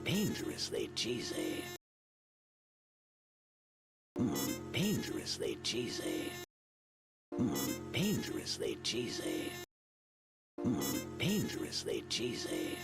Dangerously cheesy. Dangerously cheesy. Dangerously cheesy. Dangerously cheesy.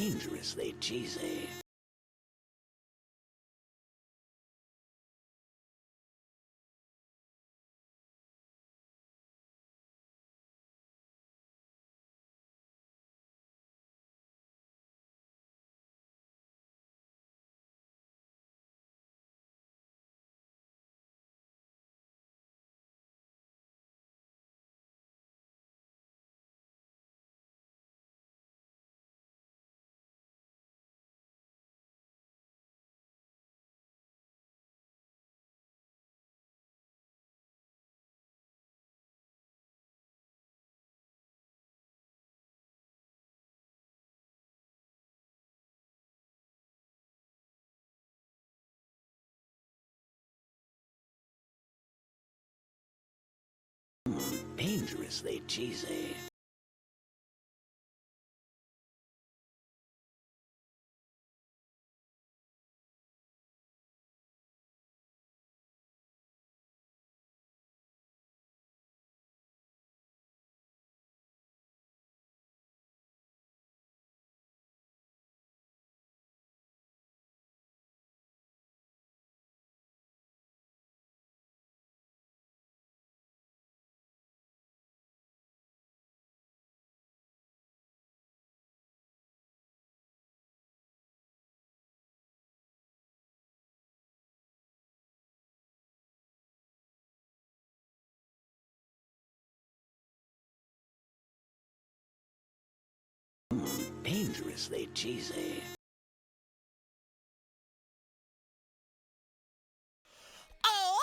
Dangerously cheesy. Dangerously cheesy. Dangerously cheesy. Oh!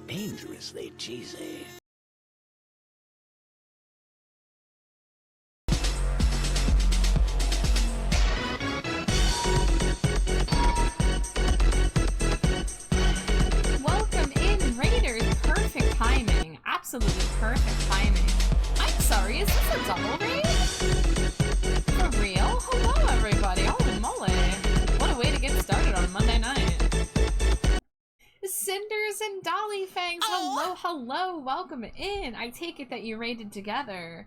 Dangerously cheesy. absolutely perfect timing. I'm sorry, is this a double raid? For real? Hello, everybody. Holy moly. What a way to get started on Monday night. Cinders and Dolly Fangs, hello, hello, welcome in. I take it that you raided together.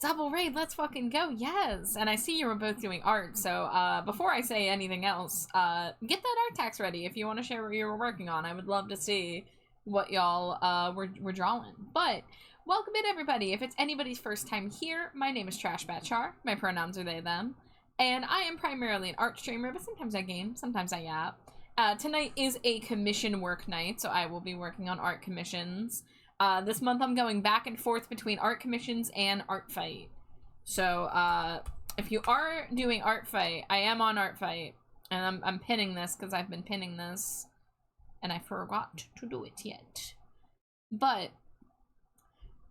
Double raid, let's fucking go, yes. And I see you were both doing art, so before I say anything else, get that art text ready if you want to share what you were working on. I would love to see what y'all were drawing. But welcome in, everybody. If it's anybody's first time here, my name is Trash Batchar. My pronouns are they, them. And I am primarily an art streamer, but sometimes I game, sometimes I yap. Tonight is a commission work night, so I will be working on art commissions. This month I'm going back and forth between art commissions and art fight. So, if you are doing art fight, I am on art fight. And I'm pinning this because I've been pinning this. And I forgot to do it yet. But,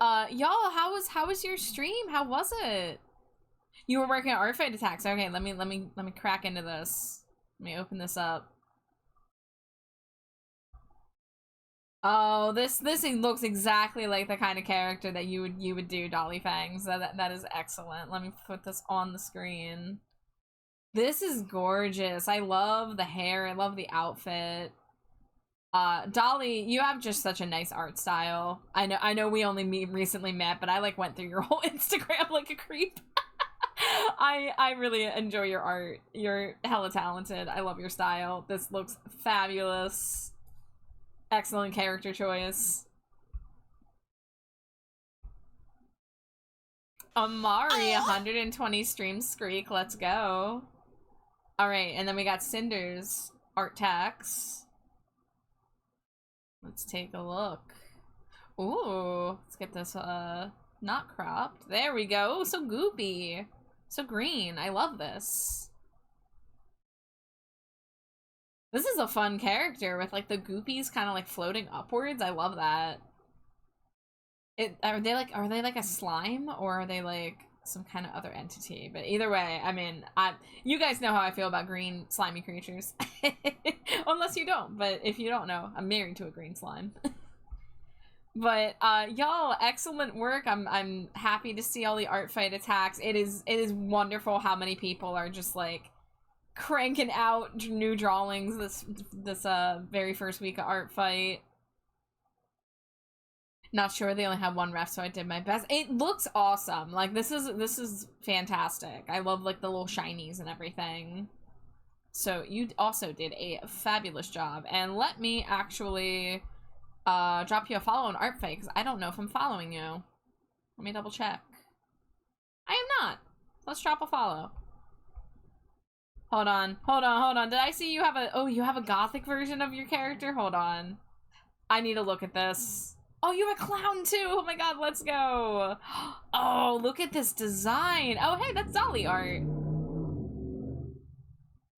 y'all, how was your stream? How was it? You were working on art fight attacks. Okay, let me crack into this. Let me open this up. Oh, this looks exactly like the kind of character that you would do, Dolly Fangs. That is excellent. Let me put this on the screen. This is gorgeous. I love the hair. I love the outfit. Dolly, you have just such a nice art style. I know we only recently met, but I like went through your whole Instagram like a creep. I really enjoy your art. You're hella talented. I love your style. This looks fabulous. Excellent character choice. Amari, 120 stream streak. Let's go. Alright, and then we got Cinders art tax. Let's take a look. Ooh, let's get this not cropped. There we go. So goopy. So green. I love this. This is a fun character with like the goopies kind of like floating upwards. I love that. Are they like a slime or are they like some kind of other entity? But either way, I mean, you guys know how I feel about green slimy creatures. Unless you don't, but if you don't know, I'm married to a green slime. But y'all, excellent work. I'm happy to see all the art fight attacks. It is wonderful how many people are just like cranking out new drawings this very first week of art fight. Not sure, they only had one ref, so I did my best. It looks awesome. Like this is fantastic. I love like the little shinies and everything. So you also did a fabulous job. And let me actually drop you a follow on art fight because I don't know if I'm following you. Let me double check. I am not. Let's drop a follow. Hold on. Did I see you have you have a gothic version of your character? Hold on. I need to look at this. Oh, you have a clown too. Oh my god, let's go. Oh, look at this design. Oh, hey, that's Dolly art.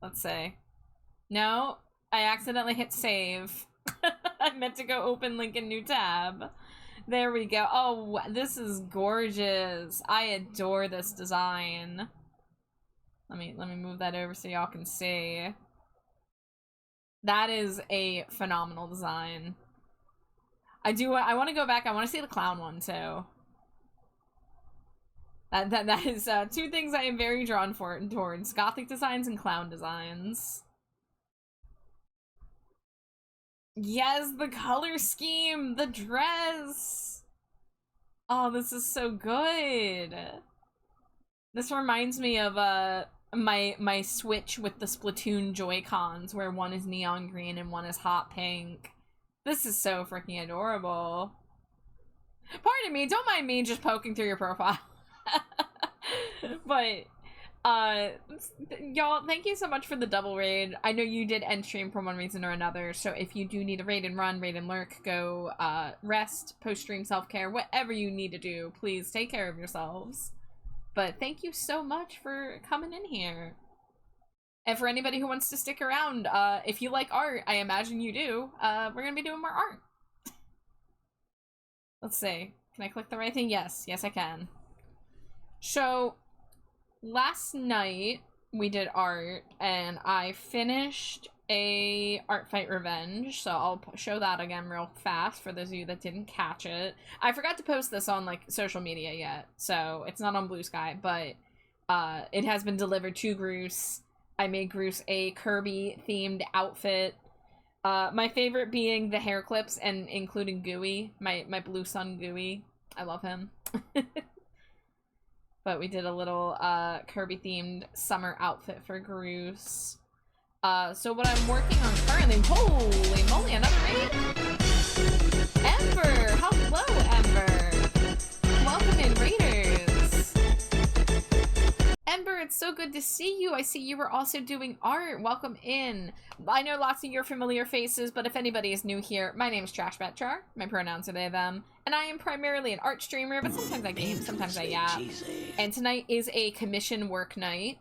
Let's see. No, I accidentally hit save. I meant to go open link in new tab. There we go. Oh, this is gorgeous. I adore this design. Let me move that over so y'all can see. That is a phenomenal design. I want to go back. I want to see the clown one too. That is two things I am very drawn towards: gothic designs and clown designs. Yes, the color scheme, the dress. Oh, this is so good. This reminds me of my Switch with the Splatoon Joy-Cons, where one is neon green and one is hot pink. This is so freaking adorable. Pardon me, don't mind me just poking through your profile. But y'all, thank you so much for the double raid. I know you did end stream for one reason or another, so if you do need a raid and run, raid and lurk, go rest, post-stream self-care, whatever you need to do, please take care of yourselves. But thank you so much for coming in here. And for anybody who wants to stick around, if you like art, I imagine you do, we're gonna be doing more art. Let's see. Can I click the right thing? Yes. Yes, I can. So, last night we did art, and I finished a art fight revenge, so I'll show that again real fast for those of you that didn't catch it. I forgot to post this on like social media yet, so it's not on Blue Sky, but it has been delivered to Groose. I made Groose a Kirby themed outfit. My favorite being the hair clips and including Gooey, my blue son Gooey. I love him. But we did a little Kirby themed summer outfit for Groose. So what I'm working on currently, holy moly, another raid? Ember! Hello, Ember! Welcome in, Raiders! Ember, it's so good to see you. I see you were also doing art. Welcome in. I know lots of your familiar faces, but if anybody is new here, my name is TrashBetchar. My pronouns are they, them. And I am primarily an art streamer, but sometimes I game, sometimes I yap. And tonight is a commission work night.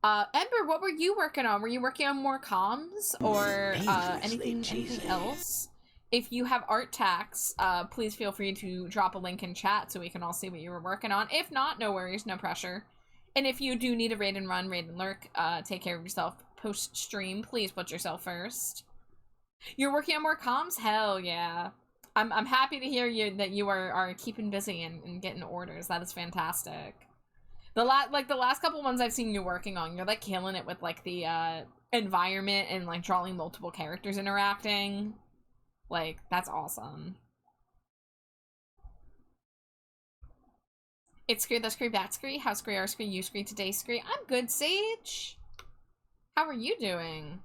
Ember, what were you working on? Were you working on more comms or anything else? If you have art tags, please feel free to drop a link in chat so we can all see what you were working on. If not, no worries, no pressure. And if you do need a raid and run, raid and lurk, take care of yourself post-stream. Please put yourself first. You're working on more comms? Hell yeah. I'm happy to hear that you are keeping busy and getting orders. That is fantastic. The last couple ones I've seen you working on, you're like killing it with like the environment and like drawing multiple characters interacting. Like, that's awesome. It's Scree, the Scree, Bat Scree, How Scree, R Scree, You Scree, Today Scree. I'm good, Sage. How are you doing?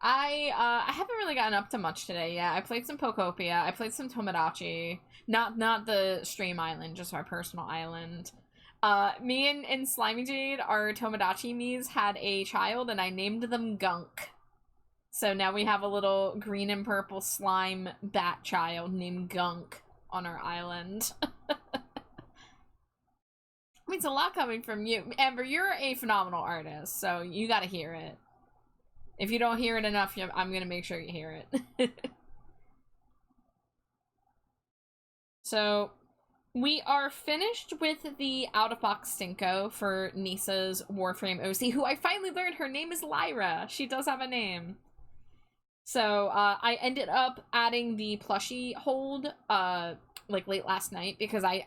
I haven't really gotten up to much today yet. I played some Pokopia. I played some Tomodachi. Not the stream island, just our personal island. Me and Slimy Jade, our Tomodachi Miis, had a child, and I named them Gunk. So now we have a little green and purple slime bat child named Gunk on our island. I mean, it's a lot coming from you. Amber, you're a phenomenal artist, so you gotta hear it. If you don't hear it enough, I'm gonna make sure you hear it. So, we are finished with the out-of-box Stinko for Nisa's Warframe OC, who I finally learned her name is Lyra. She does have a name. So, I ended up adding the plushie hold, like late last night, because I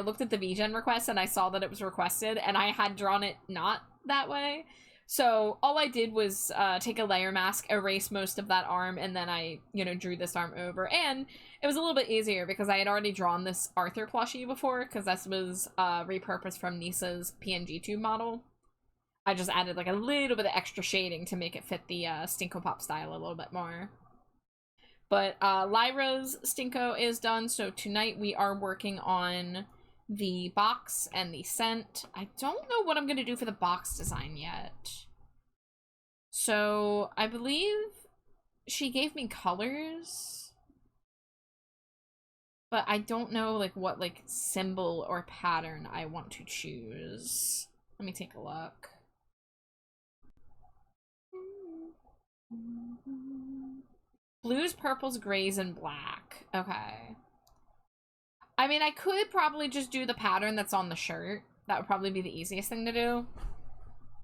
looked at the VGen request and I saw that it was requested, and I had drawn it not that way. So all I did was take a layer mask, erase most of that arm, and then I, drew this arm over. And it was a little bit easier because I had already drawn this Arthur plushie before, because this was repurposed from Nisa's PNG tube model. I just added like a little bit of extra shading to make it fit the Stinko Pop style a little bit more. But Lyra's Stinko is done, so tonight we are working on the box and the scent. I don't know what I'm going to do for the box design yet. So, I believe she gave me colors, but I don't know like what like symbol or pattern I want to choose. Let me take a look. Blues, purples, grays, and black. Okay. I mean, I could probably just do the pattern that's on the shirt. That would probably be the easiest thing to do.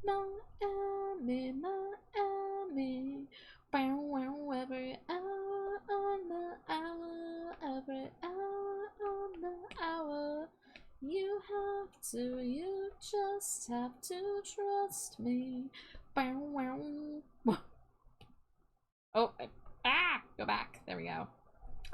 Miami, Miami, every hour on the hour, every hour on the hour. You just have to trust me. Oh, go back. There we go.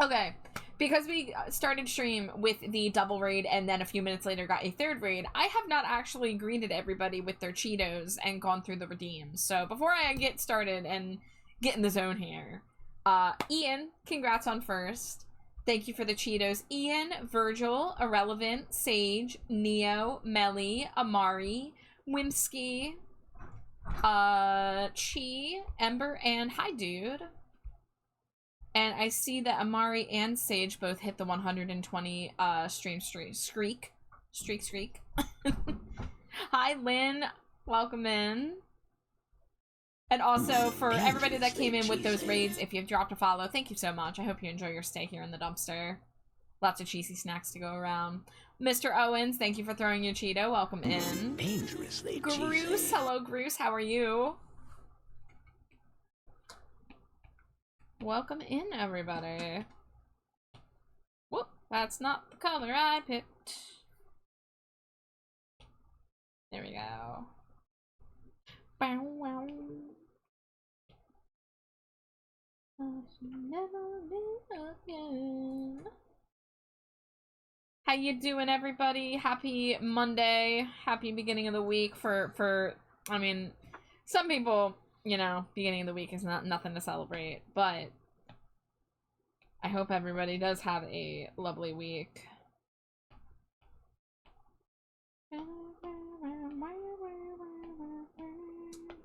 Okay, because we started stream with the double raid and then a few minutes later got a third raid, I have not actually greeted everybody with their Cheetos and gone through the redeems. So before I get started and get in the zone here, Ian, congrats on first. Thank you for the Cheetos. Ian, Virgil, Irrelevant, Sage, Neo, Melly, Amari, Wimsky, Chi, Ember, and hi, dude. And I see that Amari and Sage both hit the 120 stream streak. Hi, Lynn. Welcome in. And also, for everybody that came in with those raids, if you've dropped a follow, thank you so much. I hope you enjoy your stay here in the dumpster. Lots of cheesy snacks to go around. Mr. Owens, thank you for throwing your Cheeto. Welcome in. Dangerously Groose, cheesy. hello, Groose. How are you? Welcome in, everybody. Whoop, that's not the color I picked. There we go. Bow wow. I should never live again. How you doing, everybody? Happy Monday. Happy beginning of the week for I mean, some people, you know, beginning of the week is nothing to celebrate, but I hope everybody does have a lovely week.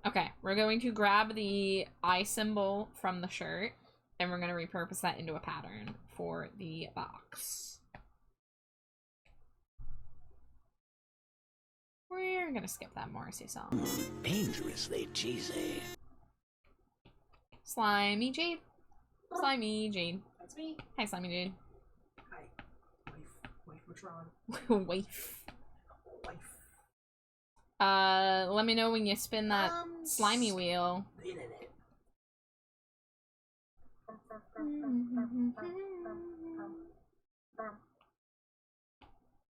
Okay, we're going to grab the eye symbol from the shirt, and we're going to repurpose that into a pattern for the box. We're going to skip that Morrissey song. Dangerously cheesy. Slimy Jade. Slimy Jade. That's me. Hi, Slimy Jade. Hi. Wife Matron. Wife. Wife. Let me know when you spin that slimy wheel. Spinning it.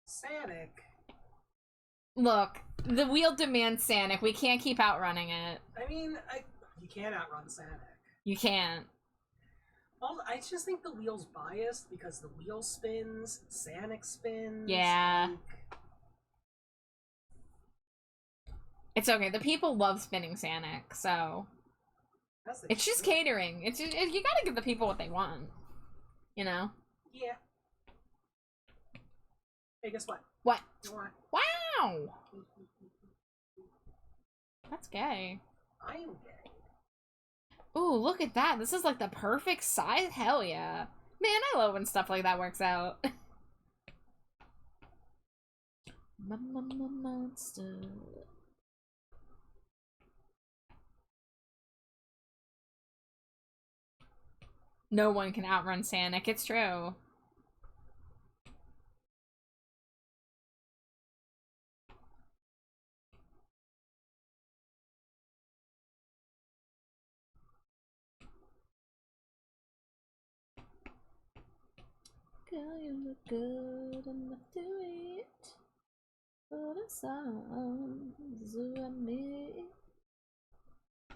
Sanic. Look, the wheel demands Sanic. We can't keep outrunning it. I mean, you can't outrun Sanic. You can't. Well, I just think the wheel's biased because the wheel spins, Sanic spins. Yeah. Like... It's okay. The people love spinning Sanic, so it's just catering. It's just, you gotta give the people what they want, you know. Yeah. Hey, guess what? What? What? Wow. That's gay. I am gay. Ooh, look at that. This is like the perfect size. Hell yeah. Man, I love when stuff like that works out. Monster. No one can outrun Sanic. It's true. Girl, you look good enough to eat. Put a song on me.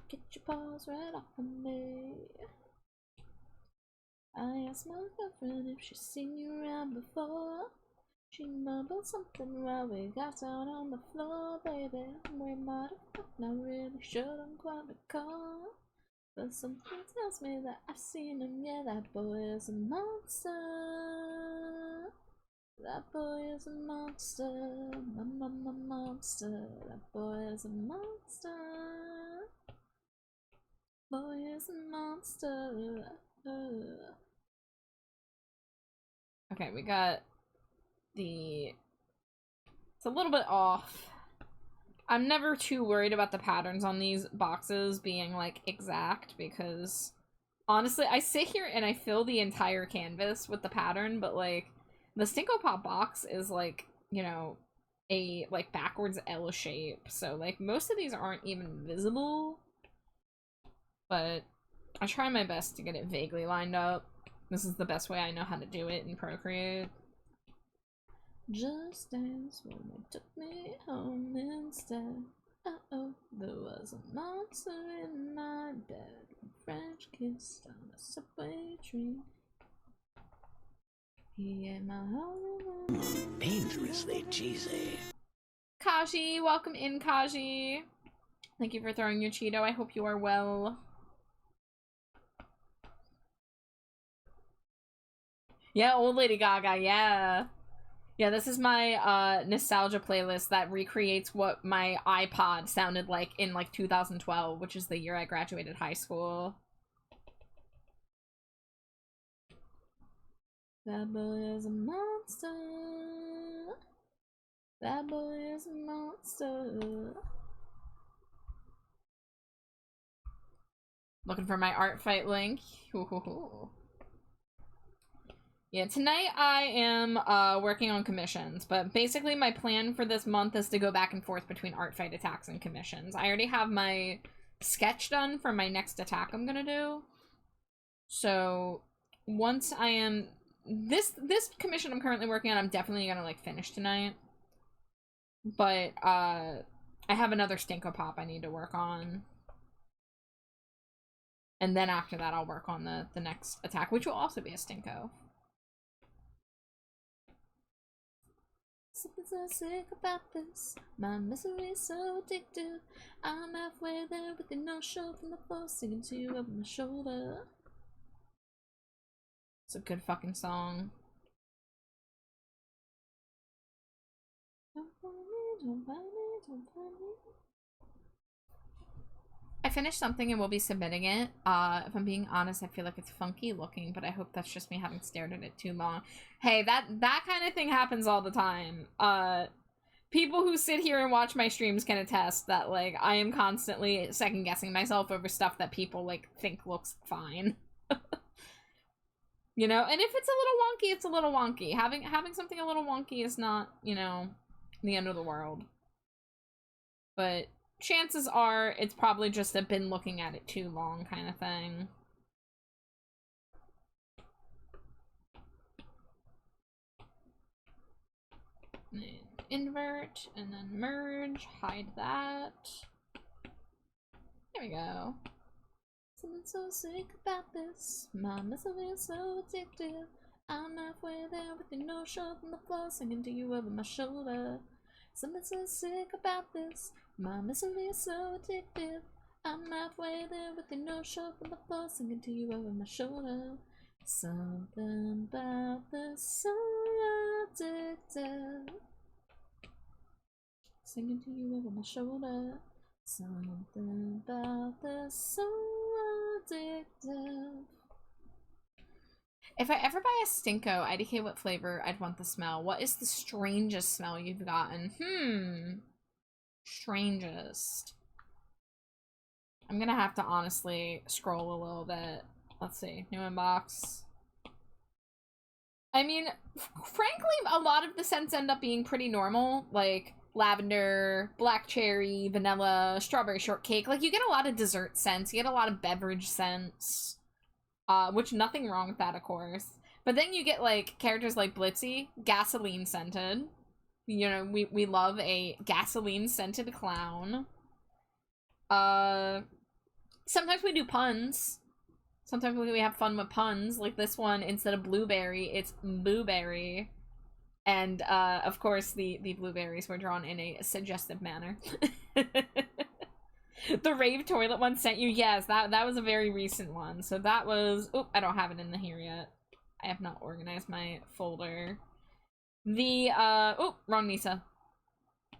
Get your paws right off of me. I asked my girlfriend if she's seen you around before. She mumbled something while we got down on the floor, baby. We might have fucked, not really sure, don't quite recall. But something tells me that I've seen him, yeah, that boy is a monster. That boy is a monster, monster. That boy is a monster. Boy is a monster. Okay, we got the... It's a little bit off. I'm never too worried about the patterns on these boxes being, like, exact, because honestly, I sit here and I fill the entire canvas with the pattern, but, like, the Stinko Pop box is, like, you know, a, like, backwards L shape, so, like, most of these aren't even visible, but I try my best to get it vaguely lined up. This is the best way I know how to do it in Procreate. Just dance when they took me home instead. Uh-oh, there was a monster in my bed. French kissed on a subway train. He ate my whole Dangerously cheesy. Kaji, welcome in, Kaji. Thank you for throwing your Cheeto. I hope you are well. Yeah, old Lady Gaga, yeah. Yeah, this is my nostalgia playlist that recreates what my iPod sounded like in like 2012, which is the year I graduated high school. That boy is a monster. That boy is a monster. Looking for my art fight link. Yeah, tonight I am working on commissions, but basically my plan for this month is to go back and forth between art fight attacks and commissions. I already have my sketch done for my next attack I'm gonna do, So once I am this commission I'm currently working on, I'm definitely gonna like finish tonight. But I have another Stinko Pop I need to work on. And then after that I'll work on the next attack, which will also be a Stinko. Something so sick about this. My misery is so addictive. I'm halfway there with no show from the floor, singing to you over my shoulder. It's a good fucking song. Don't find me, don't find me, don't find me. I finished something and will be submitting it. If I'm being honest, I feel like it's funky looking, but I hope that's just me having stared at it too long. Hey, that kind of thing happens all the time. People who sit here and watch my streams can attest that, like, I am constantly second-guessing myself over stuff that people, like, think looks fine. You know? And if it's a little wonky, it's a little wonky. Having something a little wonky is not, you know, the end of the world. But chances are it's probably just a been looking at it too long kind of thing. Invert, and then merge, hide that. There we go. Something so sick about this. My misery is so addictive. I'm halfway there with no show from the floor, singing to you over my shoulder. Something so sick about this. My misery is so addictive. I'm halfway there with no show from the floor, singing to you over my shoulder. Something about this so addictive. Singing to you over my shoulder. Something about this so addictive. If I ever buy a Stinko, IDK what flavor I'd want the smell. What is the strangest smell you've gotten? Strangest. I'm gonna have to honestly scroll a little bit. Let's see. New inbox. I mean, frankly, a lot of the scents end up being pretty normal. Like lavender, black cherry, vanilla, strawberry shortcake. Like, you get a lot of dessert scents. You get a lot of beverage scents. Which, nothing wrong with that, of course. But then you get, like, characters like Blitzy, gasoline-scented. You know, we love a gasoline-scented clown. Sometimes we do puns. Sometimes we have fun with puns. Like this one, instead of blueberry, it's blueberry. And, of course, the blueberries were drawn in a suggestive manner. The rave toilet one sent you? Yes, that was a very recent one. So that was... Oh, I don't have it in the here yet. I have not organized my folder. The, oh, wrong Nisa.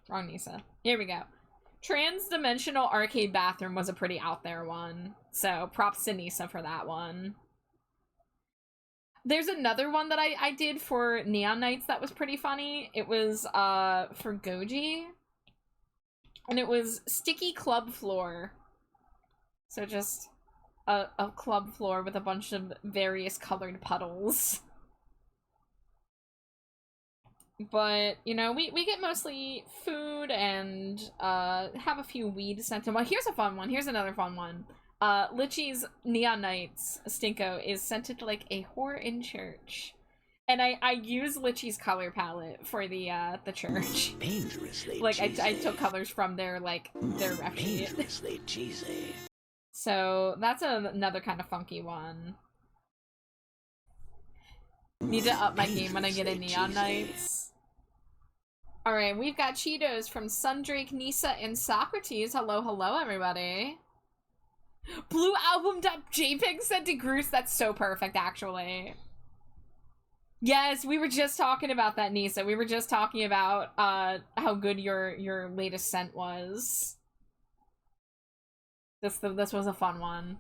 Wrong Nisa. Here we go. Trans-dimensional arcade bathroom was a pretty out there one. So props to Nisa for that one. There's another one that I did for Neon Nights that was pretty funny. It was, for Goji. And it was sticky club floor. So just a club floor with a bunch of various colored puddles. But, you know, we get mostly food and, have a few weed scented. Well, here's a fun one. Here's another fun one. Litchi's Neon Nights Stinko is scented like a whore in church. And I use Litchi's color palette for the church. Dangerously like, cheesy. I took colors from their, like, their ref sheet. Dangerously cheesy. So, that's another kind of funky one. Need to up my game when I get in Neon Nights. Alright, we've got Cheetos from Sundrake, Nisa, and Socrates. Hello, hello, everybody. Blue album.jpg sent to Groose. That's so perfect, actually. Yes, we were just talking about that, Nisa. We were just talking about how good your latest scent was. This was a fun one.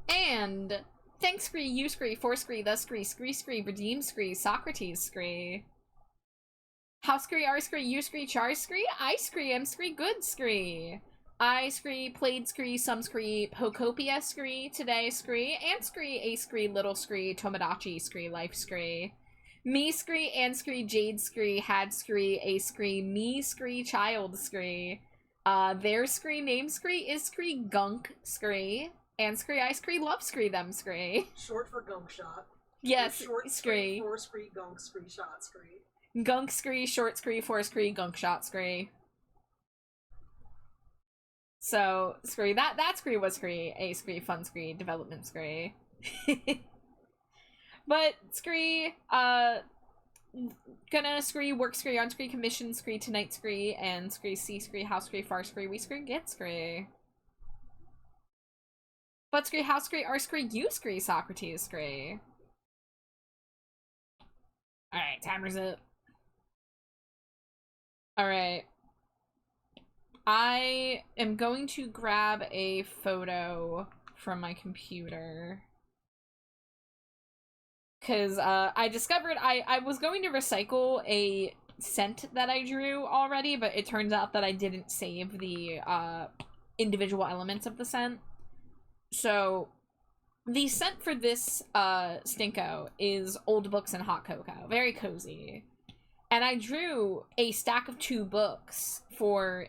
And thanks Scree, you Scree, for Scree, the Scree, Scree Scree, Redeem Scree, Socrates Scree. How Scree, R Scree, you Scree, Char Scree, I Scree, M Scree, Good Scree. I Scree, Played Scree, Some Scree, Pocopia Scree, Today Scree, Ant Scree, A Scree, Little Scree, Tomodachi Scree, Life Scree. Me Scree, Ant Scree, Jade Scree, Had Scree, A Scree, Me Scree, Child Scree. Their scree name scree is scree gunk scree. And scree I scree love scree them scree. Short for gunk shot. Yes, Short scree. For scree, gunk scree, shot scree. Gunk scree, short scree, for scree, gunk shot scree. So, scree, that scree was scree, a scree, fun scree, development scree. But scree, gonna scree, work scree, on scree, commission scree, tonight scree, and scree, see scree, house scree, far scree, we scree, get scree. But scree, house scree, our scree, you scree, Socrates scree. Alright, timer's up. Alright. I am going to grab a photo from my computer. Because I discovered I was going to recycle a scent that I drew already, but it turns out that I didn't save the individual elements of the scent. So the scent for this Stinko is old books and hot cocoa. Very cozy. And I drew a stack of 2 books for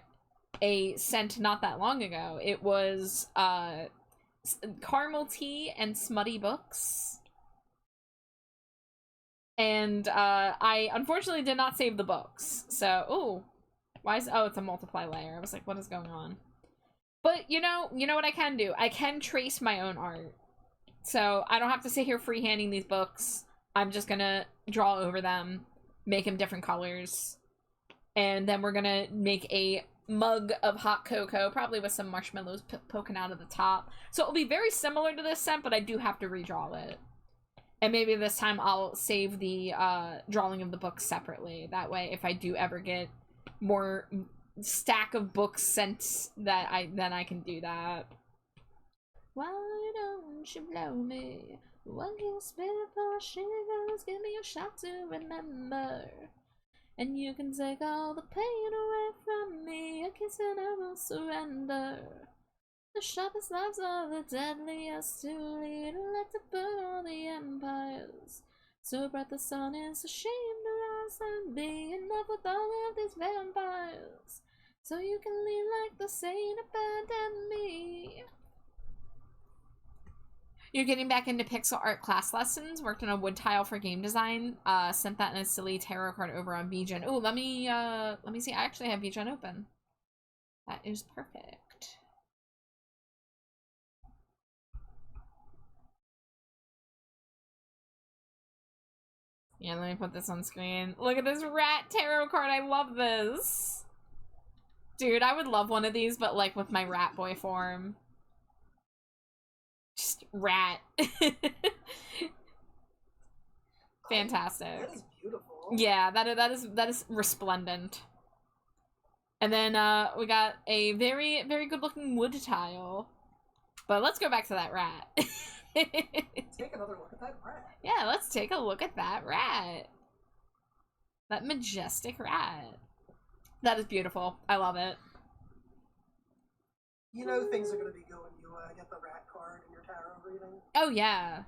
a scent not that long ago. It was caramel tea and smutty books. And I unfortunately did not save the books. So, ooh. Why is, oh, it's a multiply layer. I was like, what is going on? But you know what I can do? I can trace my own art. So I don't have to sit here freehanding these books. I'm just gonna draw over them, make them different colors, and then we're gonna make a mug of hot cocoa, probably with some marshmallows poking out of the top. So it'll be very similar to this scent, but I do have to redraw it. And maybe this time I'll save the drawing of the books separately. That way, if I do ever get more stack of books sent, then I can do that. Why don't you blow me? One kiss before she goes, give me a shot to remember. And you can take all the pain away from me. A kiss and I will surrender. The sharpest knives are the deadliest to lead, like to burn all the empires. So bright the sun is ashamed to rise and be in love with all of these vampires. So you can leave like the saint, abandon me. You're getting back into pixel art class lessons. Worked on a wood tile for game design. Sent that in a silly tarot card over on VGen. Oh, let me see. I actually have VGen open. That is perfect. Yeah, let me put this on screen. Look at this rat tarot card. I love this. Dude, I would love one of these, but like with my rat boy form. Just rat. Fantastic. That is beautiful. Yeah, that is resplendent. And then we got a very, very good looking wood tile. But let's go back to that rat. Take another look at that rat. Yeah, let's take a look at that rat. That majestic rat. That is beautiful. I love it. You know things are going to be good when you get the rat card in your tarot reading. Oh, yeah.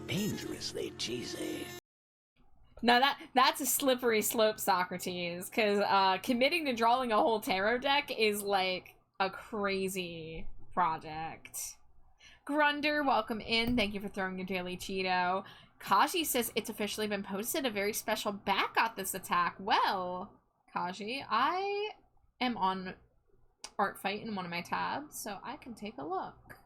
Dangerously cheesy. No, that's a slippery slope, Socrates, because committing to drawing a whole tarot deck is like a crazy project. Grunder, welcome in. Thank you for throwing your daily Cheeto. Kaji says it's officially been posted. A very special bat got this attack. Well, Kaji, I am on Art Fight in one of my tabs, so I can take a look.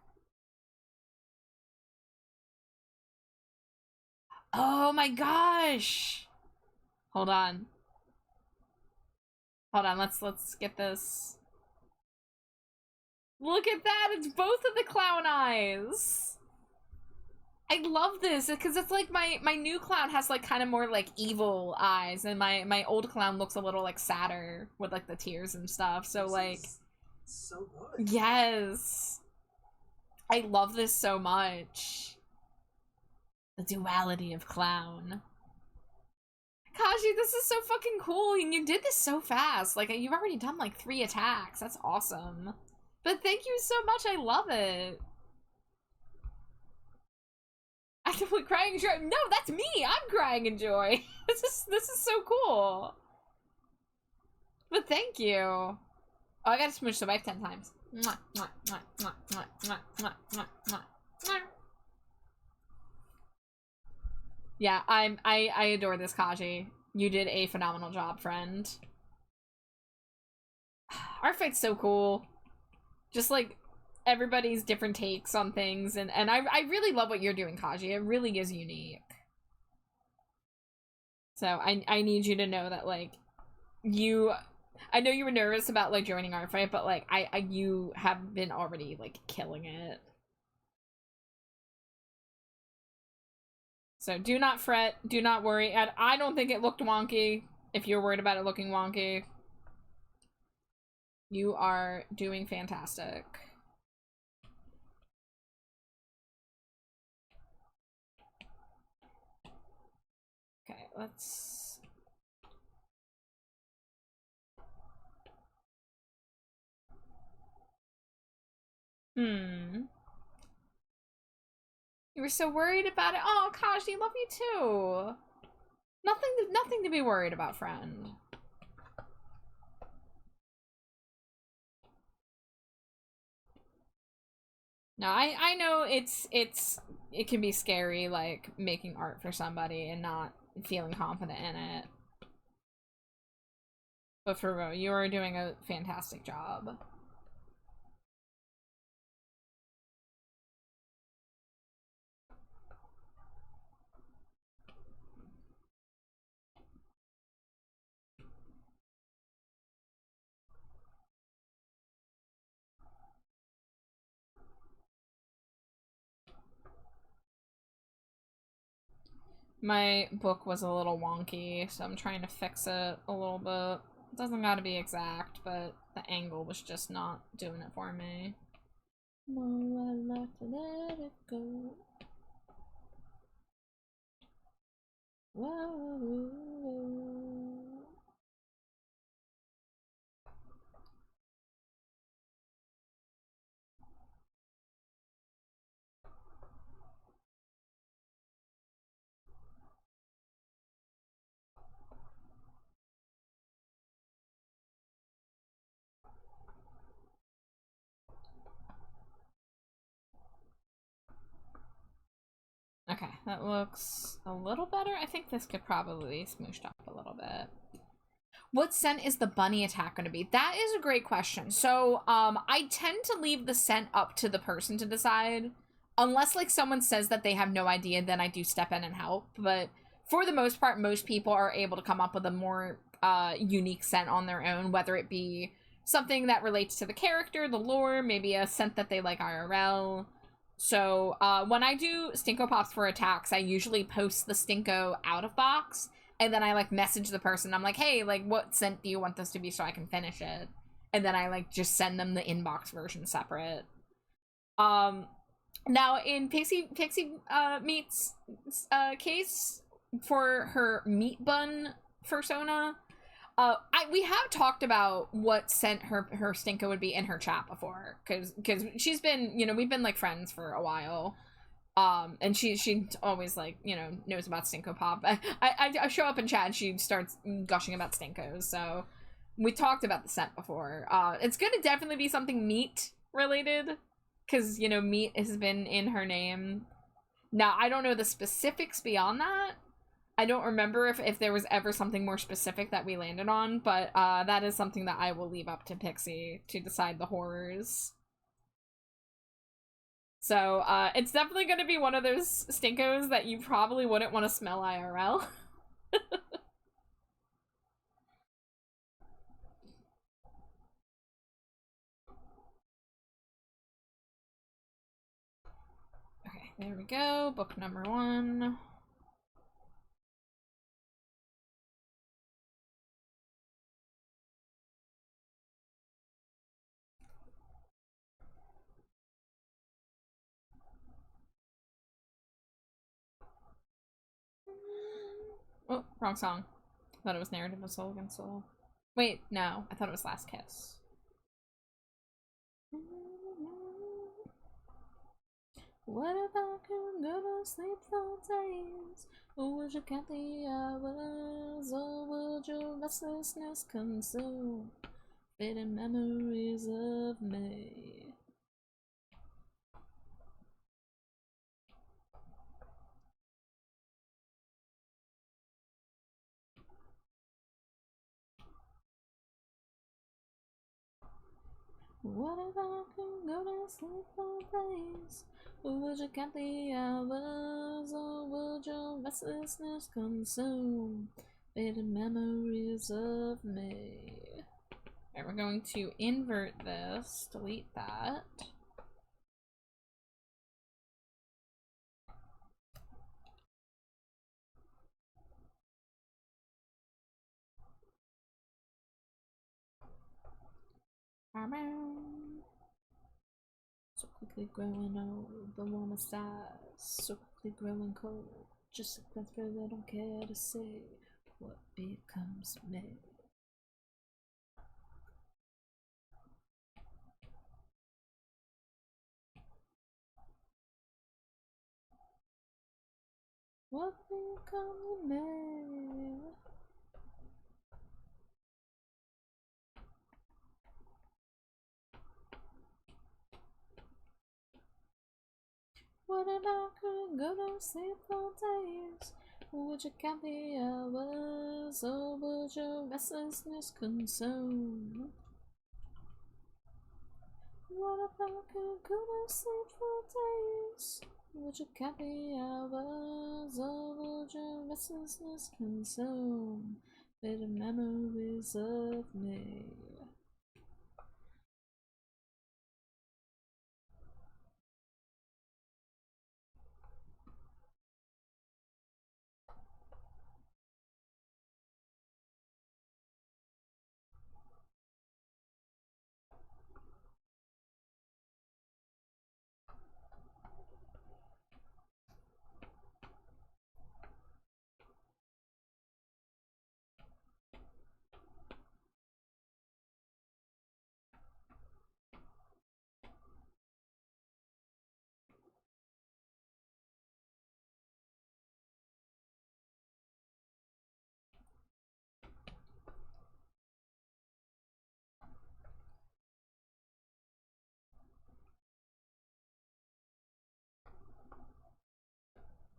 Oh my gosh! Hold on. Hold on, let's get this. Look at that! It's both of the clown eyes! I love this, because it's like my new clown has like kind of more like evil eyes, and my old clown looks a little like sadder with like the tears and stuff, so like... So good. Yes! I love this so much. The duality of clown. Kaji, this is so fucking cool, and you did this so fast. Like, you've already done like 3 attacks. That's awesome. But thank you so much, I love it. I actively crying in joy. No, that's me. I'm crying in joy. This is so cool. But thank you. Oh, I gotta smooch the wife 10 times. Mwah, mwah, mwah, mwah, mwah, mwah, mwah, mwah, mwah, mwah. Yeah, I adore this Kaji. You did a phenomenal job, friend. Our fight's so cool. Just like everybody's different takes on things, and I really love what you're doing, Kaji. It really is unique. So I need you to know that, like, I know you were nervous about like joining our fight, but like you have been already like killing it. So do not fret, do not worry. And I don't think it looked wonky. If you're worried about it looking wonky, you are doing fantastic. Okay, let's... You were so worried about it. Oh, Kaji, love you too. Nothing to be worried about, friend. No, I know it can be scary, like making art for somebody and not feeling confident in it. But for real, you are doing a fantastic job. My book was a little wonky, so I'm trying to fix it a little bit. It doesn't gotta be exact, but the angle was just not doing it for me. No, I love to let it go. Whoa. Okay, that looks a little better. I think this could probably be smooshed up a little bit. What scent is the bunny attack going to be? That is a great question. So, I tend to leave the scent up to the person to decide. Unless, like, someone says that they have no idea, then I do step in and help. But for the most part, most people are able to come up with a more unique scent on their own, whether it be something that relates to the character, the lore, maybe a scent that they like IRL. So, when I do Stinko Pops for attacks, I usually post the Stinko out of box, and then I, like, message the person. I'm like, hey, like, what scent do you want this to be so I can finish it? And then I, like, just send them the inbox version separate. Now, in Pixie Meat's case, for her meat bun persona, we have talked about what scent her Stinko would be in her chat before, because she's been, you know, we've been like friends for a while, and she always, like, you know, knows about Stinko Pop. I show up in chat and she starts gushing about Stinkos, so we talked about the scent before. It's gonna definitely be something meat related, because, you know, meat has been in her name. Now, I don't know the specifics beyond that. I don't remember if there was ever something more specific that we landed on, but that is something that I will leave up to Pixie to decide the horrors. So, it's definitely going to be one of those Stinkos that you probably wouldn't want to smell IRL. Okay, there we go. Book number 1. Oh, wrong song. I thought it was Narrative of Soul Against Soul. Wait, no. I thought it was Last Kiss. What if I could go to sleep for days? Or would you count the hours? Or would your restlessness consume fading memories of me? What if I could go to sleep for days? Or would you count the hours? Or would your restlessness consume fading memories of me? Alright, we're going to invert this, delete that. So quickly growing old, the warmest eyes, so quickly growing cold. Just like that through, I don't care to say what becomes me. What becomes me? What if I could go to sleep for days? Would you count the hours, or would your restlessness consume? What if I could go to sleep for days? Would you count the hours, or would your restlessness consume bitter memories of me?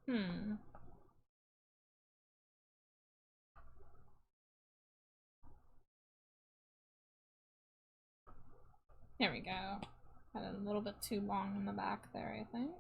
Hmm. There we go. Had it a little bit too long in the back there, I think.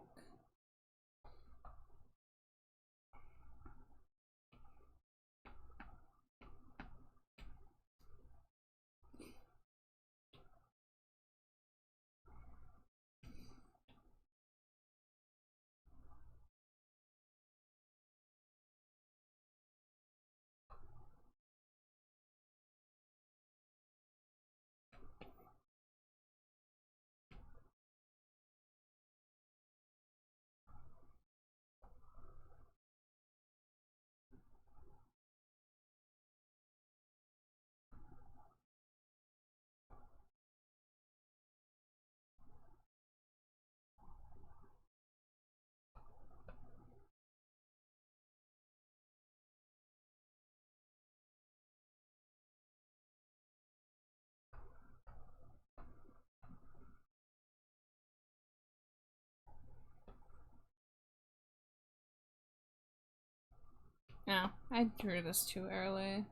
No, I drew this too early.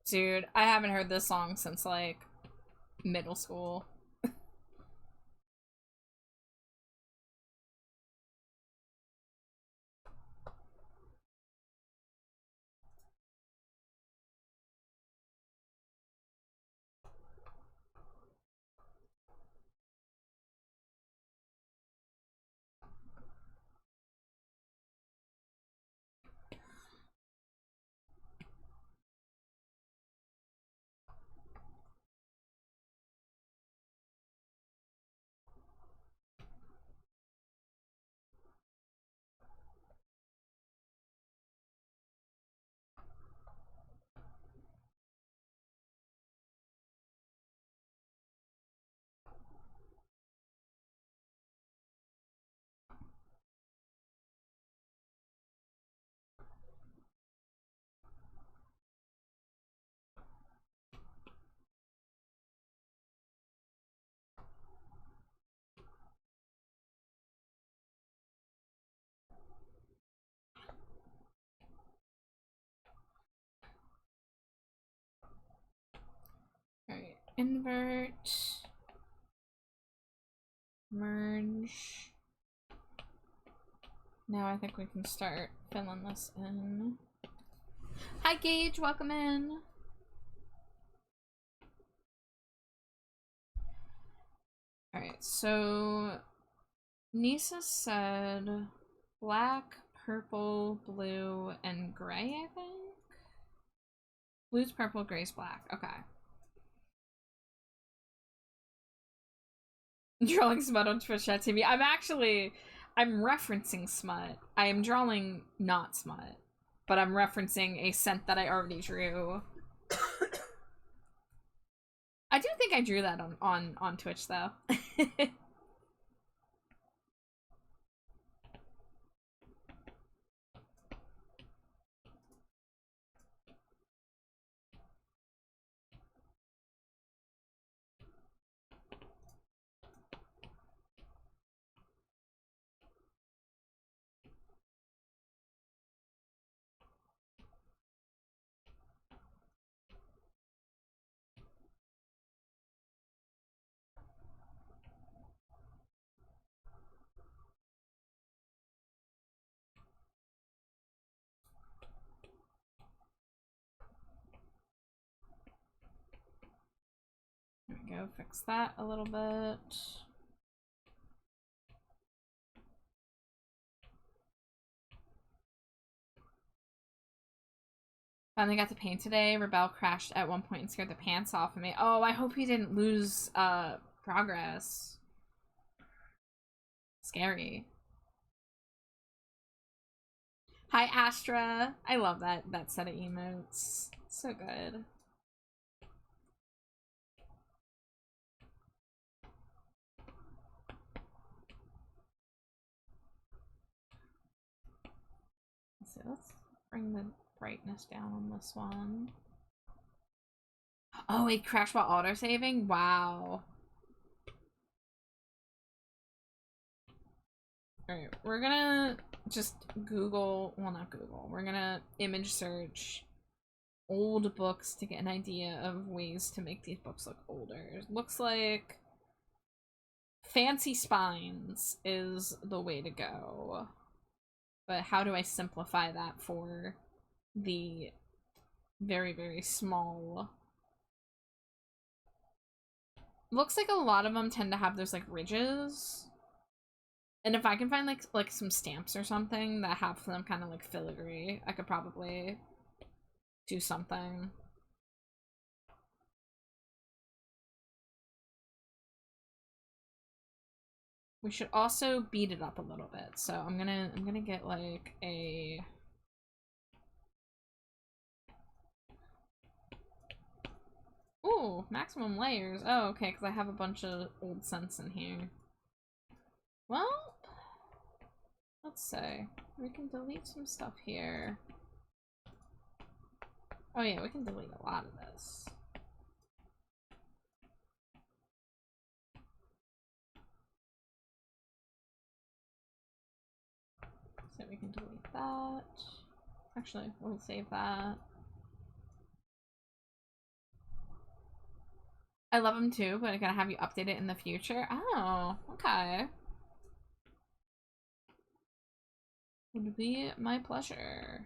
Dude, I haven't heard this song since like middle school. Merge. Now I think we can start filling this in. Hi Gage, welcome in. Alright, so Nisa said black, purple, blue, and gray, I think? Blue's purple, gray's black. Okay. Drawing smut on Twitch.tv. I'm referencing smut. I am drawing not smut, but I'm referencing a scent that I already drew. I do think I drew that on Twitch though. There we go, fix that a little bit. Finally got to paint today. Rebel crashed at one point and scared the pants off of me. Oh, I hope he didn't lose progress. Scary. Hi Astra. I love that set of emotes. So good. So let's bring the brightness down on this one. Oh, it crashed while autosaving? Wow. Alright, we're gonna just Google, well not Google, we're gonna image search old books to get an idea of ways to make these books look older. It looks like fancy spines is the way to go. But how do I simplify that for the very, very small? Looks like a lot of them tend to have those like ridges. And if I can find like some stamps or something that have them kind of like filigree, I could probably do something. We should also beat it up a little bit. So I'm gonna get like a ooh, maximum layers. Oh, okay, because I have a bunch of old scents in here. Well, let's say we can delete some stuff here. Oh yeah, we can delete a lot of this. So we can delete that. Actually, we'll save that. I love them too, but I gotta have you update it in the future. Oh, okay. Would be my pleasure.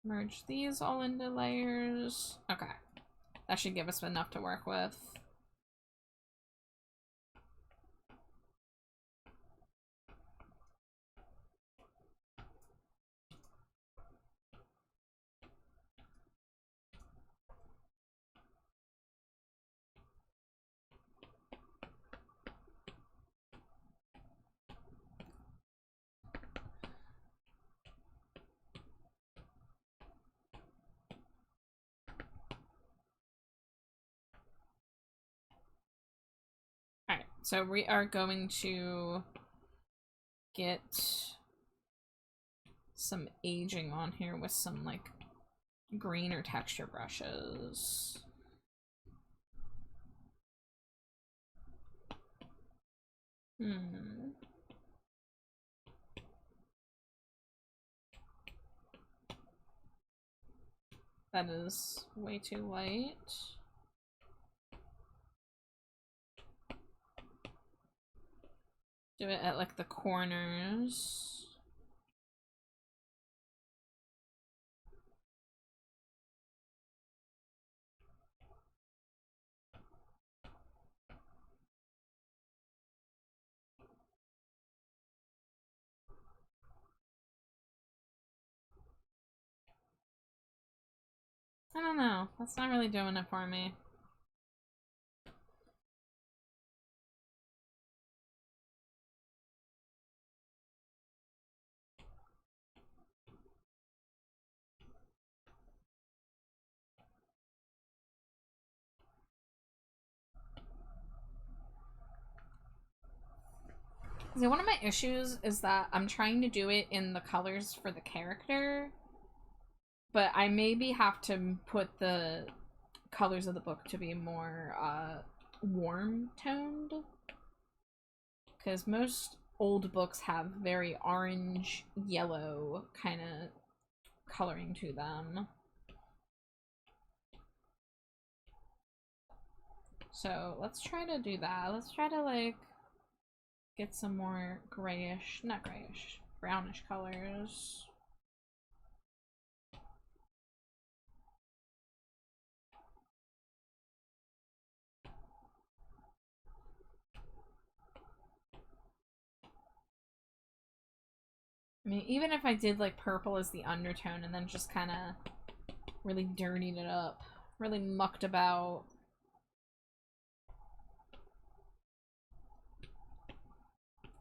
Merge these all into layers. Okay. That should give us enough to work with. Alright, so we are going to get some aging on here with some like greener texture brushes. That is way too light. Do it at like the corners. I don't know. That's not really doing it for me. See, one of my issues is that I'm trying to do it in the colors for the character, but I maybe have to put the colors of the book to be more warm toned, because most old books have very orange yellow kind of coloring to them. So let's try to do that. Let's try to like get some more grayish, not grayish, brownish colors. I mean, even if I did like purple as the undertone and then just kind of really dirtied it up, really mucked about.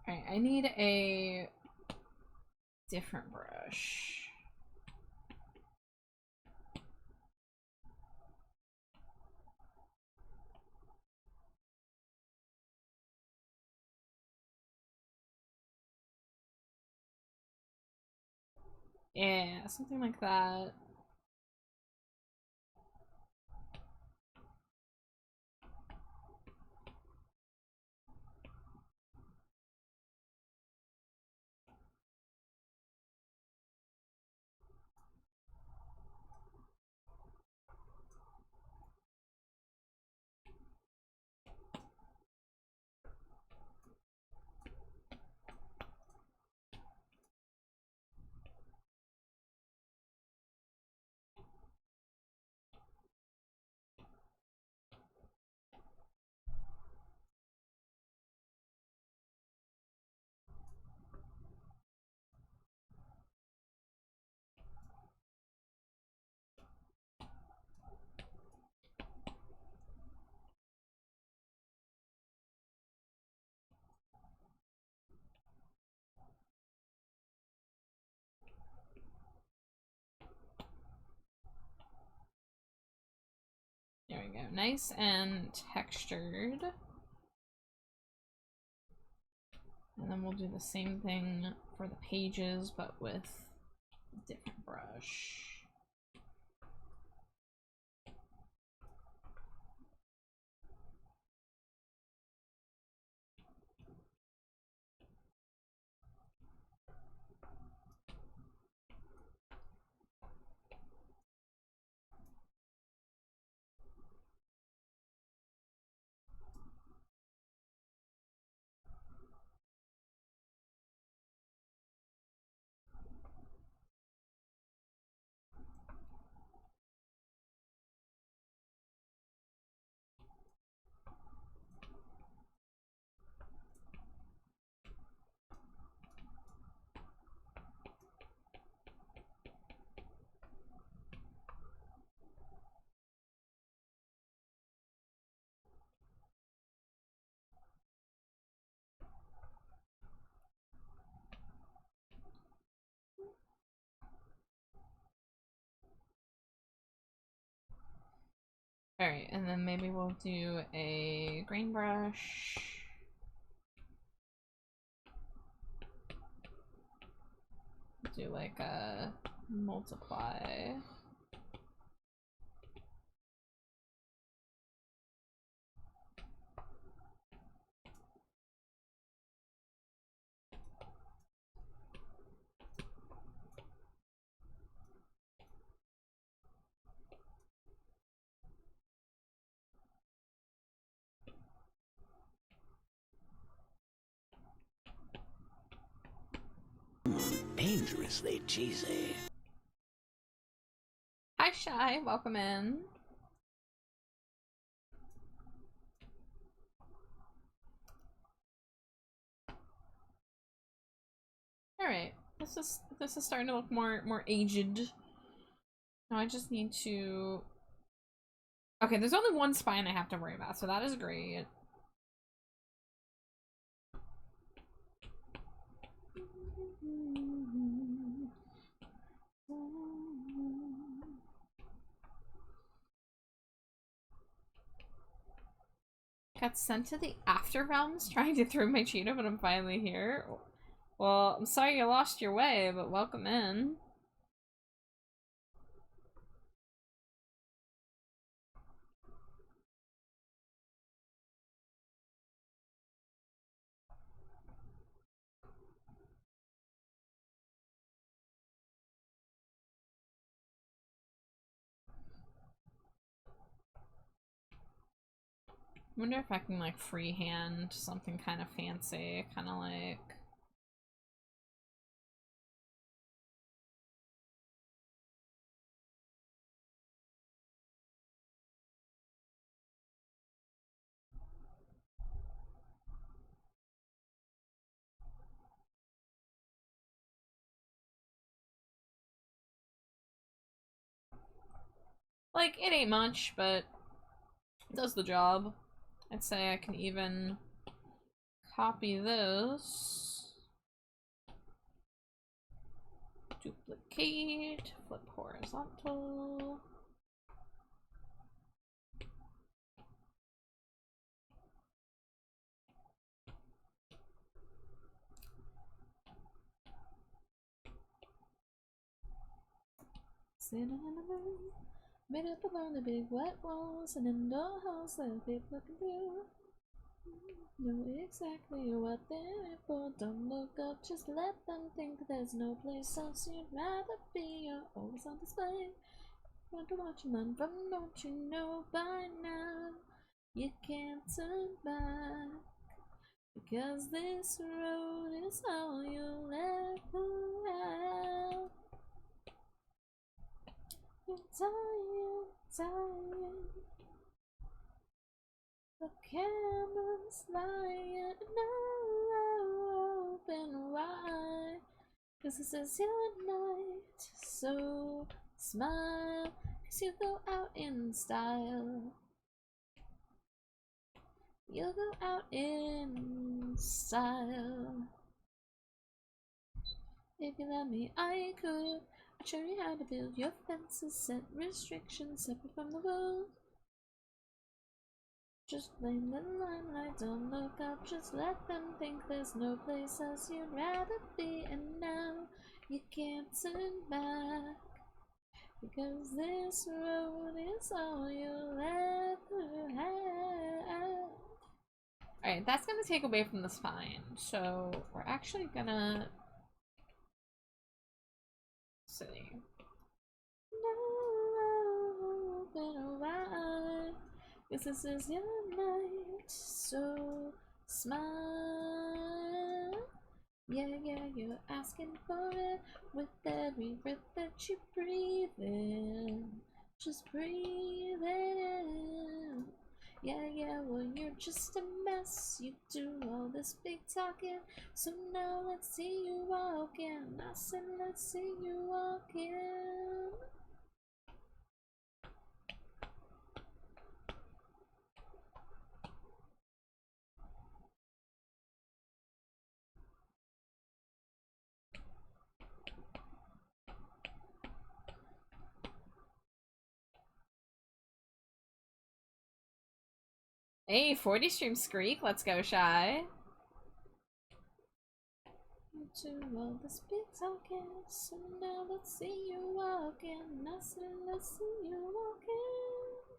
Alright, I need a different brush. Yeah, something like that. There we go. Nice and textured. And then we'll do the same thing for the pages, but with a different brush. Alright, and then maybe we'll do a green brush. Do like a multiply. Dangerously cheesy. Hi, Shy. Welcome in. All right. This is starting to look more aged. Now I just need to. Okay, there's only one spine I have to worry about, so that is great. Got sent to the After Realms trying to throw my Cheeto, but I'm finally here. Well, I'm sorry you lost your way, but welcome in. I wonder if I can like freehand something kind of fancy, kind of like it ain't much, but it does the job. I'd say I can even copy this, duplicate, flip horizontal. Sitting in a room, made up around the big white walls, an indoor house that people can do. Know exactly what they're for. Don't look up, just let them think there's no place else you'd rather be. You're always on display. Want to watch them run from, don't you know by now? You can't turn back, because this road is all you'll ever have. You're dying. The camera's lying now, open wide, 'cause this is your night, so smile, 'cause you go out in style. You'll go out in style. If you let me, I could. I'd show you how to build your fences, set restrictions separate from the world. Just blame the limelight, don't look up, just let them think there's no place else you'd rather be. And now you can't turn back, because this road is all you'll ever have. Alright, that's gonna take away from the spine, so we're actually gonna see. No, been a while. 'Cause this is your night, so smile. Yeah, you're asking for it with every breath that you breathe in. Just breathe in. Yeah, well, you're just a mess. You do all this big talking, so now let's see you walk in. I said, let's see you walk in. Hey, 40 stream Skreek, let's go, Shy. You do all this big talking, so now let's see you walking. I said, let's see you walking.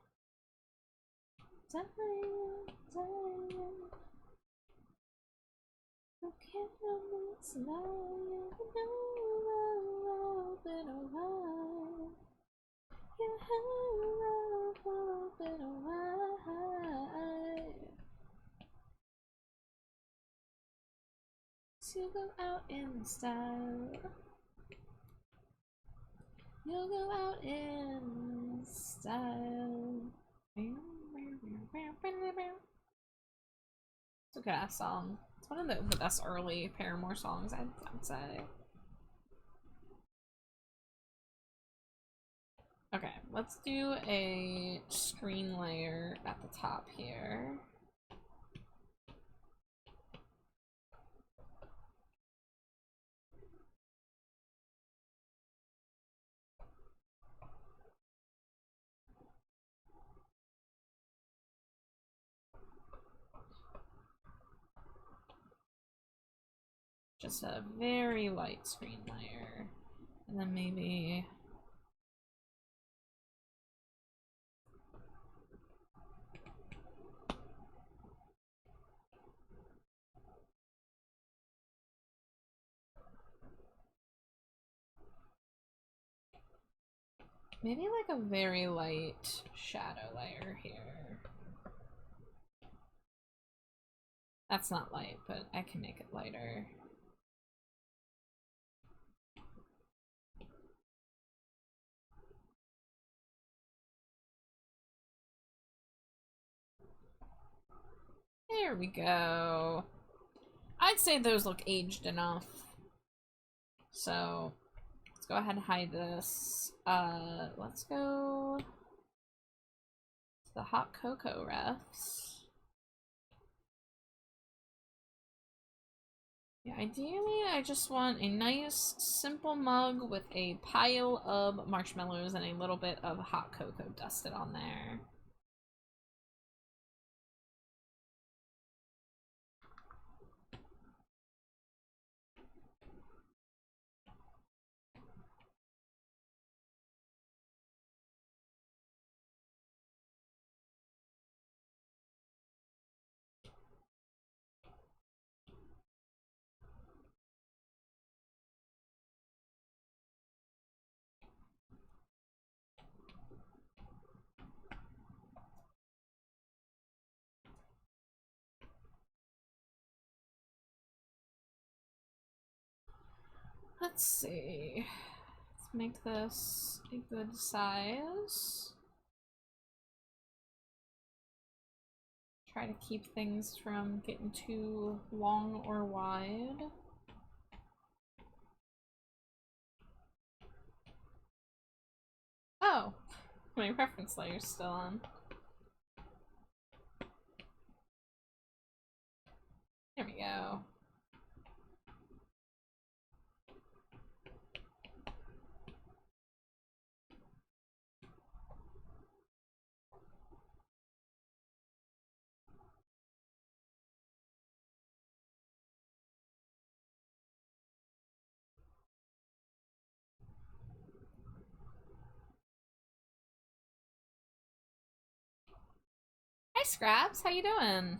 Dying. The camera's lying. No, been a while. Yeah, been a while. You go out in style. You'll go out in style. It's a good ass song. It's one of the best early Paramore songs, I'd say. Okay, let's do a screen layer at the top here. Just a very light screen layer. And then maybe... maybe like a very light shadow layer here. That's not light, but I can make it lighter. There we go. I'd say those look aged enough. So let's go ahead and hide this. Let's go to the hot cocoa refs. Yeah, ideally I just want a nice simple mug with a pile of marshmallows and a little bit of hot cocoa dusted on there. Let's see. Let's make this a good size. Try to keep things from getting too long or wide. Oh, my reference layer's still on. There we go. Hi Scraps, how you doing?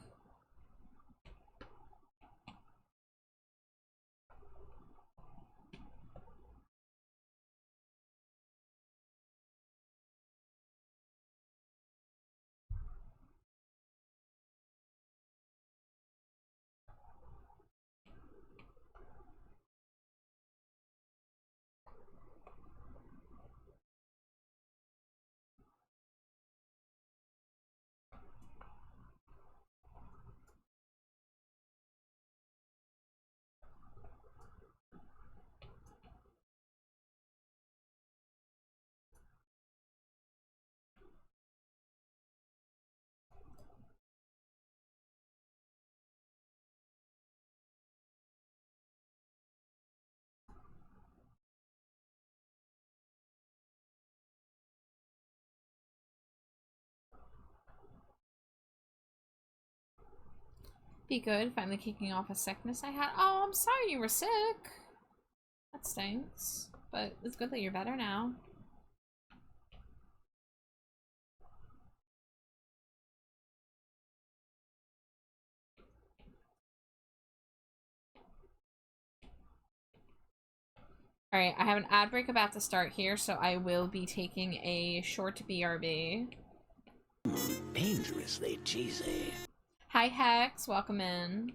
Be good, finally kicking off a sickness I had. Oh, I'm sorry you were sick. That stinks. But it's good that you're better now. Alright, I have an ad break about to start here, so I will be taking a short BRB. Dangerously cheesy. Hi Hex, welcome in.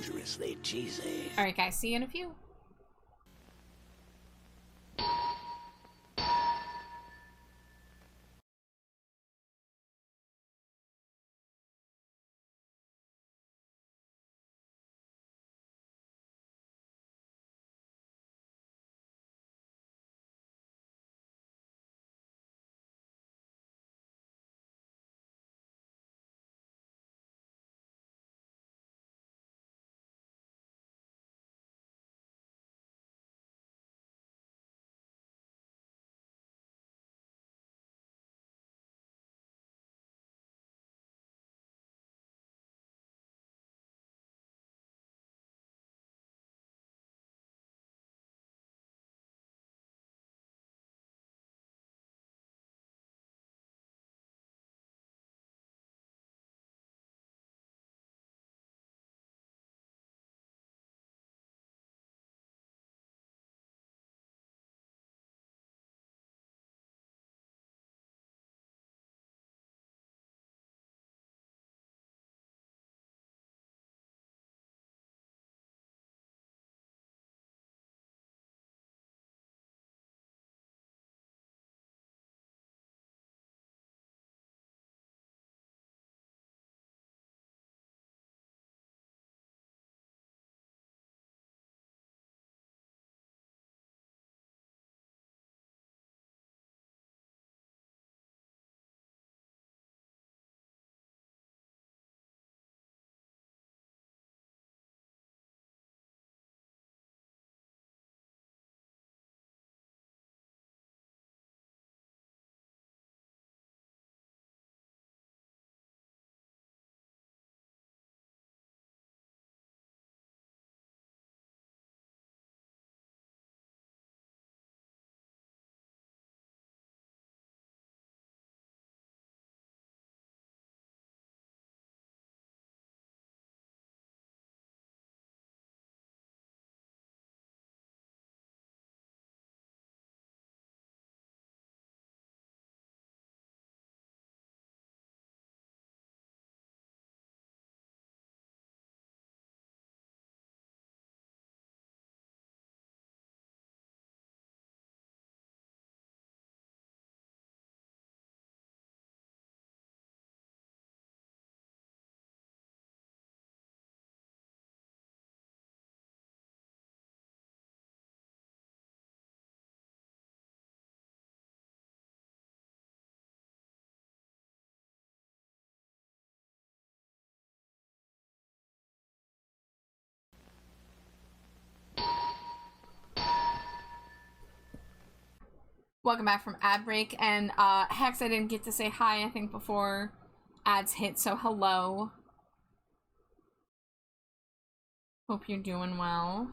dangerously cheesy. Alright guys, see you in a few. Welcome back from ad break, and Hex, I didn't get to say hi, I think, before ads hit, so hello. Hope you're doing well.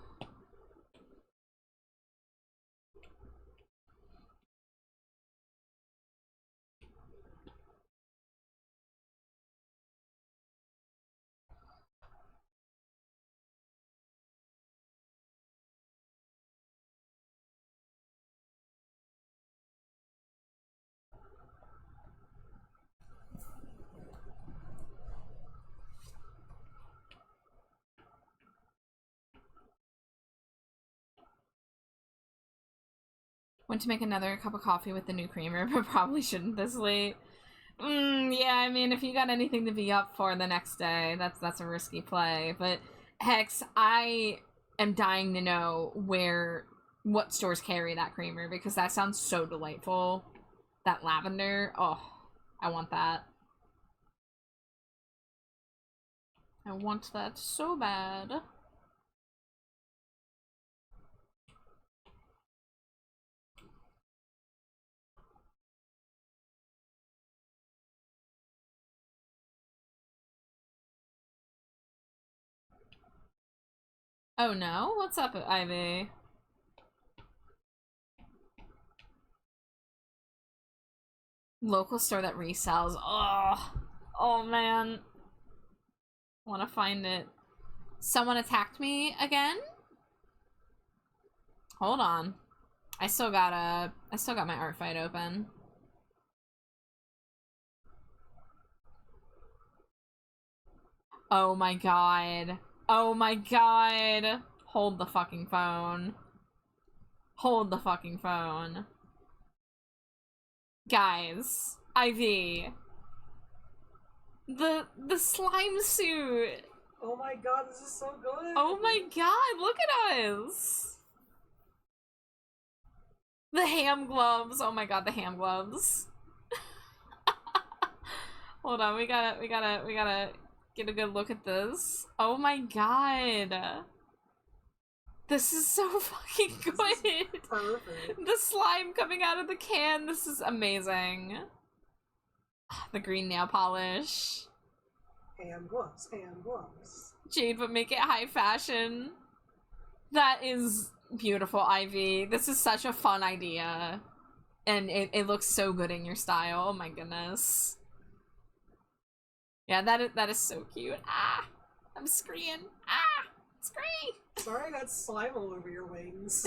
Went to make another cup of coffee with the new creamer, but probably shouldn't this late. Yeah, I mean, if you got anything to be up for the next day, that's a risky play. But Hex, I am dying to know what stores carry that creamer, because that sounds so delightful. That lavender, oh, I want that. I want that so bad. Oh no? What's up, Ivy? Local store that resells. Oh man. Want to find it. Someone attacked me again? Hold on. I still got my art fight open. Oh my god. Oh my god. Hold the fucking phone. Hold the fucking phone. Guys, Ivy. The slime suit. Oh my god, this is so good. Oh my god, look at us. The ham gloves. Oh my god, the ham gloves. Hold on, we gotta get a good look at this. Oh my god. This is so fucking good. Perfect. The slime coming out of the can. This is amazing. The green nail polish. Hand gloves, hand gloves. Jade, but make it high fashion. That is beautiful, Ivy. This is such a fun idea. And it looks so good in your style. Oh my goodness. Yeah, that is so cute. Ah! I'm screaming. Ah! Scream! Sorry I got slime all over your wings.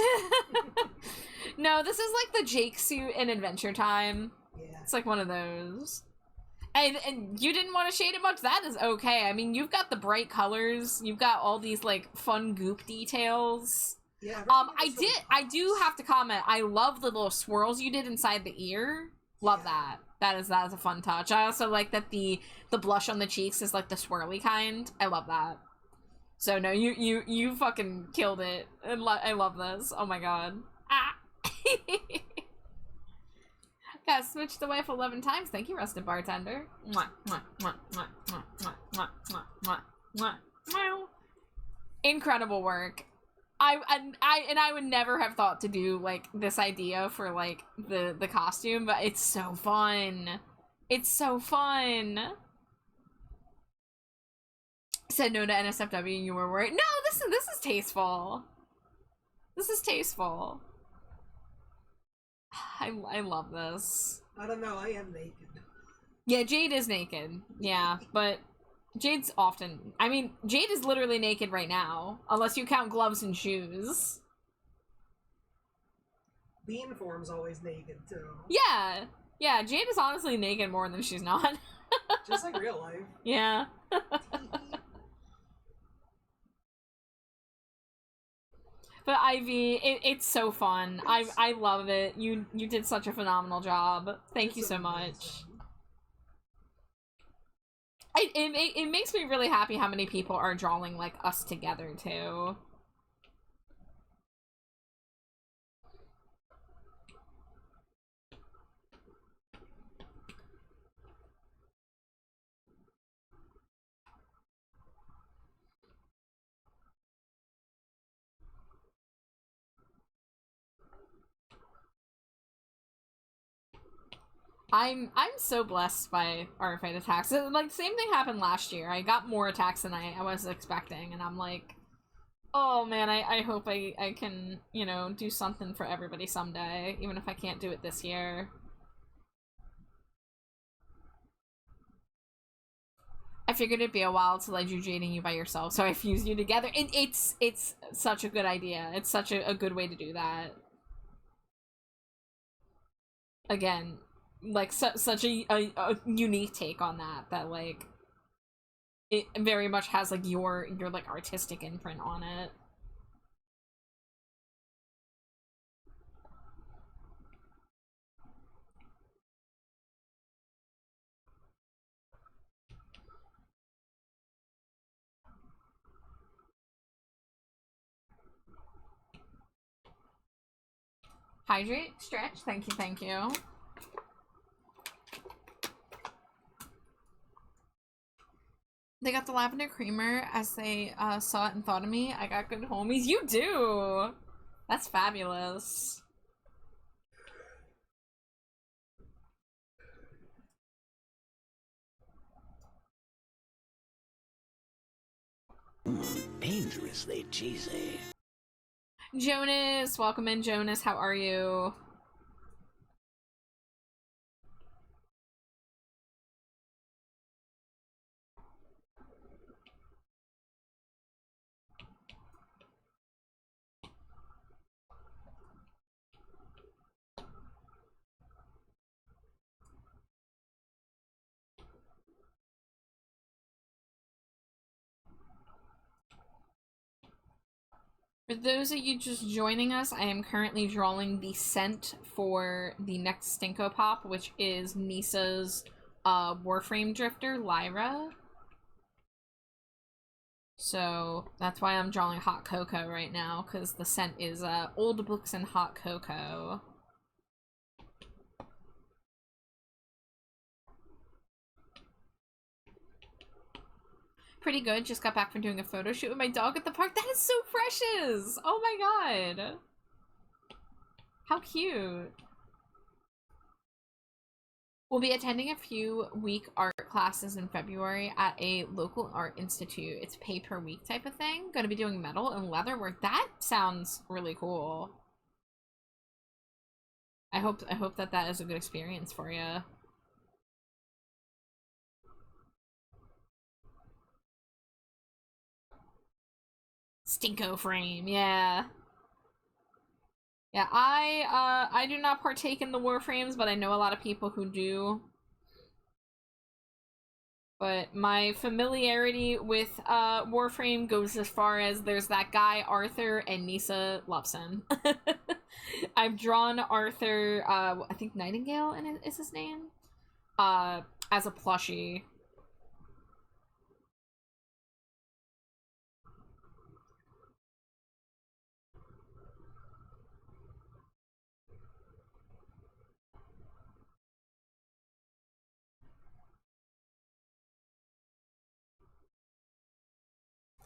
No, this is like the Jake suit in Adventure Time. Yeah. It's like one of those. And you didn't want to shade it much? That is okay. I mean, you've got the bright colors. You've got all these, like, fun goop details. Yeah. I do have to comment. I love the little swirls you did inside the ear. Love that. That is a fun touch. I also like that the blush on the cheeks is, like, the swirly kind. I love that. So, no, you fucking killed it. I love this. Oh, my God. Ah! Got switched the wife 11 times. Thank you, Rusted Bartender. Mwah, mwah, mwah, mwah, mwah, mwah, mwah, mwah, mwah, mwah, mwah. Incredible work. I would never have thought to do, like, this idea for, like, the costume, but it's so fun. It's so fun. Said no to NSFW and you were worried. No, this is tasteful. This is tasteful. I love this. I don't know, I am naked. Yeah, Jade is naked. Yeah, but Jade's often... I mean, Jade is literally naked right now. Unless you count gloves and shoes. Bean form's always naked, too. Yeah. Yeah, Jade is honestly naked more than she's not. Just like real life. Yeah. But Ivy, it's so fun. I love it. You did such a phenomenal job. Thank you so much. It makes me really happy how many people are drawing like us together too. I'm so blessed by RFA attacks. Like, same thing happened last year. I got more attacks than I was expecting, and I'm like, oh man, I hope I can, you know, do something for everybody someday, even if I can't do it this year. I figured it'd be a while till I drew Jading you by yourself, so I fused you together. It's such a good idea. It's such a good way to do that. Again, like such a unique take on that like it very much has like your like artistic imprint on it. Hydrate, stretch, thank you. They got the lavender creamer as they saw it and thought of me. I got good homies. You do! That's fabulous. Dangerously cheesy. Jonas, welcome in, Jonas. How are you? For those of you just joining us, I am currently drawing the scent for the next Stinko Pop, which is Nisa's Warframe Drifter, Lyra. So that's why I'm drawing hot cocoa right now, because the scent is old books and hot cocoa. Pretty good. Just got back from doing a photo shoot with my dog at the park. That is so precious! Oh my god. How cute. We'll be attending a few week art classes in February at a local art institute. It's pay per week type of thing. Gonna be doing metal and leather work. That sounds really cool. I hope that is a good experience for you. Stinko frame, yeah. Yeah, I do not partake in the Warframes, but I know a lot of people who do. But my familiarity with Warframe goes as far as there's that guy Arthur and Nisa loves him. I've drawn Arthur, I think Nightingale is his name, as a plushie.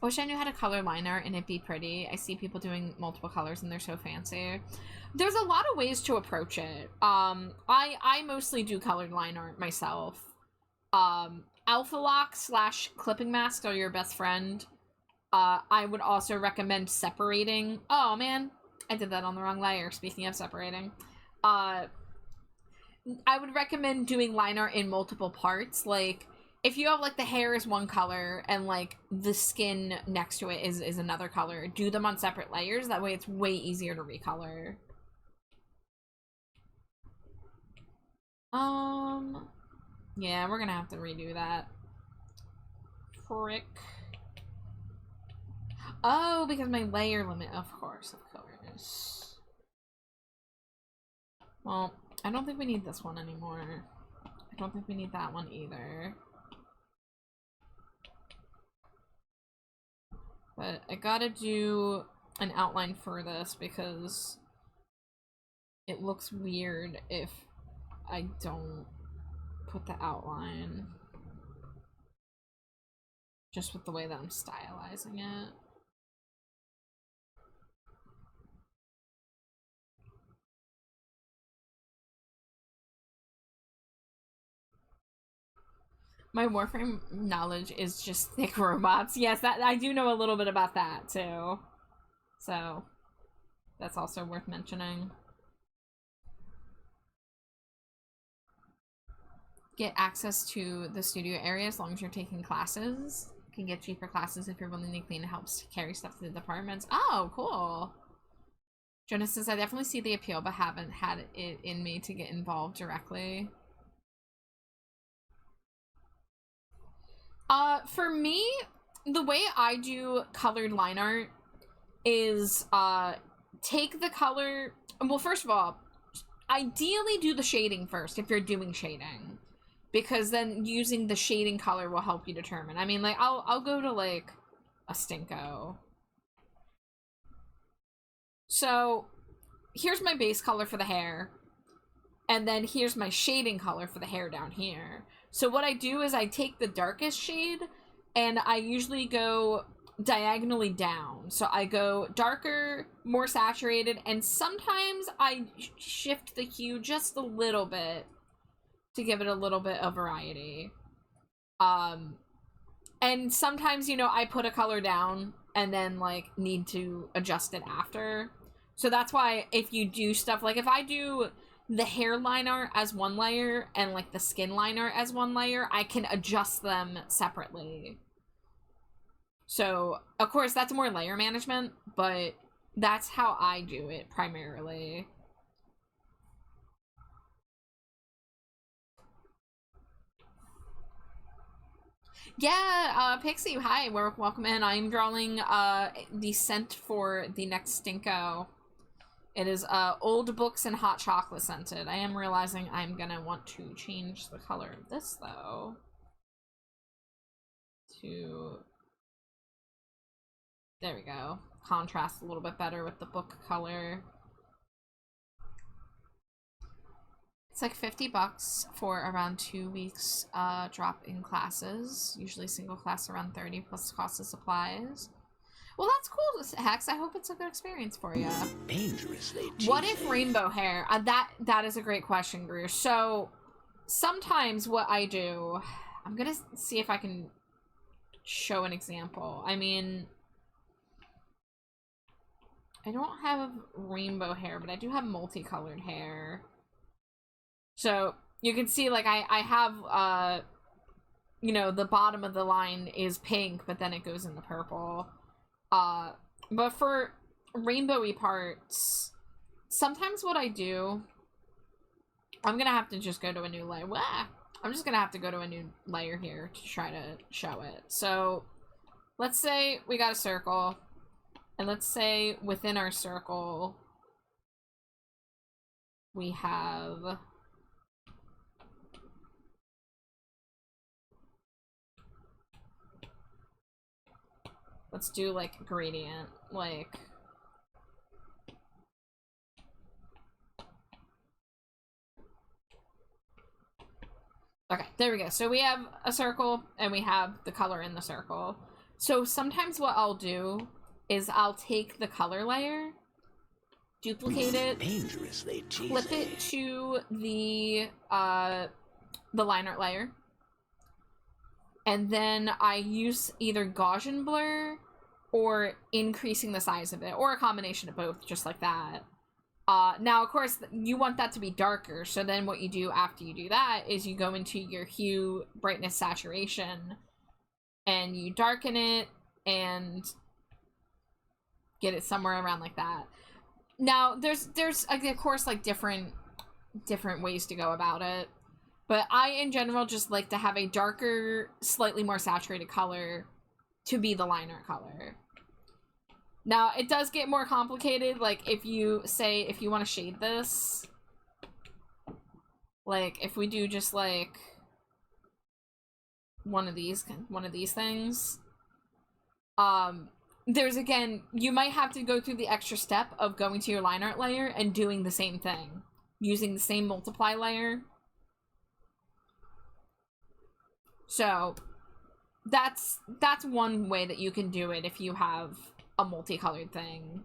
I wish I knew how to color line art and it'd be pretty. I see people doing multiple colors and they're so fancy. There's a lot of ways to approach it. I mostly do colored line art myself. Alpha Lock / clipping masks are your best friend. I would also recommend separating. Oh man, I did that on the wrong layer. Speaking of separating. I would recommend doing line art in multiple parts. Like, if you have, like, the hair is one color and, like, the skin next to it is another color, do them on separate layers. That way it's way easier to recolor. Yeah, we're gonna have to redo that. Frick. Oh, because my layer limit, of course. Well, I don't think we need this one anymore. I don't think we need that one either. But I gotta do an outline for this because it looks weird if I don't put the outline. Just with the way that I'm stylizing it. My Warframe knowledge is just thick robots. Yes, that I do know a little bit about that too. So that's also worth mentioning. Get access to the studio area as long as you're taking classes. You can get cheaper classes if you're willing to clean. It helps carry stuff to the departments. Oh, cool. Jonas says, I definitely see the appeal, but haven't had it in me to get involved directly. For me, the way I do colored line art is, take the color... Well, first of all, ideally do the shading first if you're doing shading. Because then using the shading color will help you determine. I mean, like, I'll go to, like, a Stinko. So, here's my base color for the hair. And then here's my shading color for the hair down here. So what I do is I take the darkest shade and I usually go diagonally down. So I go darker, more saturated, and sometimes I shift the hue just a little bit to give it a little bit of variety. And sometimes, you know, I put a color down and then, like, need to adjust it after. So that's why if you do stuff, like, if I do the hair line art as one layer and, like, the skin line art as one layer, I can adjust them separately. So, of course, that's more layer management, but that's how I do it primarily. Yeah, Pixie, hi, welcome in. I'm drawing the scent for the next Stinko. It is old books and hot chocolate scented. I am realizing I'm gonna want to change the color of this though. There we go. Contrast a little bit better with the book color. It's like $50 for around 2 weeks drop in classes. Usually single class around 30 plus cost of supplies. Well, that's cool, Hex. I hope it's a good experience for you. Dangerously cheesy. What if rainbow hair? That is a great question, Greer. So sometimes what I do, I'm gonna see if I can show an example. I mean, I don't have rainbow hair, but I do have multicolored hair. So you can see, like, I have, you know, the bottom of the line is pink, but then it goes into purple. But for rainbowy parts, sometimes what I do, I'm gonna have to just go to a new layer. I'm just gonna have to go to a new layer here to try to show it. So let's say we got a circle, and let's say within our circle we have let's do like gradient, like okay, there we go. So we have a circle and we have the color in the circle. So sometimes what I'll do is I'll take the color layer, duplicate it, Dangerously cheesy. flip it to the line art layer, and then I use either Gaussian blur or increasing the size of it, or a combination of both, just like that. Now, of course, you want that to be darker, so then what you do after you do that is you go into your hue, brightness, saturation, and you darken it and get it somewhere around like that. Now, there's of course, like, different ways to go about it, but I, in general, just like to have a darker, slightly more saturated color to be the line art color. Now, it does get more complicated, like, if you want to shade this, like, if we do just, like, one of these things, there's, again, you might have to go through the extra step of going to your line art layer and doing the same thing, using the same multiply layer. So, that's one way that you can do it if you have a multicolored thing.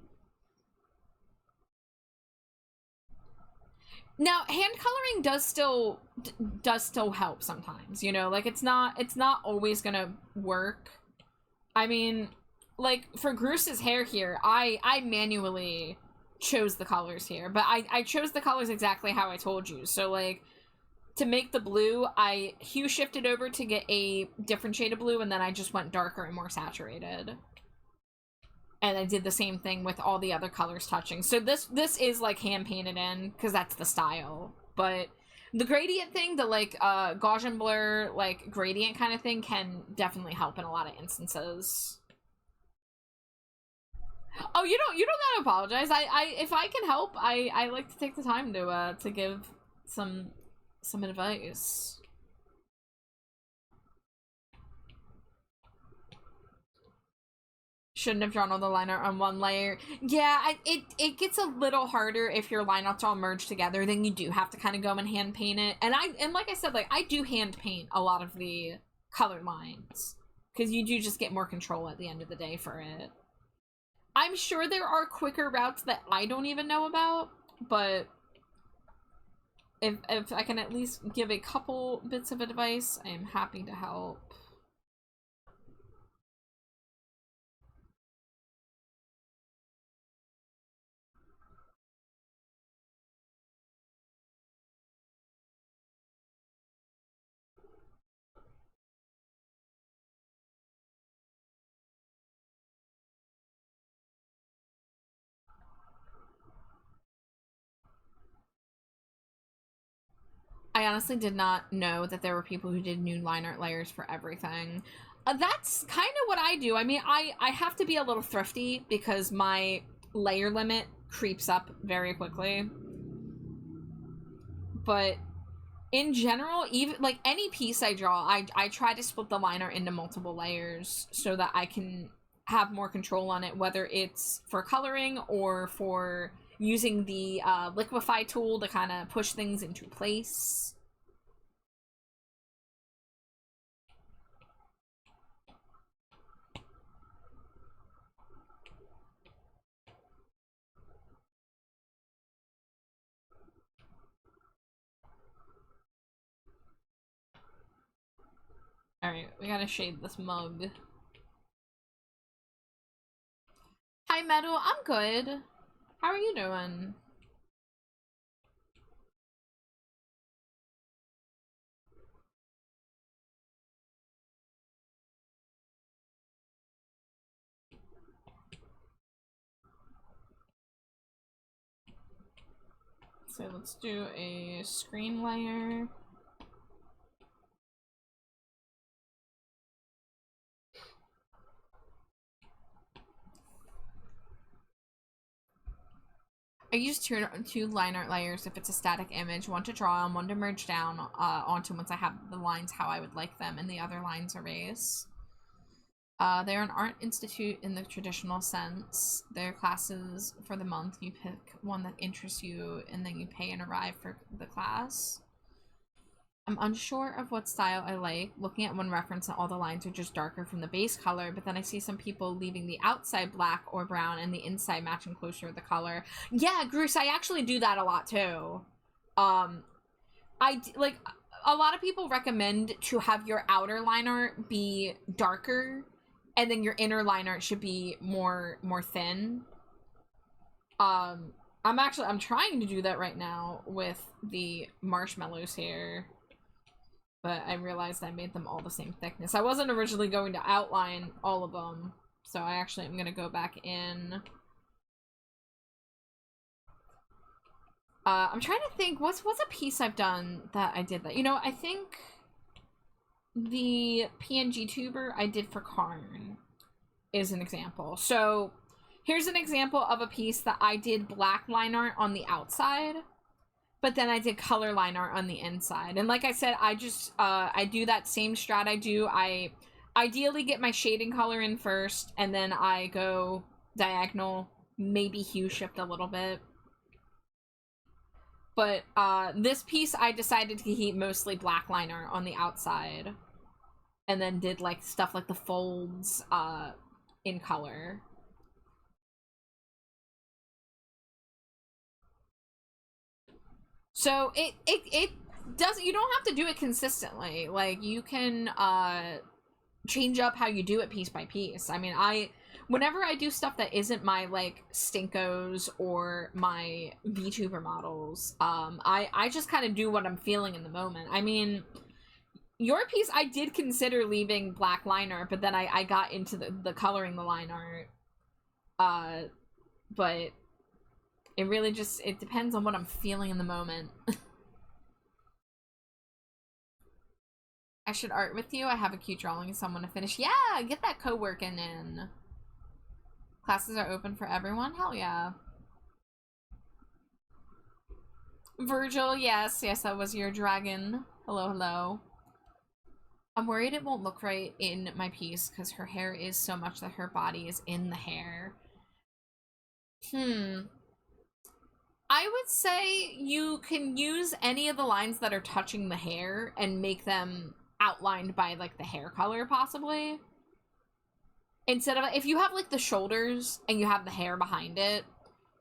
Now, hand coloring does still help sometimes, you know, like, it's not always gonna work. I mean, like, for Groos's hair here, I manually chose the colors here, but I chose the colors exactly how I told you. So, like, to make the blue, I hue shifted over to get a different shade of blue, and then I just went darker and more saturated. And I did the same thing with all the other colors touching. So this is, like, hand painted in, because that's the style. But the gradient thing, the, like, Gaussian blur, like, gradient kind of thing can definitely help in a lot of instances. Oh, you don't gotta apologize. If I can help, I like to take the time to give some advice. Shouldn't have drawn all the line art on one layer. Yeah, it gets a little harder if your line arts all merged together. Then you do have to kind of go and hand paint it. And like I said, like, I do hand paint a lot of the color lines, because you do just get more control at the end of the day for it. I'm sure there are quicker routes that I don't even know about, but if I can at least give a couple bits of advice, I am happy to help. I I honestly did not know that there were people who did new line art layers for everything. That's kind of what I do. I mean, I have to be a little thrifty because my layer limit creeps up very quickly. But in general, even like any piece I draw, I try to split the line art into multiple layers so that I can have more control on it, whether it's for coloring or for using the liquefy tool to kind of push things into place. Alright, we gotta shade this mug. Hi, Meadow. I'm good. How are you doing? So let's do a screen layer. I use two line art layers if it's a static image, one to draw and one to merge down onto once I have the lines how I would like them and the other lines erase. They're an art institute in the traditional sense. They're classes for the month. You pick one that interests you and then you pay and arrive for the class. I'm unsure of what style I like. Looking at one reference and all the lines are just darker from the base color, but then I see some people leaving the outside black or brown and the inside matching closer to the color. Yeah, Bruce, I actually do that a lot too. Like, a lot of people recommend to have your outer line art be darker and then your inner line art should be more thin. I'm trying to do that right now with the marshmallows here. But I realized I made them all the same thickness. I wasn't originally going to outline all of them, so I actually am going to go back in. I'm trying to think, what's a piece I've done that I did that? You know, I think the PNG tuber I did for Karn is an example. So here's an example of a piece that I did black line art on the outside, but then I did color line art on the inside. And like I said, I just, I do that same strat I do. I ideally get my shading color in first, and then I go diagonal, maybe hue shift a little bit. But this piece, I decided to keep mostly black line art on the outside. And then did, like, stuff like the folds in color. So it doesn't, you don't have to do it consistently. Like, you can change up how you do it piece by piece. I mean, whenever I do stuff that isn't my, like, Stinkos or my VTuber models, I just kind of do what I'm feeling in the moment. I mean, your piece, I did consider leaving black line art, but then I got into the coloring the line art. But it really just, it depends on what I'm feeling in the moment. I should art with you. I have a cute drawing of someone to finish. Yeah, get that co-working in. Classes are open for everyone? Hell yeah. Virgil, yes, that was your dragon. Hello. I'm worried it won't look right in my piece because her hair is so much that her body is in the hair. I would say you can use any of the lines that are touching the hair and make them outlined by, like, the hair color, possibly. Instead of, if you have, like, the shoulders and you have the hair behind it,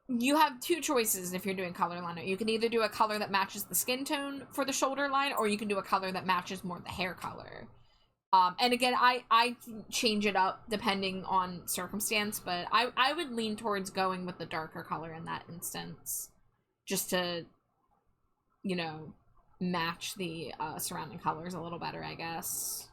you have two choices if you're doing color line art. You can either do a color that matches the skin tone for the shoulder line, or you can do a color that matches more the hair color. And again, I change it up depending on circumstance, but I would lean towards going with the darker color in that instance. Just to, you know, match the surrounding colors a little better, I guess.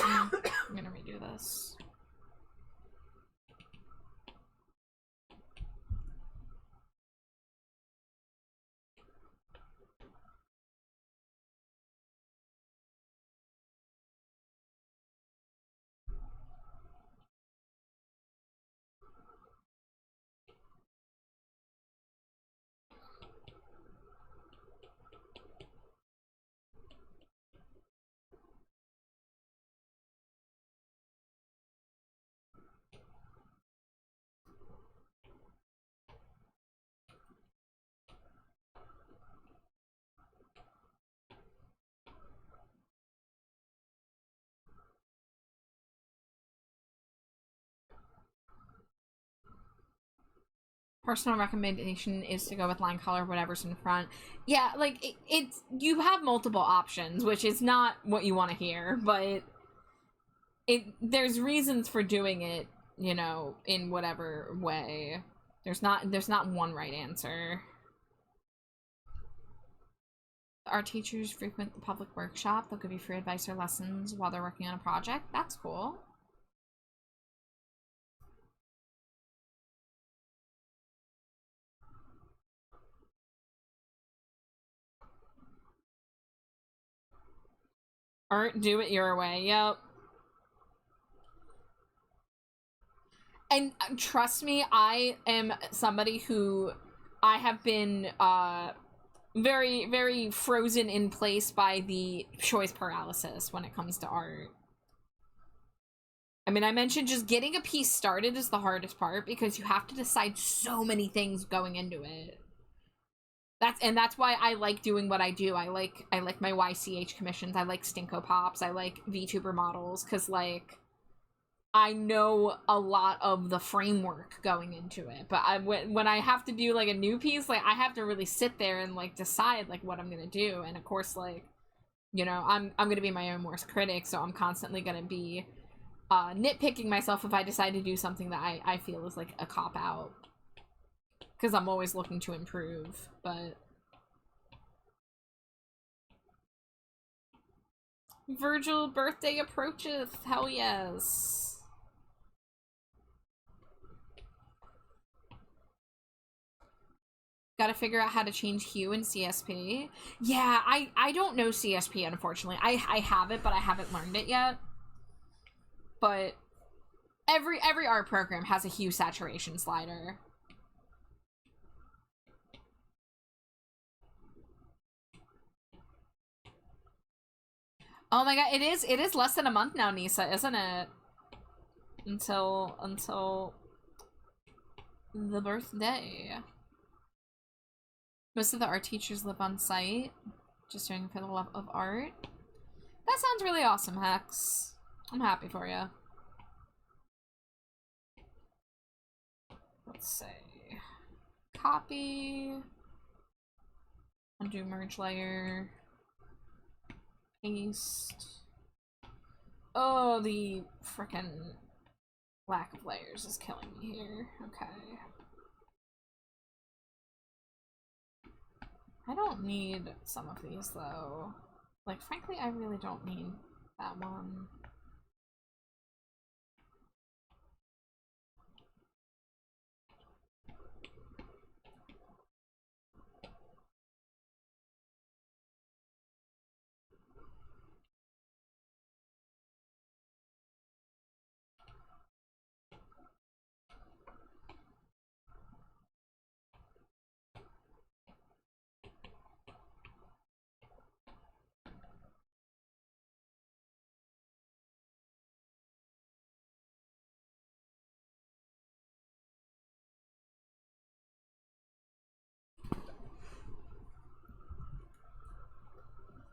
I'm gonna redo this. Personal recommendation is to go with line color, whatever's in front. Yeah, like, it's you have multiple options, which is not what you want to hear, but there's reasons for doing it, you know, in whatever way. There's not one right answer. Our teachers frequent the public workshop. They'll give you free advice or lessons while they're working on a project. That's cool. Or do it your way. Yep. And trust me, I am somebody who I have been very, very frozen in place by the choice paralysis when it comes to art. I mean, I mentioned just getting a piece started is the hardest part because you have to decide so many things going into it. That's why I like doing what I do. I like my YCH commissions. I like Stinko Pops. I like VTuber models because, like, I know a lot of the framework going into it. But when I have to do, like, a new piece, like, I have to really sit there and, like, decide, like, what I'm gonna do. And, of course, like, you know, I'm gonna be my own worst critic, so I'm constantly gonna be nitpicking myself if I decide to do something that I feel is, like, a cop-out. Because I'm always looking to improve, but... Virgil birthday approacheth, hell yes. Gotta figure out how to change hue in CSP. Yeah, I don't know CSP, unfortunately. I have it, but I haven't learned it yet. But every art program has a hue saturation slider. Oh my god, it is less than a month now, Nisa, isn't it? Until the birthday. Most of the art teachers live on site, just doing it for the love of art. That sounds really awesome, Hex. I'm happy for you. Let's say copy, undo merge layer, paste. Oh, the frickin' lack of layers is killing me here. Okay. I don't need some of these though. Like, frankly, I really don't need that one.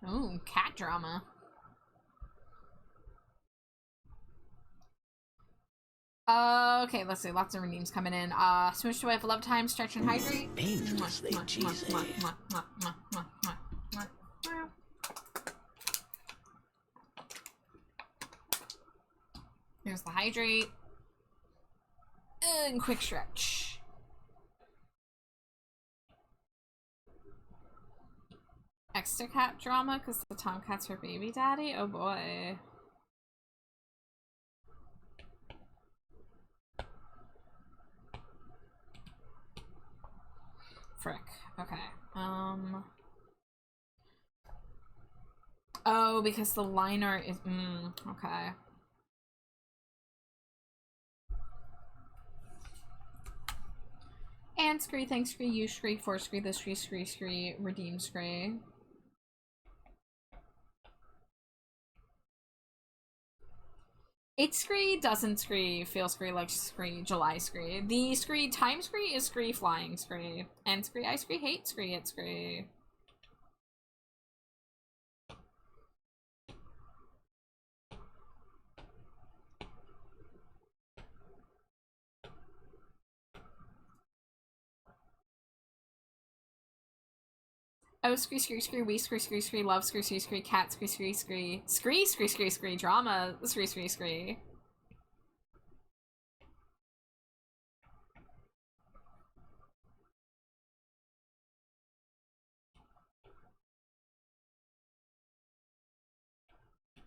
Ooh, cat drama. Okay, let's see. Lots of redeems coming in. Switch to Wave, Love Time, Stretch and Hydrate. Dangerously cheesy. Here's the Hydrate. And Quick Stretch. Extra cat drama because the Tomcat's her baby daddy? Oh boy. Frick. Okay. Oh, because the liner is... okay. And scree, thanks scree, you scree, for scree, the scree, redeem scree. It scree, doesn't scree, feel scree, like scree, July scree. The scree, time scree is scree, flying scree. And scree, I scree, hate scree, it scree. Oh, scree, we scree, love scree, cat scree, drama scree.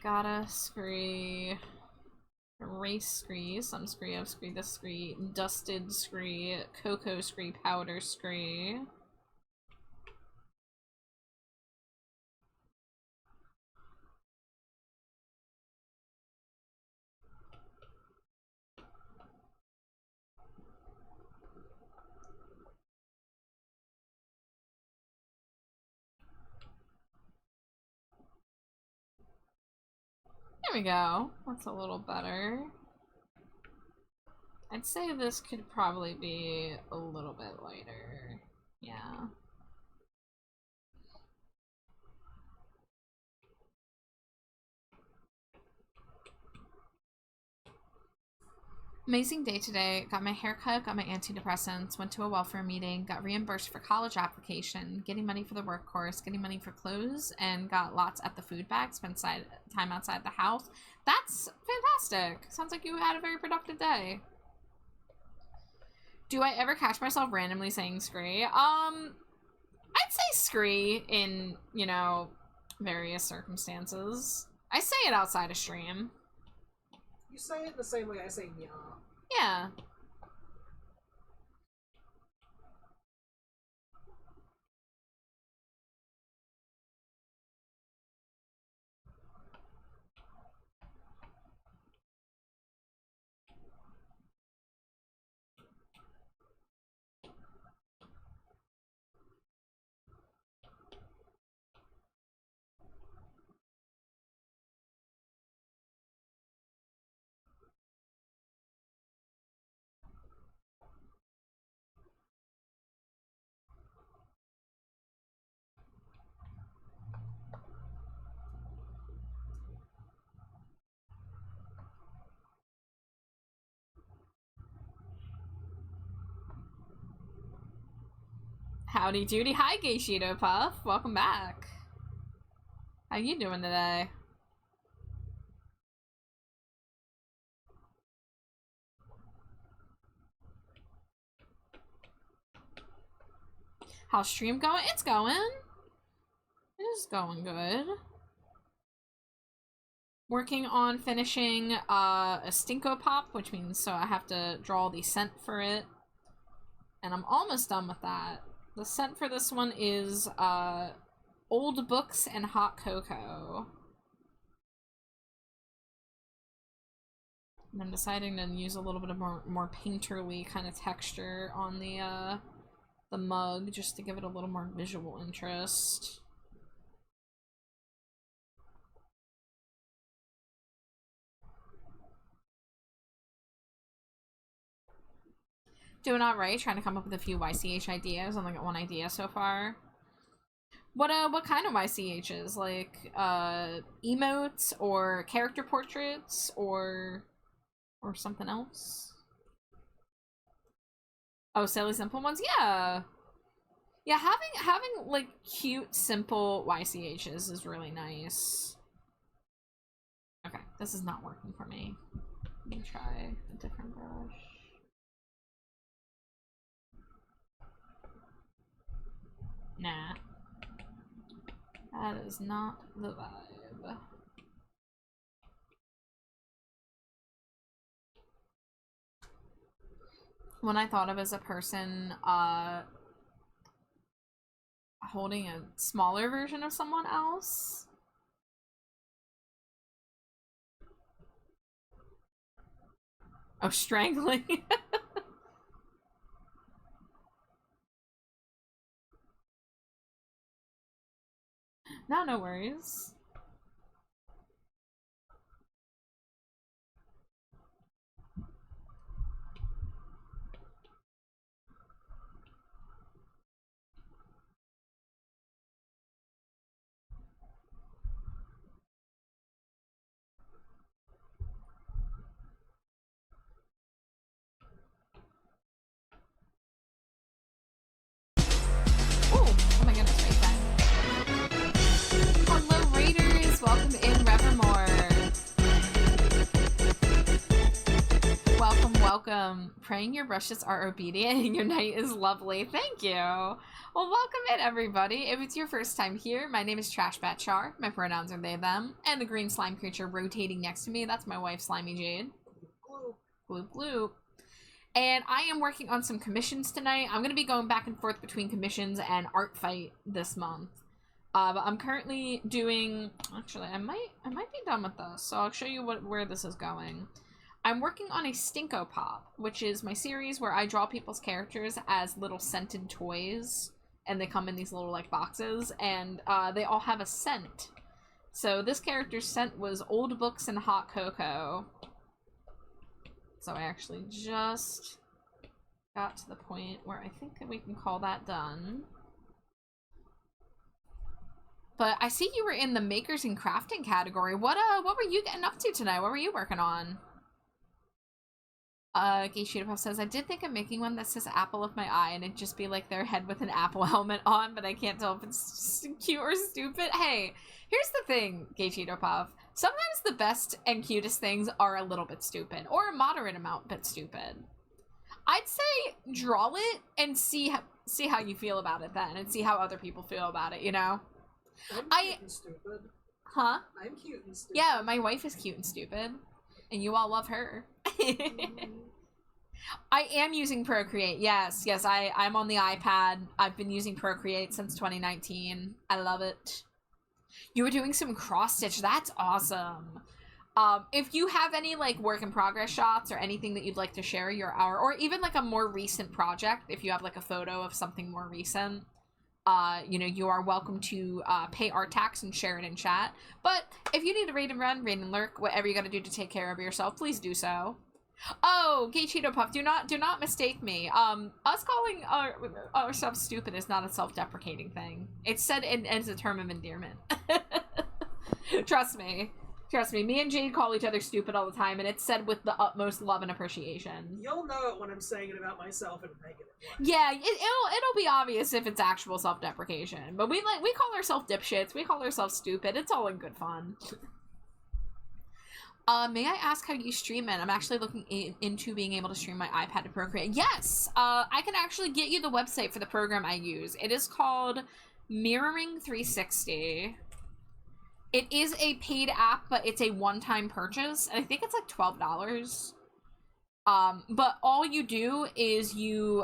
Gotta scree. Race scree, some scree of scree, the scree, dusted scree, cocoa scree, powder scree. There we go. That's a little better. I'd say this could probably be a little bit lighter. Yeah. Amazing day today. Got my hair cut, got my antidepressants, went to a welfare meeting, got reimbursed for college application, getting money for the work course, getting money for clothes, and got lots at the food bag, spent time outside the house. That's fantastic. Sounds like you had a very productive day. Do I ever catch myself randomly saying scree? I'd say scree in, you know, various circumstances. I say it outside of stream. You say it the same way I say yeah. Yeah. Howdy doody. Hi, Geishido Puff. Welcome back. How you doing today? How's stream going? It's going. It is going good. Working on finishing a Stinko Pop, which means so I have to draw the scent for it. And I'm almost done with that. The scent for this one is old books and hot cocoa. And I'm deciding to use a little bit of more painterly kind of texture on the mug just to give it a little more visual interest. Doing alright, trying to come up with a few YCH ideas. Only got one idea so far. What kind of YCHs? Like emotes or character portraits or something else? Oh, silly simple ones? Yeah. Yeah, having like cute simple YCHs is really nice. Okay, this is not working for me. Let me try a different brush. Nah. That is not the vibe. When I thought of as a person, holding a smaller version of someone else. Oh, strangling. No, no worries. Oh my goodness, right then. Hello, Raiders! Welcome in, Revermore. Welcome, welcome. Praying your brushes are obedient and your night is lovely. Thank you. Well, welcome in, everybody. If it's your first time here, my name is Trashbat Char. My pronouns are they, them. And the green slime creature rotating next to me, that's my wife, Slimy Jade. Gloop, gloop. And I am working on some commissions tonight. I'm going to be going back and forth between commissions and art fight this month. But I'm currently doing... Actually, I might be done with this, so I'll show you where this is going. I'm working on a Stinko Pop, which is my series where I draw people's characters as little scented toys. And they come in these little, like, boxes. And they all have a scent. So this character's scent was old books and hot cocoa. So I actually just got to the point where I think that we can call that done. But I see you were in the makers and crafting category. What were you getting up to tonight? What were you working on? Geishita says, I did think of making one that says apple of my eye and it'd just be like their head with an apple helmet on, but I can't tell if it's cute or stupid. Hey, here's the thing, Geishita. Sometimes the best and cutest things are a little bit stupid, or a moderate amount but stupid. I'd say draw it and see how you feel about it then, and see how other people feel about it, you know? I'm cute and stupid. Huh? I'm cute and stupid. Yeah, my wife is cute and stupid, and you all love her. I am using Procreate, yes, I'm on the iPad. I've been using Procreate since 2019. I love it. You were doing some cross-stitch. That's awesome. If you have any, like, work-in-progress shots or anything that you'd like to share or even, like, a more recent project, if you have, like, a photo of something more recent, you know, you are welcome to pay art tax and share it in chat. But if you need to raid and run, raid and lurk, whatever you gotta do to take care of yourself, please do so. Oh, Gay Cheeto Puff, do not mistake me. Us calling ourselves stupid is not a self-deprecating thing. It's said as a term of endearment. Trust me. Me and Jade call each other stupid all the time, and it's said with the utmost love and appreciation. You'll know it when I'm saying it about myself in a negative way. Yeah, it'll be obvious if it's actual self-deprecation. But we call ourselves dipshits, we call ourselves stupid, it's all in good fun. May I ask how you stream it? I'm actually looking into being able to stream my iPad to Procreate. Yes! I can actually get you the website for the program I use. It is called Mirroring 360. It is a paid app, but it's a one-time purchase, and I think it's like $12. But all you do is you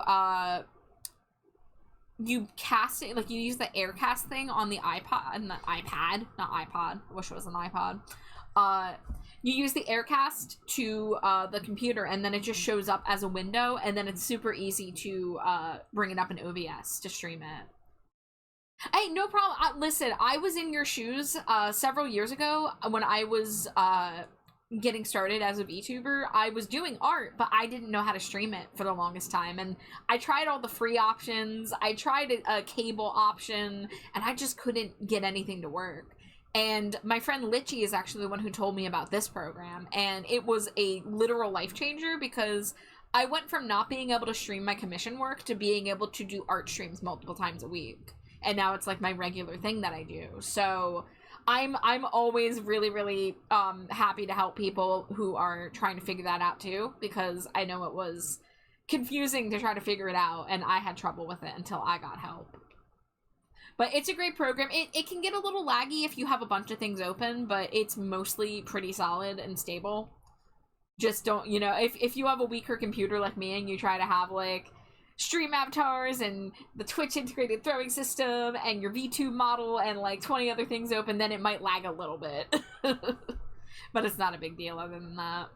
cast it, like you use the Aircast thing on the iPad, not iPod. I wish it was an iPod. You use the Aircast to the computer, and then it just shows up as a window, and then it's super easy to bring it up in OBS to stream it. Hey, no problem. Listen, I was in your shoes several years ago when I was getting started as a VTuber. I was doing art, but I didn't know how to stream it for the longest time, and I tried all the free options. I tried a cable option, and I just couldn't get anything to work. And my friend Litchi is actually the one who told me about this program, and it was a literal life changer because I went from not being able to stream my commission work to being able to do art streams multiple times a week. And now it's like my regular thing that I do. So I'm always really, really happy to help people who are trying to figure that out too, because I know it was confusing to try to figure it out, and I had trouble with it until I got help. But it's a great program. It can get a little laggy if you have a bunch of things open, but it's mostly pretty solid and stable. Just don't, you know, if you have a weaker computer like me and you try to have like stream avatars and the Twitch integrated throwing system and your VTube model and like 20 other things open, then it might lag a little bit. But it's not a big deal other than that.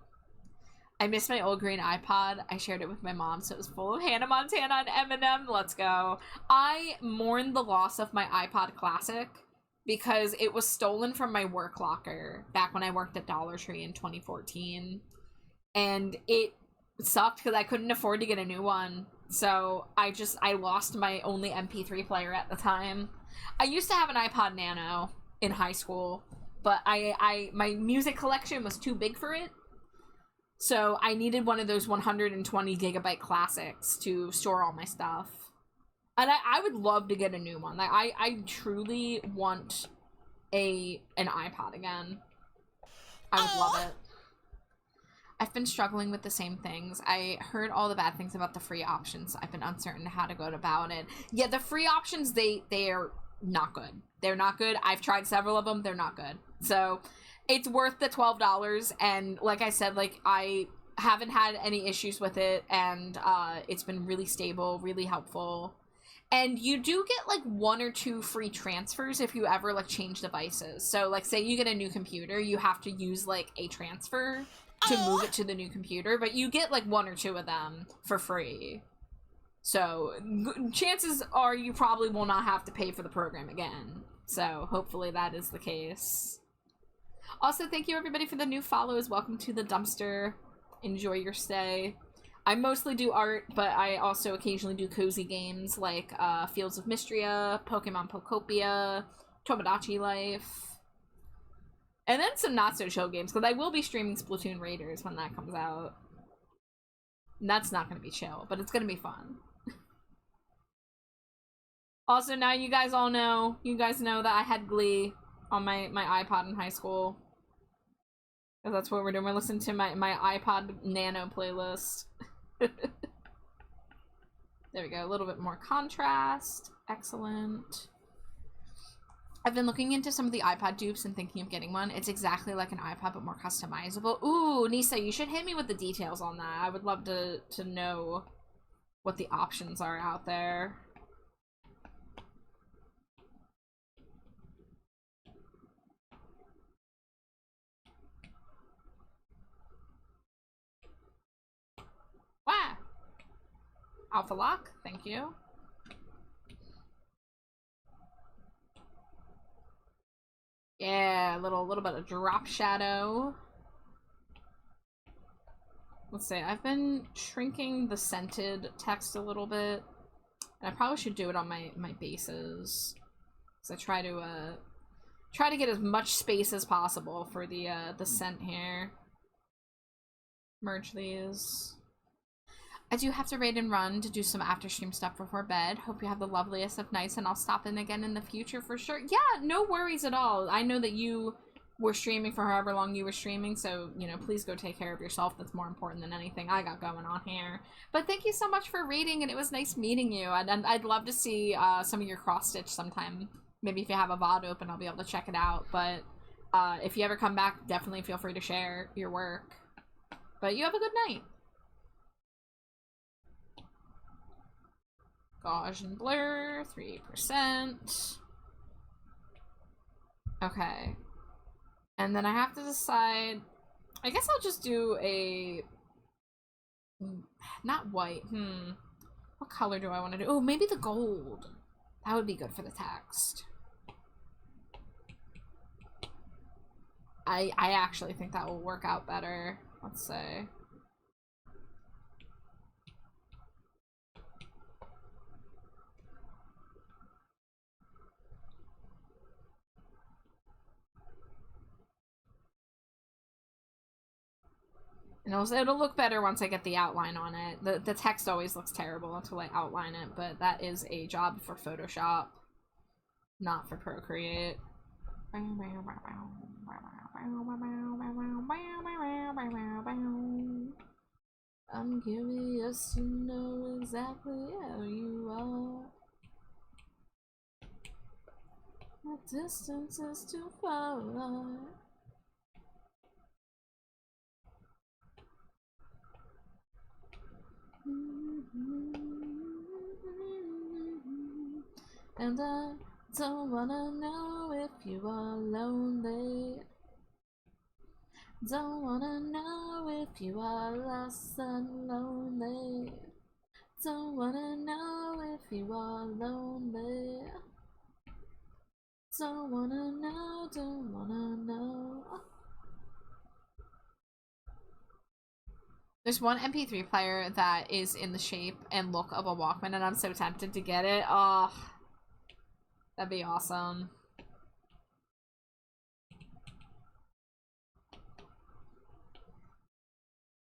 I miss my old green iPod. I shared it with my mom, so it was full of Hannah Montana and Eminem. Let's go. I mourned the loss of my iPod Classic because it was stolen from my work locker back when I worked at Dollar Tree in 2014. And it sucked because I couldn't afford to get a new one. So I lost my only MP3 player at the time. I used to have an iPod Nano in high school, but my music collection was too big for it. So I needed one of those 120 gigabyte classics to store all my stuff. And I would love to get a new one. Like I truly want an iPod again. I would love it. I've been struggling with the same things. I heard all the bad things about the free options. I've been uncertain how to go about it. Yeah, the free options, they are not good. They're not good. I've tried several of them. They're not good. So it's worth the $12. And like I said, like I haven't had any issues with it. And it's been really stable, really helpful. And you do get like 1 or 2 free transfers if you ever like change devices. So like say you get a new computer, you have to use like a transfer to move it to the new computer, but you get like 1 or 2 of them for free. So chances are you probably will not have to pay for the program again. So hopefully that is the case. Also, thank you everybody for the new follows. Welcome to the dumpster. Enjoy your stay. I mostly do art, but I also occasionally do cozy games like Fields of Mystria, Pokemon Pokopia, Tomodachi Life. And then some not-so-chill games, because I will be streaming Splatoon Raiders when that comes out. And that's not going to be chill, but it's going to be fun. Also, now you guys all know, that I had Glee on my iPod in high school. Because that's what we're doing. We're listening to my iPod Nano playlist. There we go. A little bit more contrast. Excellent. I've been looking into some of the iPod dupes and thinking of getting one. It's exactly like an iPod, but more customizable. Ooh, Nisa, you should hit me with the details on that. I would love to know what the options are out there. Wow. Alpha lock, thank you. Yeah, a little bit of drop shadow. Let's see, I've been shrinking the scented text a little bit. And I probably should do it on my bases. So I try to get as much space as possible for the scent here. Merge these. I do have to raid and run to do some after stream stuff before bed. Hope you have the loveliest of nights, and I'll stop in again in the future for sure. Yeah, no worries at all. I know that you were streaming for however long you were streaming, so, you know, please go take care of yourself. That's more important than anything I got going on here. But thank you so much for raiding, and it was nice meeting you. And I'd love to see some of your cross-stitch sometime. Maybe if you have a VOD open, I'll be able to check it out. But if you ever come back, definitely feel free to share your work. But you have a good night. Gaussian blur, 3%. Okay. And then I have to decide, I guess I'll just do a, not white, what color do I want to do? Oh, maybe the gold. That would be good for the text. I actually think that will work out better. Let's say. And it'll look better once I get the outline on it. The text always looks terrible until I outline it, but that is a job for Photoshop, not for Procreate. I'm curious to know exactly how you are. The distance is too far. And I don't wanna know if you are lonely. Don't wanna know if you are lost and lonely. Don't wanna know if you are lonely. Don't wanna know, don't wanna know. There's one MP3 player that is in the shape and look of a Walkman, and I'm so tempted to get it. Oh, that'd be awesome.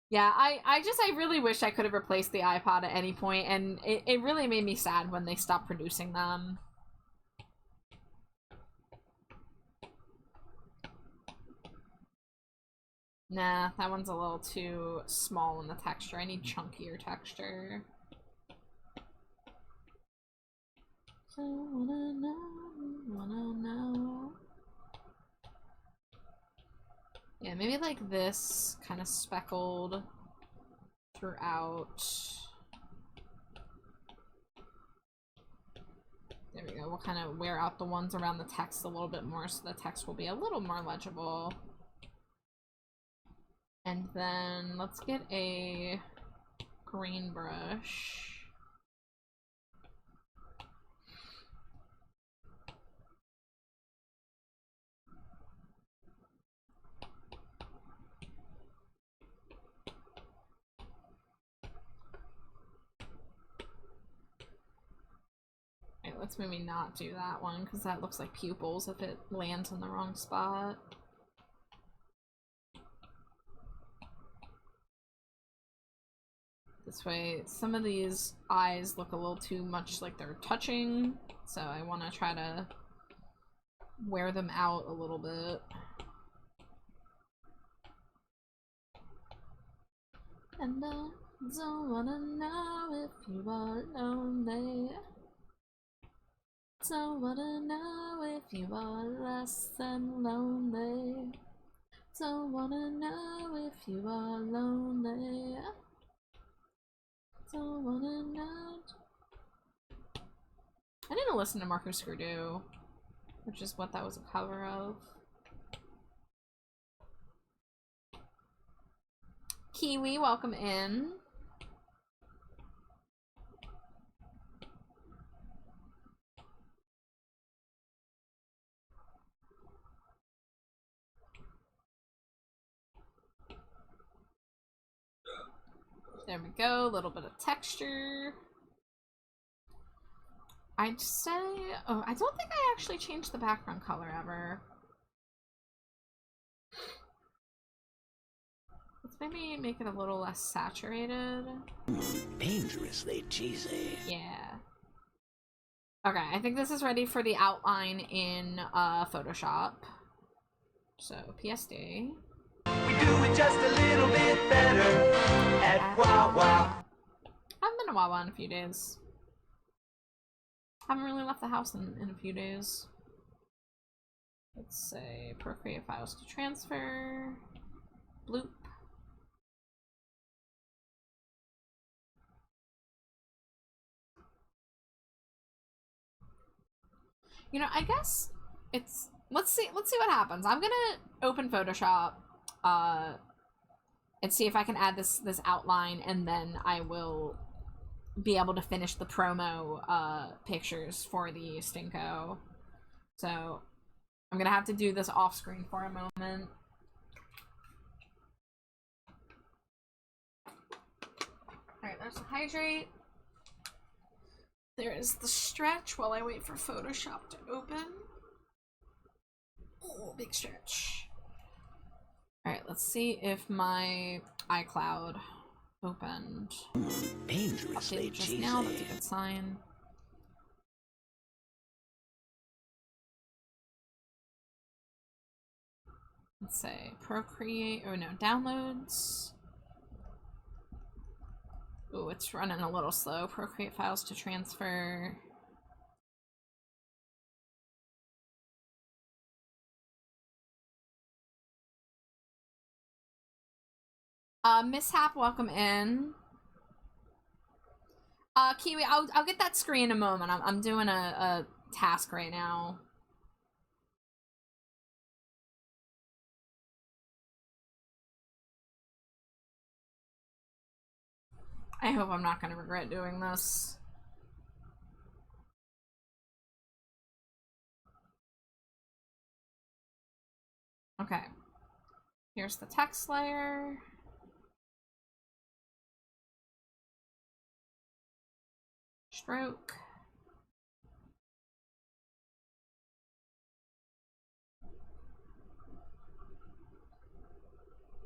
Yeah, I really wish I could have replaced the iPod at any point, and it really made me sad when they stopped producing them. Nah, that one's a little too small in the texture. I need chunkier texture. So wanna know. Yeah, maybe like this, kind of speckled throughout. There we go. We'll kind of wear out the ones around the text a little bit more so the text will be a little more legible. And then let's get a green brush. Alright, let's maybe not do that one because that looks like pupils if it lands in the wrong spot. This way, some of these eyes look a little too much like they're touching, so I want to try to wear them out a little bit. And I don't wanna know if you are lonely. Don't wanna know if you are less than lonely. Don't wanna know if you are lonely. Don't wanna know. I need to listen to Marcus Screw, which is what that was a cover of. Kiwi, welcome in. There we go, a little bit of texture. I'd say, oh, I don't think I actually changed the background color ever. Let's maybe make it a little less saturated. Dangerously cheesy. Yeah. Okay, I think this is ready for the outline in Photoshop. So, PSD. We do it just a little bit better at Wawa. I haven't been to Wawa in a few days. Haven't really left the house in a few days. Let's say Procreate files to transfer. Bloop. You know, I guess it's let's see what happens. I'm gonna open Photoshop and see if I can add this outline, and then I will be able to finish the promo pictures for the Stinko. So I'm gonna have to do this off screen for a moment. Alright, there's the hydrate. There is the stretch while I wait for Photoshop to open. Oh, big stretch. Alright, let's see if my iCloud opened. Dangerously Updated just cheesy. now, that's a good sign. Let's say Procreate, oh no, downloads. Ooh, it's running a little slow. Procreate files to transfer. Mishap, welcome in. Kiwi, I'll get that screen in a moment. I'm doing a task right now. I hope I'm not going to regret doing this. Okay. Here's the text layer. Stroke.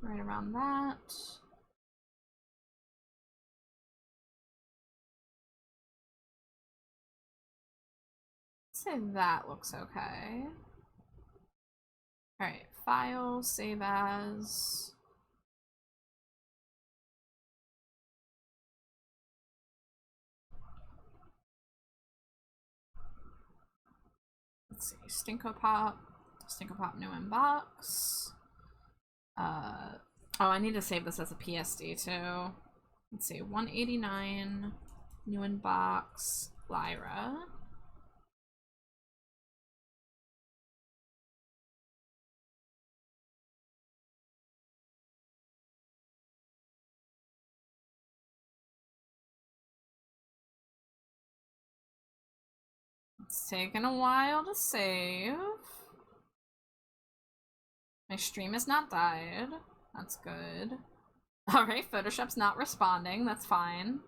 Right around that. Say that looks okay. Alright, file, save as. Let's see, Stinko Pop, new inbox. Oh, I need to save this as a PSD too. Let's see, 189, new inbox, Lyra. It's taking a while to save. My stream has not died. That's good. Alright, Photoshop's not responding. That's fine.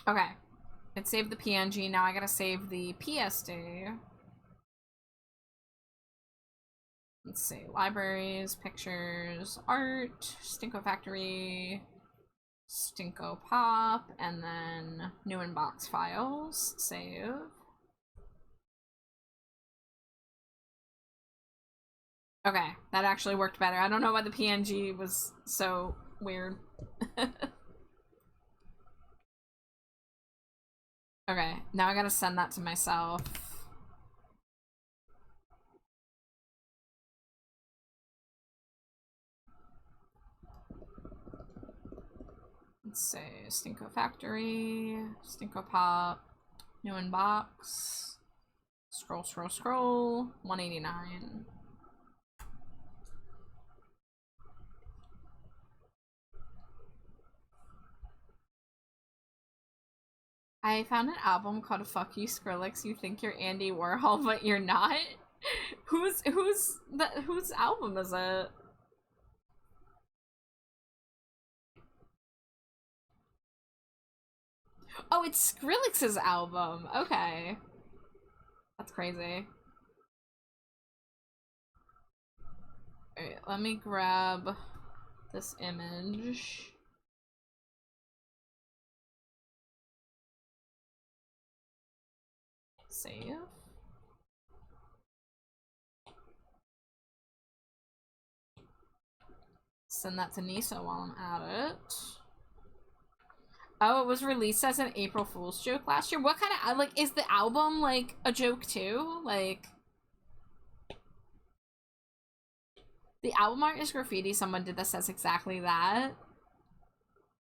Okay. It saved the PNG. Now I gotta save the PSD. Let's see. Libraries, pictures, art, Stinko Factory, Stinko Pop, and then new inbox files. Save. Okay, that actually worked better. I don't know why the PNG was so weird. Okay, now I gotta send that to myself. Let's say Stinko Factory, Stinko Pop, new inbox, scroll, scroll, scroll, 189. I found an album called Fuck You Skrillex, You Think You're Andy Warhol, but you're not? whose album is it? Oh, it's Skrillex's album. Okay. That's crazy. Alright, let me grab this image. Save. Send that to Nisa while I'm at it. Oh, it was released as an April Fool's joke last year? What kind of, like, is the album, like, a joke too? Like, the album art is graffiti. Someone did this says exactly that.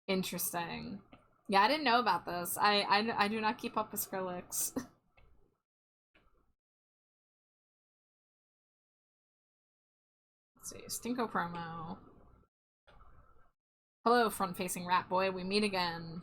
Interesting. Yeah, I didn't know about this. I do not keep up with Skrillex. Let's see, Stinko promo. Hello, front-facing rat boy. We meet again.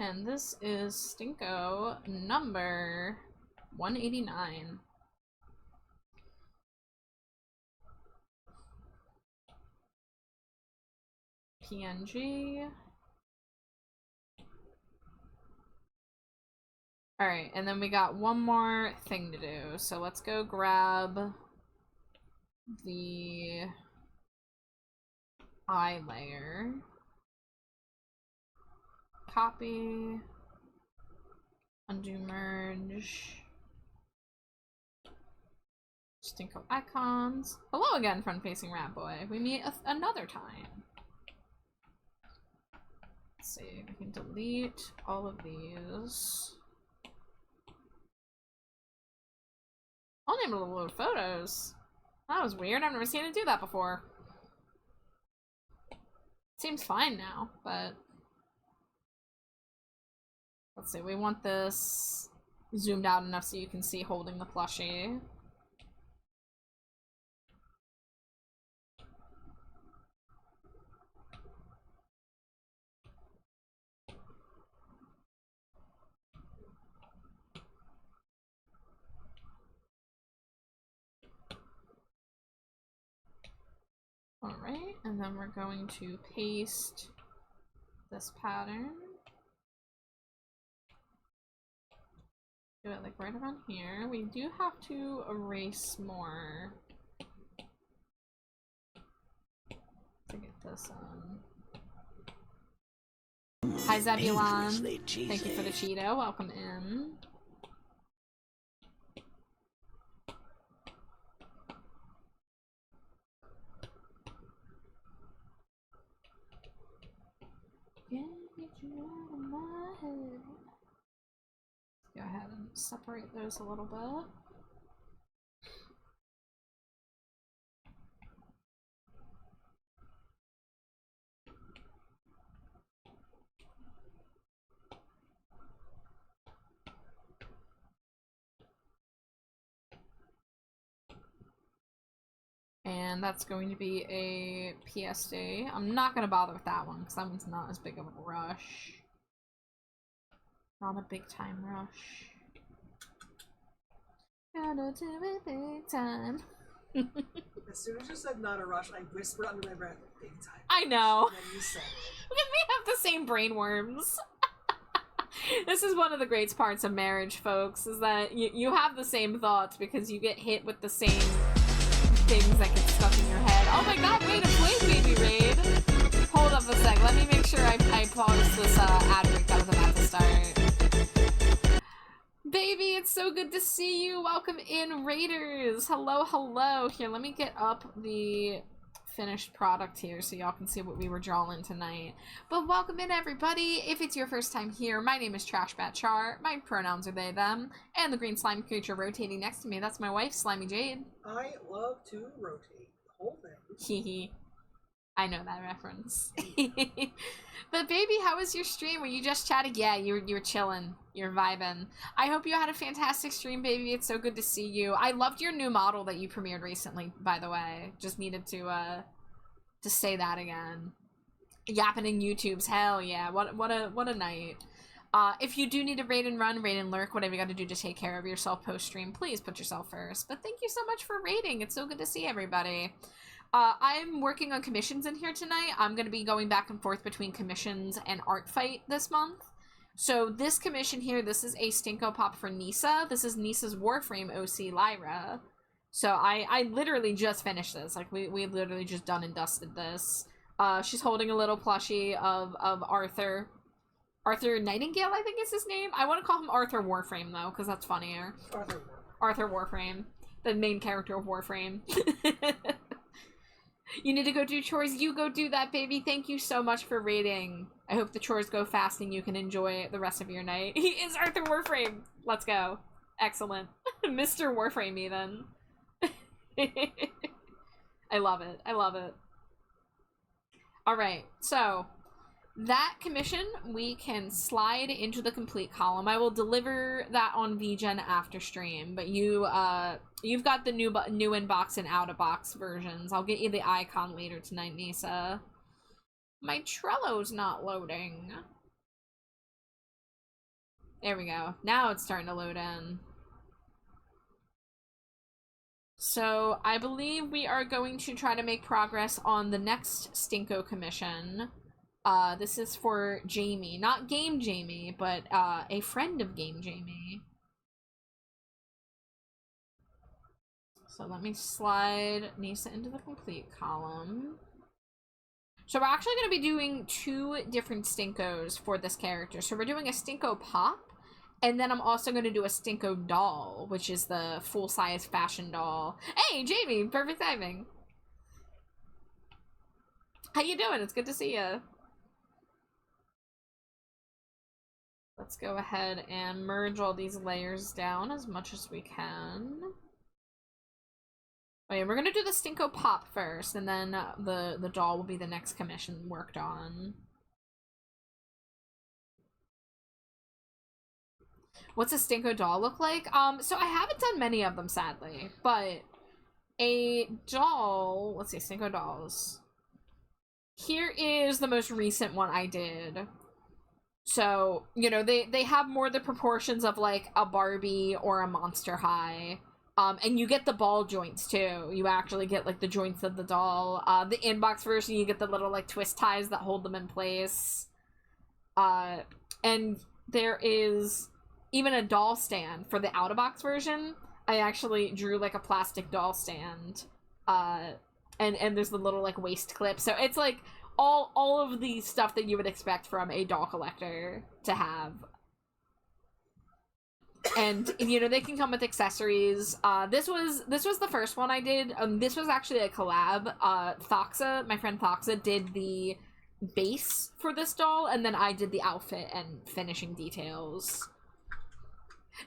And this is Stinko number 189. PNG. Alright, and then we got one more thing to do. So let's go grab the eye layer. Copy. Undo merge. Stinko icons. Hello again, front-facing rat boy. We meet another time. Let's see, we can delete all of these. Unable to load photos. That was weird. I've never seen it do that before. Seems fine now, but let's see. We want this zoomed out enough so you can see holding the plushie. Alright, and then we're going to paste this pattern. Do it like right around here. We do have to erase more to get this Hi Zebulon. Thank you for the Cheeto. Welcome in. Get you out of my head. Let's go ahead and separate those a little bit. And that's going to be a PSD. I'm not going to bother with that one because that one's not as big of a rush. Not a big time rush. Gotta do it big time. As soon as you said not a rush, I whispered under my breath, big time. I know. And then you said it. We have the same brain worms. This is one of the great parts of marriage, folks, is that you have the same thoughts because you get hit with the same things that get stuck in your head. Oh my god, wait, it's late, baby raid. Hold up a sec. Let me make sure I pause this ad break that was about to start. Baby, it's so good to see you. Welcome in, Raiders. Hello, hello. Here, let me get up the finished product here so y'all can see what we were drawing tonight. But welcome in, everybody. If it's your first time here, my name is Trashbat My pronouns are they, them. And the green slime creature rotating next to me, that's my wife, Slimy Jade. I love to rotate the whole thing. Hehe. I know that reference. But baby, how was your stream? Were you just chatting? Yeah, you were chilling. You're vibing. I hope you had a fantastic stream, baby. It's so good to see you. I loved your new model that you premiered recently, by the way. Just needed to say that again. Yapping in YouTube's, hell yeah. What a night. If you do need to raid and run, raid and lurk, whatever you gotta do to take care of yourself post-stream, please put yourself first. But thank you so much for raiding. It's so good to see everybody. I'm working on commissions in here tonight. I'm going to be going back and forth between commissions and art fight this month. So this commission here, this is a Stinko Pop for Nisa. This is Nisa's Warframe OC Lyra. So I literally just finished this. Like, we literally just done and dusted this. She's holding a little plushie of Arthur. Arthur Nightingale, I think is his name. I want to call him Arthur Warframe, though, because that's funnier. Arthur Warframe. The main character of Warframe. You need to go do chores, you go do that, baby. Thank you so much for raiding. I hope the chores go fast and you can enjoy the rest of your night. He is Arthur Warframe. Let's go. Excellent. Mr. Warframe, even. I love it. I love it. Alright, so that commission we can slide into the complete column. I will deliver that on VGen after stream, but you've got the new in-box and out-of-box versions. I'll get you the icon later tonight, Nisa. My Trello's not loading. There we go. Now it's starting to load in. So I believe we are going to try to make progress on the next Stinko commission. This is for Jamie. Not Game Jamie, but a friend of Game Jamie. So let me slide Nisa into the complete column. So we're actually going to be doing 2 different Stinkos for this character. So we're doing a Stinko Pop, and then I'm also going to do a Stinko Doll, which is the full-size fashion doll. Hey, Jamie! Perfect timing! How you doing? It's good to see you. Let's go ahead and merge all these layers down as much as we can. Oh yeah, we're gonna do the Stinko Pop first, and then the doll will be the next commission worked on. What's a Stinko doll look like? So I haven't done many of them, sadly, but a doll, let's see, Stinko dolls. Here is the most recent one I did. So, you know, they have more the proportions of like a Barbie or a Monster High. And you get the ball joints too. You actually get like the joints of the doll. The inbox version, you get the little like twist ties that hold them in place. And there is even a doll stand for the out-of-box version. I actually drew like a plastic doll stand. And there's the little like waist clip. So it's like all of the stuff that you would expect from a doll collector to have. And you know, they can come with accessories. This was the first one I did. This was actually a collab. Thoxa, my friend Thoxa, did the base for this doll, and then I did the outfit and finishing details.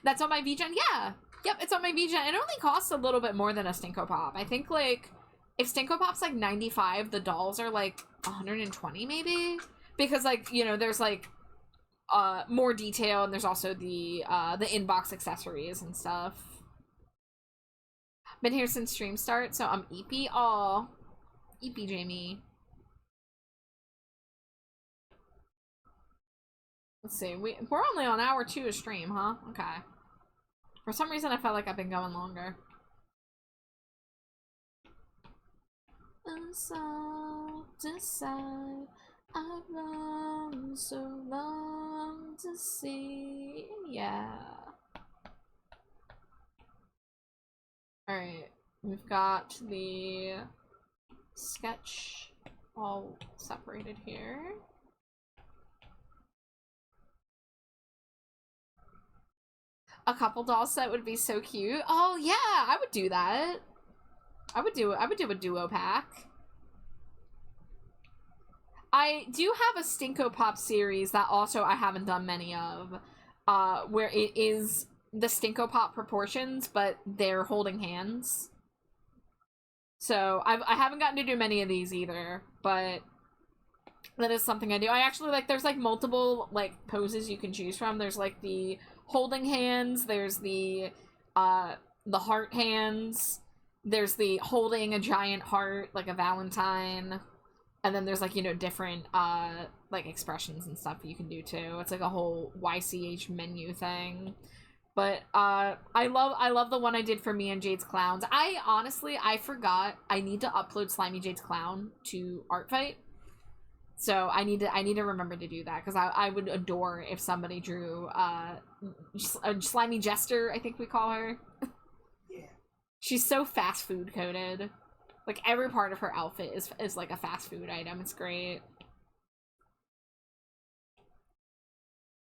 That's on my VGen. Yeah, yep, it's on my VGen. It only costs a little bit more than a Stinko Pop. I think like if Stinko Pop's like 95, the dolls are like 120 maybe, because like, you know, there's like more detail, and there's also the inbox accessories and stuff. Been here since stream start, so I'm EP. Aw, EP Jamie. Let's see, we're only on hour 2 of stream, huh? Okay. For some reason I felt like I've been going longer. So decide, I've run so long to see. Yeah. Alright, we've got the sketch all separated here. A couple doll set would be so cute. Oh yeah, I would do that. I would do a duo pack. I do have a Stinko Pop series that also I haven't done many of, where it is the Stinko Pop proportions, but they're holding hands. So I haven't gotten to do many of these either, but that is something I do. I actually like, there's like multiple like poses you can choose from. There's like the holding hands, there's the heart hands, there's the holding a giant heart like a Valentine. And then there's like, you know, different like expressions and stuff you can do too. It's like a whole YCH menu thing. But I love the one I did for me and Jade's Clowns. I forgot I need to upload Slimy Jade's Clown to Artfight. So I need to remember to do that, because I would adore if somebody drew a Slimy Jester, I think we call her. Yeah. She's so fast food coded. Like, every part of her outfit is like a fast food item. It's great.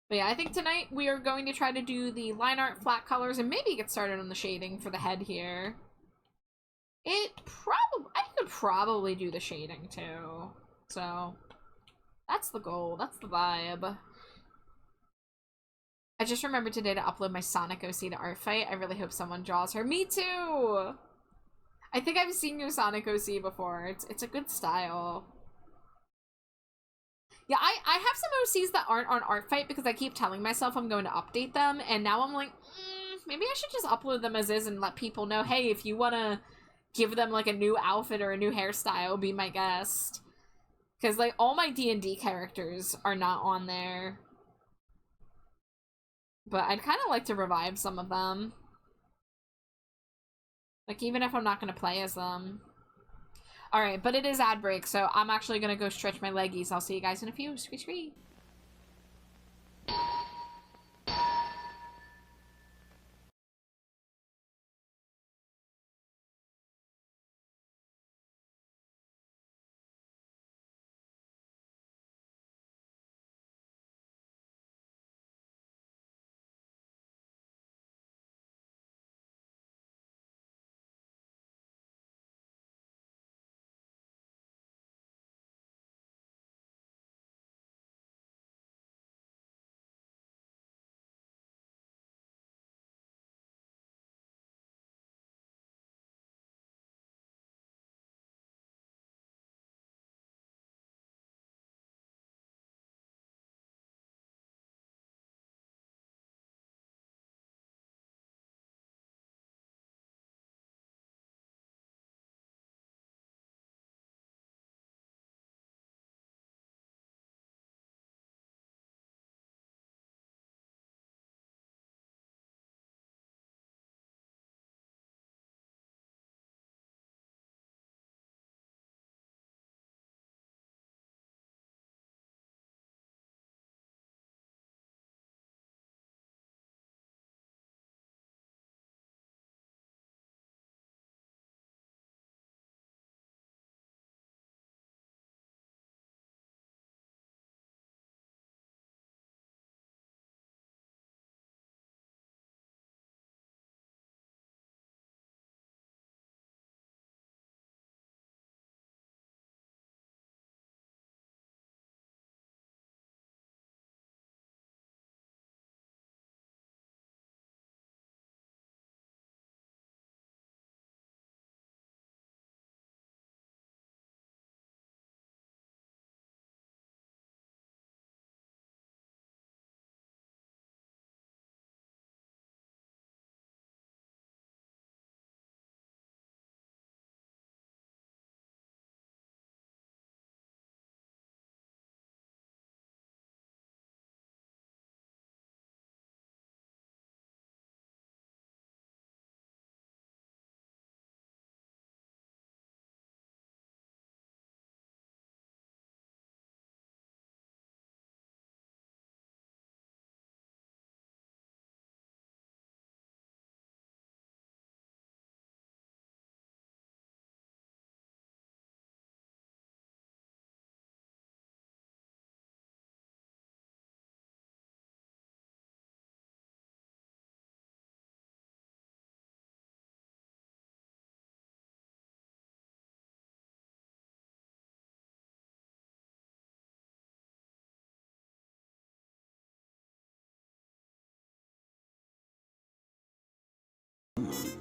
But yeah, I think tonight we are going to try to do the line art flat colors and maybe get started on the shading for the head here. I could probably do the shading too. So, that's the goal. That's the vibe. I just remembered today to upload my Sonic OC to Artfight. I really hope someone draws her. Me too! I think I've seen your Sonic OC before. It's a good style. Yeah, I have some OCs that aren't on Artfight because I keep telling myself I'm going to update them, and now I'm like, maybe I should just upload them as is and let people know, hey, if you want to give them like a new outfit or a new hairstyle, be my guest. Because like all my D&D characters are not on there. But I'd kind of like to revive some of them. Like, even if I'm not going to play as them. Alright, but it is ad break, so I'm actually gonna go stretch my leggies. I'll see you guys in a few. Scree scree.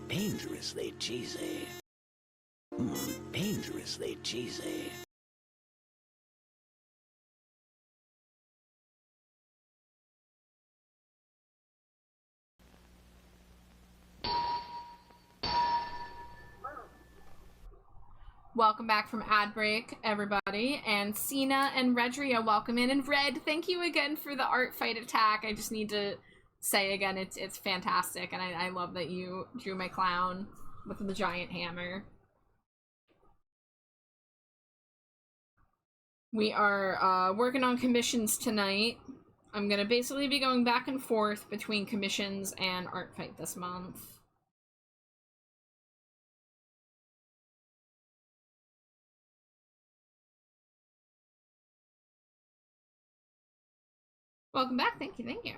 Dangerously cheesy. Dangerously cheesy. Welcome back from ad break, everybody. And Cena and Redria, welcome in. And Red, thank you again for the art fight attack. I just need to say again, it's fantastic. And I love that you drew my clown with the giant hammer. We are working on commissions tonight. I'm gonna basically be going back and forth between commissions and art fight this month. Welcome back. Thank you. Thank you.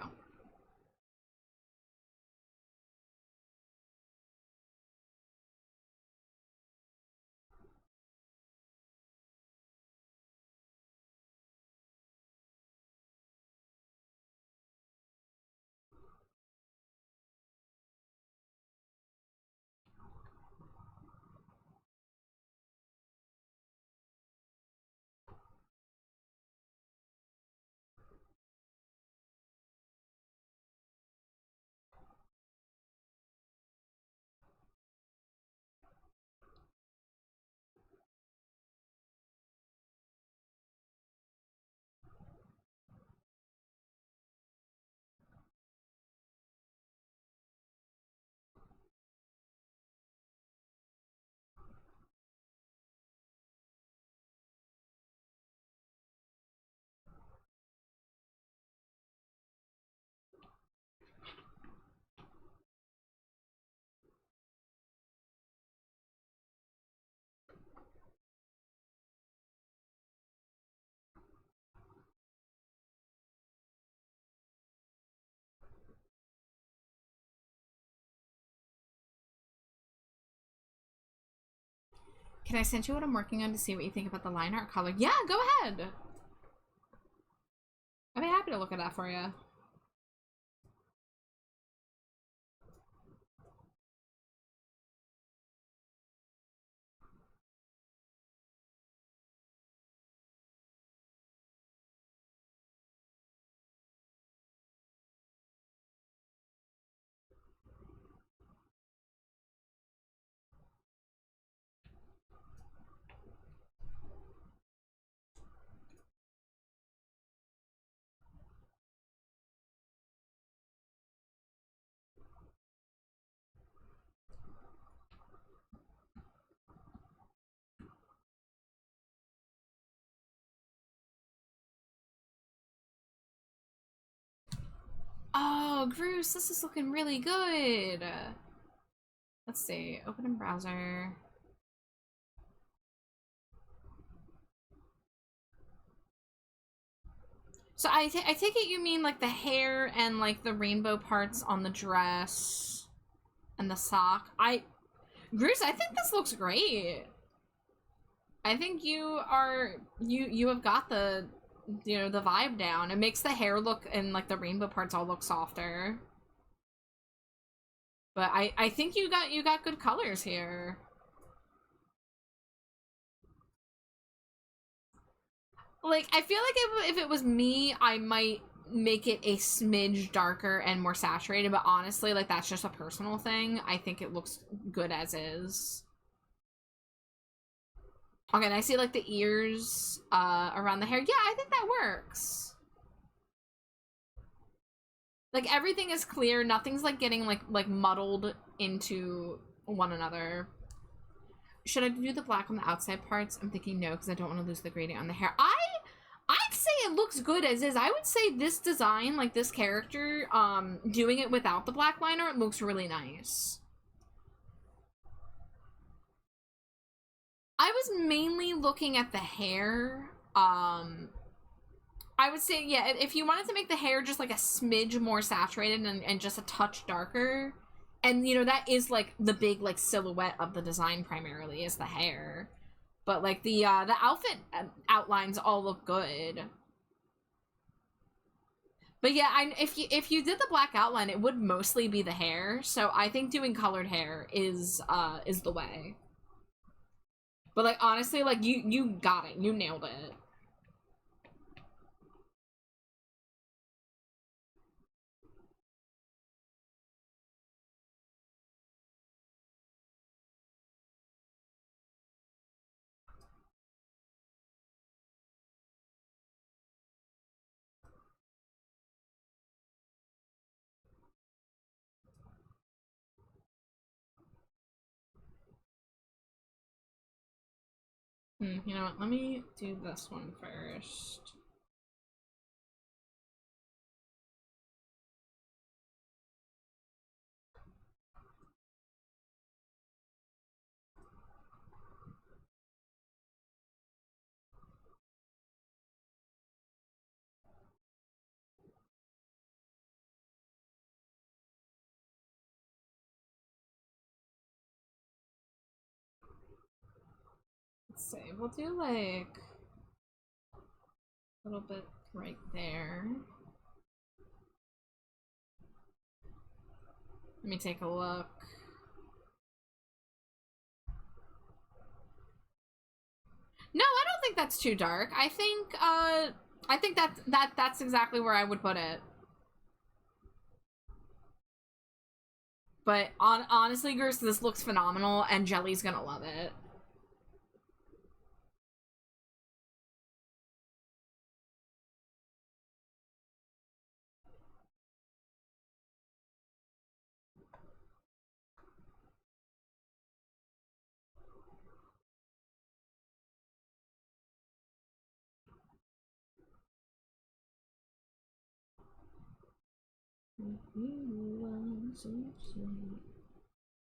Can I send you what I'm working on to see what you think about the line art color? Yeah, go ahead. I'd be happy to look at that for you. Oh, Bruce, this is looking really good. Let's see. Open in browser. So I take it you mean like the hair and like the rainbow parts on the dress and the sock. Bruce, I think this looks great. I think you have got the, you know, the vibe down. It makes the hair look and like the rainbow parts all look softer. But I think you got good colors here. Like, I feel like if it was me, I might make it a smidge darker and more saturated, but honestly, like, that's just a personal thing. I think it looks good as is. Okay, and I see, like, the ears around the hair. Yeah, I think that works. Like, everything is clear. Nothing's, like, getting, like muddled into one another. Should I do the black on the outside parts? I'm thinking no, because I don't want to lose the gradient on the hair. I'd say it looks good as is. I would say this design, like this character, doing it without the black liner, it looks really nice. I was mainly looking at the hair. I would say, yeah, if you wanted to make the hair just like a smidge more saturated and just a touch darker, and you know, that is like the big like silhouette of the design primarily is the hair. But like the outfit outlines all look good. But yeah, if you did the black outline, it would mostly be the hair. So I think doing colored hair is the way. But like honestly, like you got it. You nailed it. You know what? Let me do this one first. Let's see. We'll do like a little bit right there. Let me take a look. No, I don't think that's too dark. I think that's exactly where I would put it. But honestly, Gers, this looks phenomenal, and Jelly's gonna love it.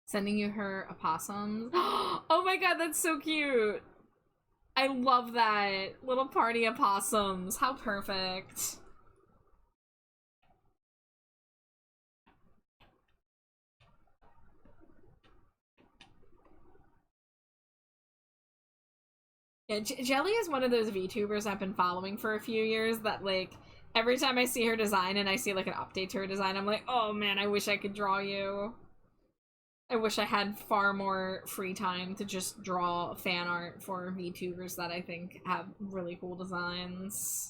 Sending you her opossums. Oh my god, that's so cute. I love that. Little party opossums. How perfect. Yeah, Jelly is one of those VTubers I've been following for a few years that, like, every time I see her design and I see, like, an update to her design, I'm like, oh man, I wish I could draw you. I wish I had far more free time to just draw fan art for VTubers that I think have really cool designs.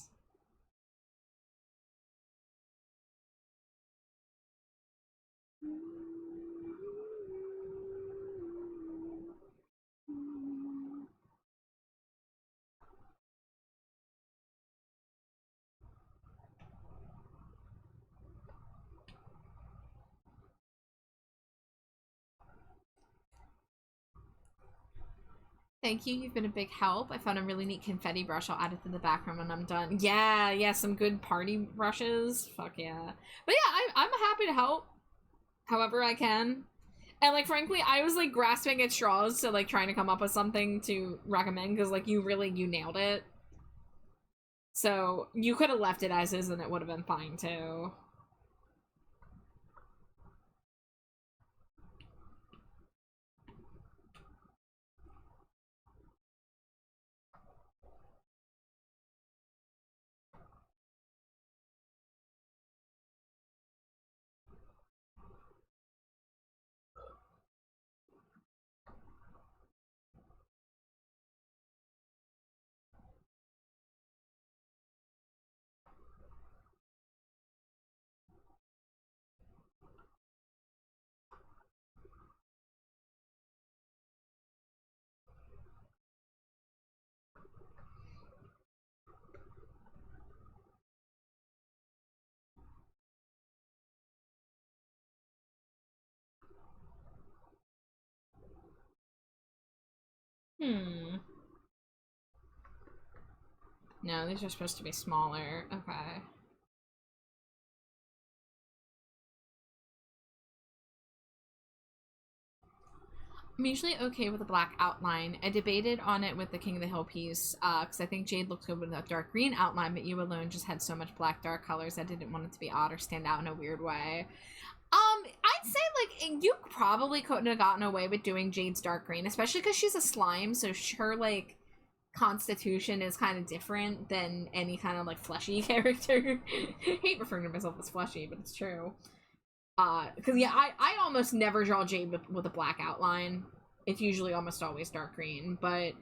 Thank you, you've been a big help. I found a really neat confetti brush. I'll add it to the background when I'm done. Yeah, some good party brushes. Fuck yeah. But yeah, I'm happy to help however I can. And, like, frankly, I was, like, grasping at straws to, like, trying to come up with something to recommend, because, like, you nailed it. So, you could have left it as is and it would have been fine, too. No, these are supposed to be smaller. Okay. I'm usually okay with a black outline. I debated on it with the King of the Hill piece, because I think Jade looked good with a dark green outline, but you alone just had so much black dark colors I didn't want it to be odd or stand out in a weird way. I'd say, like, you probably couldn't have gotten away with doing Jade's dark green, especially because she's a slime, so her, like, constitution is kind of different than any kind of, like, fleshy character. I hate referring to myself as fleshy, but it's true. Because, yeah, I almost never draw Jade with a black outline. It's usually almost always dark green, but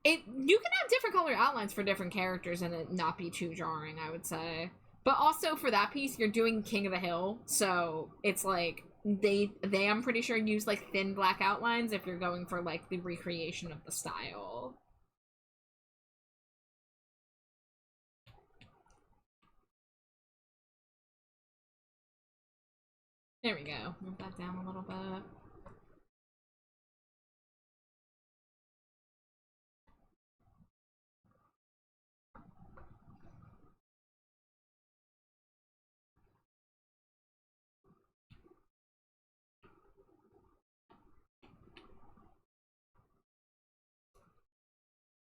you can have different color outlines for different characters and it not be too jarring, I would say. But also for that piece, you're doing King of the Hill, so it's like they I'm pretty sure use like thin black outlines if you're going for like the recreation of the style. There we go. Move that down a little bit.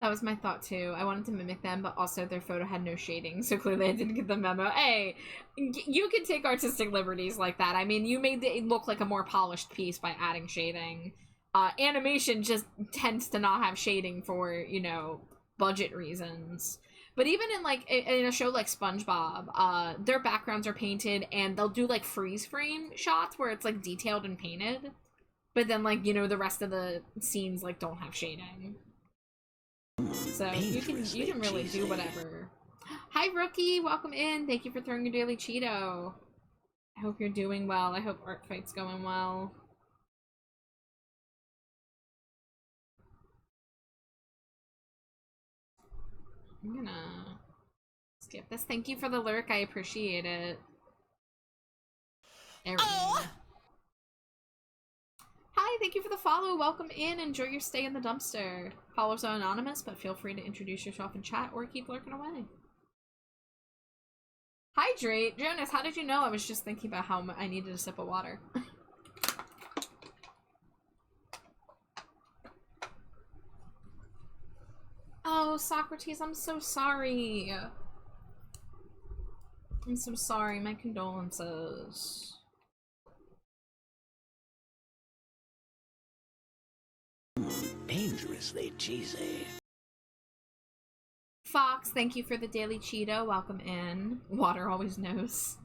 That was my thought too. I wanted to mimic them, but also their photo had no shading, so clearly I didn't get the memo. Hey, you can take artistic liberties like that. I mean, you made it look like a more polished piece by adding shading. Animation just tends to not have shading for, you know, budget reasons. But even in like in a show like SpongeBob, their backgrounds are painted and they'll do like freeze frame shots where it's like detailed and painted. But then like, you know, the rest of the scenes like don't have shading. So you can really do whatever. Hi Rookie, welcome in. Thank you for throwing your daily Cheeto. I hope you're doing well. I hope Art Fight's going well. I'm gonna skip this. Thank you for the lurk. I appreciate it. There we go. Hi, thank you for the follow. Welcome in. Enjoy your stay in the dumpster. Follows are anonymous, but feel free to introduce yourself in chat or keep lurking away. Hydrate? Jonas, how did you know? I was just thinking about how I needed a sip of water. Oh, Socrates, I'm so sorry. I'm so sorry. My condolences. Dangerously cheesy. Fox, thank you for the daily Cheeto. Welcome in. Water always knows.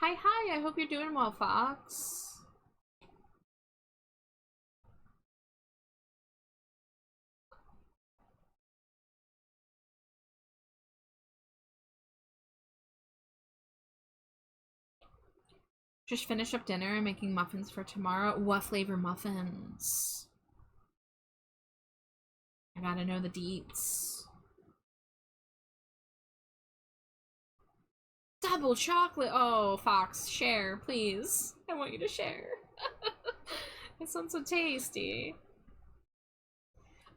Hi, I hope you're doing well, Fox. Just finish up dinner and making muffins for tomorrow. What flavor muffins? I gotta know the deets. Double chocolate! Oh, Fox, share, please. I want you to share. It sounds so tasty.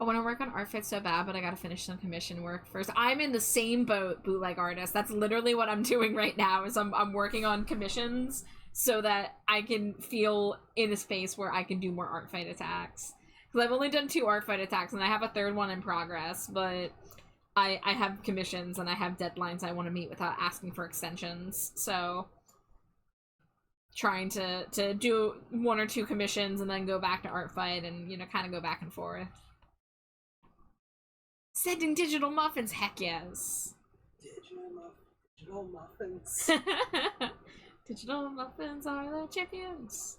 I want to work on art fits so bad, but I gotta finish some commission work first. I'm in the same boat, bootleg artist. That's literally what I'm doing right now, is I'm working on commissions so that I can feel in a space where I can do more art fight attacks. Because I've only done 2 art fight attacks, and I have a 3rd one in progress, but I have commissions and I have deadlines I want to meet without asking for extensions, so trying to do 1 or 2 commissions and then go back to art fight and, you know, kind of go back and forth. Sending digital muffins, heck yes. Digital muffins. Digital muffins are the champions.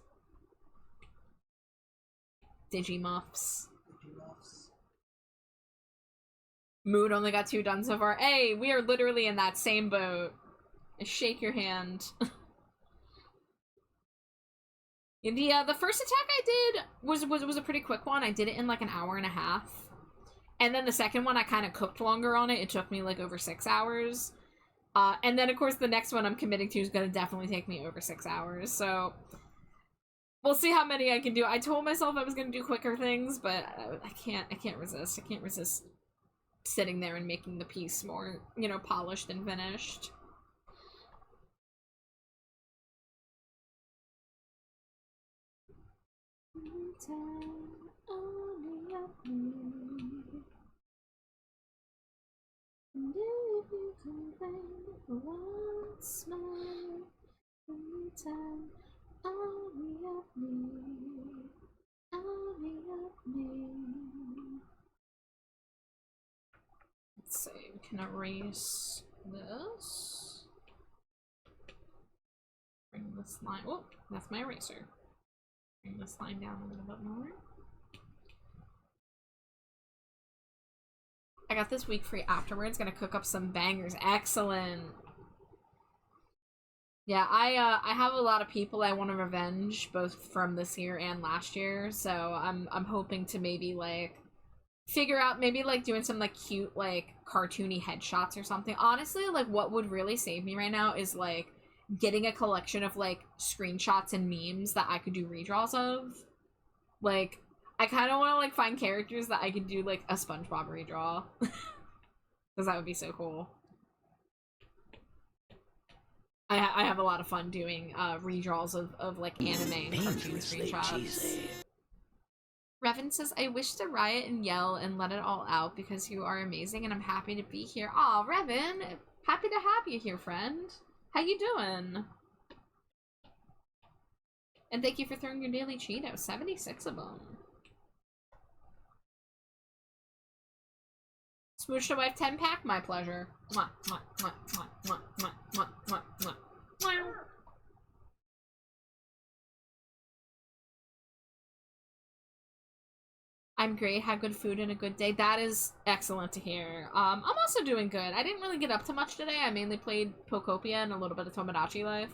Digimuffs. Mood only got 2 done so far. Hey, we are literally in that same boat. Shake your hand. The first attack I did was a pretty quick one. I did it in like an hour and a half. And then the second one I kind of cooked longer on it. It took me like over 6 hours. And then of course the next one I'm committing to is going to definitely take me over 6 hours. So we'll see how many I can do. I told myself I was going to do quicker things, but I can't resist. I can't resist sitting there and making the piece more, you know, polished and finished. Let's see, we can erase this. Bring this line. Oh, that's my eraser. Bring this line down a little bit more. I got this week free afterwards. Gonna cook up some bangers. Excellent. Yeah, I have a lot of people I want to revenge, both from this year and last year. So I'm hoping to maybe like figure out maybe like doing some like cute like cartoony headshots or something. Honestly, like what would really save me right now is like getting a collection of like screenshots and memes that I could do redraws of. Like I kind of want to like find characters that I could do like a SpongeBob redraw. Because that would be so cool. I have a lot of fun doing redraws of like anime and cartoon screenshots. Revan says, I wish to riot and yell and let it all out because you are amazing and I'm happy to be here. Aw, Revan, happy to have you here, friend. How you doing? And thank you for throwing your daily Cheeto. 76 of them. Smooch to wife 10-pack? My pleasure. Mwah, mwah, mwah, mwah, mwah, mwah, mwah, mwah, mwah. Mwah. I'm great, had good food and a good day. That is excellent to hear. I'm also doing good. I didn't really get up to much today. I mainly played Pokopia and a little bit of Tomodachi Life.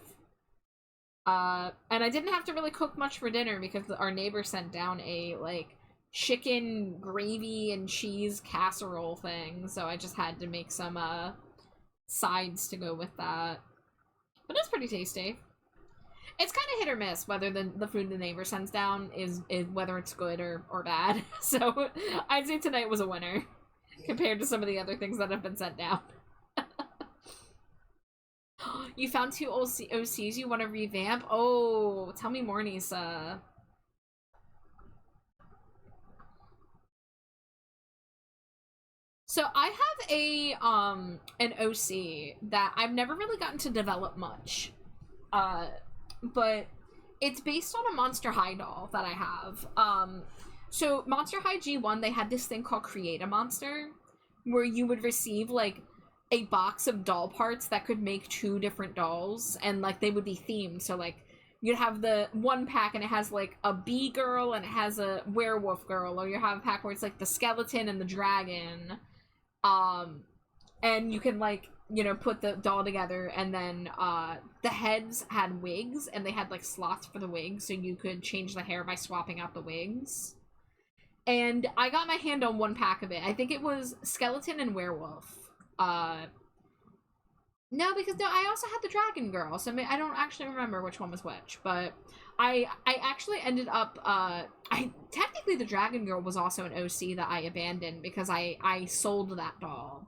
And I didn't have to really cook much for dinner because our neighbor sent down a, like, chicken gravy and cheese casserole thing. So I just had to make some, sides to go with that. But it's pretty tasty. It's kind of hit or miss whether the food the neighbor sends down is whether it's good or bad. So I'd say tonight was a winner compared to some of the other things that have been sent down. You found 2 OCs you want to revamp? Oh, tell me more, Nisa. So I have an OC that I've never really gotten to develop much. But It's based on a Monster High doll that I have. So Monster High G1, they had this thing called Create a Monster, where you would receive, like, a box of doll parts that could make 2 different dolls, and, like, they would be themed. So, like, you'd have the one pack and it has, like, a bee girl and it has a werewolf girl, or you have a pack where it's, like, the skeleton and the dragon. And you can, like, you know, put the doll together, and then, the heads had wigs, and they had, like, slots for the wigs, so you could change the hair by swapping out the wigs. And I got my hand on one pack of it. I think it was skeleton and werewolf. No, because I also had the dragon girl, so I don't actually remember which one was which, but I actually ended up, technically the dragon girl was also an OC that I abandoned because I sold that doll.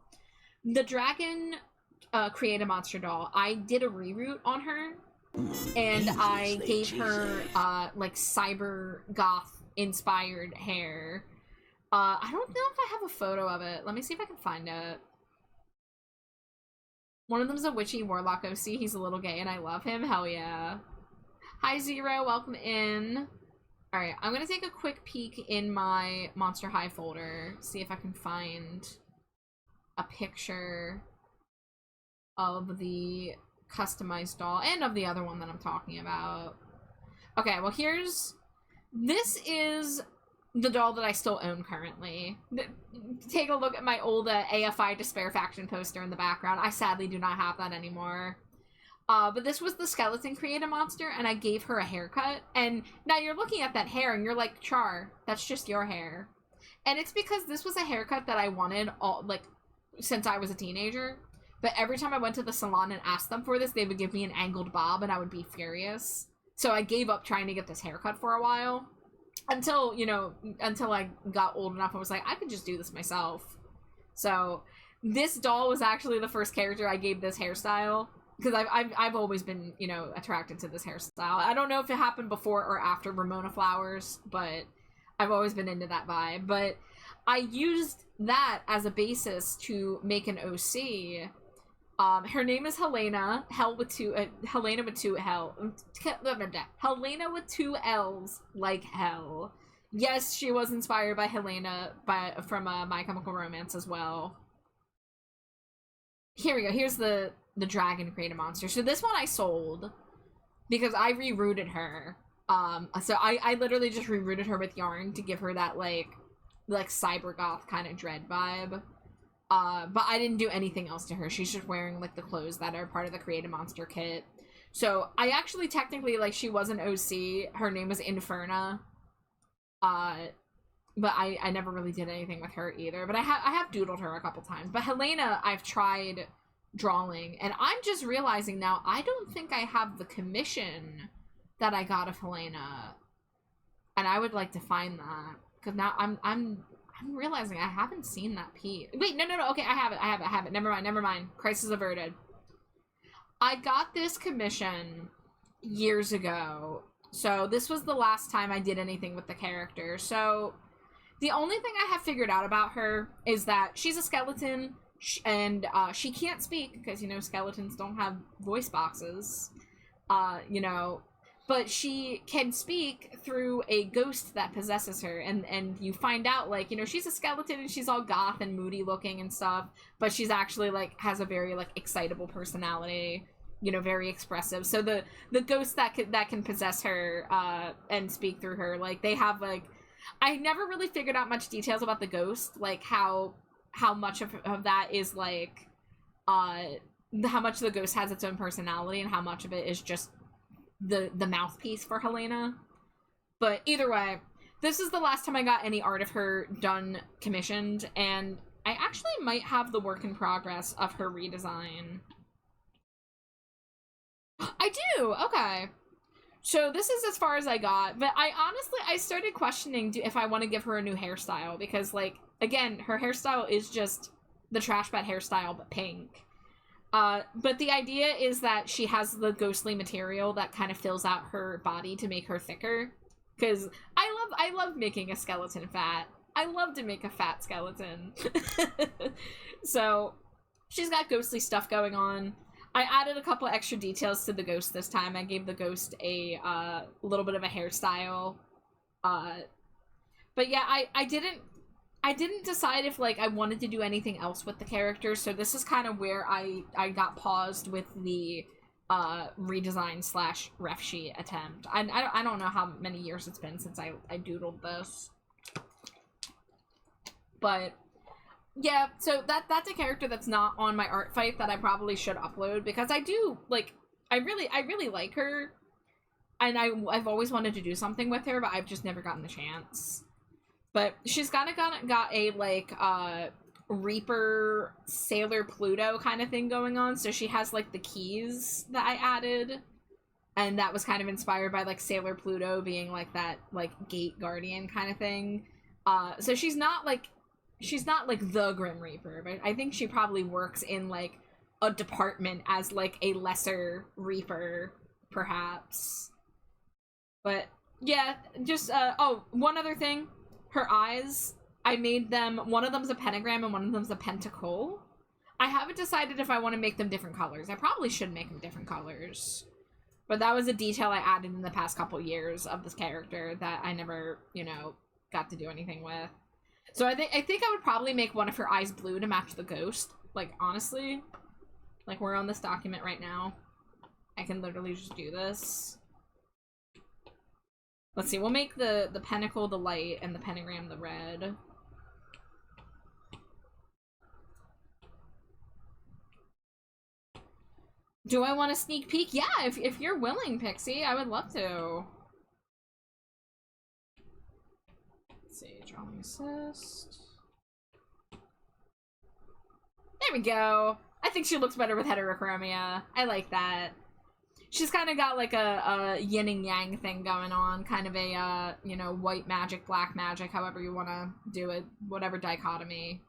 The dragon, Create a Monster doll, I did a reroute on her, and I gave her, like, cyber goth inspired hair. I don't know if I have a photo of it. Let me see if I can find it. One of them's a witchy warlock OC. He's a little gay and I love him. Hell yeah. Hi, Zero. Welcome in. Alright, I'm gonna take a quick peek in my Monster High folder. See if I can find a picture of the customized doll and of the other one that I'm talking about. Okay, well this is the doll that I still own currently. Take a look at my old AFI Despair Faction poster in the background. I sadly do not have that anymore. But this was the skeleton Create a Monster, and I gave her a haircut. And now you're looking at that hair, and you're like, Char, that's just your hair. And it's because this was a haircut that I wanted since I was a teenager. But every time I went to the salon and asked them for this, they would give me an angled bob, and I would be furious. So I gave up trying to get this haircut for a while. Until I got old enough, I was like, I could just do this myself. So this doll was actually the first character I gave this hairstyle, because I've always been, you know, attracted to this hairstyle. I don't know if it happened before or after Ramona Flowers, but I've always been into that vibe. But I used that as a basis to make an OC. Her name is Helena. Helena with two L's, like hell. Yes, she was inspired by Helena from My Chemical Romance as well. Here we go. Here's the dragon Create a Monster. So this one I sold because I rerouted her. So I literally just rerouted her with yarn to give her that like cyber goth kind of dread vibe. But I didn't do anything else to her. She's just wearing, like, the clothes that are part of the Create a Monster kit. So, I actually technically, like, she was an OC. Her name was Inferna. But I never really did anything with her either. But I have doodled her a couple times. But Helena, I've tried drawing. And I'm just realizing now, I don't think I have the commission that I got of Helena. And I would like to find that. Because now I'm realizing I haven't seen that piece. Wait, no. Okay, I have it. Never mind. Crisis averted. I got this commission years ago. So this was the last time I did anything with the character. So the only thing I have figured out about her is that she's a skeleton and she can't speak because, you know, skeletons don't have voice boxes. You know, but she can speak through a ghost that possesses her, and you find out, like, you know, she's a skeleton and she's all goth and moody looking and stuff, but she's actually, like, has a very, like, excitable personality, you know, very expressive. So the ghosts that can possess her and speak through her, like, they have, like, I never really figured out much details about the ghost, like how much of that is, like, how much the ghost has its own personality and how much of it is just the mouthpiece for Helena. But either way, this is the last time I got any art of her done commissioned, and I actually might have the work in progress of her redesign. I do! Okay. So this is as far as I got, but I started questioning if I want to give her a new hairstyle, because, like, again, her hairstyle is just the trash bag hairstyle, but pink. But the idea is that she has the ghostly material that kind of fills out her body to make her thicker. Because I love making a skeleton fat. I love to make a fat skeleton. So, she's got ghostly stuff going on. I added a couple extra details to the ghost this time. I gave the ghost a little bit of a hairstyle. But yeah, I didn't decide if, like, I wanted to do anything else with the character, so this is kind of where I got paused with the redesign slash ref sheet attempt. I don't know how many years it's been since I doodled this. But yeah, so that's a character that's not on my art fight that I probably should upload, because I do, like, I really like her, and I've always wanted to do something with her, but I've just never gotten the chance. But she's got a, like, Reaper Sailor Pluto kind of thing going on, so she has, like, the keys that I added, and that was kind of inspired by, like, Sailor Pluto being, like, that, like, gate guardian kind of thing. So she's not the Grim Reaper, but I think she probably works in, like, a department as, like, a lesser Reaper, perhaps. But yeah, just oh, one other thing. Her eyes, I made them, one of them's a pentagram and one of them's a pentacle. I haven't decided if I want to make them different colors. I probably should make them different colors. But that was a detail I added in the past couple years of this character that I never, you know, got to do anything with. So I think I would probably make one of her eyes blue to match the ghost. Like, honestly, like, we're on this document right now. I can literally just do this. Let's see, we'll make the pentacle the light and the pentagram the red. Do I want a sneak peek? Yeah, if you're willing, Pixie, I would love to. Let's see, drawing assist. There we go. I think she looks better with heterochromia. I like that. She's kind of got, like, a yin and yang thing going on. Kind of a, you know, white magic, black magic, however you want to do it. Whatever dichotomy.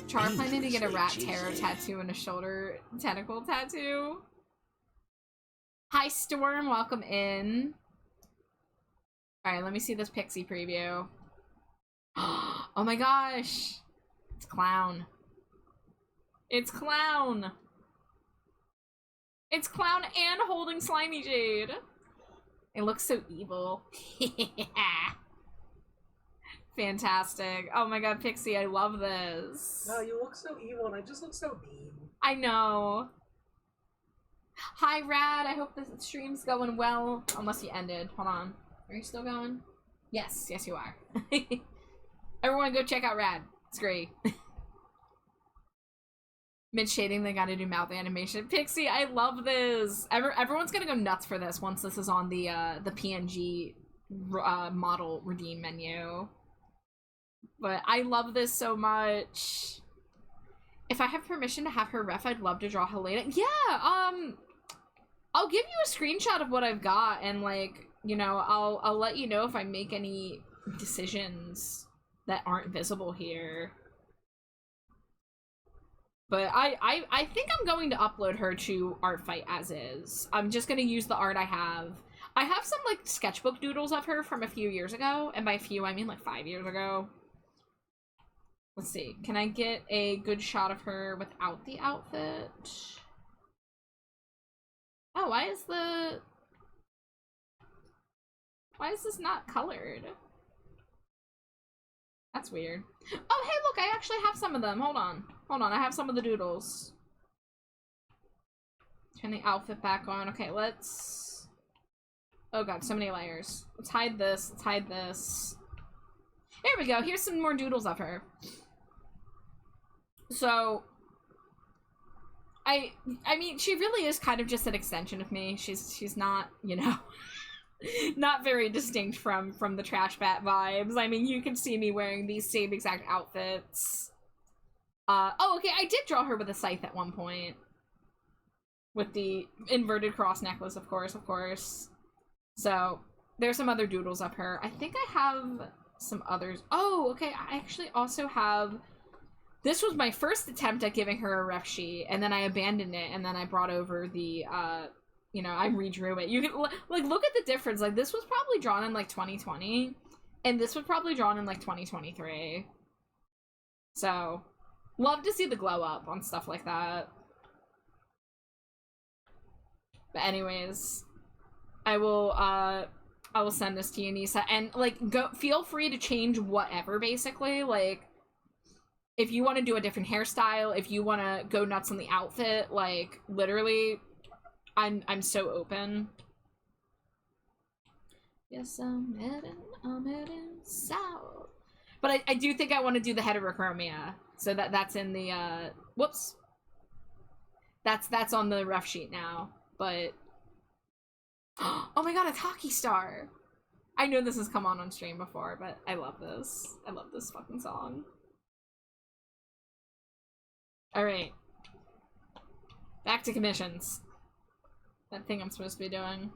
Char planning to get a rat tarot tattoo and a shoulder tentacle tattoo. Hi, Storm. Welcome in. Alright, let me see this Pixie preview. Oh my gosh! It's Clown. It's Clown! It's Clown and holding Slimy Jade! It looks so evil. Fantastic. Oh my god, Pixie, I love this. No, you look so evil and I just look so mean. I know. Hi, Rad. I hope the stream's going well. Unless you ended. Hold on. Are you still going? Yes. Yes, you are. Everyone go check out Rad. It's great. Mid-shading, they gotta do mouth animation. Pixie, I love this. Everyone's gonna go nuts for this once this is on the PNG model redeem menu. But I love this so much. If I have permission to have her ref, I'd love to draw Helena. Yeah, I'll give you a screenshot of what I've got, and, like, you know, I'll let you know if I make any decisions that aren't visible here. But I think I'm going to upload her to Art Fight as is. I'm just going to use the art I have. I have some, like, sketchbook doodles of her from a few years ago. And by few, I mean, like, 5 years ago. Let's see. Can I get a good shot of her without the outfit? Oh, why is this not colored? That's weird. Oh, hey, look, I actually have some of them. Hold on. Hold on, I have some of the doodles. Turn the outfit back on. Okay, let's... Oh god, so many layers. Let's hide this. Let's hide this. There we go. Here's some more doodles of her. So... I mean, she really is kind of just an extension of me. She's not, you know... not very distinct from the Trash Bat vibes. I mean, you can see me wearing these same exact outfits. Oh, okay, I did draw her with a scythe at one point. With the inverted cross necklace, of course. So, there's some other doodles of her. I think I have some others. Oh, okay, I actually also have... This was my first attempt at giving her a ref sheet, and then I abandoned it, and then I brought over the, you know, I redrew it. You can, like, look at the difference. Like, this was probably drawn in, like, 2020, and this was probably drawn in, like, 2023. So, love to see the glow up on stuff like that. But anyways, I will send this to you, Nisa, and like feel free to change whatever, basically. Like, if you want to do a different hairstyle, if you want to go nuts on the outfit, like, literally, I'm so open. Yes, I'm heading south. But I do think I want to do the heterochromia, so that's in the whoops. That's on the rough sheet now, but oh my god, it's Hockey Star. I know this has come on stream before, but I love this. I love this fucking song. Alright. Back to commissions. That thing I'm supposed to be doing.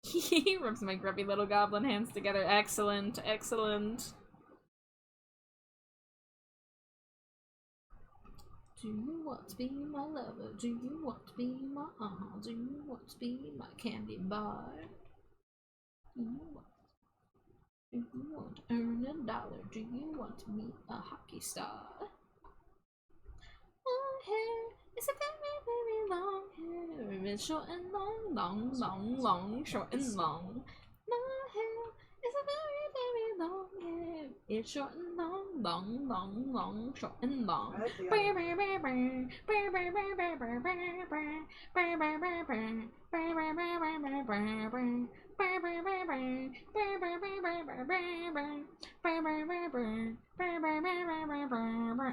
He rubs my grubby little goblin hands together. Excellent, excellent. Do you want to be my lover? Do you want to be my Do you want to be my candy bar? Do you want to earn $1? Do you want to meet a hockey star? My hair is a very, very long hair. It's short and long, long, long, long, short and long. My hair is a very, very long hair. It's short and long, long, long, long, short and long.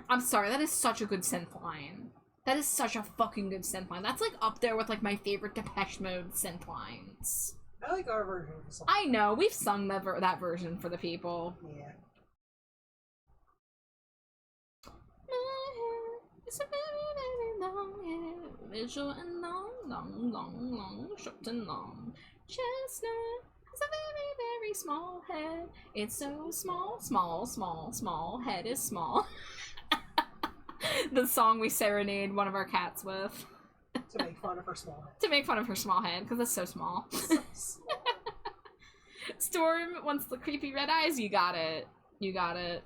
I'm sorry, that is such a good synth line. That is such a fucking good synth line. That's like up there with like my favorite Depeche Mode synth lines. I like our version of the song. I know, we've sung that version for the people. Yeah. It's a very, very long hair. It's short and long, long, long, long, short and long. Chestnut has a very, very small head. It's so small, small, small, small. Head is small. The song we serenade one of our cats with. To make fun of her small head. To make fun of her small head, because it's so small. So small. Storm wants the creepy red eyes. You got it. You got it.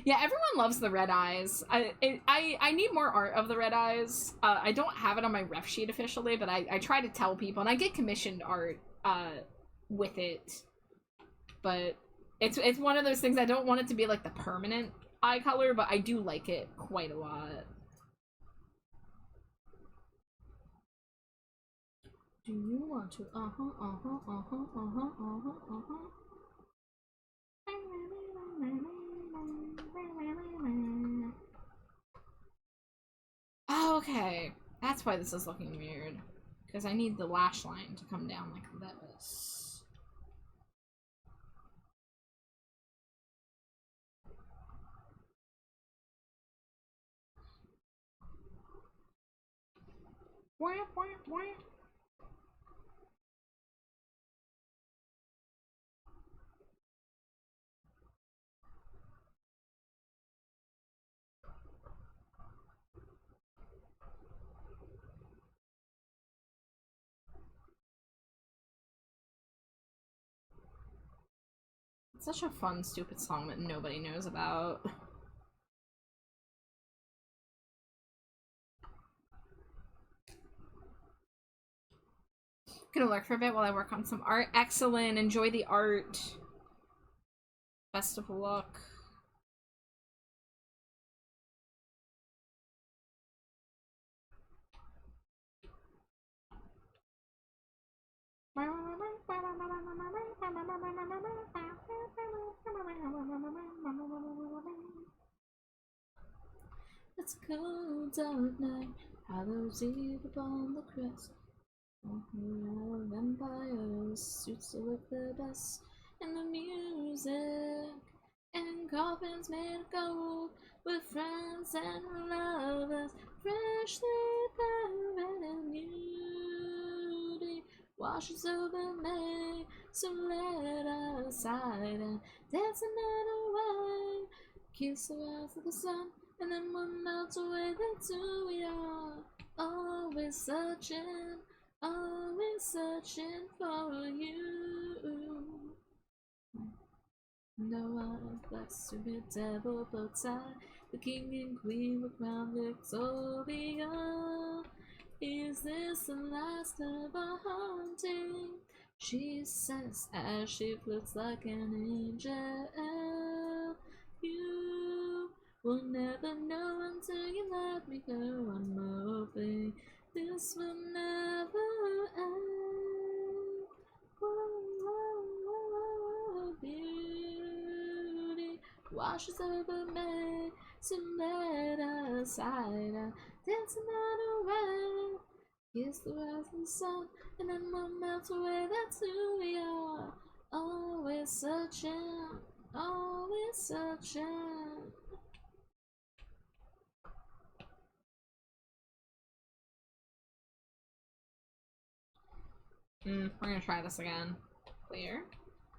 Yeah, everyone loves the red eyes. I need more art of the red eyes. I don't have it on my ref sheet officially, but I try to tell people, and I get commissioned art with it. But it's one of those things, I don't want it to be like the permanent eye color, but I do like it quite a lot. Do you want to Oh, okay. That's why this is looking weird. Because I need the lash line to come down like this. Wah, wah, wah. It's such a fun, stupid song that nobody knows about. Gonna lurk for a bit while I work on some art. Excellent. Enjoy the art. Best of luck. It's a cold dark night, Hallows Eve upon the crest. Vampires, suits to look the best, and the music, and coffins made of gold, with friends and lovers, freshly covered in beauty. washes over me. So let us hide and dance another way. Kiss the rise of the sun, and then we'll melt away. That's who we are. Always searching for you. No one blessed to be devil both sides. The king and queen were crowned Victoria. Is this the last of our haunting? She says as she floats like an angel. You will never know until you let me go. One more thing, this will never end. Whoa, beauty washes over me, so let us hide and dance another way. Kiss the rise of the sun, and then we'll melt away. That's who we are. Always searching, always searching. We're gonna try this again. Clear.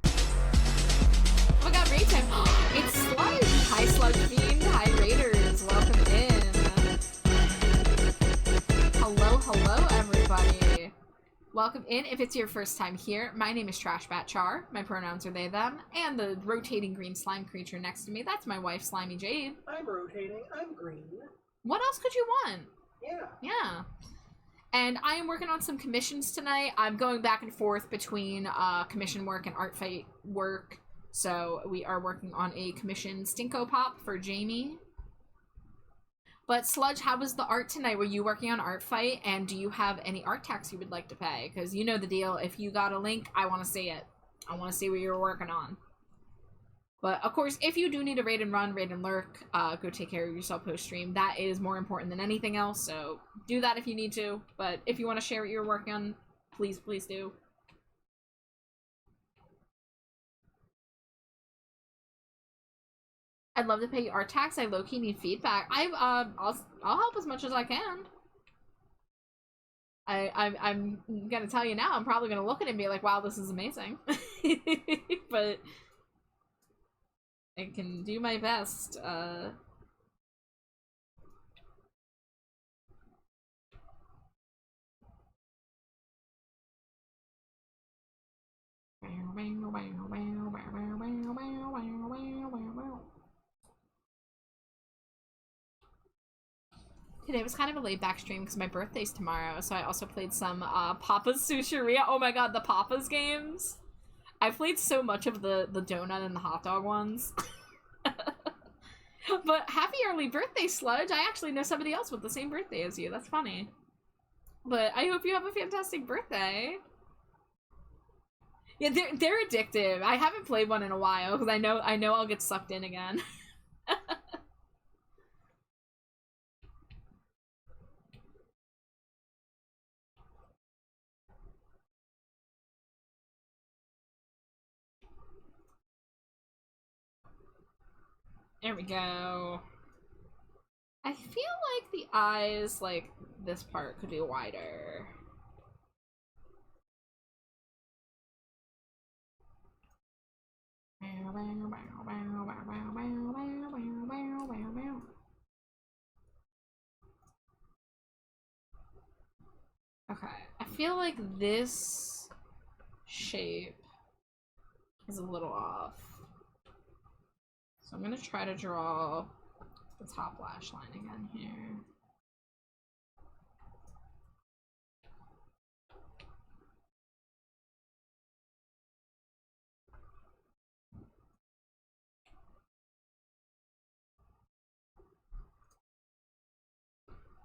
Oh my god, raid time! It's Sludge! Hi Sludge Fiend, hi Raiders, welcome in. Hello everybody. Welcome in. If it's your first time here, my name is TrashBatChar. My pronouns are they, them. And the rotating green slime creature next to me, that's my wife, Slimy Jade. I'm rotating. I'm green. What else could you want? Yeah. Yeah. And I am working on some commissions tonight. I'm going back and forth between commission work and art fight work. So we are working on a commission Stinko Pop for Jamie. But Sludge, how was the art tonight? Were you working on art fight? And do you have any art tax you would like to pay? Because you know the deal. If you got a link, I want to see it. I want to see what you're working on. But, of course, if you do need a raid and run, raid and lurk, go take care of yourself post-stream. That is more important than anything else, so do that if you need to. But if you want to share what you're working on, please, please do. I'd love to pay you art tax. I low-key need feedback. I'll help as much as I can. I'm gonna tell you now, I'm probably gonna look at it and be like, wow, this is amazing. But I can do my best. Today was kind of a laid-back stream because my birthday's tomorrow, so I also played some Papa's Sushiria. Oh my god, the Papa's games! I played so much of the donut and the hot dog ones. But happy early birthday, Sludge! I actually know somebody else with the same birthday as you. That's funny. But I hope you have a fantastic birthday. Yeah, they're addictive. I haven't played one in a while because I know I'll get sucked in again. There we go. I feel like the eyes, like, this part could be wider. Okay, I feel like this shape is a little off. So I'm gonna try to draw the top lash line again here.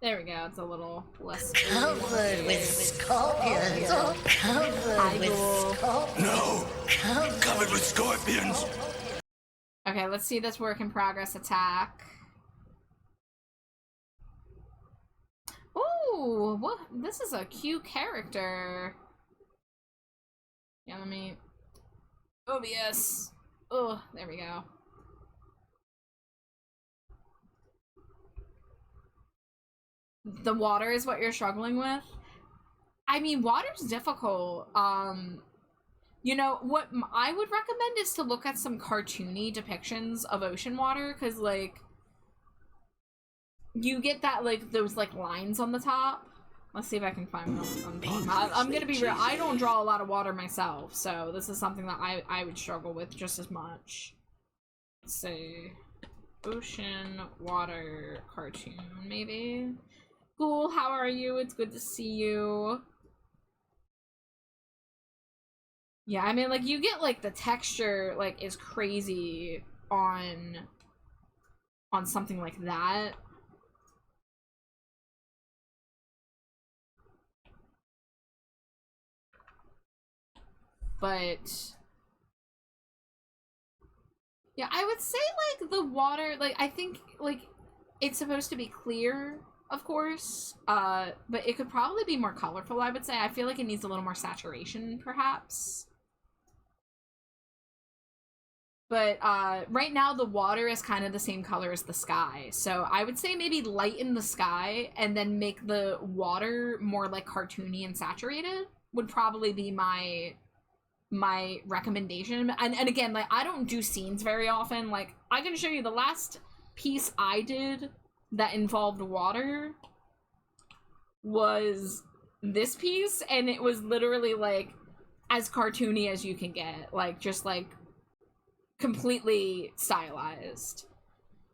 There we go, it's a little less Covered with scorpions. Covered with scorpions. No! Covered with scorpions! Okay, let's see this work in progress attack. Ooh, what? This is a cute character. Yeah, let me... OBS. Oh, there we go. The water is what you're struggling with? I mean, water's difficult. You know, what I would recommend is to look at some cartoony depictions of ocean water, because, like, you get that, like, those, like, lines on the top. Let's see if I can find one. I'm gonna be real, I don't draw a lot of water myself, so this is something that I would struggle with just as much. Let's see. Ocean water cartoon, maybe? Cool, how are you? It's good to see you. Yeah, I mean, like, you get, like, the texture, like, is crazy on something like that. But yeah, I would say, like, the water, like, I think, like, it's supposed to be clear, of course, but it could probably be more colorful, I would say. I feel like it needs a little more saturation, perhaps. But right now the water is kind of the same color as the sky. So I would say maybe lighten the sky and then make the water more like cartoony and saturated would probably be my recommendation. And again, like, I don't do scenes very often. Like, I can show you the last piece I did that involved water was this piece, and it was literally like as cartoony as you can get. Like, just like completely stylized.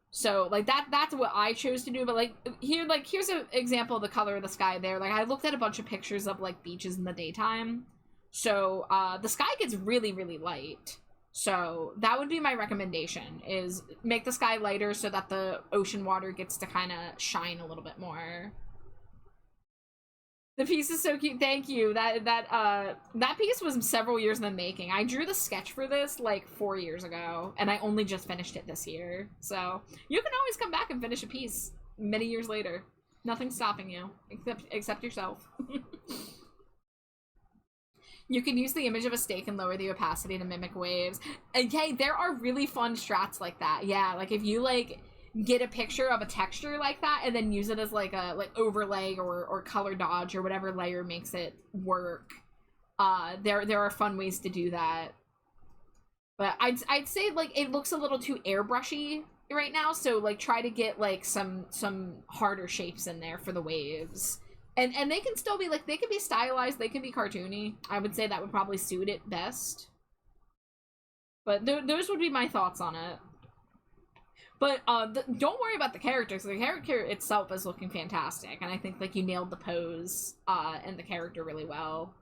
So like that's what I chose to do. But like here's an example of the color of the sky there. Like, I looked at a bunch of pictures of like beaches in the daytime, so the sky gets really, really light. So that would be my recommendation, is make the sky lighter so that the ocean water gets to kind of shine a little bit more. The piece is so cute. Thank you. That piece was several years in the making. I drew the sketch for this like 4 years ago, and I only just finished it this year. So you can always come back and finish a piece many years later. Nothing's stopping you, except yourself. You can use the image of a steak and lower the opacity to mimic waves. And hey, there are really fun strats like that. Yeah, like if you like get a picture of a texture like that and then use it as like a overlay or color dodge or whatever layer makes it work. There are fun ways to do that. But I'd say like it looks a little too airbrushy right now, so like try to get like some harder shapes in there for the waves. And they can still be like, they can be stylized, they can be cartoony. I would say that would probably suit it best. But those would be my thoughts on it. But don't worry about the characters. The character itself is looking fantastic, and I think like you nailed the pose and the character really well.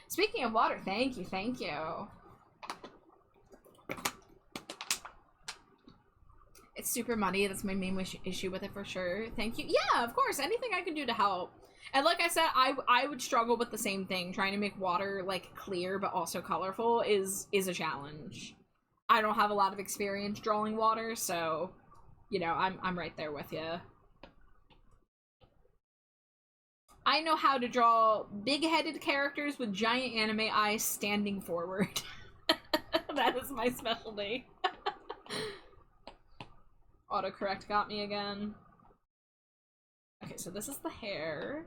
Speaking of water, thank you. It's super muddy. That's my main issue with it for sure. Thank you. Yeah, of course. Anything I can do to help. And like I said, I would struggle with the same thing. Trying to make water like clear but also colorful is a challenge. I don't have a lot of experience drawing water, so you know, I'm right there with you. I know how to draw big-headed characters with giant anime eyes standing forward. That is my specialty. Autocorrect got me again. Okay, so this is the hair.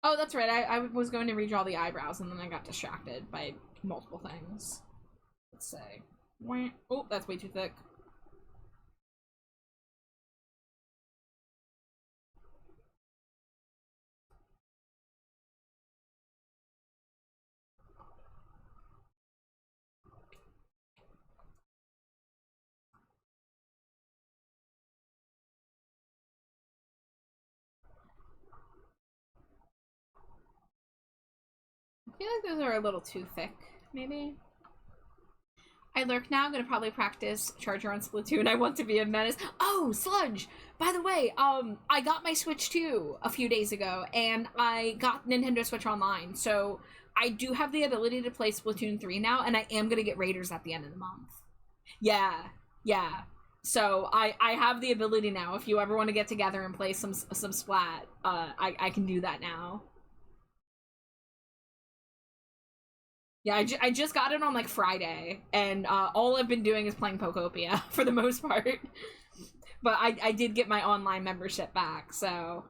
Oh, that's right. I was going to redraw the eyebrows and then I got distracted by multiple things. Let's say. Oh, that's way too thick. I feel like those are a little too thick, maybe. I lurk now. I'm gonna probably practice Charger on Splatoon. I want to be a menace. Oh, Sludge! By the way, I got my Switch 2 a few days ago, and I got Nintendo Switch Online, so I do have the ability to play Splatoon 3 now, and I am gonna get Raiders at the end of the month. Yeah. So I have the ability now. If you ever want to get together and play some Splat, I can do that now. Yeah, I just got it on like Friday, and all I've been doing is playing Pokopia for the most part. But I did get my online membership back, so...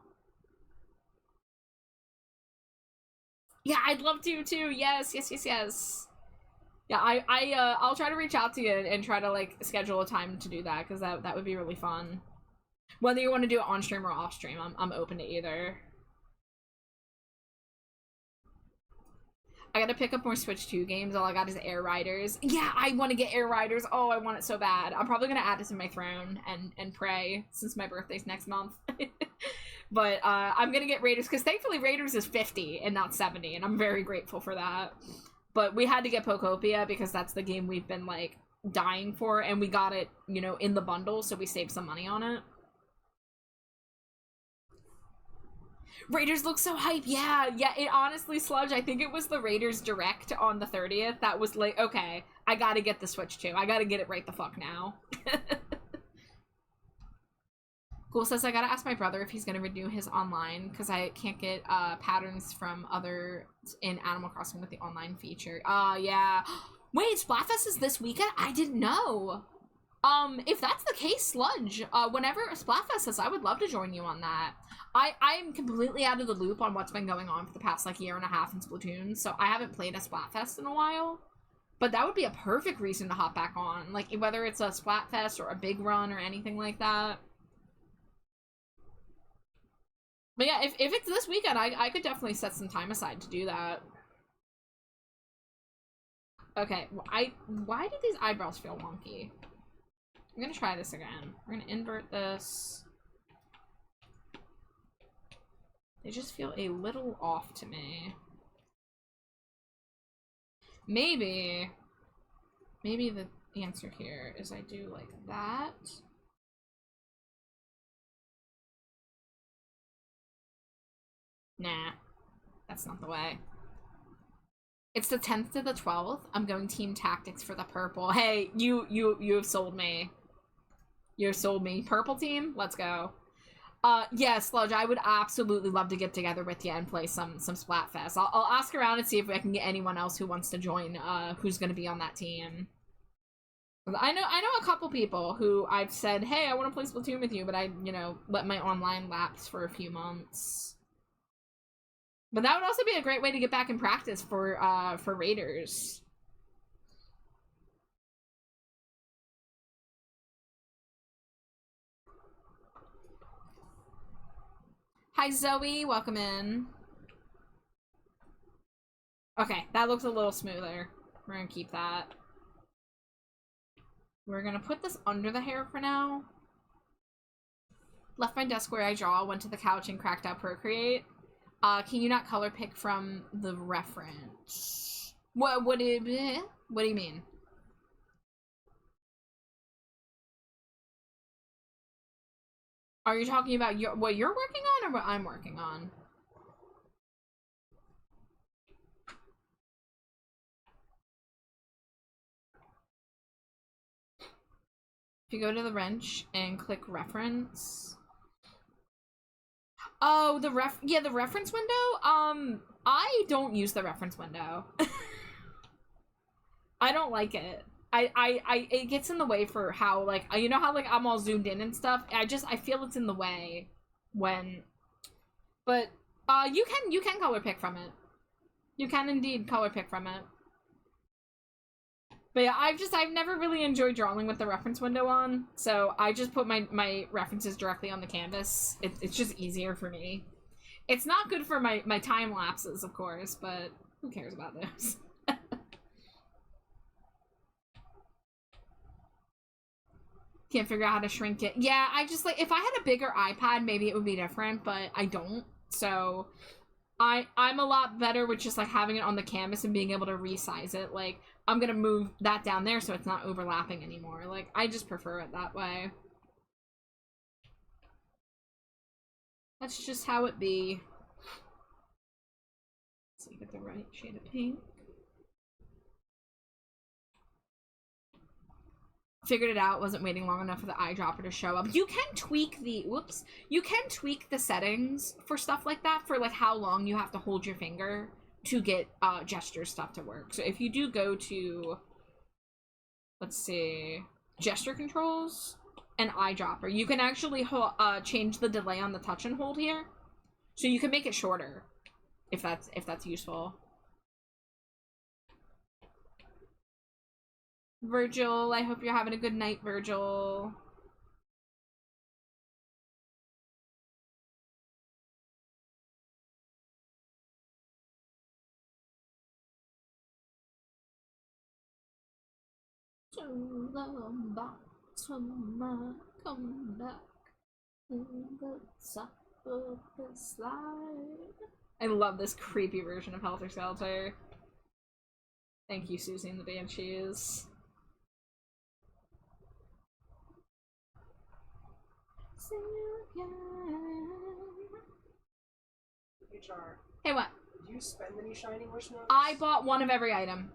Yeah, I'd love to, too. Yes, yes, yes, yes. Yeah, I'll try to reach out to you and try to, like, schedule a time to do that, because that would be really fun. Whether you want to do it on stream or off stream, I'm open to either. I gotta pick up more Switch 2 games. All I got is Air Riders. Yeah, I want to get Air Riders. Oh, I want it so bad. I'm probably gonna add it to my throne and pray, since my birthday's next month. But I'm gonna get Raiders, because thankfully Raiders is 50 and not 70, and I'm very grateful for that. But we had to get Pokopia, because that's the game we've been, like, dying for, and we got it, you know, in the bundle, so we saved some money on it. Raiders look so hype. Yeah, it honestly, Sludge, I think it was the Raiders Direct on the 30th that was like, okay, I gotta get the Switch 2. I gotta get it right the fuck now. Cool says I gotta ask my brother if he's gonna renew his online, because I can't get patterns from other in Animal Crossing with the online feature. Yeah. Wait, Splatfest is this weekend? I didn't know. If that's the case, Sludge, whenever Splatfest is, I would love to join you on that. I am completely out of the loop on what's been going on for the past, like, year and a half in Splatoon, so I haven't played a Splatfest in a while. But that would be a perfect reason to hop back on, like, whether it's a Splatfest or a big run or anything like that. But yeah, if it's this weekend, I could definitely set some time aside to do that. Okay, why did these eyebrows feel wonky? I'm gonna try this again. We're gonna invert this. They just feel a little off to me. Maybe the answer here is I do like that. Nah, that's not the way. It's the 10th to the 12th. I'm going team tactics for the purple. Hey, you have sold me. You have sold me. Purple team? Let's go. Yeah, Sludge, I would absolutely love to get together with you and play some Splatfest. I'll ask around and see if I can get anyone else who wants to join, who's gonna be on that team. I know a couple people who I've said, hey, I want to play Splatoon with you, but I, you know, let my online lapse for a few months. But that would also be a great way to get back in practice for Raiders. Hi, Zoe. Welcome in. Okay, that looks a little smoother. We're gonna keep that. We're gonna put this under the hair for now. Left my desk where I draw, went to the couch and cracked out Procreate. Can you not color pick from the reference? What do you mean? Are you talking about what you're working on or what I'm working on? If you go to the wrench and click reference. Oh, the reference window? I don't use the reference window. I don't like it. It gets in the way for how, like, you know how, like, I'm all zoomed in and stuff? I feel it's in the way when, but, you can color pick from it. You can indeed color pick from it. But yeah, I've never really enjoyed drawing with the reference window on, so I just put my references directly on the canvas. It's just easier for me. It's not good for my time lapses, of course, but who cares about those? Can't figure out how to shrink it. Yeah, I just, like, if I had a bigger iPad, maybe it would be different, but I don't, so I'm a lot better with just, like, having it on the canvas and being able to resize it. Like, I'm gonna move that down there so it's not overlapping anymore. Like, I just prefer it that way. That's just how it be. So you get the right shade of pink. Figured it out, wasn't waiting long enough for the eyedropper to show up. You can tweak the, you can tweak the settings for stuff like that, for, like, how long you have to hold your finger to get gesture stuff to work. So if you do go to, let's see, gesture controls, an eyedropper. You can actually change the delay on the touch and hold here, so you can make it shorter, if that's useful. Virgil, I hope you're having a good night, Virgil. Come back to the top of the slide. I love this creepy version of Helter Skelter. Thank you, Susie and the Banshees. See you again. HR. Hey, what? Did you spend any Shining Wish notes? I bought one of every item.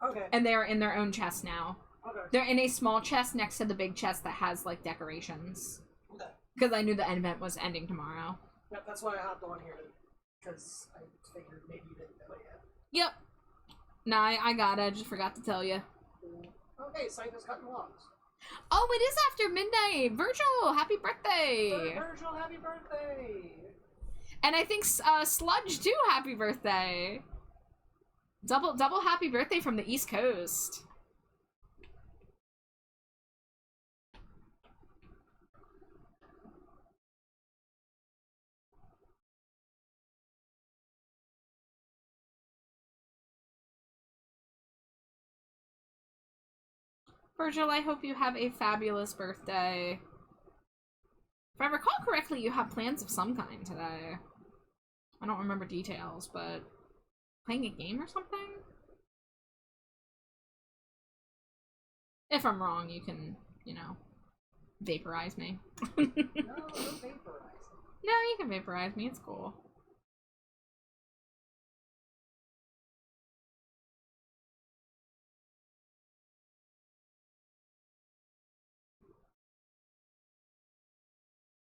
Okay. And they're in their own chest now. Okay. They're in a small chest next to the big chest that has, like, decorations. Okay. Because I knew the event was ending tomorrow. Yep, that's why I hopped on here, because I figured maybe you didn't know it yet. Yep. No, I got it. I just forgot to tell you. Okay, Psycho's cutting logs. Oh, it is after midnight! Virgil, happy birthday! Virgil, happy birthday! And I think Sludge too, happy birthday! Double happy birthday from the East Coast. Virgil, I hope you have a fabulous birthday. If I recall correctly, you have plans of some kind today. I don't remember details, but playing a game or something? If I'm wrong, you can, you know, vaporize me. No, don't vaporize. No, you can vaporize me, it's cool.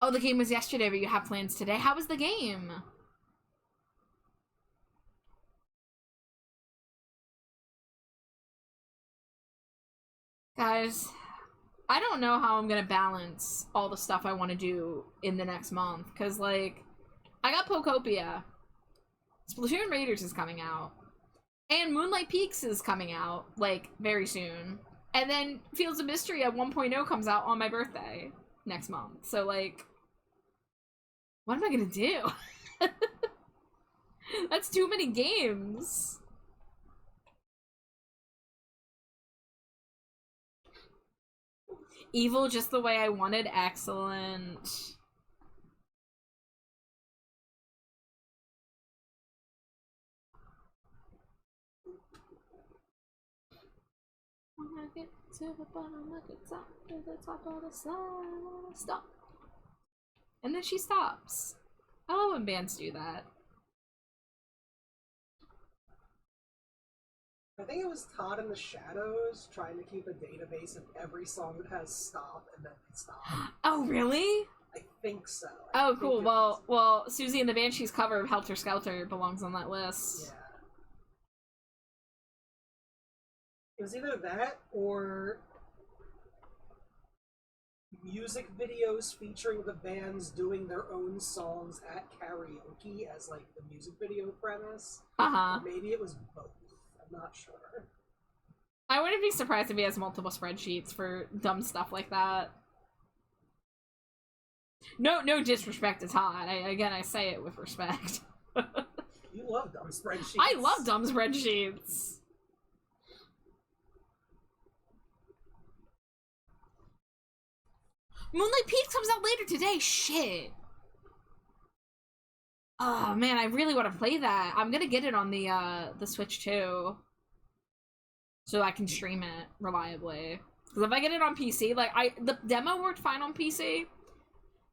Oh, the game was yesterday, but you have plans today. How was the game? Guys, I don't know how I'm gonna balance all the stuff I want to do in the next month. Because, like, I got Pokopia. Splatoon Raiders is coming out. And Moonlight Peaks is coming out, like, very soon. And then Fields of Mystery at 1.0 comes out on my birthday next month. So, like, what am I gonna do? That's too many games. Evil just the way I wanted. Excellent. When I get to the bottom, I get top to the top of the slide. Stop. And then she stops. I love when bands do that. I think it was Todd in the Shadows trying to keep a database of every song that has stop and then stop. Oh, really? I think so. Oh, cool. Well, Susie and the Banshees cover of Helter Skelter belongs on that list. Yeah. It was either that or music videos featuring the bands doing their own songs at karaoke as, like, the music video premise. Uh-huh. Or maybe it was both. I'm not sure. I wouldn't be surprised if he has multiple spreadsheets for dumb stuff like that. No disrespect to Todd. I say it with respect. You love dumb spreadsheets. I love dumb spreadsheets. Moonlight Peaks comes out later today. Shit. Oh man, I really want to play that. I'm gonna get it on the Switch too, so I can stream it reliably. Because if I get it on PC, like the demo worked fine on PC.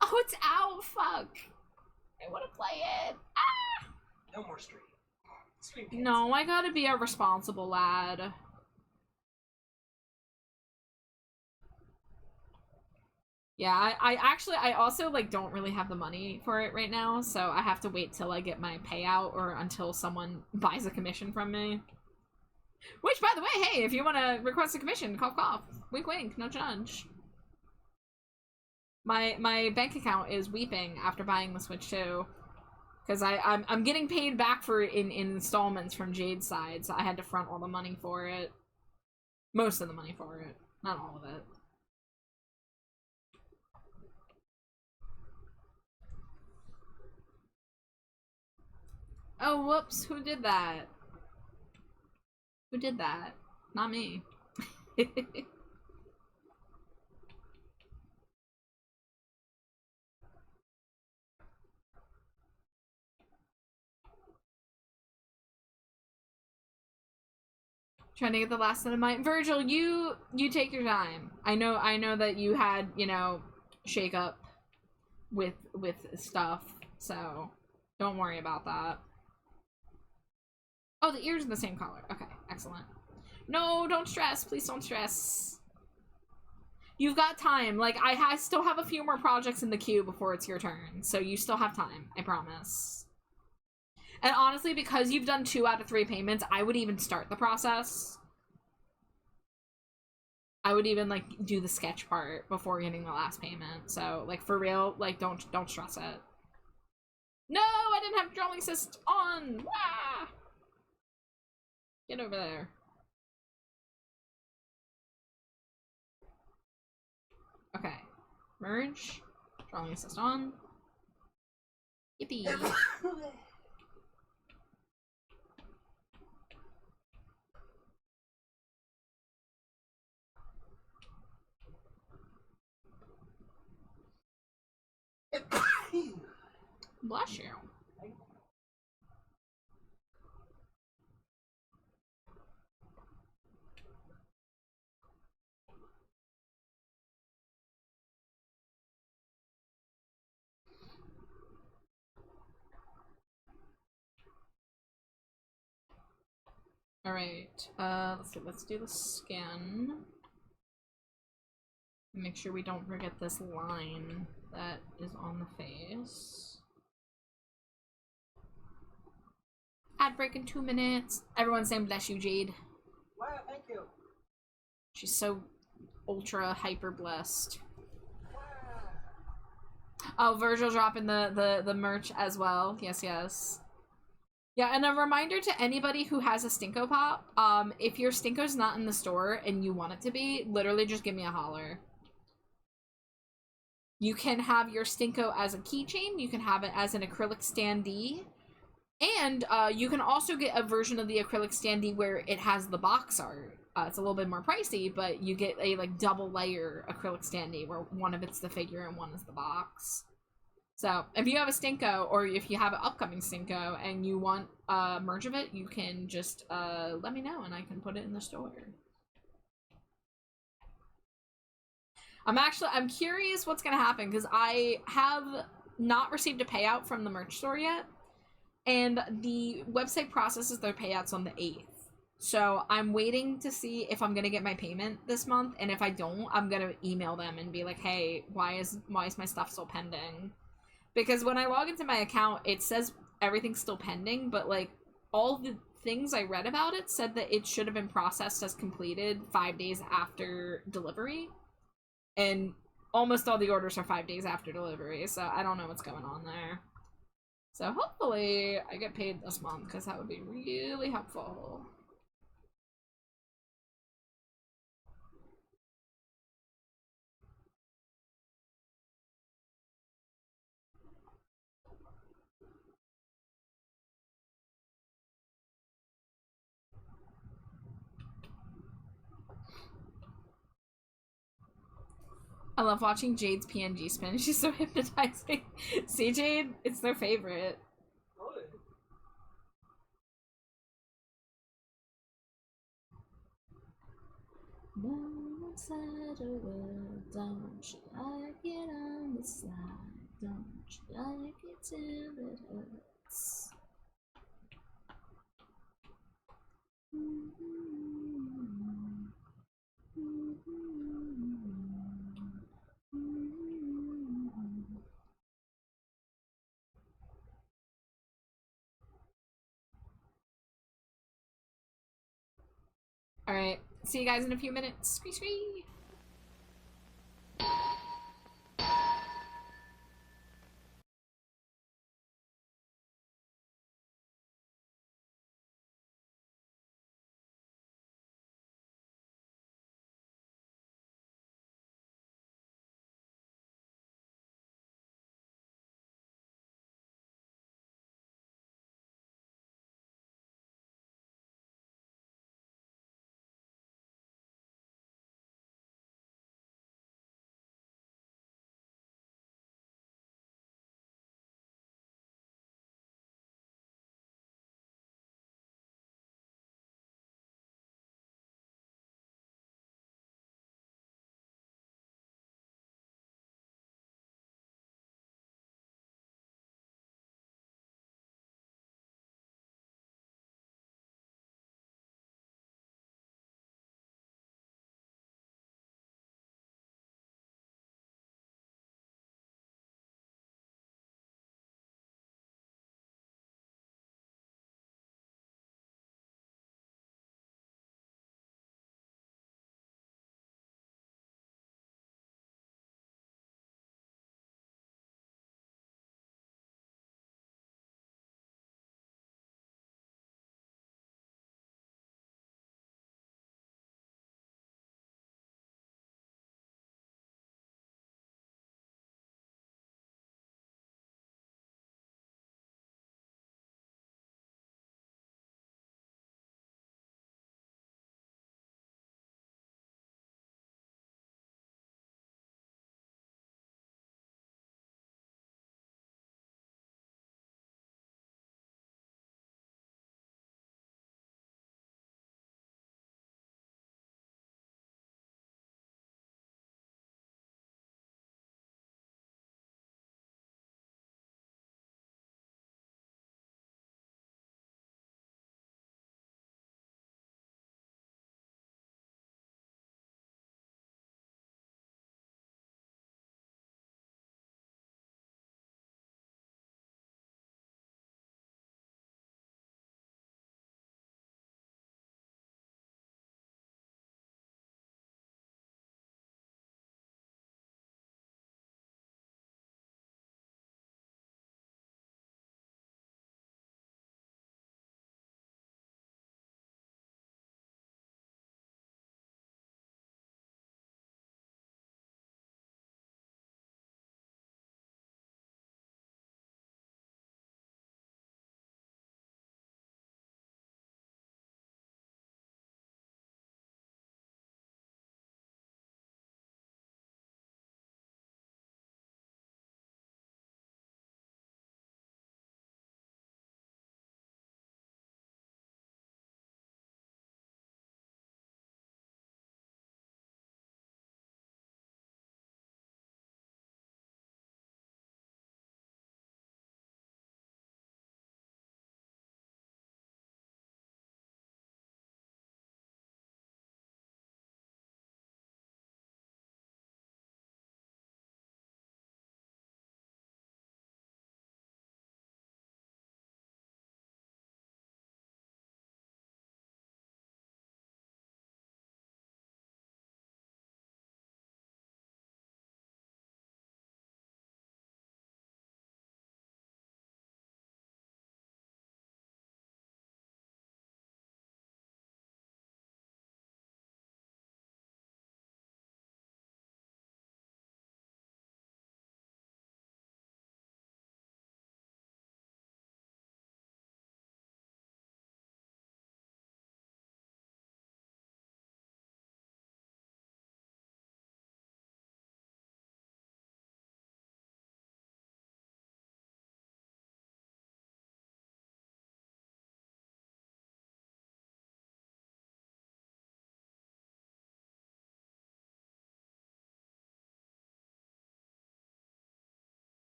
Oh, it's out. Fuck. I want to play it. Ah. No more stream. No, I gotta be a responsible lad. Yeah, I also, like, don't really have the money for it right now, so I have to wait till I get my payout or until someone buys a commission from me. Which, by the way, hey, if you want to request a commission, cough cough. Wink wink, no judge. My bank account is weeping after buying the Switch 2. Because I'm getting paid back for in installments from Jade's side, so I had to front all the money for it. Most of the money for it. Not all of it. Oh, whoops. Who did that? Who did that? Not me. Trying to get the last set of mine. Virgil, you take your time. I know that you had, you know, shake up with stuff, so don't worry about that. Oh, the ears are the same color. Okay, excellent. No, don't stress. Please don't stress. You've got time. Like, I still have a few more projects in the queue before it's your turn, so you still have time. I promise. And honestly, because you've done 2 out of 3 payments, I would even start the process. I would even, like, do the sketch part before getting the last payment. So, like, for real, like, don't stress it. No, I didn't have drawing assist on! Wah! Get over there. Okay. Merge. Drawing assist on. Yippee. Bless you. Alright, let's see, let's do the scan. Make sure we don't forget this line that is on the face. Ad break in 2 minutes. Everyone's saying bless you, Jade. Wow, thank you. She's so ultra hyper blessed. Oh, Virgil dropping the merch as well. Yes, yes. Yeah, and a reminder to anybody who has a Stinko Pop, if your Stinko's not in the store and you want it to be, literally just give me a holler. You can have your Stinko as a keychain, you can have it as an acrylic standee, and you can also get a version of the acrylic standee where it has the box art. It's a little bit more pricey, but you get a like double layer acrylic standee where one of it's the figure and one is the box. So if you have a Stinko, or if you have an upcoming Stinko and you want merch of it, you can just let me know and I can put it in the store. I'm curious what's gonna happen because I have not received a payout from the merch store yet, and the website processes their payouts on the 8th. So I'm waiting to see if I'm gonna get my payment this month, and if I don't, I'm gonna email them and be like, hey, why is my stuff still pending? Because when I log into my account, it says everything's still pending, but like all the things I read about it said that it should have been processed as completed 5 days after delivery. And almost all the orders are 5 days after delivery, so I don't know what's going on there. So hopefully I get paid this month, because that would be really helpful. I love watching Jade's PNG spin. She's so hypnotizing. See, Jade? It's their favorite. Good. One side of the world, don't you like it on the slide? Don't you like it till it hurts? Alright, see you guys in a few minutes. Squee squee!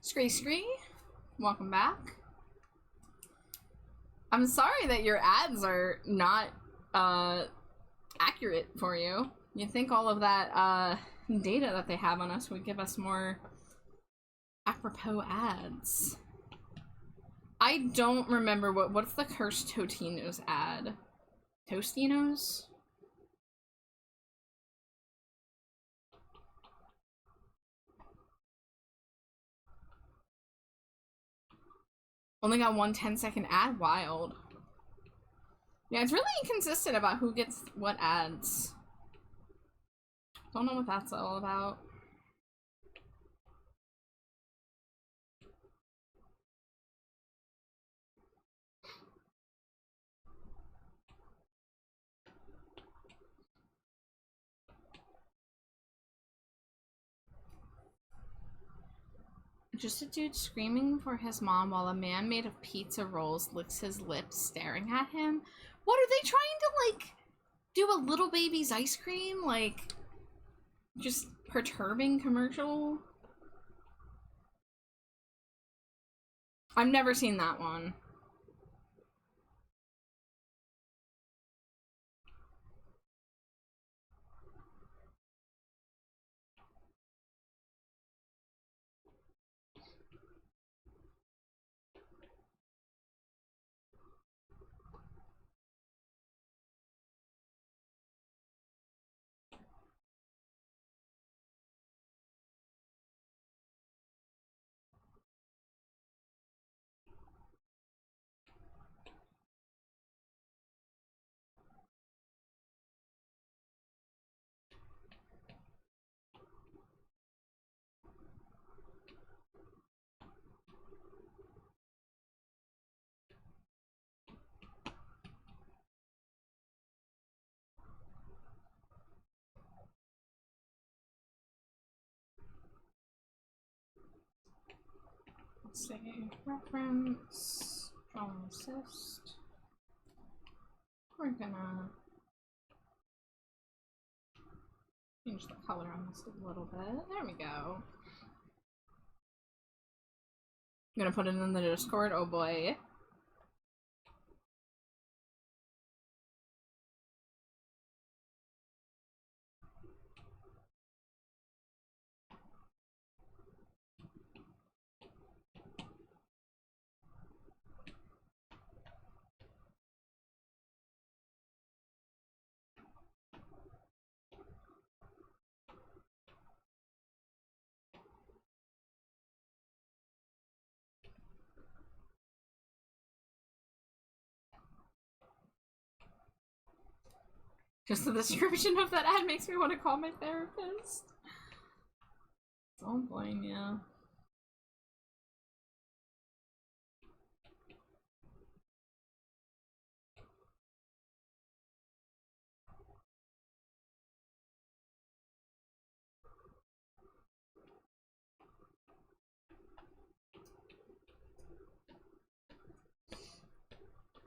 Scree, welcome back. I'm sorry that your ads are not accurate for you. You'd think all of that data that they have on us would give us more apropos ads. I don't remember what's the Cursed Totinos ad? Tostinos? Only got one 10-second ad? Wild. Yeah, it's really inconsistent about who gets what ads. Don't know what that's all about. Just a dude screaming for his mom while a man made of pizza rolls licks his lips staring at him. What are they trying to, like, do a little baby's ice cream? Like, just perturbing commercial? I've never seen that one. Let's see. Reference. Draw assist. We're gonna change the color on this a little bit. There we go. I'm gonna put it in the Discord. Oh boy. Just the description of that ad makes me want to call my therapist. Don't blame you.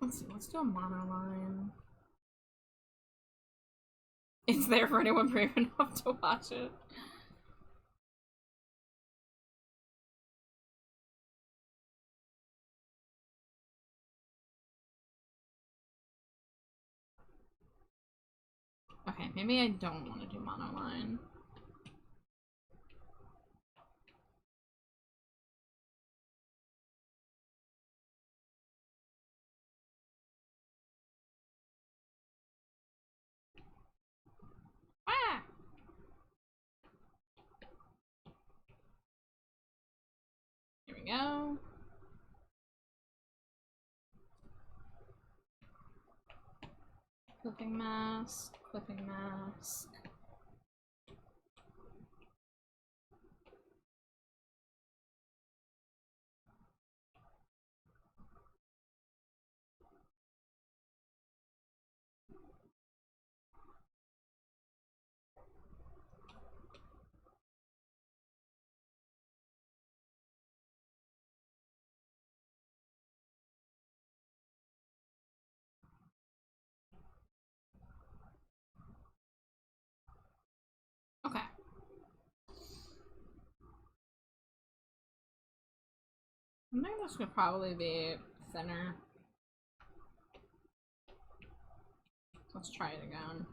Let's see, let's do a monoline. It's there for anyone brave enough to watch it. Okay, maybe I don't want to do monoline. Ah! Here we go. Clipping mask, clipping mask. I think this could probably be thinner. Let's try it again.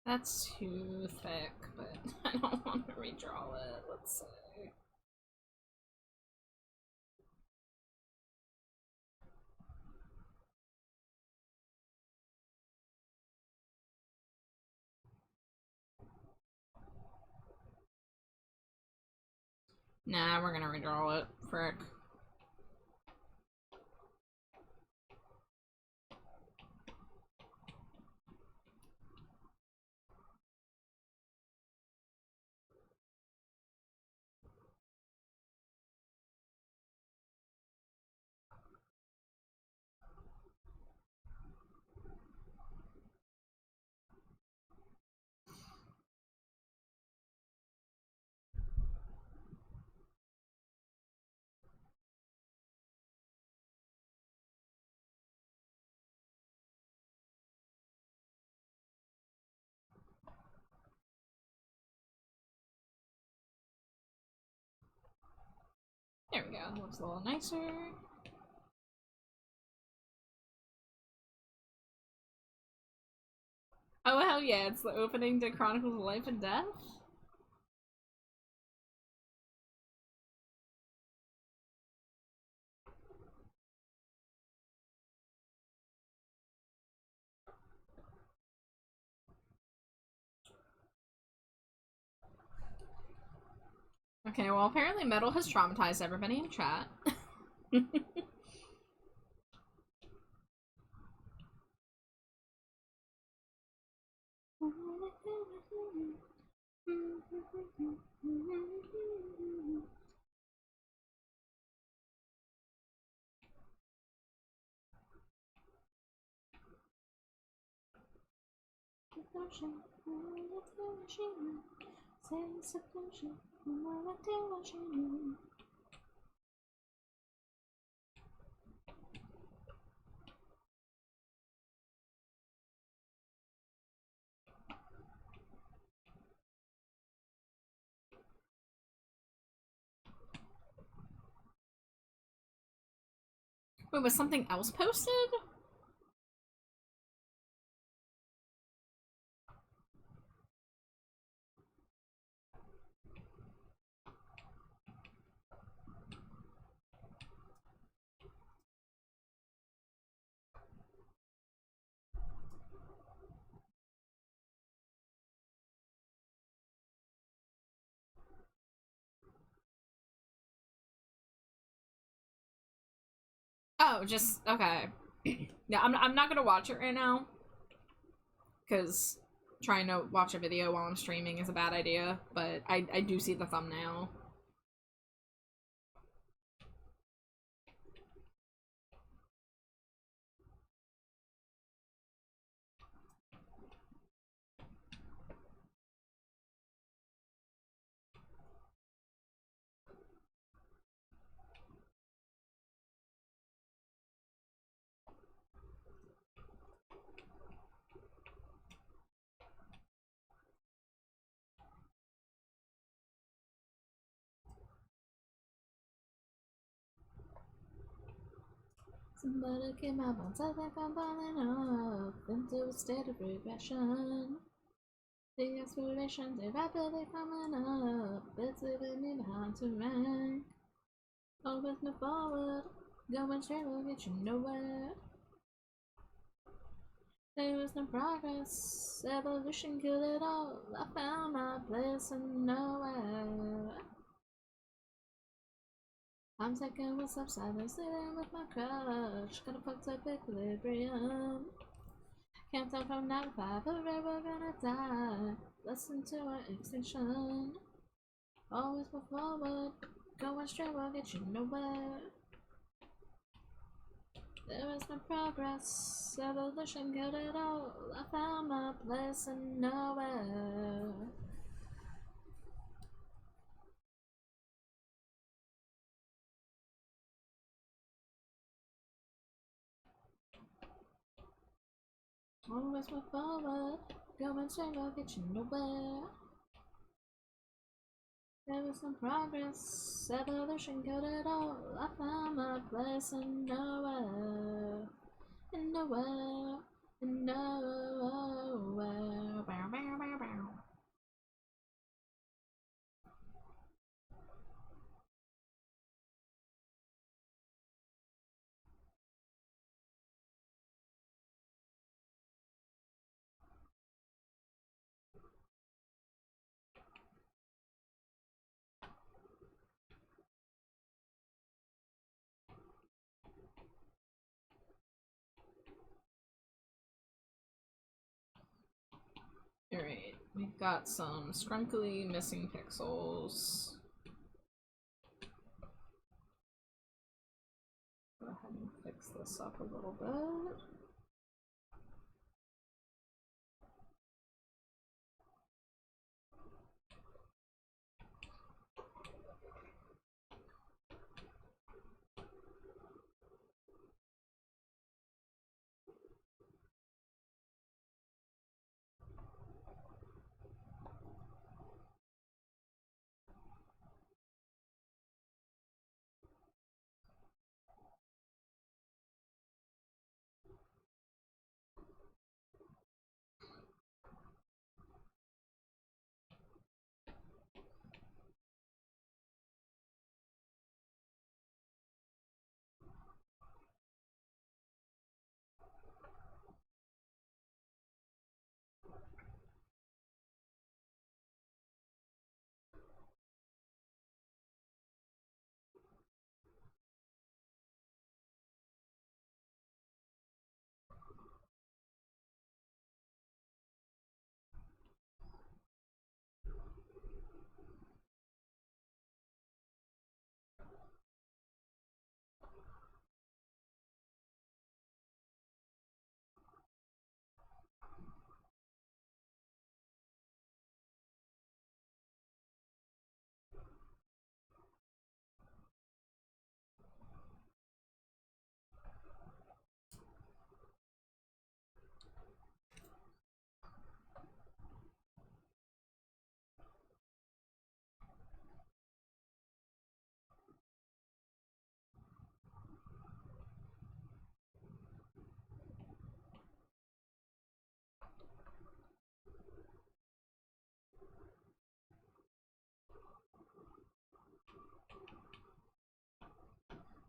That's too thick, but I don't want to redraw it. Let's see. Nah, we're gonna redraw it. Frick. There we go. Looks a little nicer. Oh hell yeah, it's the opening to Chronicles of Life and Death? Okay, well apparently metal has traumatized everybody in chat. Wait, was something else posted? Oh, just okay. Yeah, I'm not gonna watch it right now because trying to watch a video while I'm streaming is a bad idea. But I do see the thumbnail. Somebody keep my bones, I think I'm falling off into a state of regression. The aspirations are rapidly coming up, it's leaving me behind to rank. Always move forward, going straight will get you nowhere. There was no progress, evolution killed it all. I found my place in nowhere. I'm taking one step silent, sitting with my crush. Got a fucked up equilibrium. Can't tell from 9 to 5, forever gonna die. Listen to our extinction. Always move forward, going straight will get you nowhere. There is no progress, evolution killed it all. I found my place in nowhere. Always move forward, going straight will get you nowhere. There is no progress, evolution killed it all. I found my place in nowhere. In nowhere, in nowhere. Bow, bow, bow, bow. Alright, we've got some scrunkily missing pixels. Go ahead and fix this up a little bit.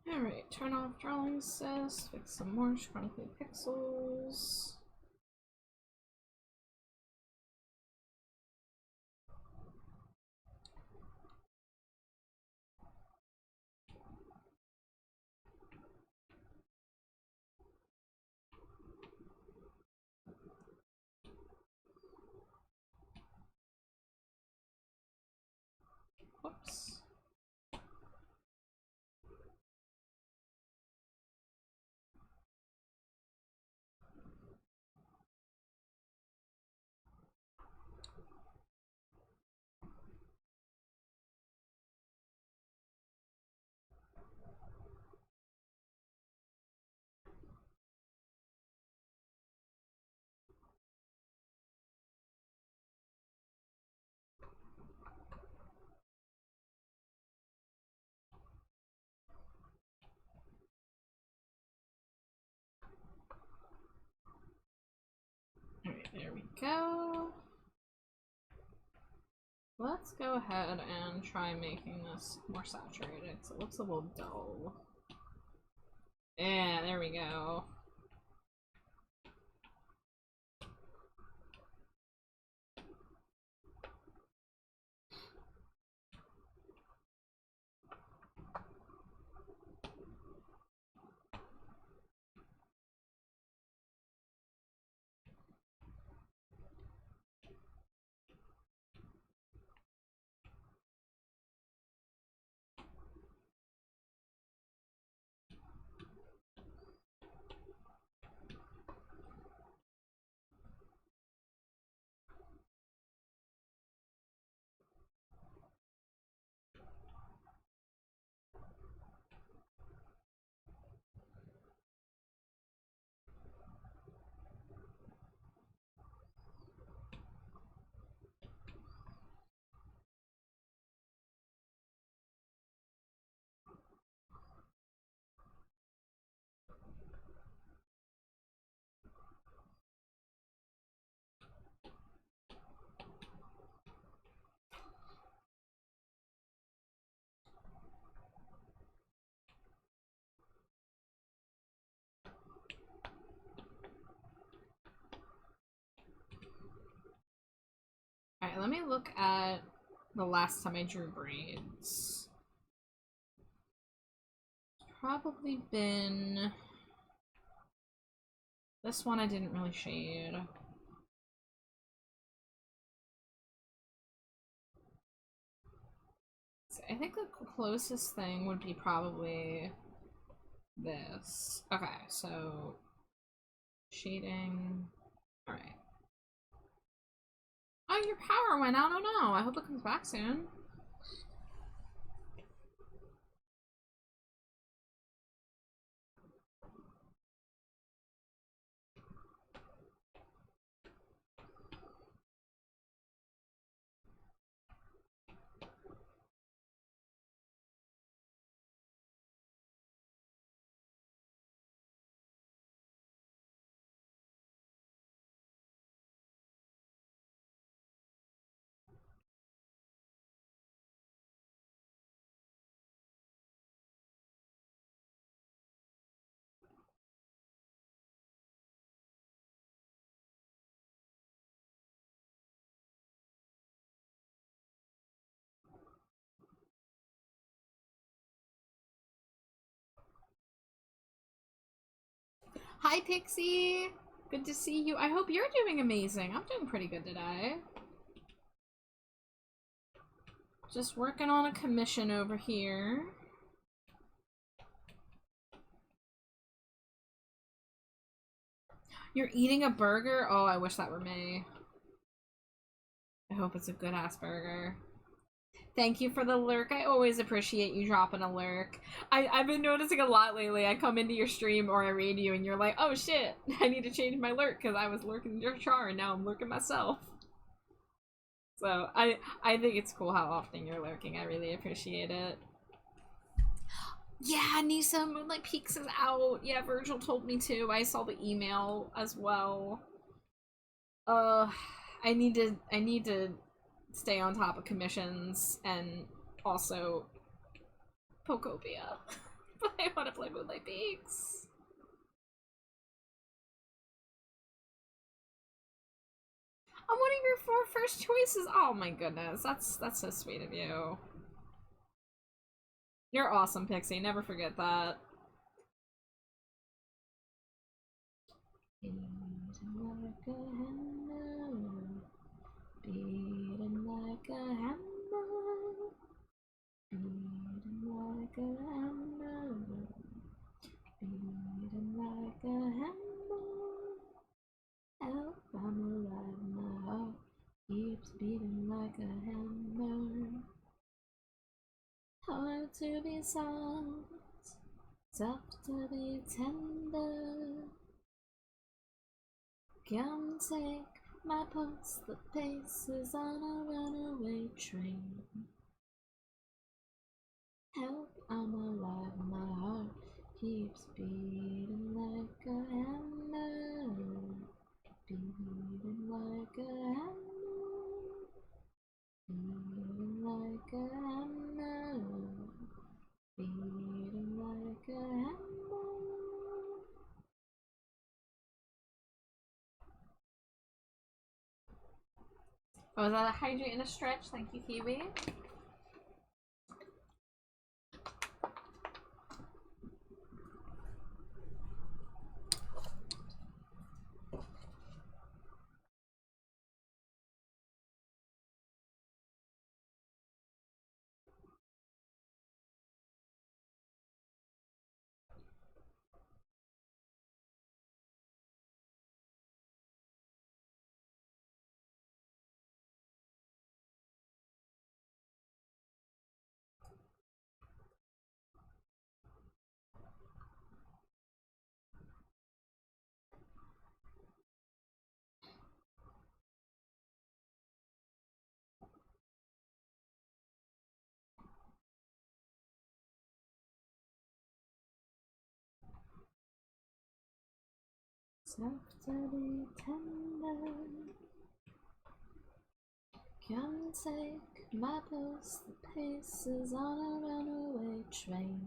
Alright, turn off drawing assist, fix some more scrunkly pixels. Whoops. go. Let's go ahead and try making this more saturated, so it looks a little dull. Yeah, there we go. Alright, let me look at the last time I drew braids. Probably been... This one I didn't really shade. So I think the closest thing would be probably this. Okay, so shading. Alright. Oh, your power went out. Oh no, I hope it comes back soon. Hi, Pixie! Good to see you. I hope you're doing amazing. I'm doing pretty good today. Just working on a commission over here. You're eating a burger? Oh, I wish that were me. I hope it's a good-ass burger. Thank you for the lurk. I always appreciate you dropping a lurk. I've been noticing a lot lately. I come into your stream or I read you and you're like, oh shit, I need to change my lurk because I was lurking your char and now I'm lurking myself. So I think it's cool how often you're lurking. I really appreciate it. Yeah, Nisa, Moonlight Peaks is out. Yeah, Virgil told me to. I saw the email as well. I need to stay on top of commissions and also Pokopia. But I want to play Moonlight Peaks. I'm one of your 4 first choices. Oh my goodness, that's so sweet of you. You're awesome, Pixie. Never forget that. Beating like a hammer, beating like a hammer, beating like a hammer. Help, I'm alive, my heart keeps beating like a hammer. Hard to be soft, tough to be tender. Come take my pulse, the pace is on a runaway train. Help, I'm alive, my heart keeps beating like a hammer, beating like a hammer, beating like a hammer, beating like a hammer. Oh, is that a hydrate and a stretch? Thank you, Kiwi. Softly tender, can take my pulse, the pace is on a runaway train.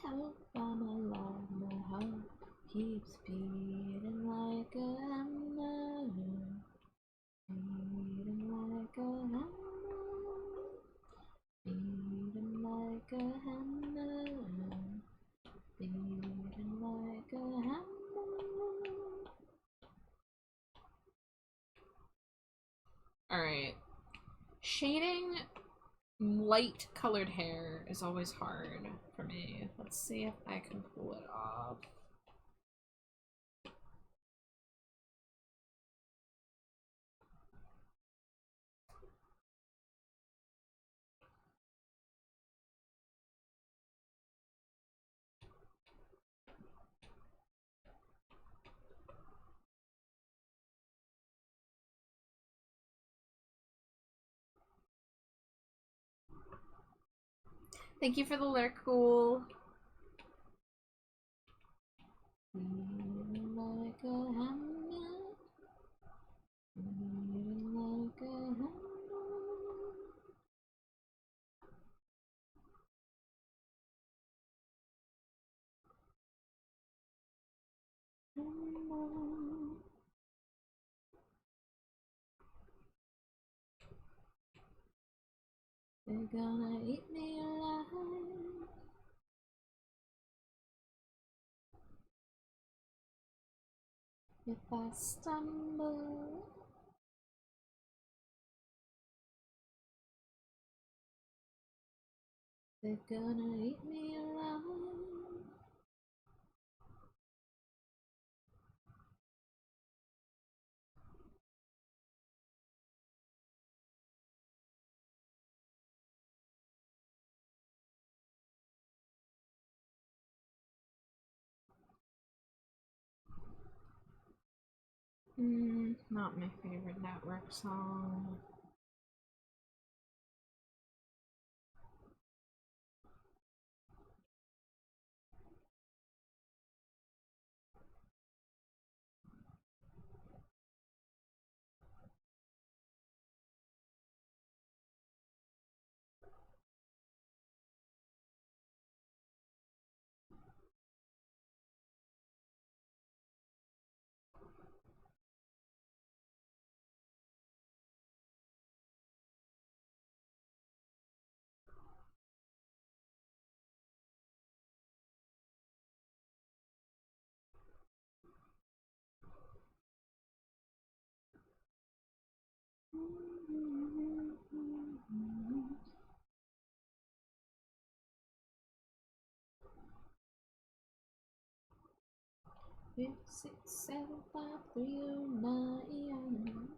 Help, I'm alive, my heart keeps beating like a hammer, beating like a hammer, beating like a hammer, beating like a hammer. Alright. Shading light colored hair is always hard for me. Let's see if I can pull it off. Thank you for the lurk, cool. Like a hammer, like a hammer. They're gonna eat me alive if I stumble. They're gonna eat me alive. Not my favorite network song. Five, 6, 7, 5, 3, 9.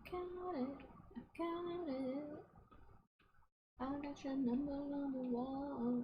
got it. I got it. I got your number on the wall.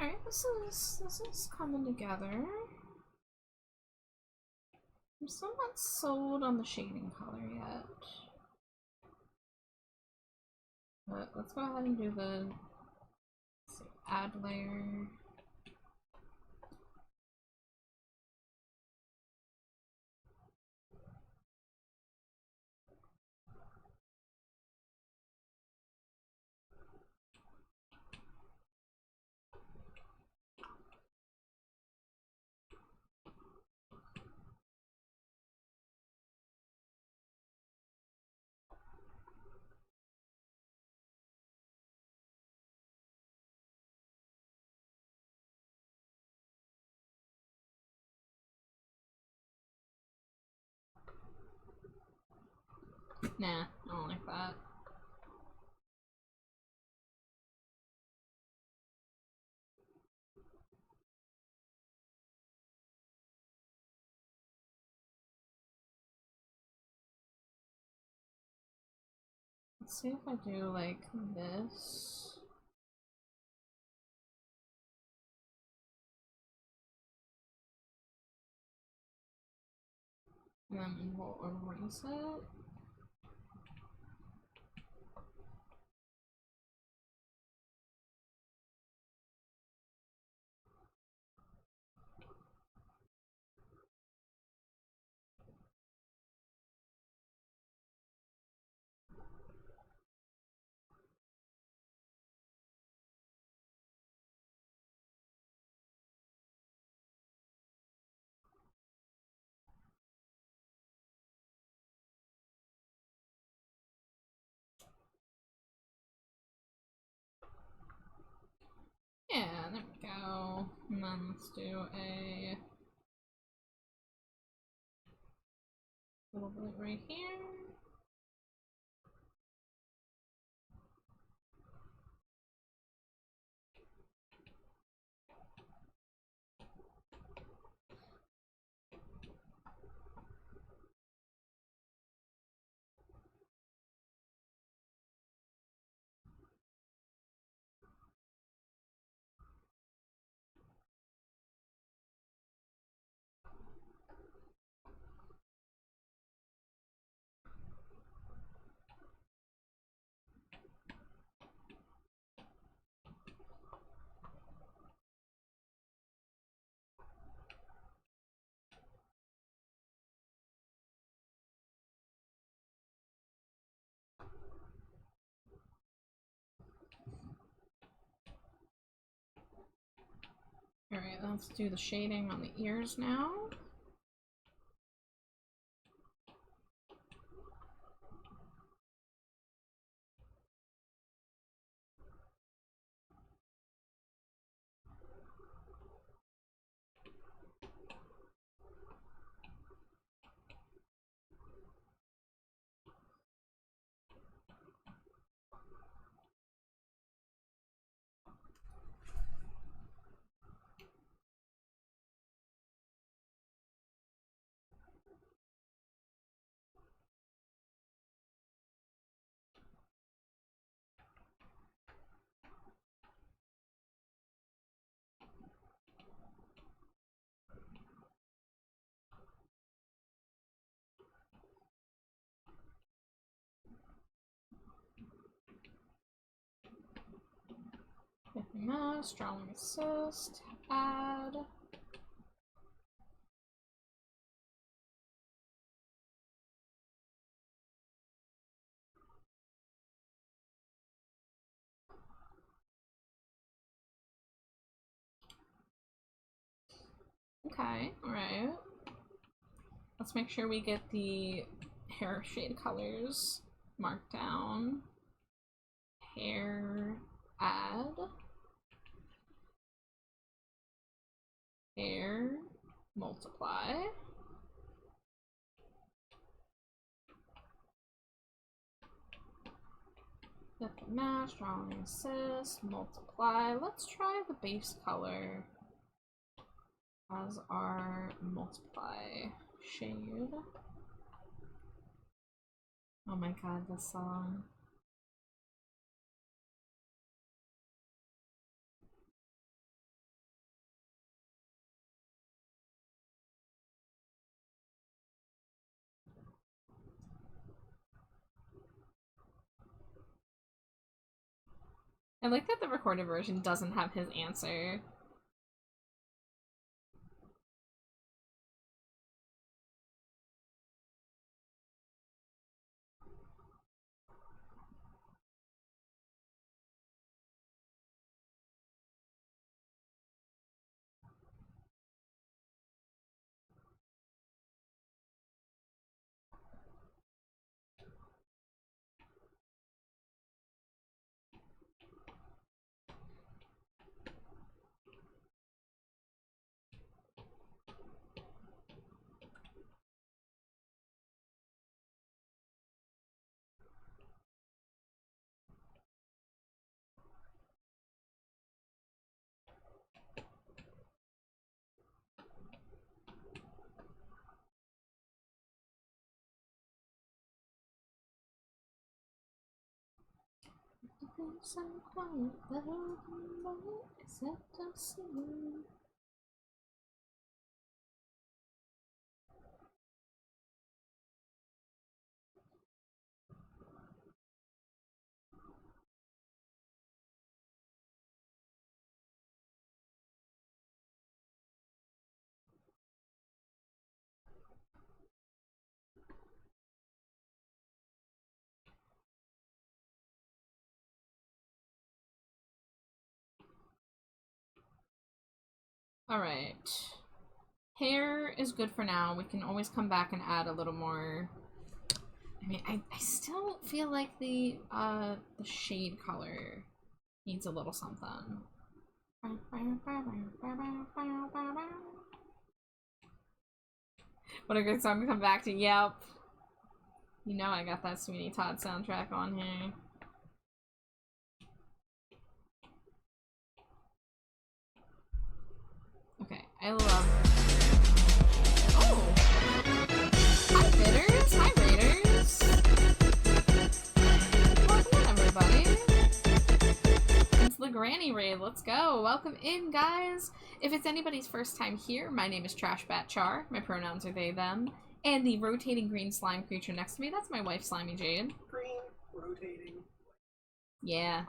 Alright, this is coming together. I'm still not sold on the shading color yet. But let's go ahead and do the add layer. Nah, I don't like that. Let's see if I do like this. And then we'll erase it. Yeah, there we go. And then let's do a little bit right here. Alright, let's do the shading on the ears now. Mask, strong assist, add. Okay, alright. Let's make sure we get the hair shade colors marked down. Hair, add. Hair, multiply. Get the match, strong assist, multiply. Let's try the base color as our multiply shade. Oh my god, this song. I like that the recorded version doesn't have his answer. Alright. Hair is good for now. We can always come back and add a little more. I mean, I still feel like the shade color needs a little something. What a good song to come back to. Yep. You know I got that Sweeney Todd soundtrack on here. Okay, I love... Oh! Hi, bidders! Hi, raiders! Welcome in, everybody! It's the Granny Raid. Let's go! Welcome in, guys! If it's anybody's first time here, my name is TrashBatChar. My pronouns are they, them. And the rotating green slime creature next to me, that's my wife, Slimy Jade. Green, rotating. Yeah.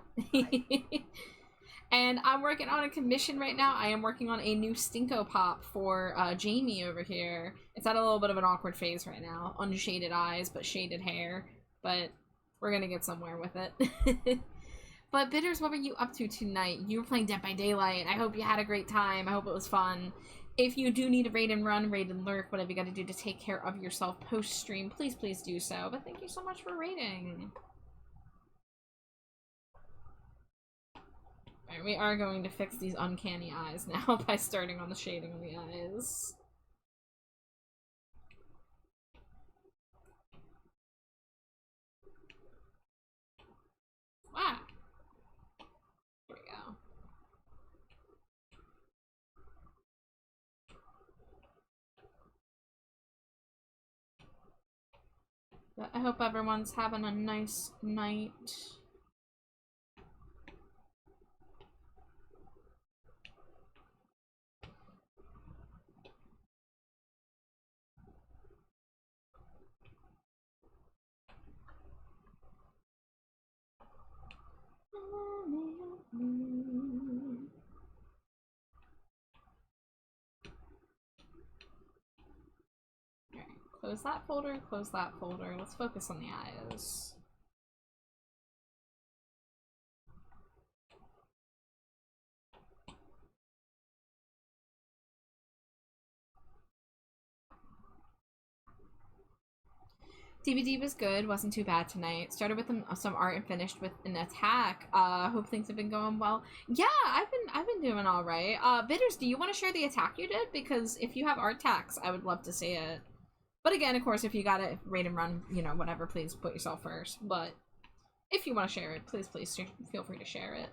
And I'm working on a commission right now. I am working on a new Stinko Pop for Jamie over here. It's at a little bit of an awkward phase right now. Unshaded eyes, but shaded hair. But we're gonna get somewhere with it. But Bitters, what were you up to tonight? You were playing Dead by Daylight. I hope you had a great time. I hope it was fun. If you do need to raid and run, raid and lurk, whatever you gotta do to take care of yourself post-stream, please, please do so. But thank you so much for raiding. Alright, we are going to fix these uncanny eyes now by starting on the shading of the eyes. Wow. There we go. But I hope everyone's having a nice night. Close that folder, close that folder. Let's focus on the eyes. DVD was good, wasn't too bad tonight. Started with some art and finished with an attack. Hope things have been going well. Yeah, I've been doing all right. Bitters, do you want to share the attack you did? Because if you have art tacks, I would love to see it. But again, of course, if you gotta raid and run, you know, whatever, please put yourself first. But if you want to share it, please feel free to share it.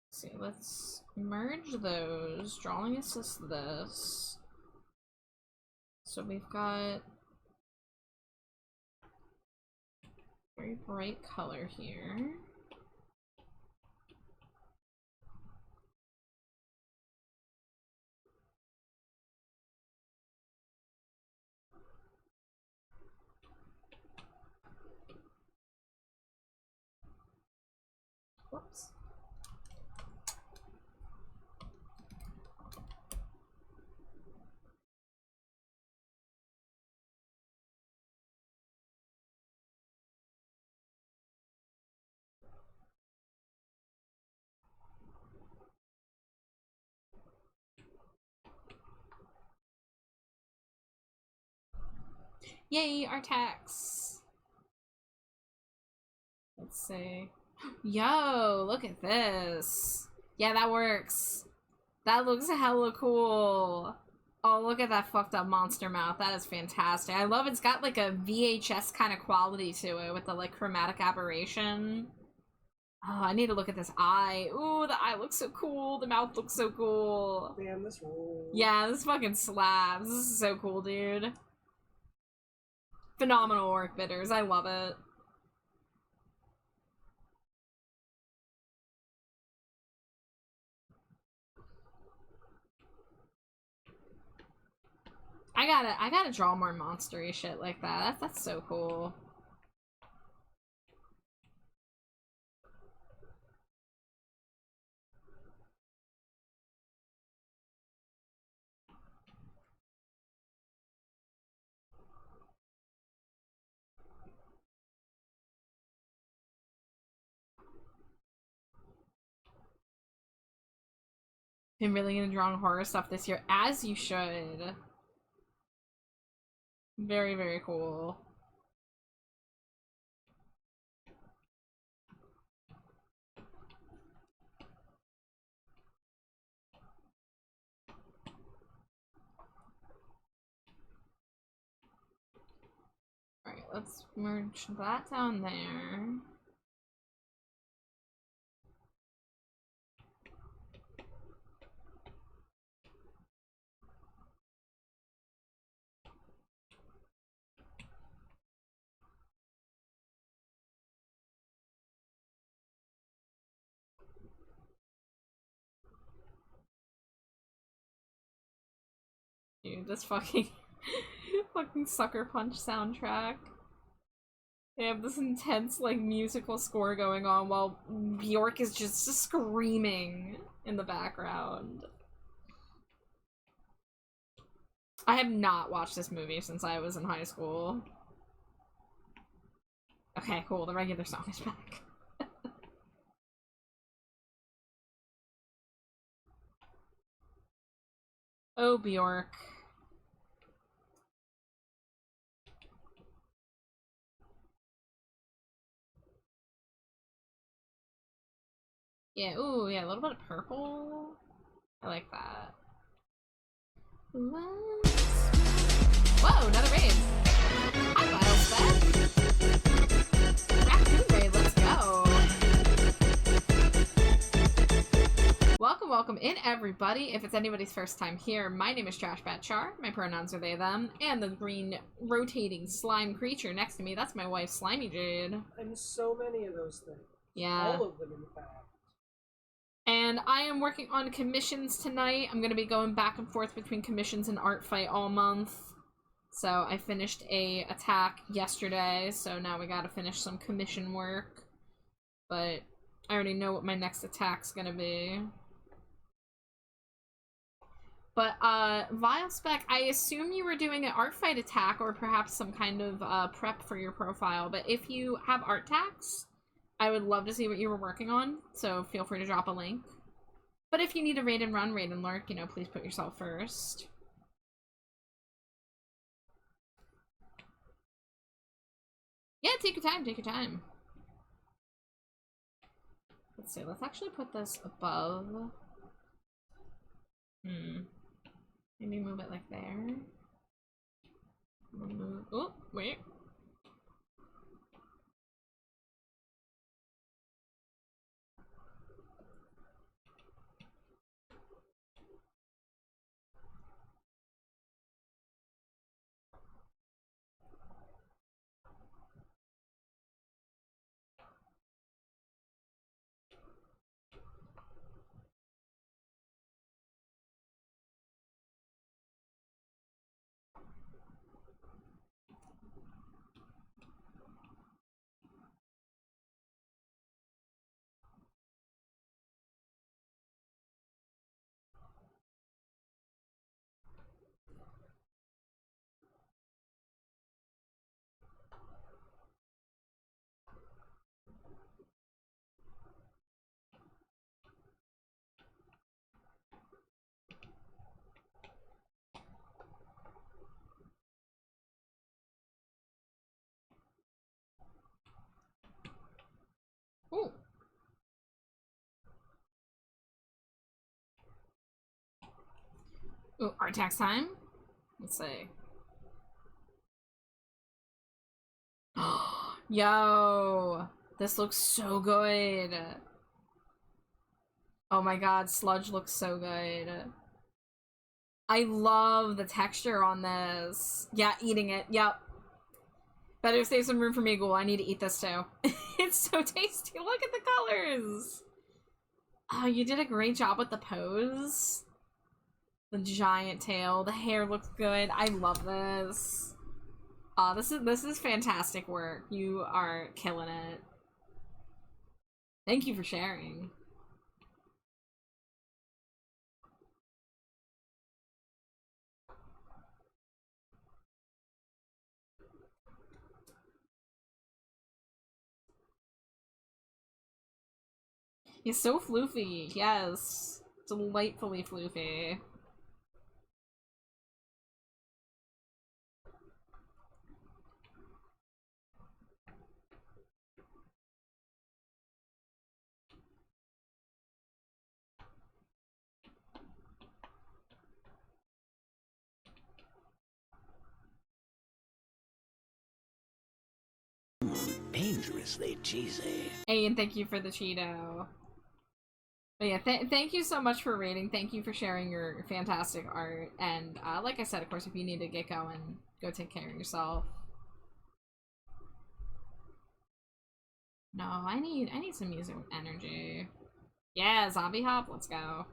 Let's see, let's merge those. Drawing assist this. So we've got very bright color here. Whoops. Yay, our tax. Let's see. Yo, look at this. Yeah, that works. That looks hella cool. Oh, look at that fucked up monster mouth. That is fantastic. I love it's got like a VHS kind of quality to it with the like chromatic aberration. Oh, I need to look at this eye. Ooh, the eye looks so cool. The mouth looks so cool. Damn, this rules. Yeah, this fucking slaps. This is so cool, dude. Phenomenal work, Bitters. I love it. I gotta draw more monstery shit like that. That's so cool. I'm really gonna draw horror stuff this year, as you should. Very, very cool. Alright, let's merge that down there. Dude, this fucking fucking Sucker Punch soundtrack. They have this intense, like, musical score going on while Bjork is just screaming in the background. I have not watched this movie since I was in high school. Okay, cool, the regular song is back. Oh, Bjork. Yeah, ooh, yeah, a little bit of purple. I like that. Whoa, another raid. Hi, Milespec. Raccoon raid, let's go. Welcome in, everybody. If it's anybody's first time here, my name is TrashBatChar. My pronouns are they, them. And the green rotating slime creature next to me, that's my wife, Slimy Jade. And so many of those things. Yeah. All of them, in fact. And I am working on commissions tonight. I'm going to be going back and forth between commissions and art fight all month. So I finished a attack yesterday, so now we gotta finish some commission work. But I already know what my next attack's gonna be. But, Vile Spec, I assume you were doing an art fight attack or perhaps some kind of, prep for your profile. But if you have art tacks, I would love to see what you were working on. So feel free to drop a link. But if you need to raid and run, raid and lurk, you know, please put yourself first. Yeah, take your time, take your time. Let's see, let's actually put this above. Maybe move it like there. Move, oh, wait. Ooh. Ooh, art tax time? Let's see. Yo! This looks so good! Oh my god, Sludge looks so good. I love the texture on this. Yeah, eating it, yep. Better save some room for me, Ghoul. I need to eat this too. It's so tasty. Look at the colors! Oh, you did a great job with the pose. The giant tail. The hair looks good. I love this. This is fantastic work. You are killing it. Thank you for sharing. He's so floofy. Yes. Delightfully floofy. Dangerously cheesy. Hey, and thank you for the Cheeto. But yeah, thank you so much for rating. Thank you for sharing your fantastic art. And like I said, of course, if you need to get going, go take care of yourself. No, I need some music with energy. Yeah, zombie hop, let's go.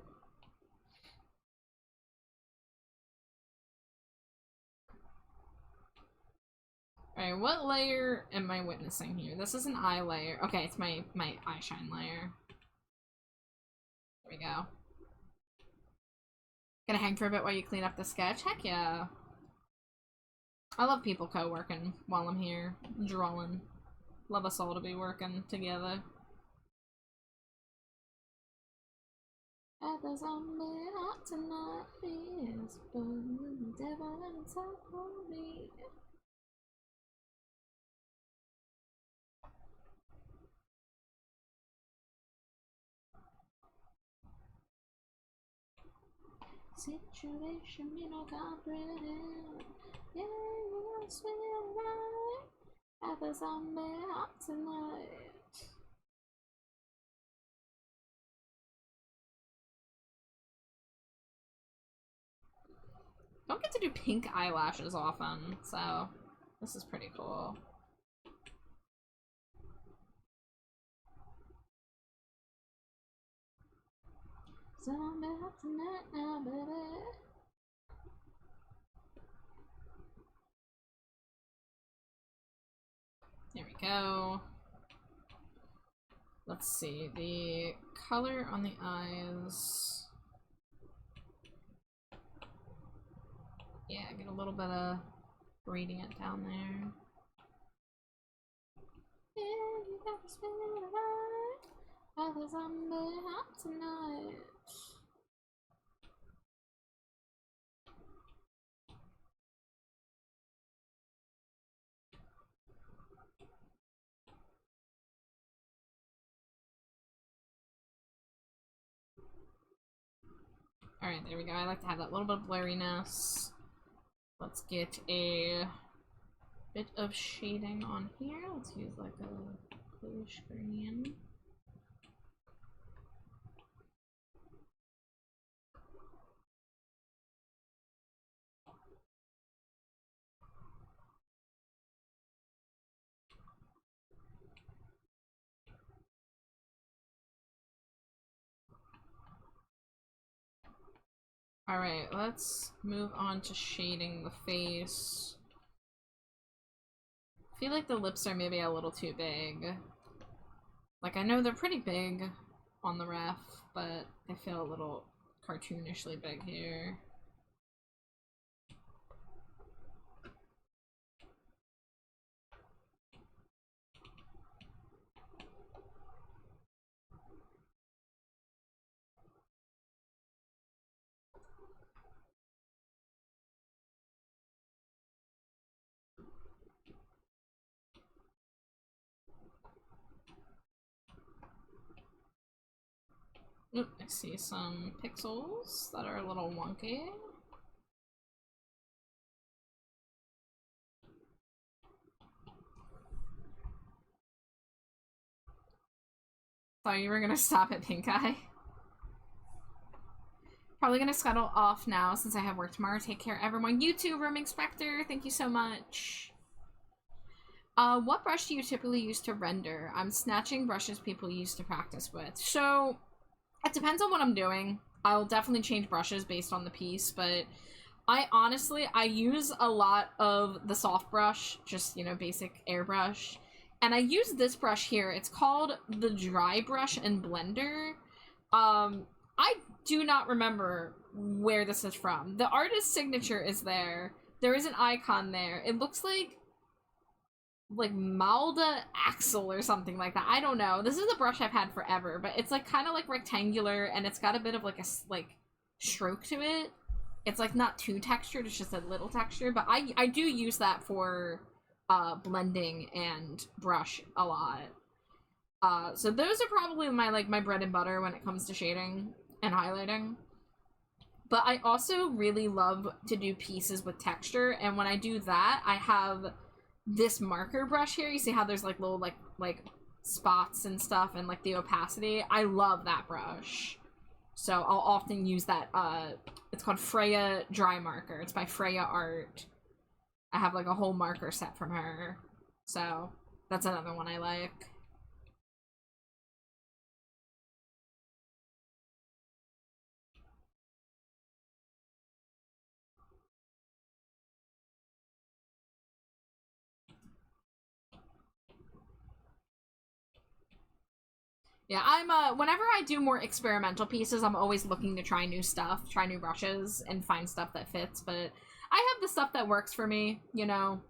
Alright, what layer am I witnessing here? This is an eye layer. Okay, it's my eye shine layer. There we go. Gonna hang for a bit while you clean up the sketch? Heck yeah. I love people co-working while I'm here, drawing. Love us all to be working together. At the zombie out tonight, yes, but the devil and top of me. Situation you don't comprehend. Yeah, you know it's feeling right. At the zombie out tonight. Don't get to do pink eyelashes often, so this is pretty cool. Zombie out tonight now, baby. There we go. Let's see, the color on the eyes. Yeah, get a little bit of gradient down there. Yeah, you gotta spend the night. Others on the hot tonight. Alright, there we go. I like to have that little bit of blurriness. Let's get a bit of shading on here. Let's use like a bluish green. Alright, let's move on to shading the face. I feel like the lips are maybe a little too big. Like, I know they're pretty big on the ref, but they feel a little cartoonishly big here. Oop, I see some pixels that are a little wonky. Thought you were gonna stop at pink eye. Probably gonna scuttle off now since I have work tomorrow. Take care, everyone. You too, Roaming Spectre. Thank you so much. What brush do you typically use to render? I'm snatching brushes people use to practice with. So, it depends on what I'm doing. I'll definitely change brushes based on the piece, but I honestly use a lot of the soft brush, just, you know, basic airbrush. And I use this brush here. It's called the Dry Brush and Blender. I do not remember where this is from. The artist's signature is there. There is an icon there. It looks like Malda Axel or something like that. I don't know. This is a brush I've had forever, but it's like kind of like rectangular and it's got a bit of like a stroke to it. It's like not too textured, it's just a little texture, but I do use that for blending and brush a lot. So those are probably my bread and butter when it comes to shading and highlighting. But I also really love to do pieces with texture, and when I do that, I have this marker brush here. You see how there's like little like spots and stuff and like the opacity? I love that brush. So I'll often use that. It's called Freya Dry Marker. It's by Freya Art. I have like a whole marker set from her. So that's another one I like. Yeah, I'm, whenever I do more experimental pieces, I'm always looking to try new stuff, try new brushes, and find stuff that fits, but I have the stuff that works for me, you know?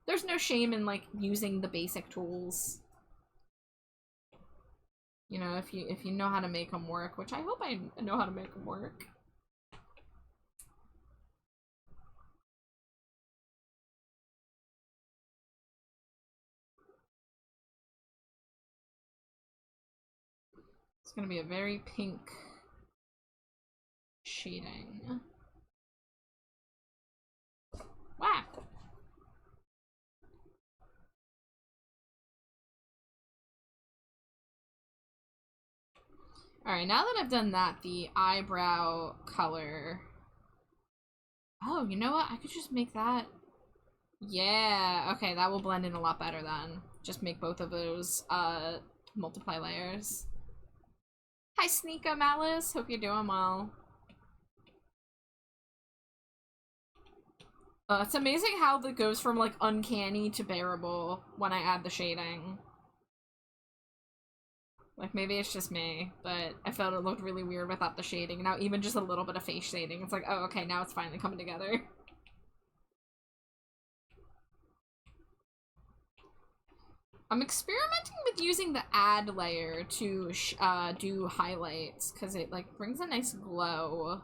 There's no shame in, like, using the basic tools. You know, if you know how to make them work, which I hope I know how to make them work. It's gonna be a very pink shading. Whack! Alright, now that I've done that, the eyebrow color... Oh, you know what? I could just make that... Yeah, okay, that will blend in a lot better then. Just make both of those, multiply layers. Hi, Sneeko Malice! Hope you're doing well. It's amazing how that goes from, like, uncanny to bearable when I add the shading. Like, maybe it's just me, but I felt it looked really weird without the shading. Now even just a little bit of face shading, it's like, oh, okay, now it's finally coming together. I'm experimenting with using the add layer to do highlights, because it, like, brings a nice glow.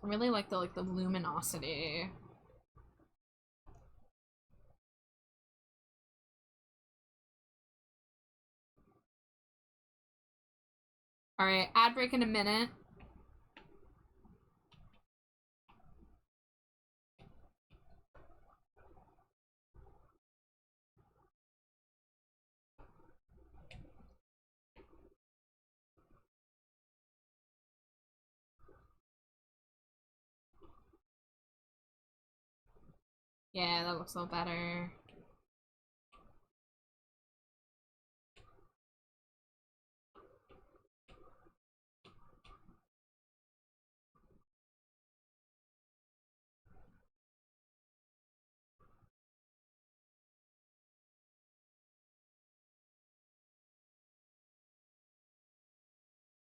I really like the luminosity. Alright, ad break in a minute. Yeah, that looks a little better.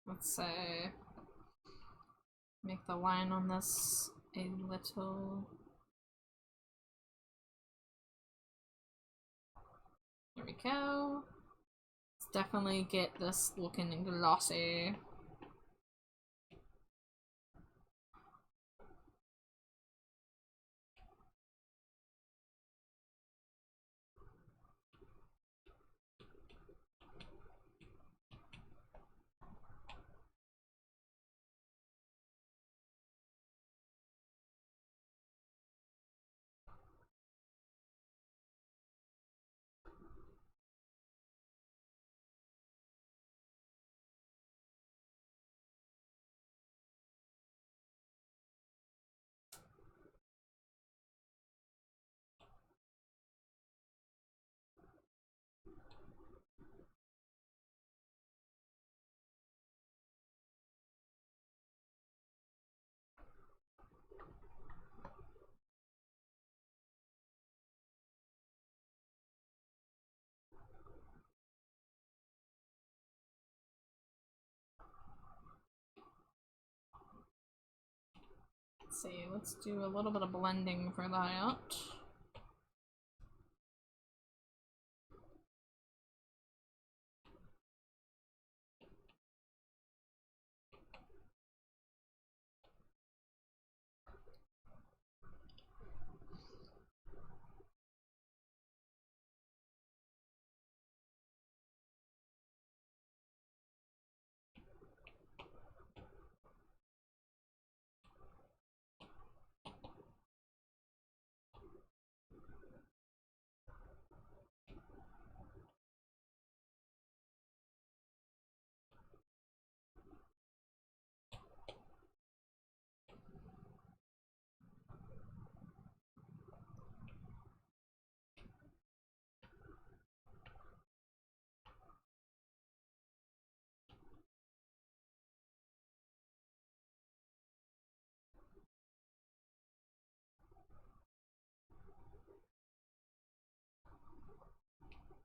Let's say make the line on this a little. There we go. Let's definitely get this looking glossy. Let's see, let's do a little bit of blending for that.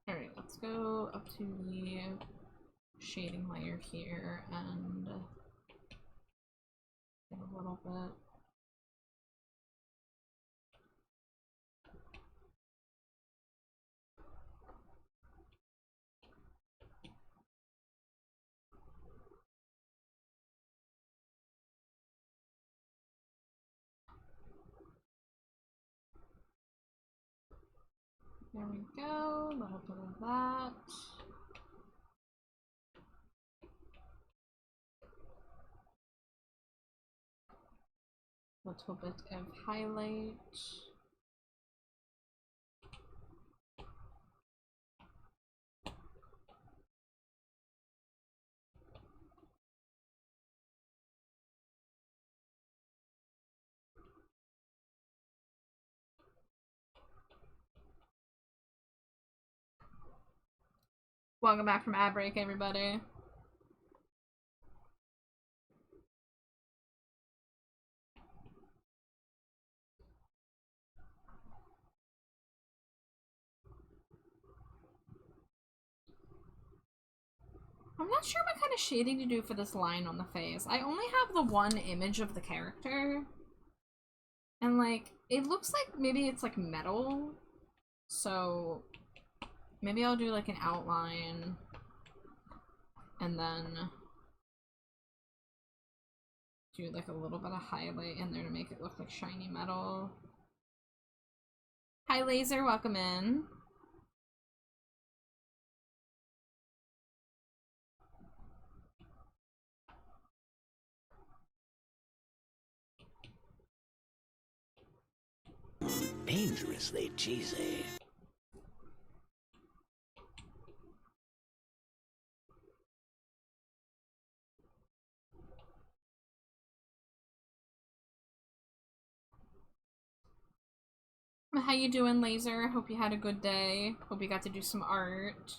Alright, let's go up to the shading layer here and get a little bit. There we go, a little bit of that. A little bit of highlight. Welcome back from ad break, everybody. I'm not sure what kind of shading to do for this line on the face. I only have the one image of the character. And, like, it looks like maybe it's, like, metal. So, maybe I'll do, like, an outline. And then do, like, a little bit of highlight in there to make it look like shiny metal. Hi, Laser. Welcome in. Dangerously cheesy. How you doing, Laser? Hope you had a good day. Hope you got to do some art.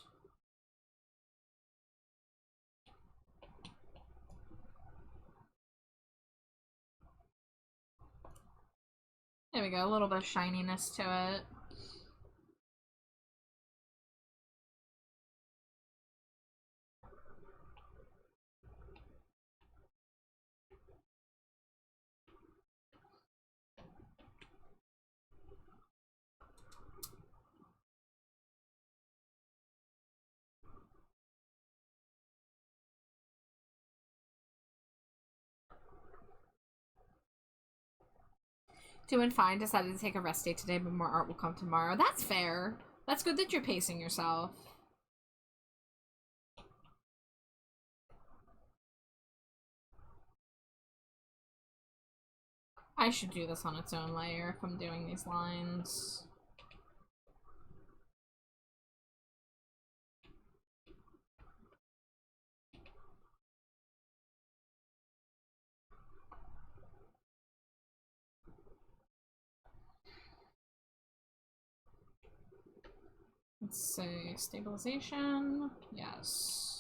There we go, a little bit of shininess to it. Doing fine. Decided to take a rest day today, but more art will come tomorrow. That's fair. That's good that you're pacing yourself. I should do this on its own layer if I'm doing these lines. Let's say stabilization. Yes.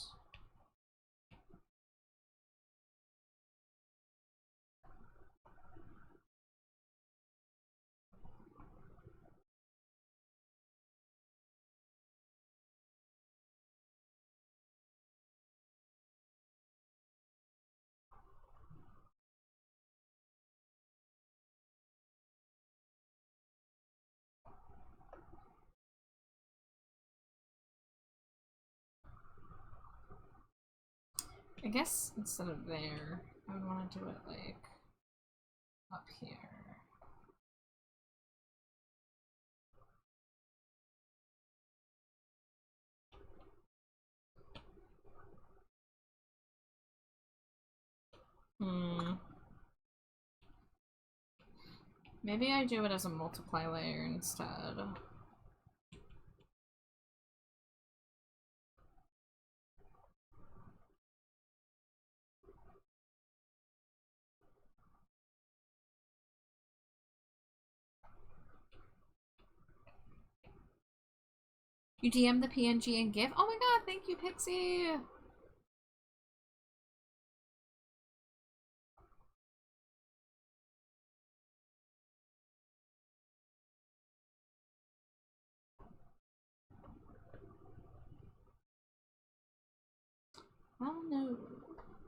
I guess instead of there, I would want to do it like up here. Maybe I do it as a multiply layer instead. You DM the PNG and GIF? Oh my god, thank you, Pixie! I know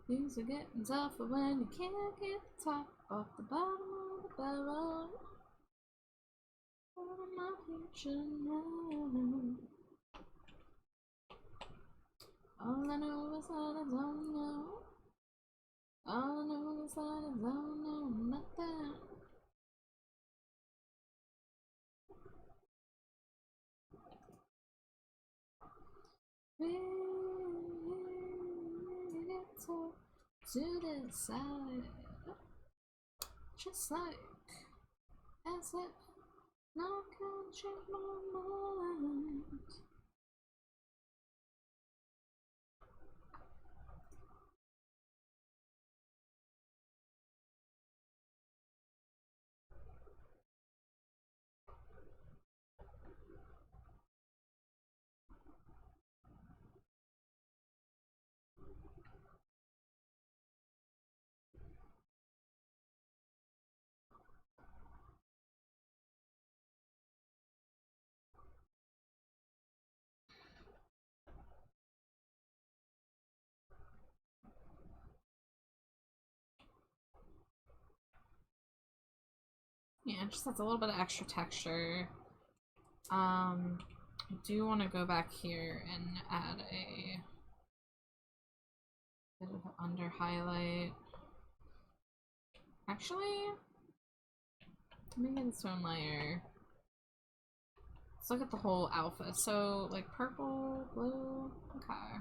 things are getting tougher when you can't get the top off the bottom of the barrel. What am I future now? All I know is that I don't know. All I know is that I don't know nothing. We get to decide, just like as if no can change my mind. Yeah, it just has a little bit of extra texture. I do want to go back here and add a bit of under highlight. Actually, let me get its own layer. Let's look at the whole alpha. So, like purple, blue, okay.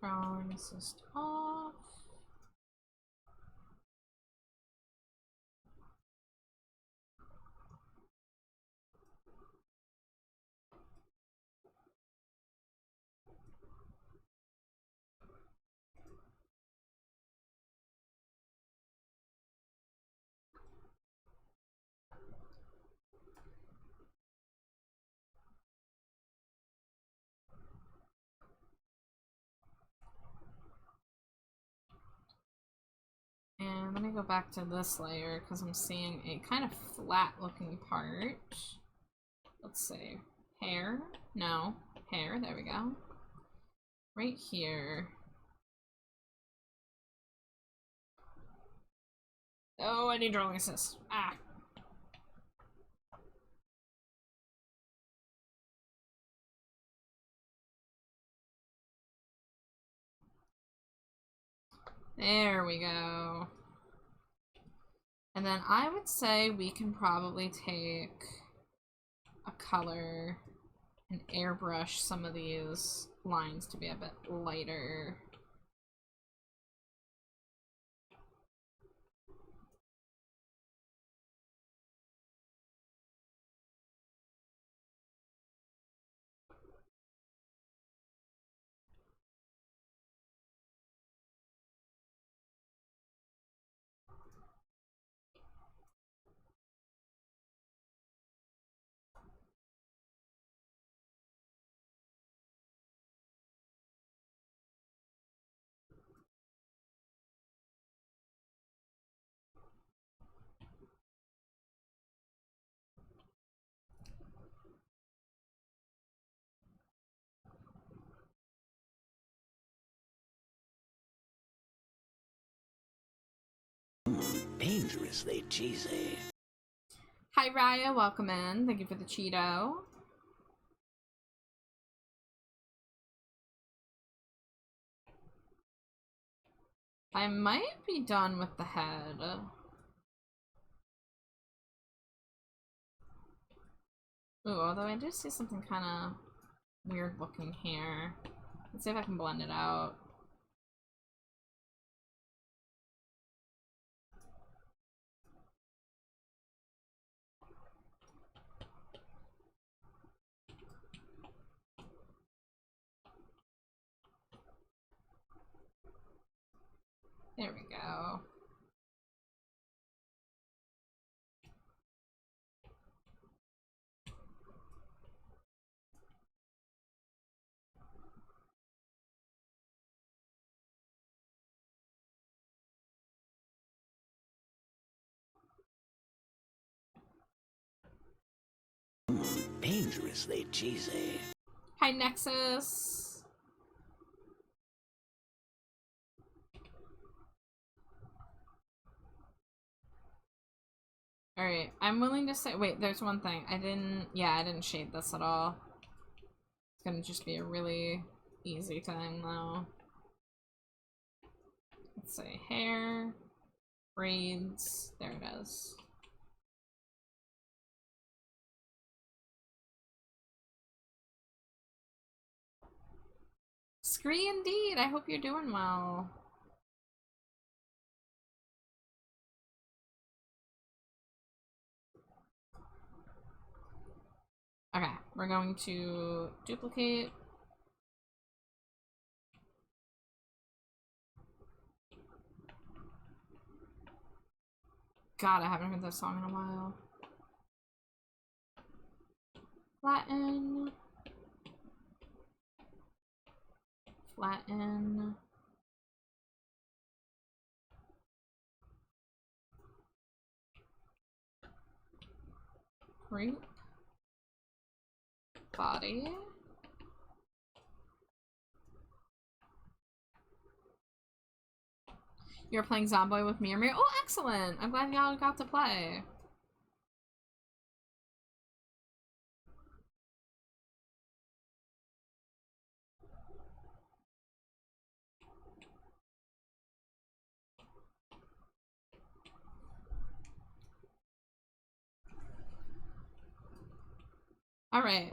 Brown assist off. And let me go back to this layer because I'm seeing a kind of flat looking part. Let's see. Hair? No. Hair, there we go. Right here. Oh, I need drawing assist. Ah. There we go. And then I would say we can probably take a color and airbrush some of these lines to be a bit lighter. Dangerously cheesy. Hi Raya, welcome in. Thank you for the Cheeto. I might be done with the head. Ooh, although I do see something kind of weird looking here. Let's see if I can blend it out. There we go. Dangerously cheesy. Hi Nexus. Alright, I'm willing to say, wait, there's one thing. I didn't shade this at all. It's gonna just be a really easy thing though. Let's say hair, braids, there it is. Scree indeed, I hope you're doing well. Okay, we're going to duplicate. God, I haven't heard that song in a while. Flatten. Flatten. Group. Body. You're playing Zomboy with me or Mir. Oh, excellent! I'm glad y'all got to play. Alright.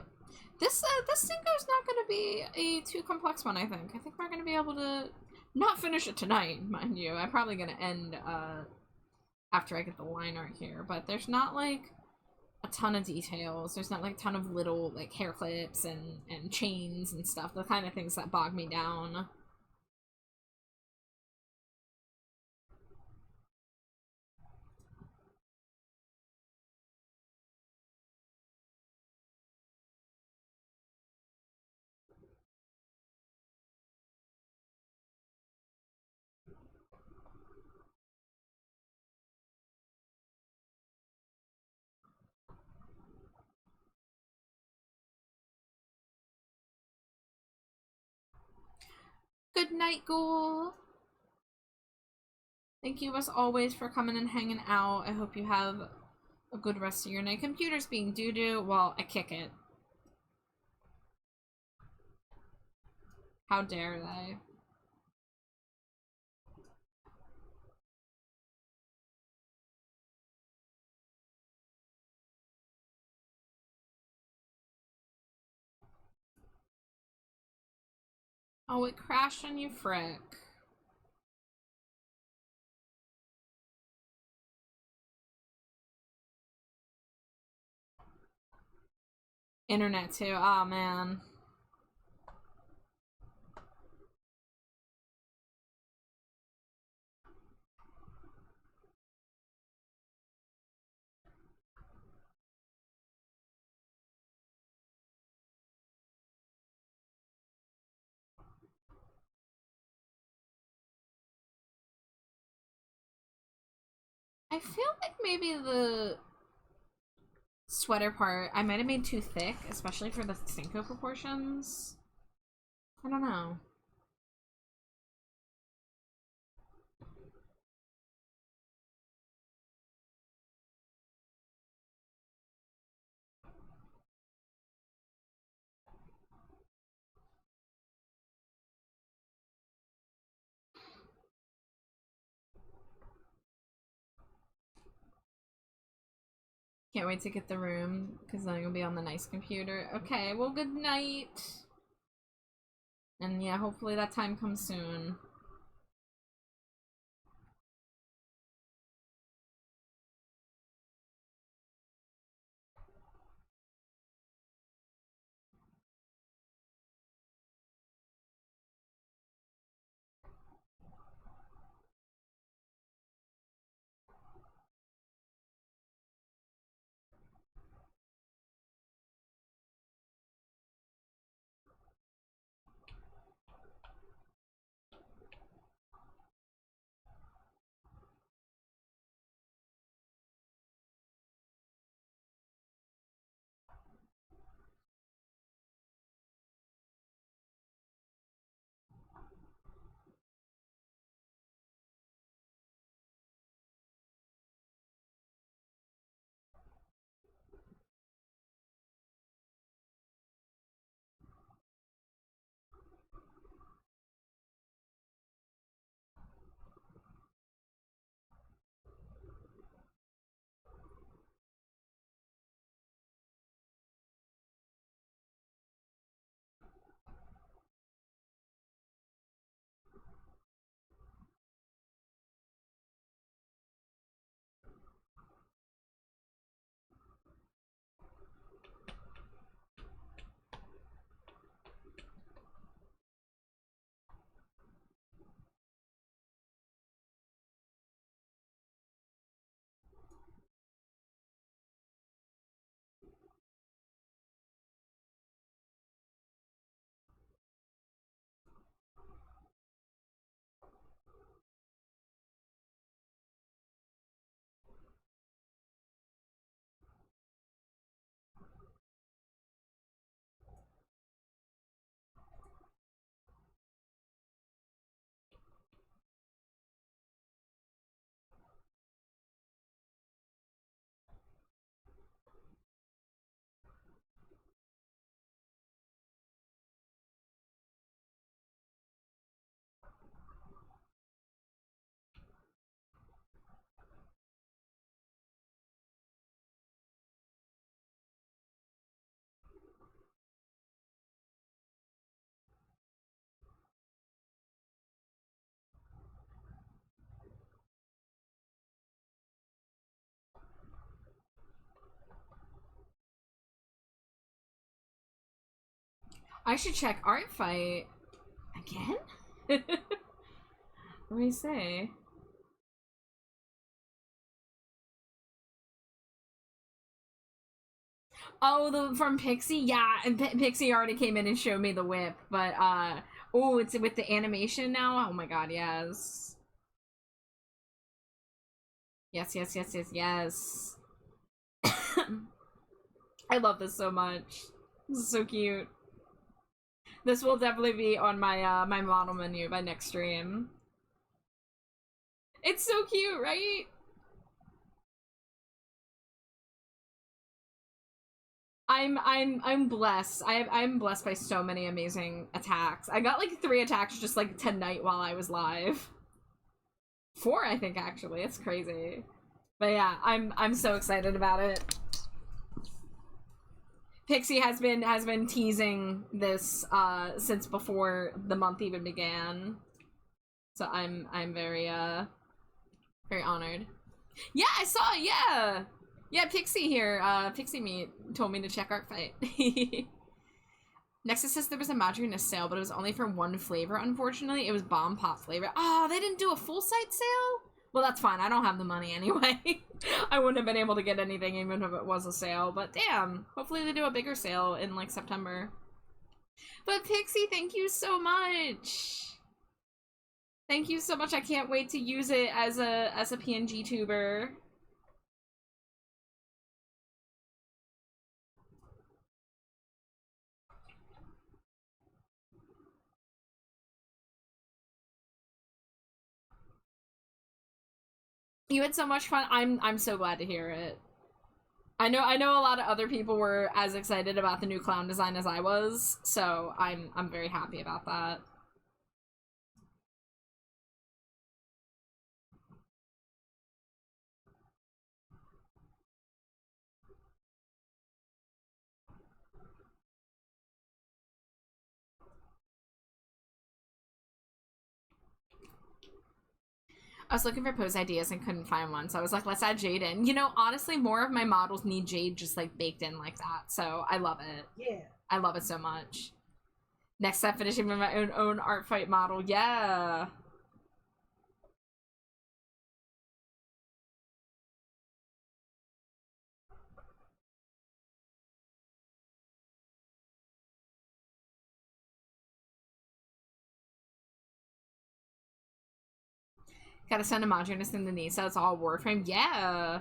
This Cinco's not gonna be a too complex one, I think. I think we're gonna be able to not finish it tonight, mind you. I'm probably gonna end, after I get the line art here, but there's not, like, a ton of details. There's not, like, a ton of little, like, hair clips and chains and stuff. The kind of things that bog me down. Good night, Ghoul! Thank you as always for coming and hanging out. I hope you have a good rest of your night. Computer's being doo-doo. Well, I kick it. How dare they? Oh, it crashed on you, frick. Internet too. Oh man. I feel like maybe the sweater part I might have made too thick, especially for the Cinco proportions. I don't know. Can't wait to get the room, because then I'm gonna be on the nice computer. Okay, well, good night. And yeah, hopefully that time comes soon. I should check art fight again. What do you say? Oh, from Pixie? Yeah, and Pixie already came in and showed me the whip, but, oh, it's with the animation now? Oh my god, yes. Yes, yes, yes, yes, yes. I love this so much. This is so cute. This will definitely be on my, my model menu by next stream. It's so cute, right? I'm blessed. I'm blessed by so many amazing attacks. I got like 3 attacks just like tonight while I was live. 4, I think, actually. It's crazy. But yeah, I'm so excited about it. Pixie has been teasing this since before the month even began. So I'm very very honored. Yeah, I saw it, yeah. Yeah, Pixie here, Pixie Meat told me to check Art Fight. Nexus says there was a Madrina sale, but it was only for one flavor, unfortunately. It was Bomb Pop flavor. Oh, they didn't do a full site sale? Well, that's fine. I don't have the money anyway. I wouldn't have been able to get anything even if it was a sale, but damn. Hopefully they do a bigger sale in, like, September. But Pixie, thank you so much. Thank you so much. I can't wait to use it as a PNG tuber. You had so much fun. I'm so glad to hear it. I know a lot of other people were as excited about the new clown design as I was, so I'm very happy about that. I was looking for pose ideas and couldn't find one, so I was like, let's add Jade in. You know, honestly, more of my models need Jade just, like, baked in like that, so I love it. Yeah. I love it so much. Next step, finishing with my own art fight model. Yeah. Gotta send Homogeneous in the knee, so it's all Warframe. Yeah.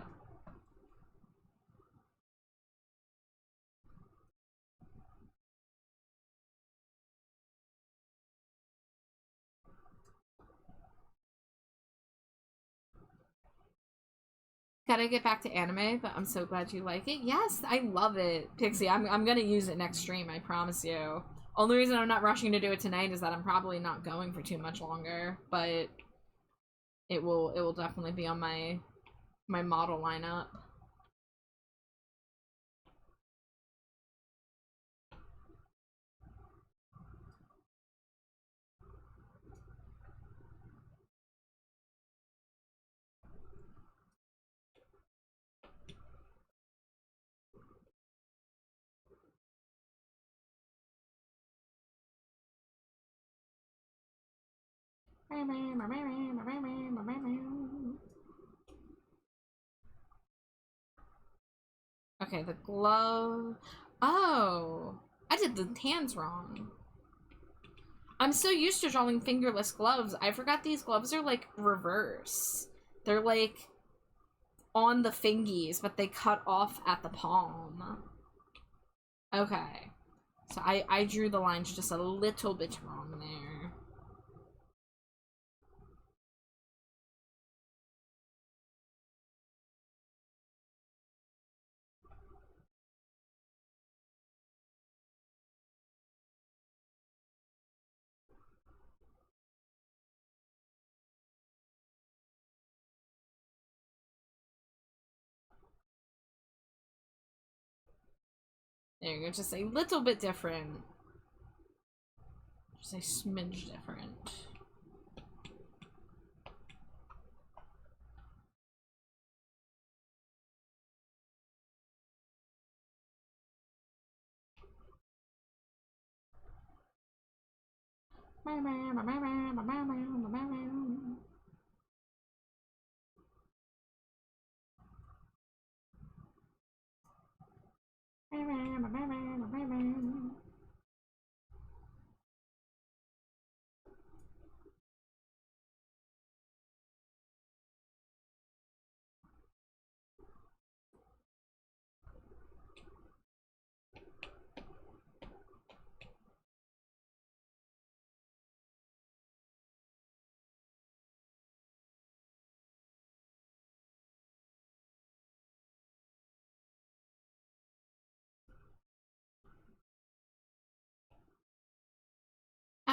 Gotta get back to anime, but I'm so glad you like it. Yes, I love it. Pixie, I'm gonna use it next stream, I promise you. Only reason I'm not rushing to do it tonight is that I'm probably not going for too much longer, but it will definitely be on my model lineup. Okay, the glove. Oh, I did the hands wrong. I'm so used to drawing fingerless gloves. I forgot these gloves are like reverse. They're like on the fingies, but they cut off at the palm. Okay. So I drew the lines just a little bit wrong there. There you go, just a little bit different. Just a smidge different.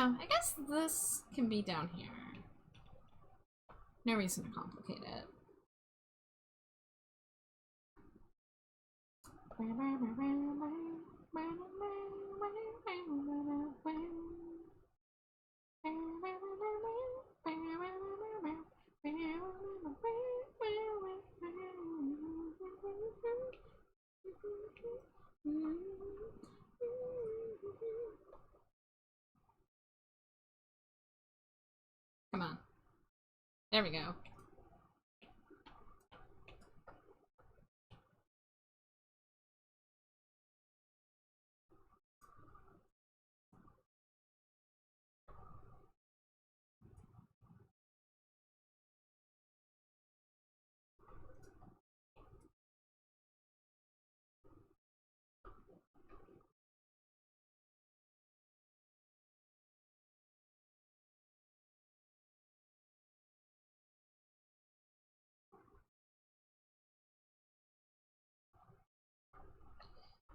Oh, I guess this can be down here. No reason to complicate it. Come on. There we go.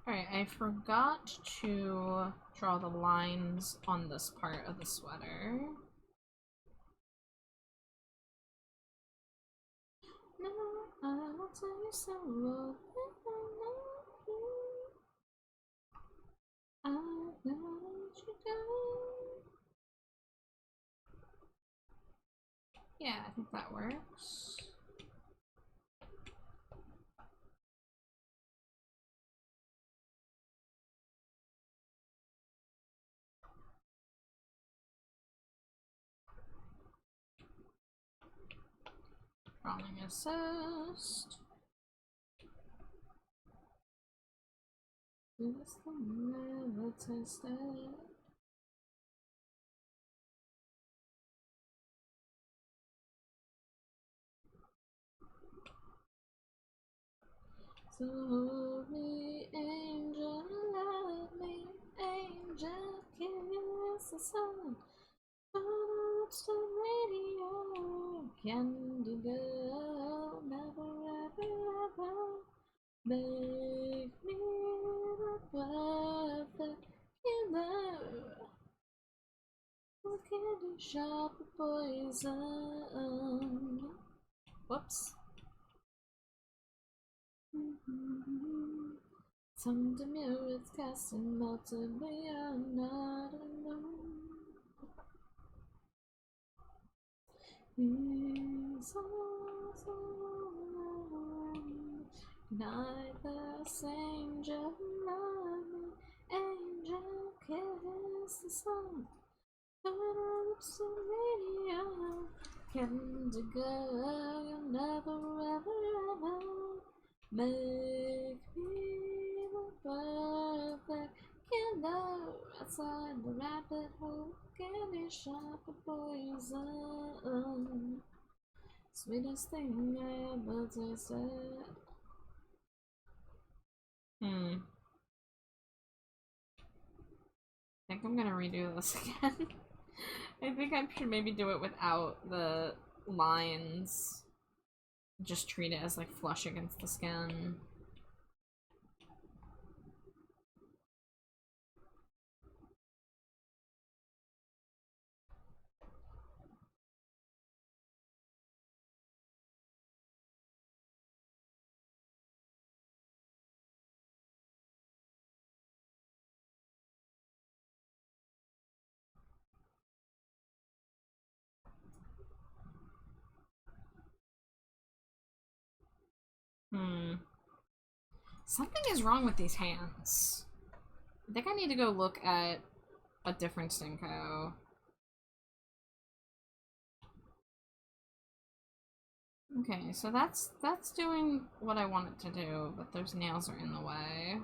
Alright, I forgot to draw the lines on this part of the sweater. No, I will tell you so. I know you go. Yeah, I think that works. Drawing assist. This thing never tasted. So hold me, angel, love me, angel, kiss the sun. What's the radio? Candy girl, never ever ever make me the perfect killer. With candy sharp poison. Whoops. Some demure it's casting melted, but you're not alone. These arms around, neither angel love me, angel kiss the sun. But I lips the radio, candy girl, you'll never ever ever make me the perfect killer outside the rabbit hole. Candy sharp poison, sweetest thing I ever tasted. I think I'm gonna redo this again. I think I should maybe do it without the lines. Just treat it as like flush against the skin. Something is wrong with these hands. I think I need to go look at a different Stinko. Okay, so that's doing what I want it to do, but those nails are in the way.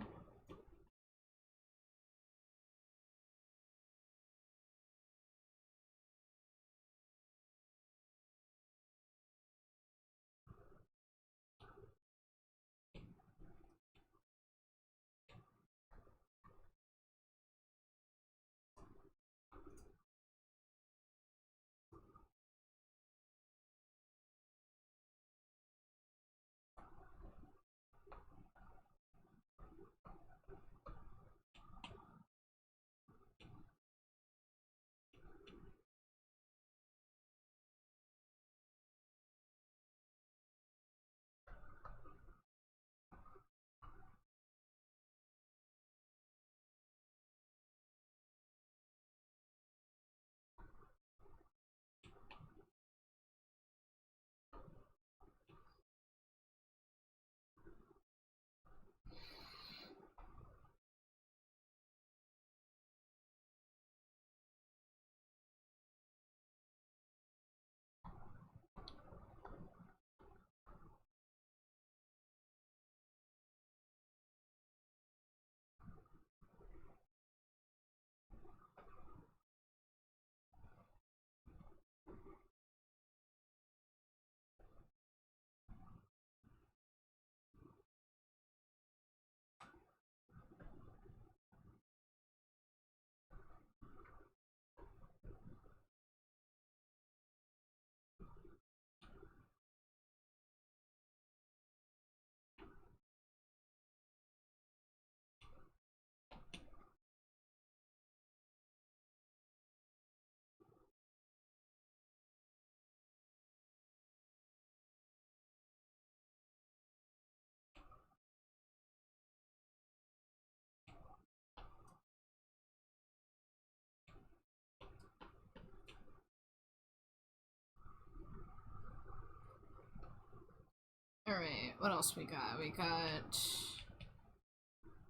Alright, what else we got? We got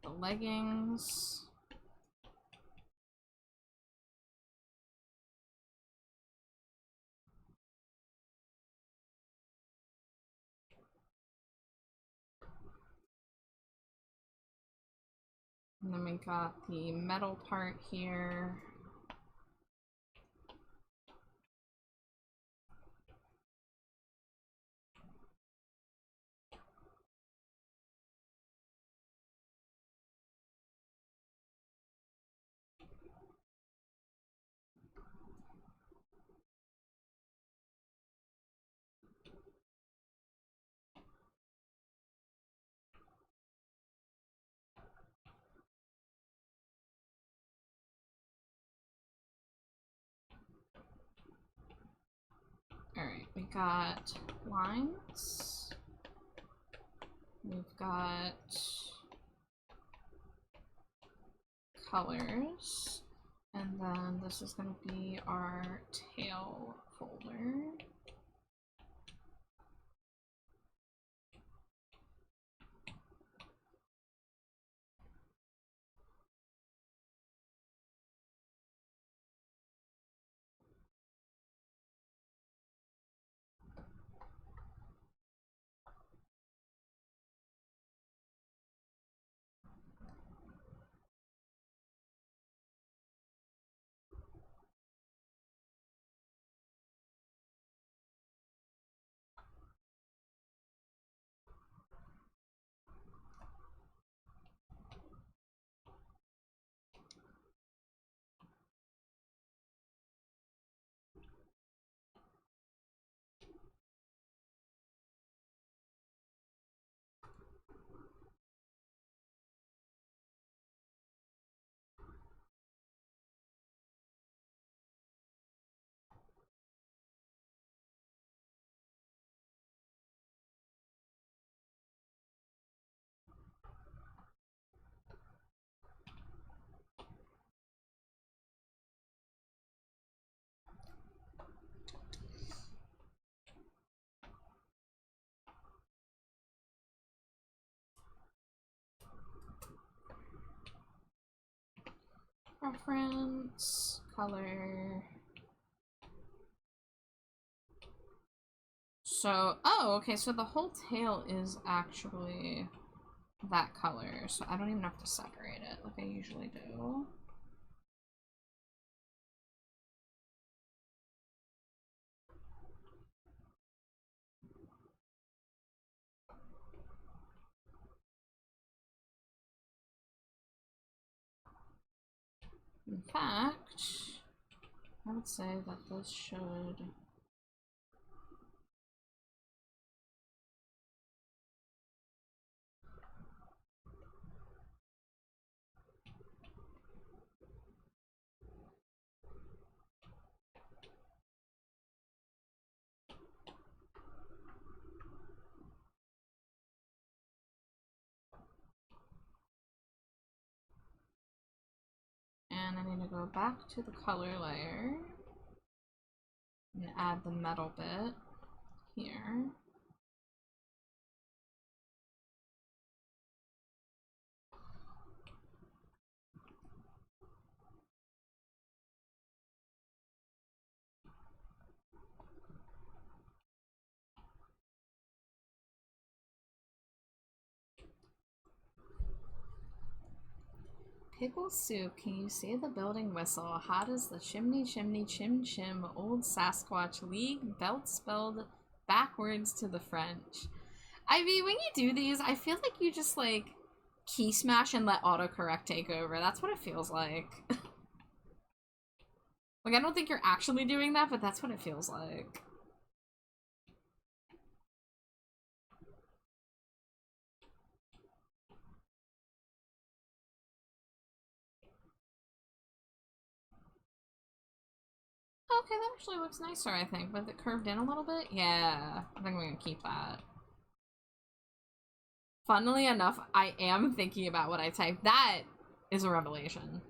the leggings. And then we got the metal part here. Alright, we got lines. We've got colors. And then this is going to be our tail folder. Reference, color, So, oh, okay, so the whole tail is actually that color, so I don't even have to separate it like I usually do. In fact, I would say that this should... And I need to go back to the color layer and add the metal bit here. Pickle soup, can you say the building whistle? How does the chimney chimney chim chim old Sasquatch league belt spelled backwards to the French? I mean, when you do these, I feel like you just like key smash and let autocorrect take over. That's what it feels like. Like, I don't think you're actually doing that, but that's what it feels like. Okay, that actually looks nicer, I think. With it curved in a little bit? Yeah, I think I'm gonna keep that. Funnily enough, I am thinking about what I typed. That is a revelation.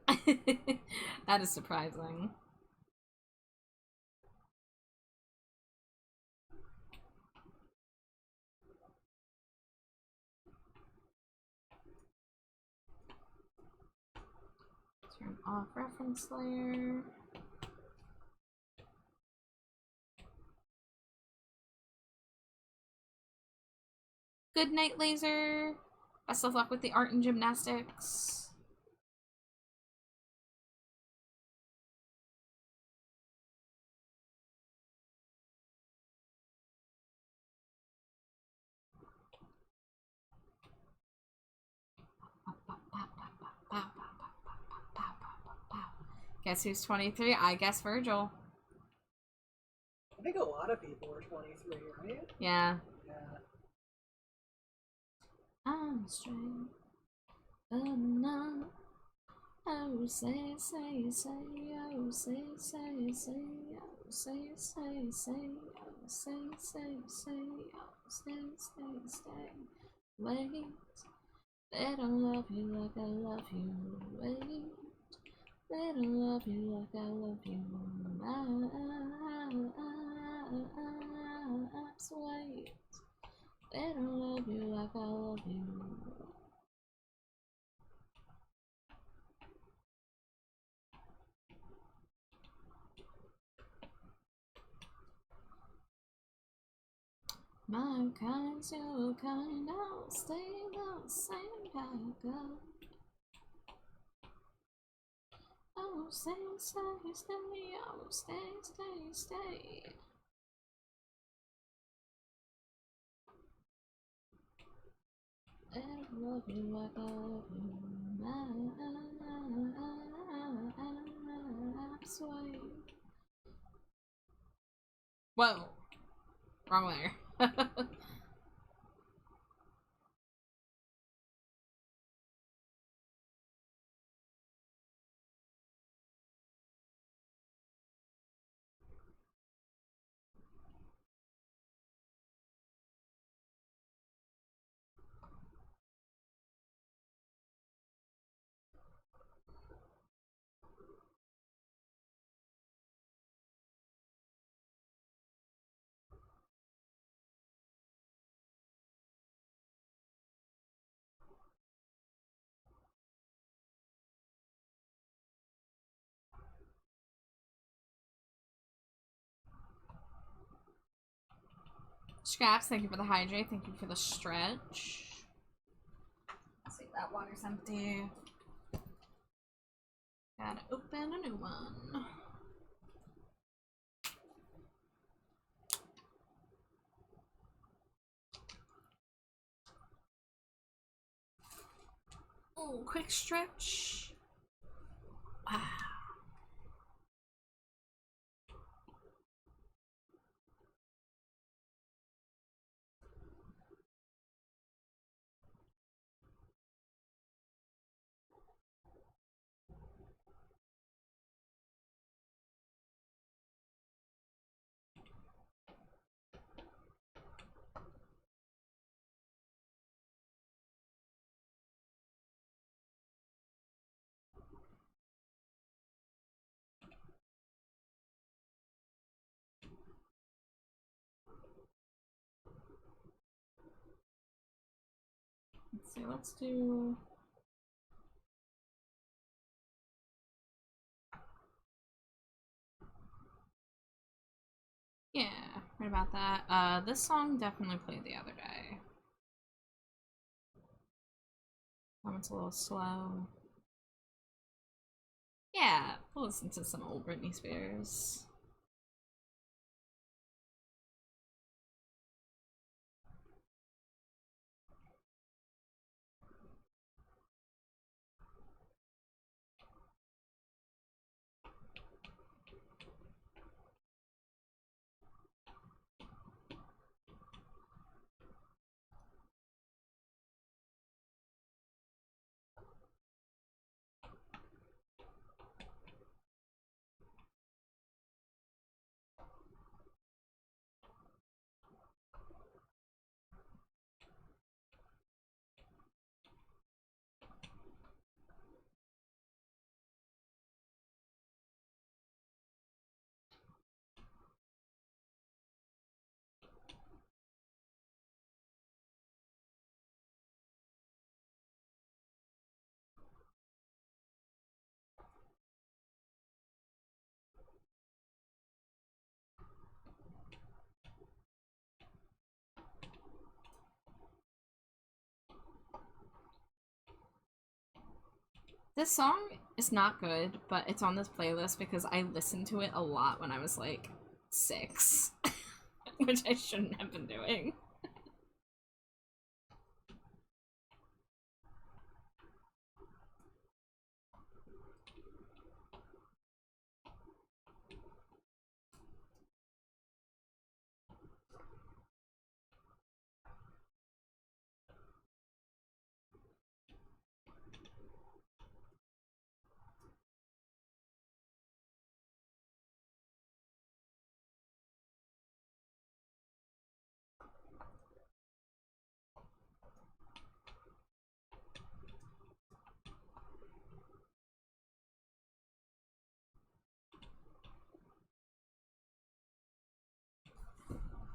That is surprising. Turn off reference layer. Good night, Laser. Best of luck with the art and gymnastics. Guess who's 23? I guess Virgil. I think a lot of people are 23, right? Yeah. Yeah. I'm straight, but not. Oh, say, say, say, oh, say, say, say, oh, say, say, say, oh, say, say, say, oh, stay, stay, stay. Wait, they don't love you like I love you. Wait, they don't love you like I love you. Wait, they don't love you like I love you. My kind's your kind, I'll stay the same like oh, stay, stay, stay, oh, stay, stay, stay. I love you like I love you. Sweet. Whoa. Wrong layer. Scraps, thank you for the hydrate. Thank you for the stretch. Let's see, that water's empty. Gotta open a new one. Oh, quick stretch. Wow. Let's see, let's do... Yeah, right about that. This song definitely played the other day. It's a little slow. Yeah, we'll listen to some old Britney Spears. This song is not good, but it's on this playlist because I listened to it a lot when I was like 6, which I shouldn't have been doing.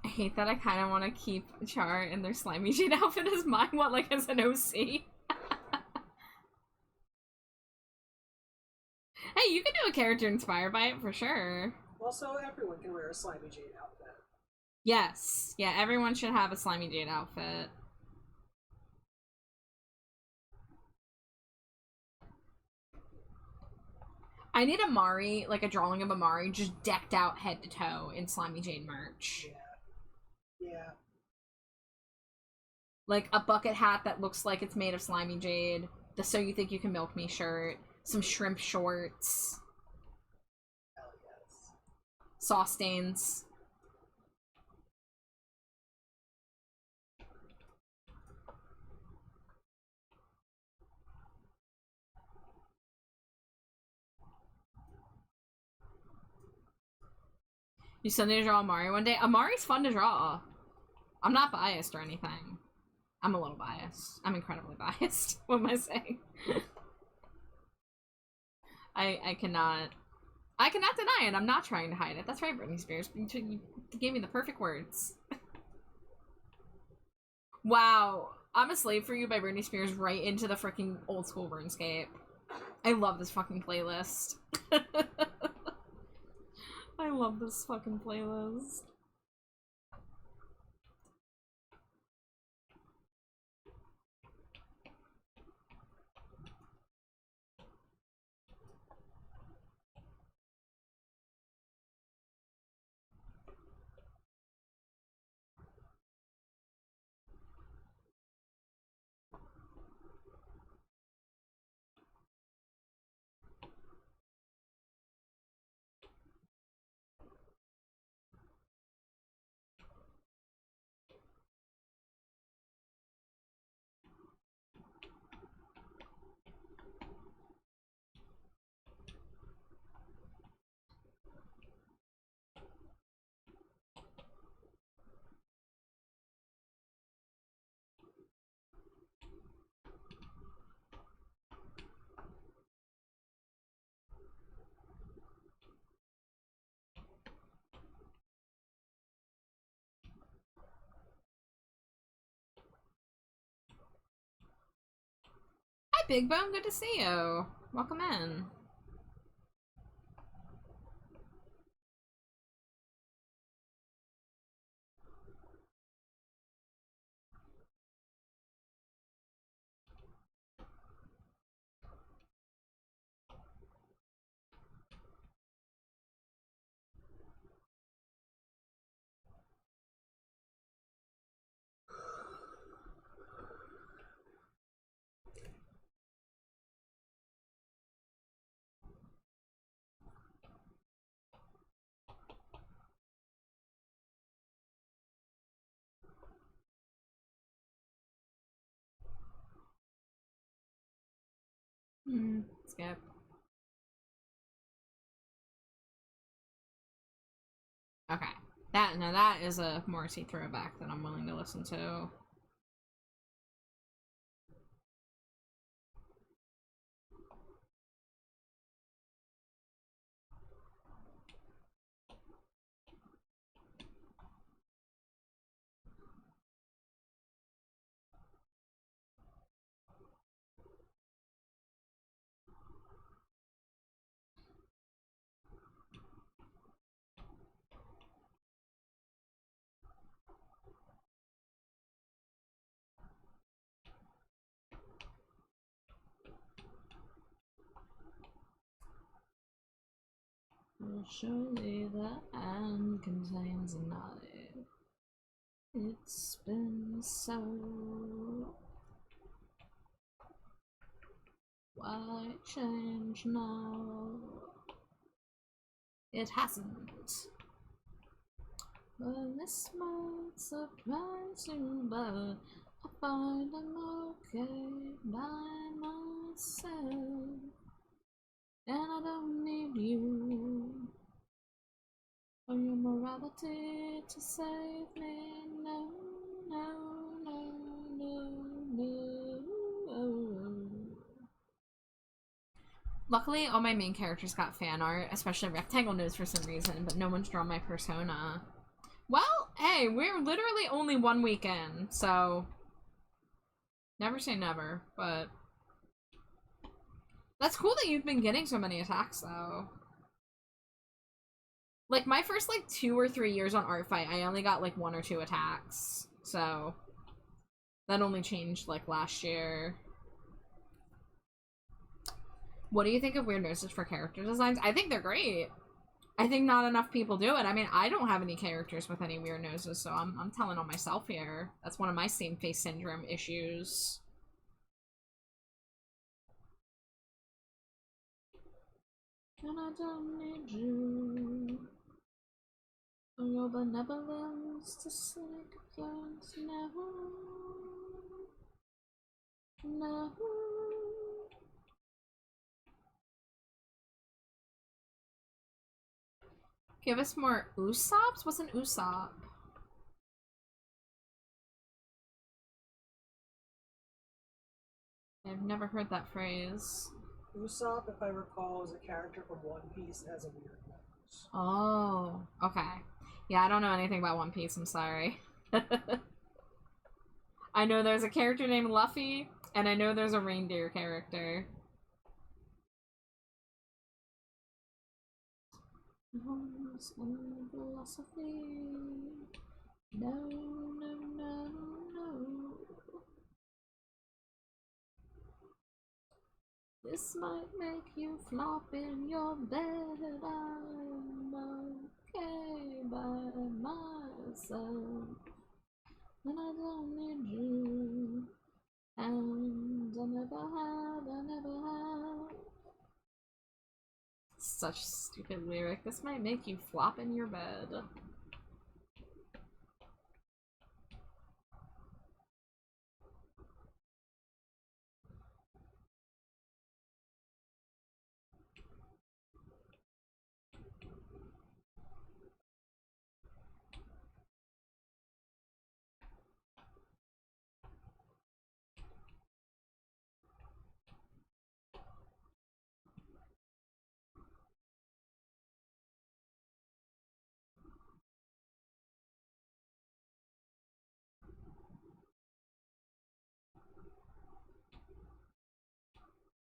I hate that I kind of want to keep Char in their slimy jade outfit as mine, what, like as an OC? Hey, you can do a character inspired by it for sure. Also, everyone can wear a slimy jade outfit. Yes. Yeah, everyone should have a slimy jade outfit. I need Amari, like a drawing of Amari, just decked out head to toe in slimy jade merch. Yeah. Yeah. Like a bucket hat that looks like it's made of slimy jade, the So You Think You Can Milk Me shirt, some shrimp shorts. Hell yes. Sauce stains. You still need to draw Amari one day? Amari's fun to draw. I'm not biased or anything. I'm a little biased. I'm incredibly biased. What am I saying? I cannot deny it. I'm not trying to hide it. That's right, Britney Spears. You gave me the perfect words. Wow. I'm a Slave for You by Britney Spears right into the freaking old school RuneScape. I love this fucking playlist. I love this fucking playlist. Hi, Big Bone. Good to see you. Welcome in. Skip. Okay. That is a Morrissey throwback that I'm willing to listen to. Surely the end contains a knife. It's been so. Why change now? It hasn't. Well, this might surprise you, but I find I'm okay by myself. And I don't need you or your morality to save me. No, no, no, no, no. Luckily, all my main characters got fan art, especially Rectangle Nose for some reason, but no one's drawn my persona. Well, hey, we're literally only 1 week in, so never say never, but that's cool that you've been getting so many attacks, though. Like, my first, like, 2 or 3 years on Art Fight, I only got, like, 1 or 2 attacks, so that only changed, like, last year. What do you think of Weird Noses for character designs? I think they're great. I think not enough people do it. I mean, I don't have any characters with any weird noses, so I'm telling on myself here. That's one of my same face syndrome issues. And I don't need you for your benevolence to seek plans. No, no. Give us more Usops? What's an Usopp? I've never heard that phrase. Usopp, if I recall, is a character from One Piece that has a weird nose. Oh, okay. Yeah, I don't know anything about One Piece, I'm sorry. I know there's a character named Luffy, and I know there's a reindeer character. Philosophy. No, no, no, no. This might make you flop in your bed. I'm okay by myself. And I don't need you. And I never have. Such a stupid lyric. This might make you flop in your bed.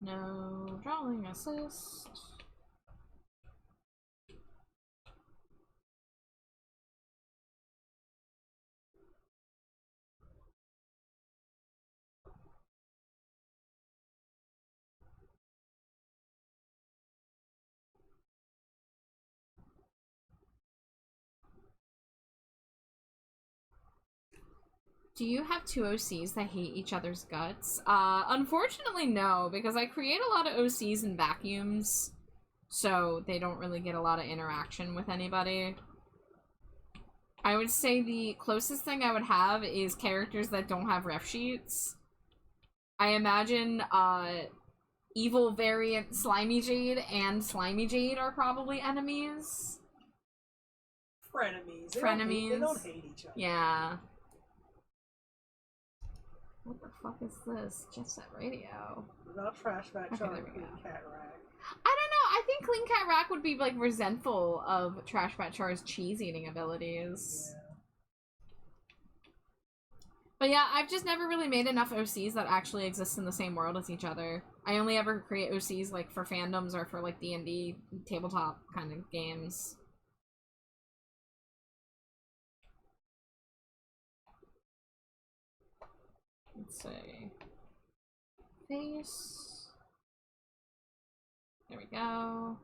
No drawing assist. Do you have two OCs that hate each other's guts? Unfortunately, no, because I create a lot of OCs in vacuums, so they don't really get a lot of interaction with anybody. I would say the closest thing I would have is characters that don't have ref sheets. I imagine, Evil variant Slimy Jade and Slimy Jade are probably enemies. Frenemies. Frenemies. They don't hate each other. Yeah. What the fuck is this? Jet Set Radio. Not Trash Back Okay, Charm, there we Clean go. Cat Rack. I don't know. I think Clean Cat Rack would be like resentful of Trash Bat Char's cheese eating abilities. Yeah. But yeah, I've just never really made enough OCs that actually exist in the same world as each other. I only ever create OCs like for fandoms or for like D&D tabletop kind of games. Let's see. Face. There we go.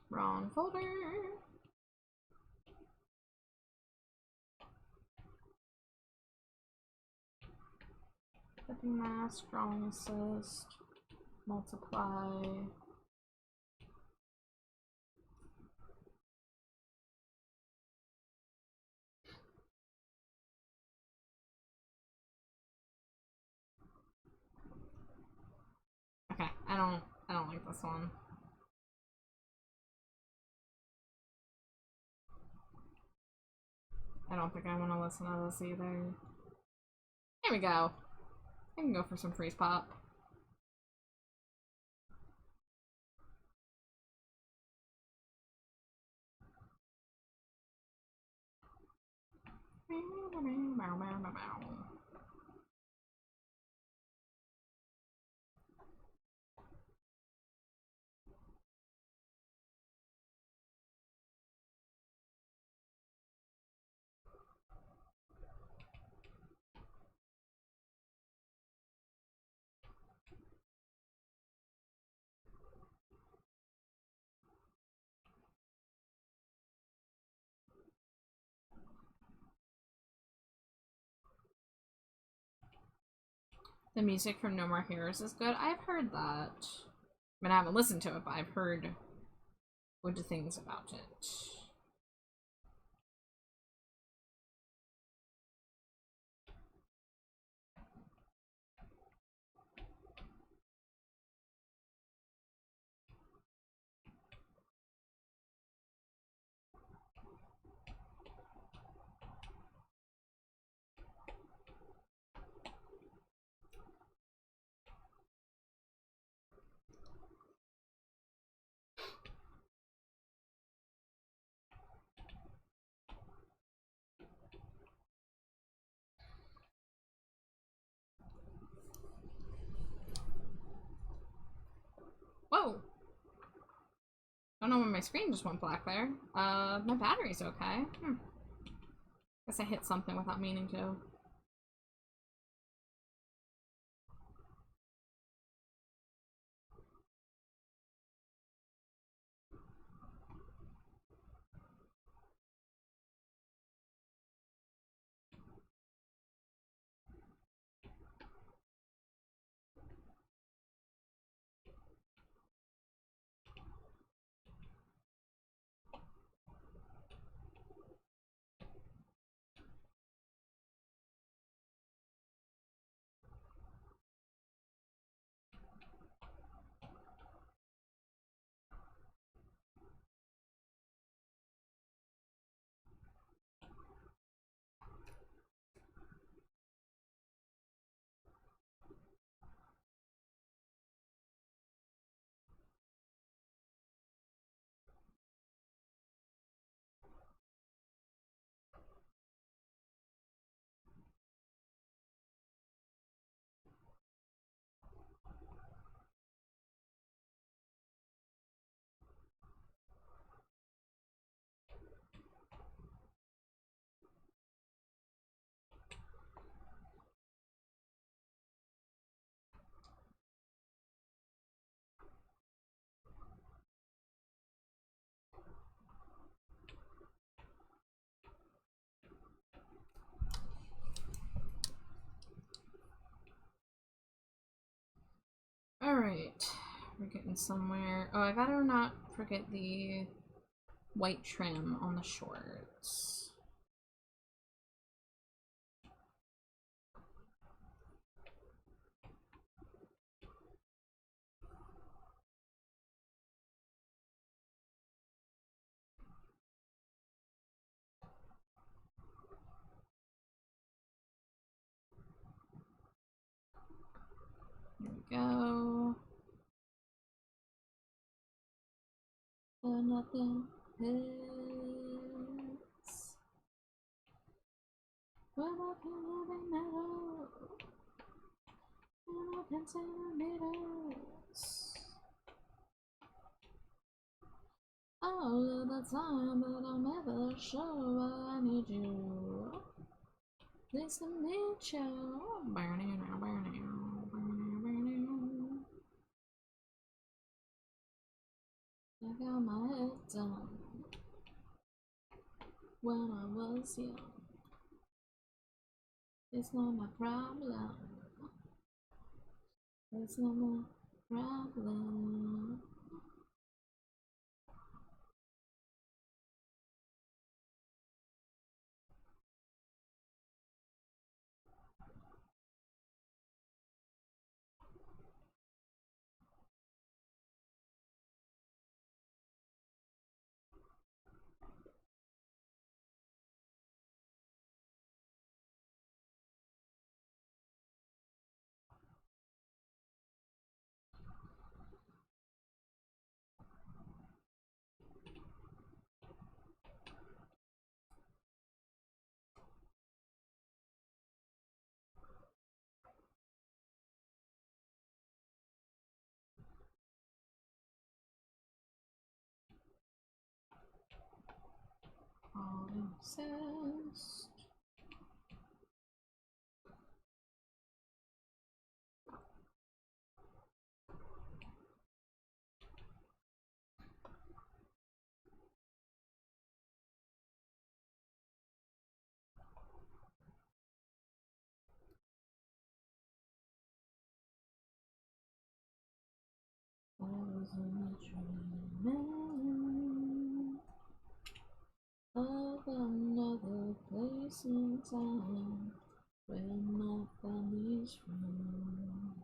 Wrong folder. Clicking mask, drawing assist, multiply. Okay, I don't like this one. I don't think I want to listen to this either. There we go. I can go for some freeze pop. The music from No More Heroes is good. I've heard that. I mean, I haven't listened to it, but I've heard good things about it. Whoa! Don't know when my screen just went black there. My battery's okay. Guess I hit something without meaning to. Alright. We're getting somewhere. Oh, I gotta not forget the white trim on the shorts. There we go. But nothing hits. When I feel living metal, and I can centimeters. All of the time, but I'm never sure I need you. Please to meet you. Burning, burning, burning, burning. I got my head down when I was young. It's not my problem. It's not my problem. All incensed. I was only dreaming of another place in time where my family's from.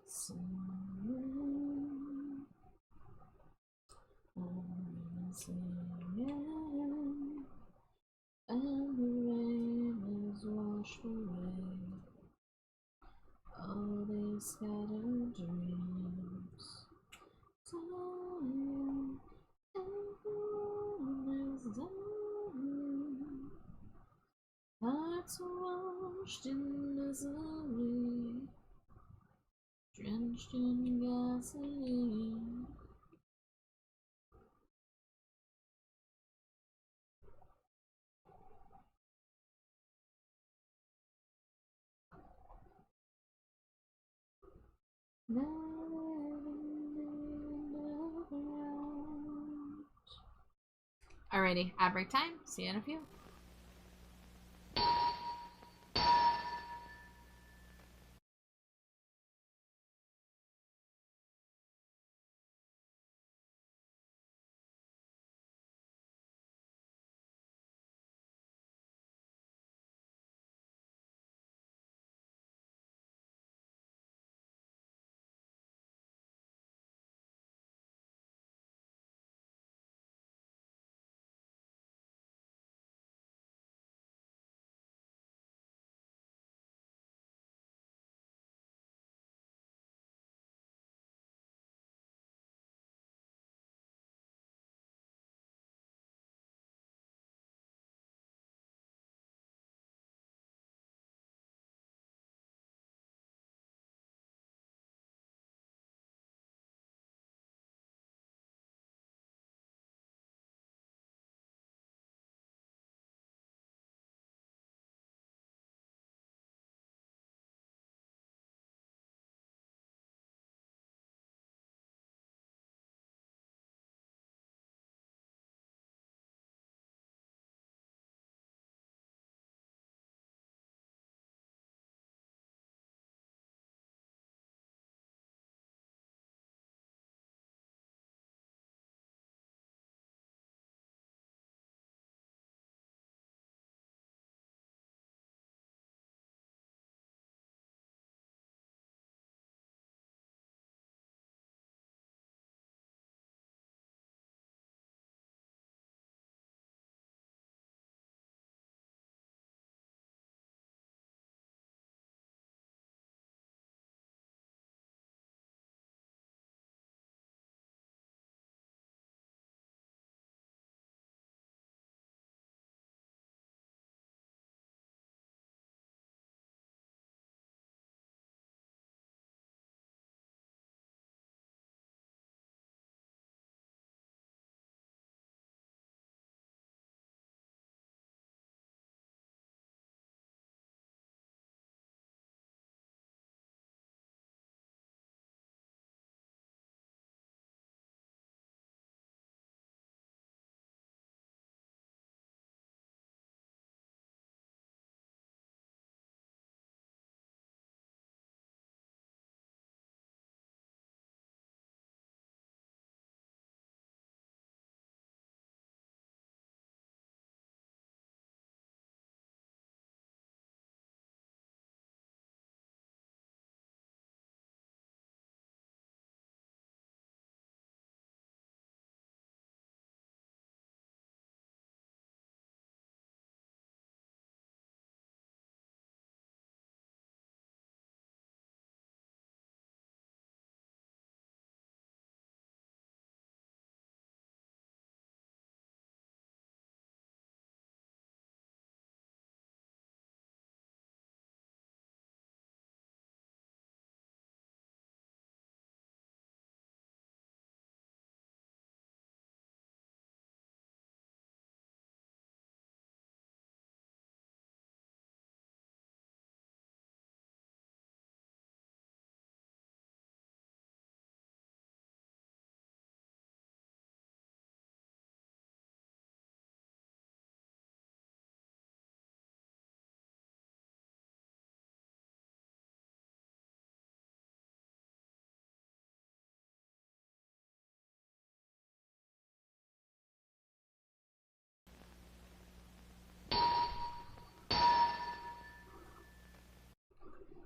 Singing, I'm singing, and the rain has washed away all these scattered dreams. Time, everyone is dying. Hearts washed in misery, drenched in gasoline. Now living underground. Alrighty, ad break time. See you in a few.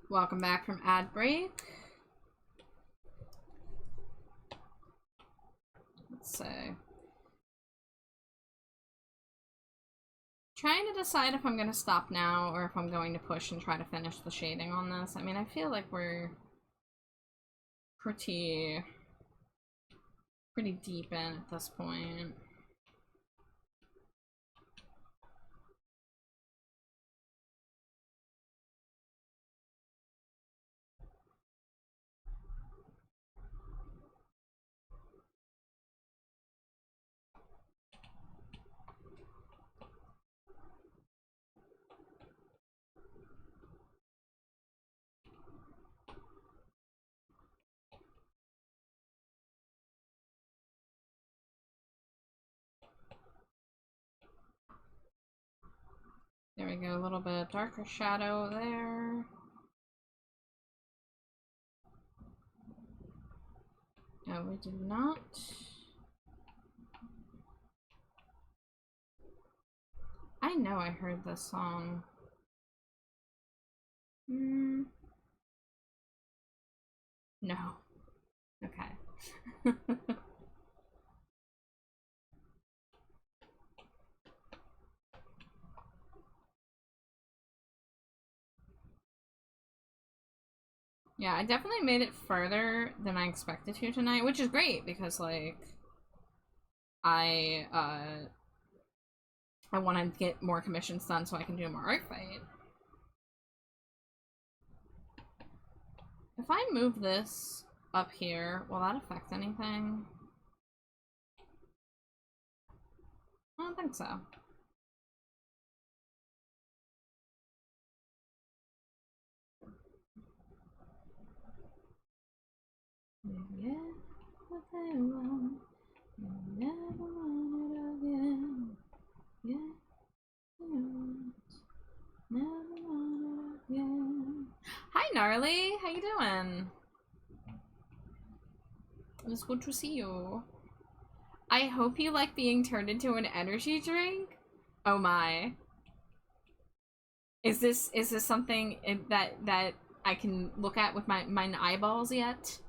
Welcome back from ad break. Let's see. Trying to decide if I'm going to stop now or if I'm going to push and try to finish the shading on this. I mean, I feel like we're pretty deep in at this point. There we go, a little bit darker shadow there. No, we did not. I know I heard this song. No. Okay. Yeah, I definitely made it further than I expected to tonight, which is great because, like, I want to get more commissions done so I can do more art fight. If I move this up here, will that affect anything? I don't think so. Yeah, what they want, you never want it again. Yeah, you never want it again. Hi, Gnarly. How you doing? It's good to see you. I hope you like being turned into an energy drink. Oh my. Is this something that I can look at with my eyeballs yet?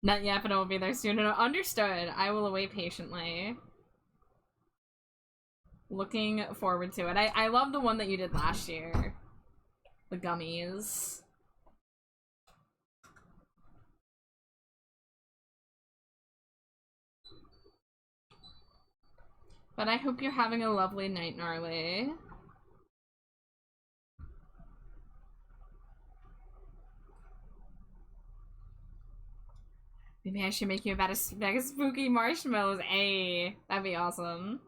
Not yet, but it will be there soon. Understood. I will await patiently. Looking forward to it. I love the one that you did last year. The gummies. But I hope you're having a lovely night, Gnarly. Maybe I should make you a bag of spooky marshmallows. Ayy, that'd be awesome.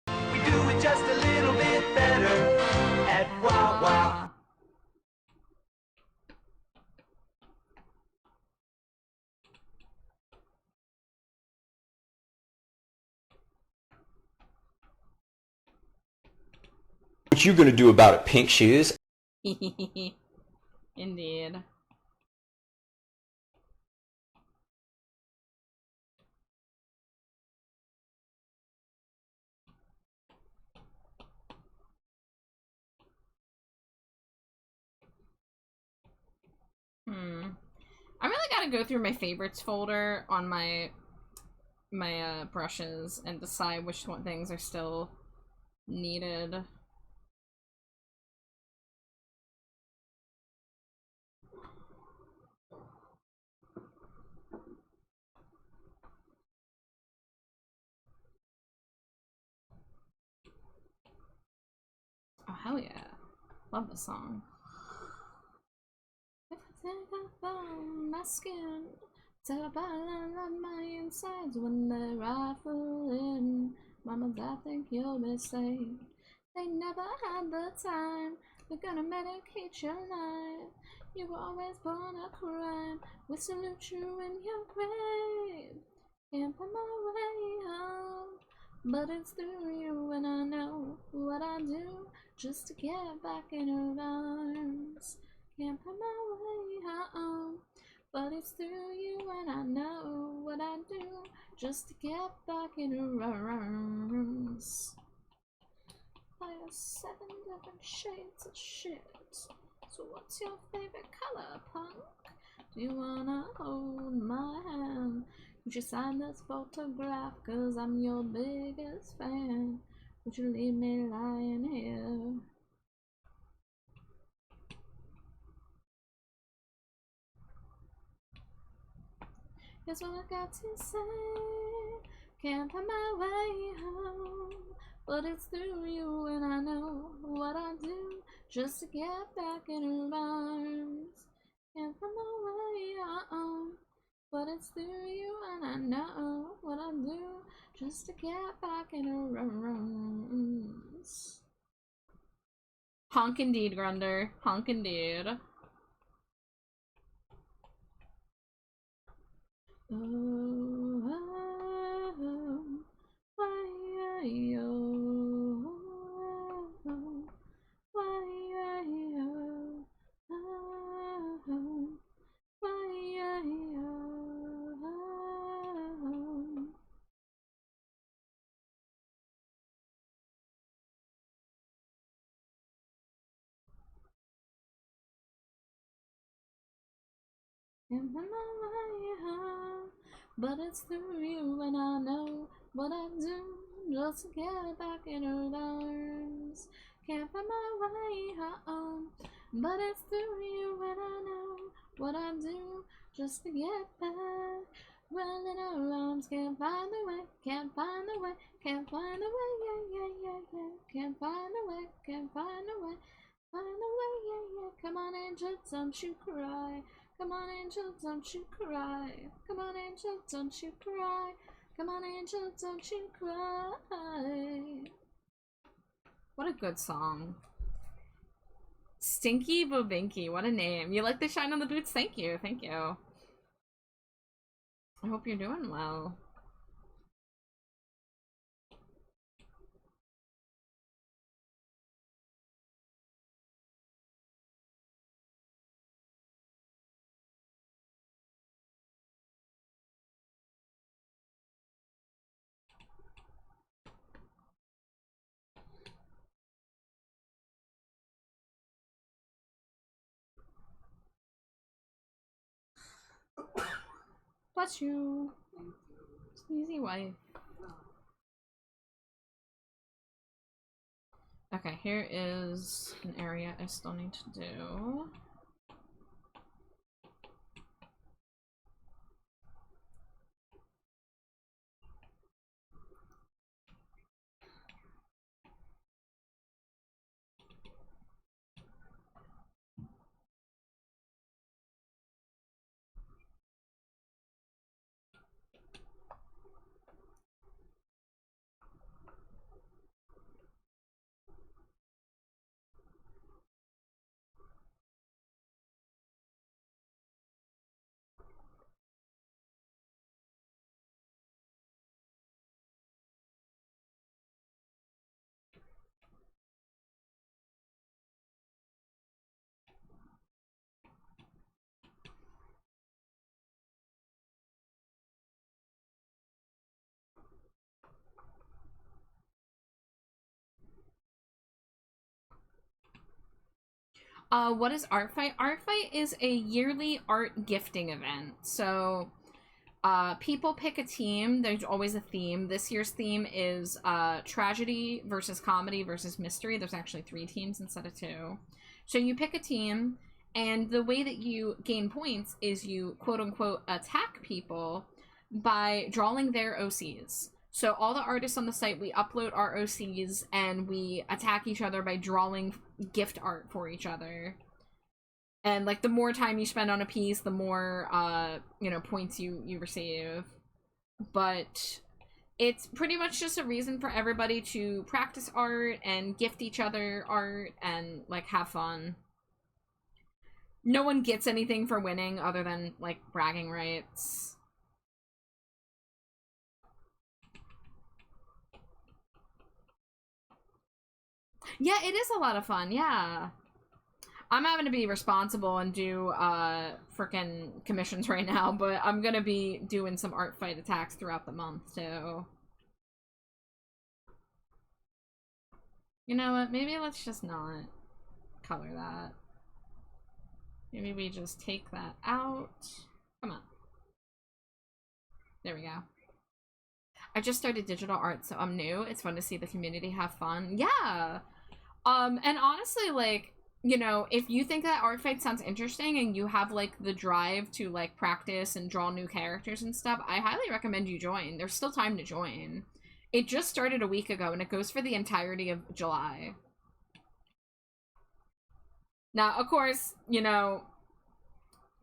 We do it just a little bit better at Wawa. What you gonna do about it, pink shoes? Indeed. I really gotta go through my favorites folder on my brushes and decide which things are still needed. Oh, hell yeah. Love this song. If I think about my skin, tell about my insides when they rifle in. Mama, I think you'll be safe. They never had the time. They're gonna medicate your life. You were always born a crime. We salute you in your grave. Can't find my way home, but it's through you, and I know what I do just to get back in her arms. Can't find my way home, but it's through you, and I know what I do just to get back in her arms. Fire 7 different shades of shit. So what's your favorite color, punk? Do you wanna hold my hand? Would you sign this photograph? Cause I'm your biggest fan. Would you leave me lying here? Here's what I got to say. Can't find my way home, but it's through you, and I know what I do just to get back in her arms. Can't find my way home, but it's through you, and I know what I do just to get back in her arms. Honk indeed, Grunder. Honk indeed. Can't find my way home, but it's through you, and I know what I do just to get back in her arms. Can't find my way home, but it's through you, and I know what I do just to get back. Running her arms, can't find the way, can't find the way, can't find the way, yeah. Can't find the way, can't find the way, find the way, yeah. Come on, angel, don't you cry. Come on, angel, don't you cry. Come on, angel, don't you cry. Come on, angel, don't you cry. What a good song. Stinky Bobinky, what a name. You like the shine on the boots? Thank you, thank you. I hope you're doing well. Bless you. Easy wife. Okay, here is an area I still need to do. What is Art Fight? Art Fight is a yearly art gifting event. So, people pick a team. There's always a theme. This year's theme is tragedy versus comedy versus mystery. There's actually 3 teams instead of 2. So you pick a team, and the way that you gain points is you quote-unquote attack people by drawing their OCs. So all the artists on the site, we upload our OCs, and we attack each other by drawing gift art for each other. And, like, the more time you spend on a piece, the more, you know, points you receive. But it's pretty much just a reason for everybody to practice art and gift each other art and, like, have fun. No one gets anything for winning other than, like, bragging rights. Yeah, it is a lot of fun, yeah. I'm having to be responsible and do, frickin' commissions right now, but I'm gonna be doing some art fight attacks throughout the month, too. You know what, maybe let's just not color that. Maybe we just take that out. Come on. There we go. I just started digital art, so I'm new. It's fun to see the community have fun. Yeah! And honestly, like, you know, if you think that art fight sounds interesting and you have, like, the drive to, like, practice and draw new characters and stuff, I highly recommend you join. There's still time to join. It just started a week ago, and it goes for the entirety of July. Now, of course, you know,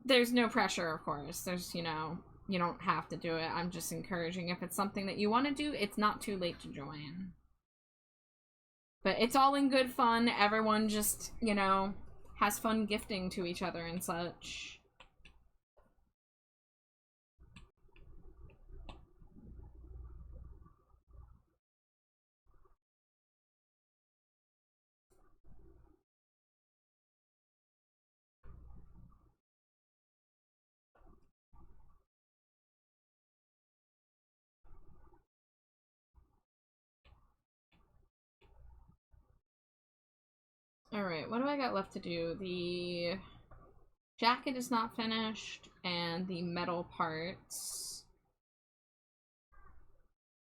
there's no pressure, of course. There's, you know, you don't have to do it. I'm just encouraging if it's something that you want to do, it's not too late to join. But it's all in good fun. Everyone just, you know, has fun gifting to each other and such. Alright, what do I got left to do? The jacket is not finished, and the metal parts.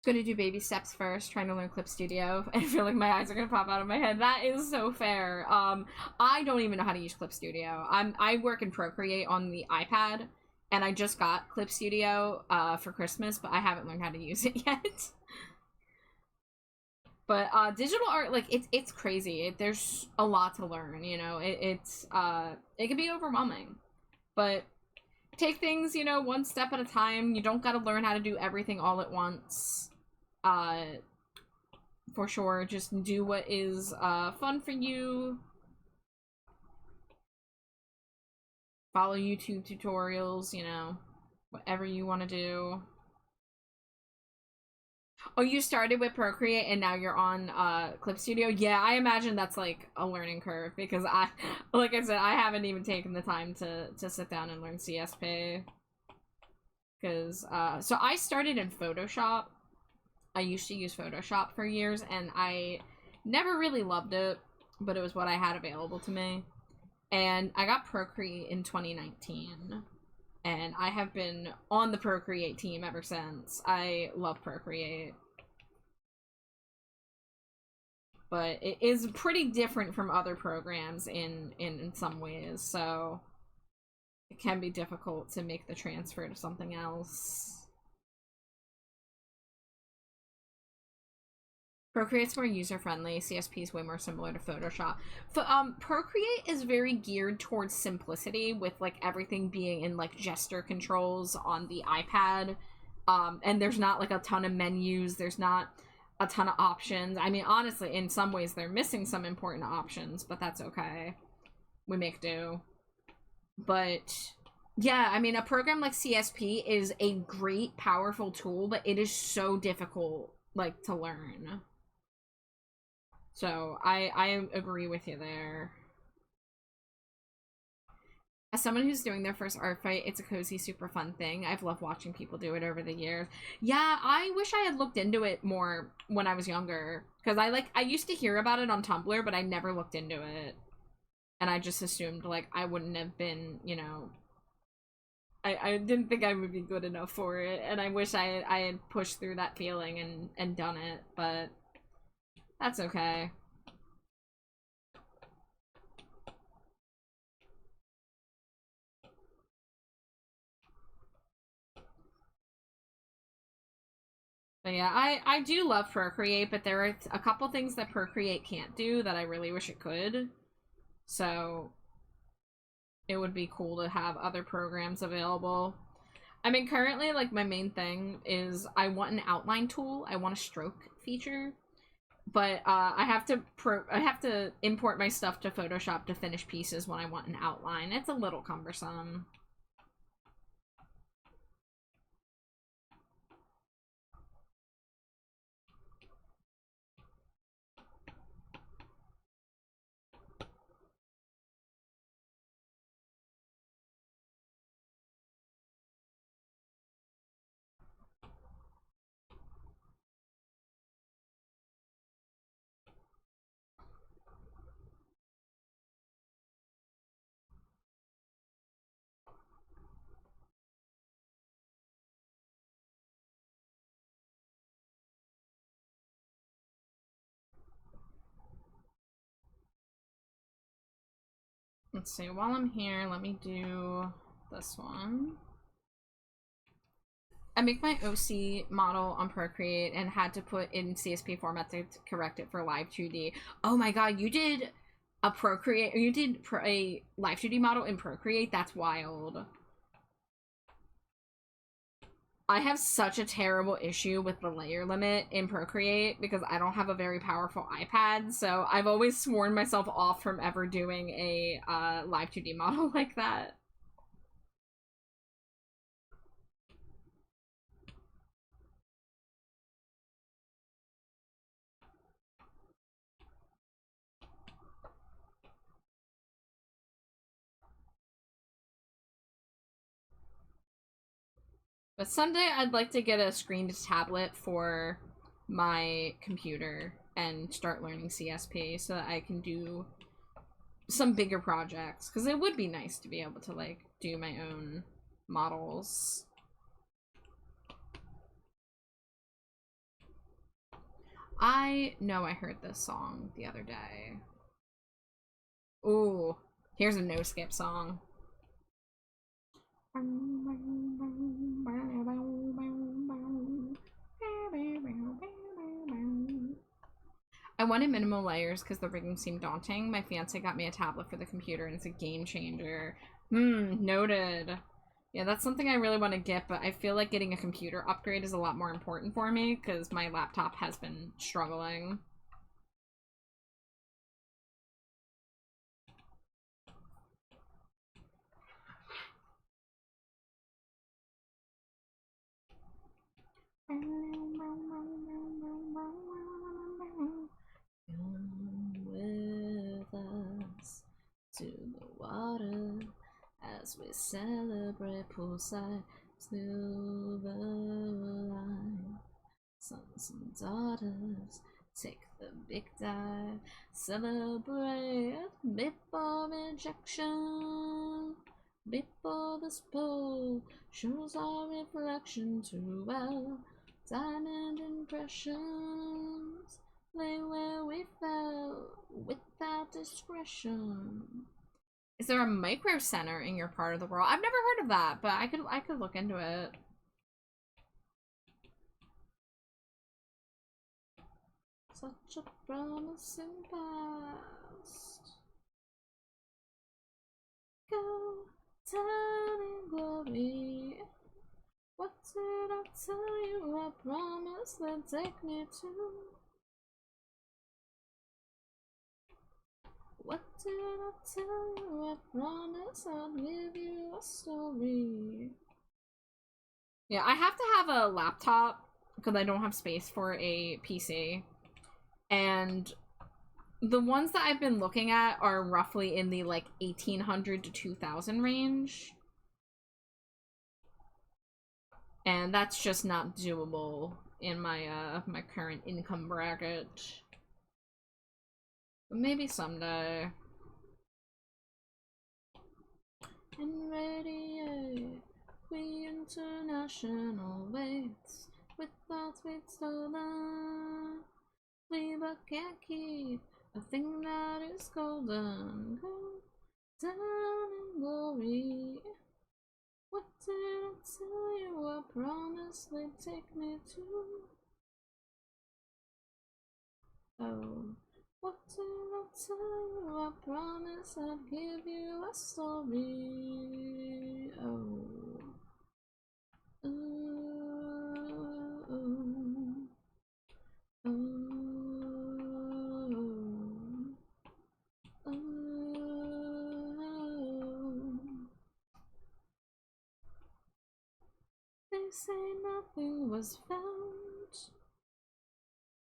Gonna do baby steps first, trying to learn Clip Studio. I feel like my eyes are gonna pop out of my head. That is so fair. I don't even know how to use Clip Studio. I work in Procreate on the iPad, and I just got Clip Studio for Christmas, but I haven't learned how to use it yet. But digital art, like, it's crazy. There's a lot to learn, you know. It can be overwhelming, but take things, you know, one step at a time. You don't gotta learn how to do everything all at once. For sure, just do what is fun for you. Follow YouTube tutorials, you know, whatever you want to do. Oh, you started with Procreate and now you're on Clip Studio? Yeah, I imagine that's like a learning curve because like I said, I haven't even taken the time to sit down and learn CSP. Because, so I started in Photoshop. I used to use Photoshop for years and I never really loved it, but it was what I had available to me. And I got Procreate in 2019. And I have been on the Procreate team ever since. I love Procreate. But it is pretty different from other programs in some ways, so it can be difficult to make the transfer to something else. Procreate's more user-friendly. CSP is way more similar to Photoshop. Procreate is very geared towards simplicity, with like everything being in like gesture controls on the iPad. And there's not like a ton of menus. There's not a ton of options. I mean, honestly, in some ways they're missing some important options, but that's okay. We make do. But yeah, I mean, a program like CSP is a great, powerful tool, but it is so difficult, like, to learn. So I agree with you there. As someone who's doing their first art fight, it's a cozy, super fun thing. I've loved watching people do it over the years. Yeah, I wish I had looked into it more when I was younger. Because I used to hear about it on Tumblr, but I never looked into it. And I just assumed, like, I wouldn't have been, you know... I didn't think I would be good enough for it. And I wish I had pushed through that feeling and done it, but... that's okay. But yeah, I do love Procreate, but there are a couple things that Procreate can't do that I really wish it could. So it would be cool to have other programs available. I mean, currently, like, my main thing is I want an outline tool. I want a stroke feature. But I have to import my stuff to Photoshop to finish pieces when I want an outline. It's a little cumbersome. Let's see, while I'm here, let me do this one. I make my OC model on Procreate and had to put in CSP format to correct it for Live 2D. Oh my god, you did a Procreate, you did a Live 2D model in Procreate? That's wild. I have such a terrible issue with the layer limit in Procreate because I don't have a very powerful iPad, so I've always sworn myself off from ever doing a Live 2D model like that. But someday I'd like to get a screened tablet for my computer and start learning CSP so that I can do some bigger projects. Because it would be nice to be able to, like, do my own models. I know I heard this song the other day. Ooh, here's a no-skip song. I wanted minimal layers because the rigging seemed daunting. My fiance got me a tablet for the computer and it's a game changer. Noted. Yeah, that's something I really want to get, but I feel like getting a computer upgrade is a lot more important for me because my laptop has been struggling. Come with us to the water as we celebrate poolside silver line. Sons and daughters, take the big dive, celebrate before injection, before the spool shows our reflection too well. Diamond impressions lay where we fell without discretion. Is there a micro center in your part of the world? I've never heard of that, but I could look into it. Such a promising past. Go down in glory. What did I tell you? I promised they'd take me to. What did I tell you? I promised I'd give you a story. Yeah, I have to have a laptop because I don't have space for a PC. And the ones that I've been looking at are roughly in the like 1800 to 2000 range. And that's just not doable in my my current income bracket. But maybe someday. And radiate, we international weights with thoughts we'd stolen. We but can't keep a thing that is golden. Go down in glory. What did I tell you? I promised they'd take me to. Oh, what did I tell you? I promised I'd give you a story. Oh. They say nothing was found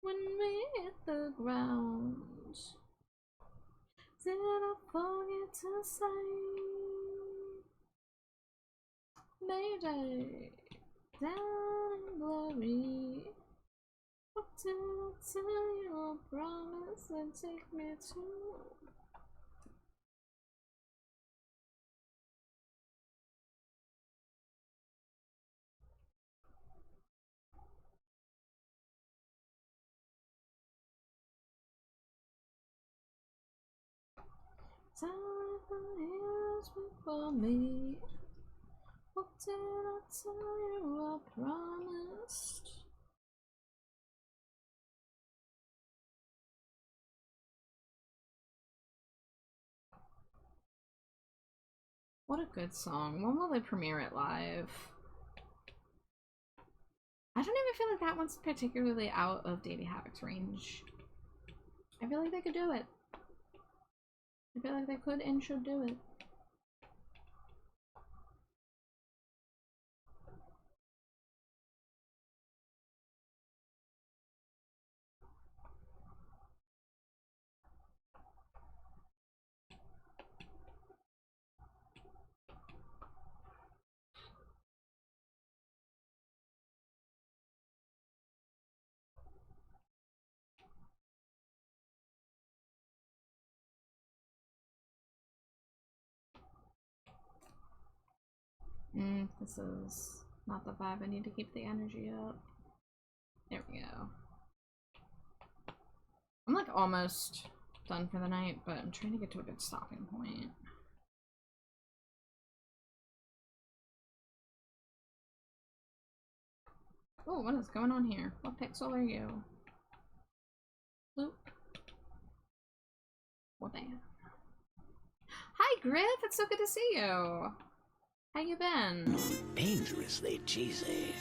when we hit the ground. Did I forget to say, Mayday, down in glory? What did I tell you? I promise and take me to. Tell the heroes before me. What did I tell you? I promised. What a good song. When will they premiere it live? I don't even feel like that one's particularly out of Davey Havoc's range. I feel like they could do it. I feel like they could and should do it. This is not the vibe. I need to keep the energy up. There we go. I'm like almost done for the night, but I'm trying to get to a good stopping point. Oh, what is going on here? What pixel are you? Boop. Well, damn. Hi, Griff! It's so good to see you! How you been? Dangerously cheesy.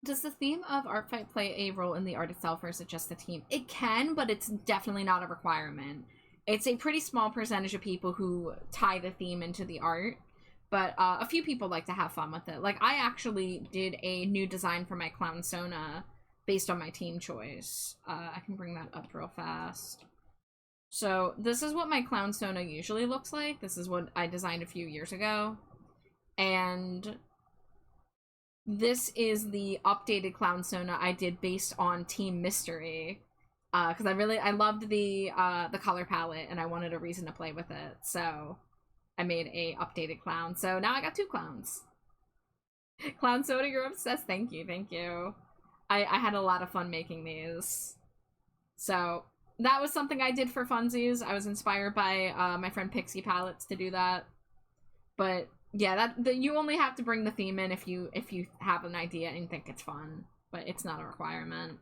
Does the theme of art fight play a role in the art itself, or is it just the team? It can, but it's definitely not a requirement. It's a pretty small percentage of people who tie the theme into the art, but a few people like to have fun with it. Like, I actually did a new design for my Clown Sona based on my team choice. I can bring that up real fast. So, this is what my Clown Sona usually looks like. This is what I designed a few years ago. And this is the updated Clown Sona I did based on Team Mystery, because I loved the color palette and I wanted a reason to play with it. So I made a updated clown. So now I got two clowns. Clown Sona, you're obsessed. Thank you, thank you. I had a lot of fun making these. So that was something I did for funsies. I was inspired by my friend Pixie Palettes to do that. But yeah, you only have to bring the theme in if you have an idea and think it's fun, but it's not a requirement.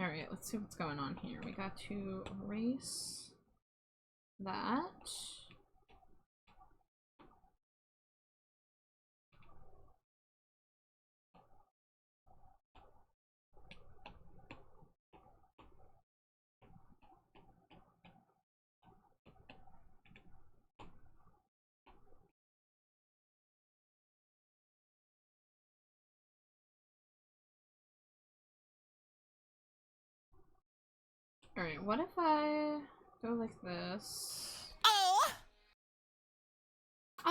Alright, let's see what's going on here. We got to erase that. Alright, what if I go like this? Oh,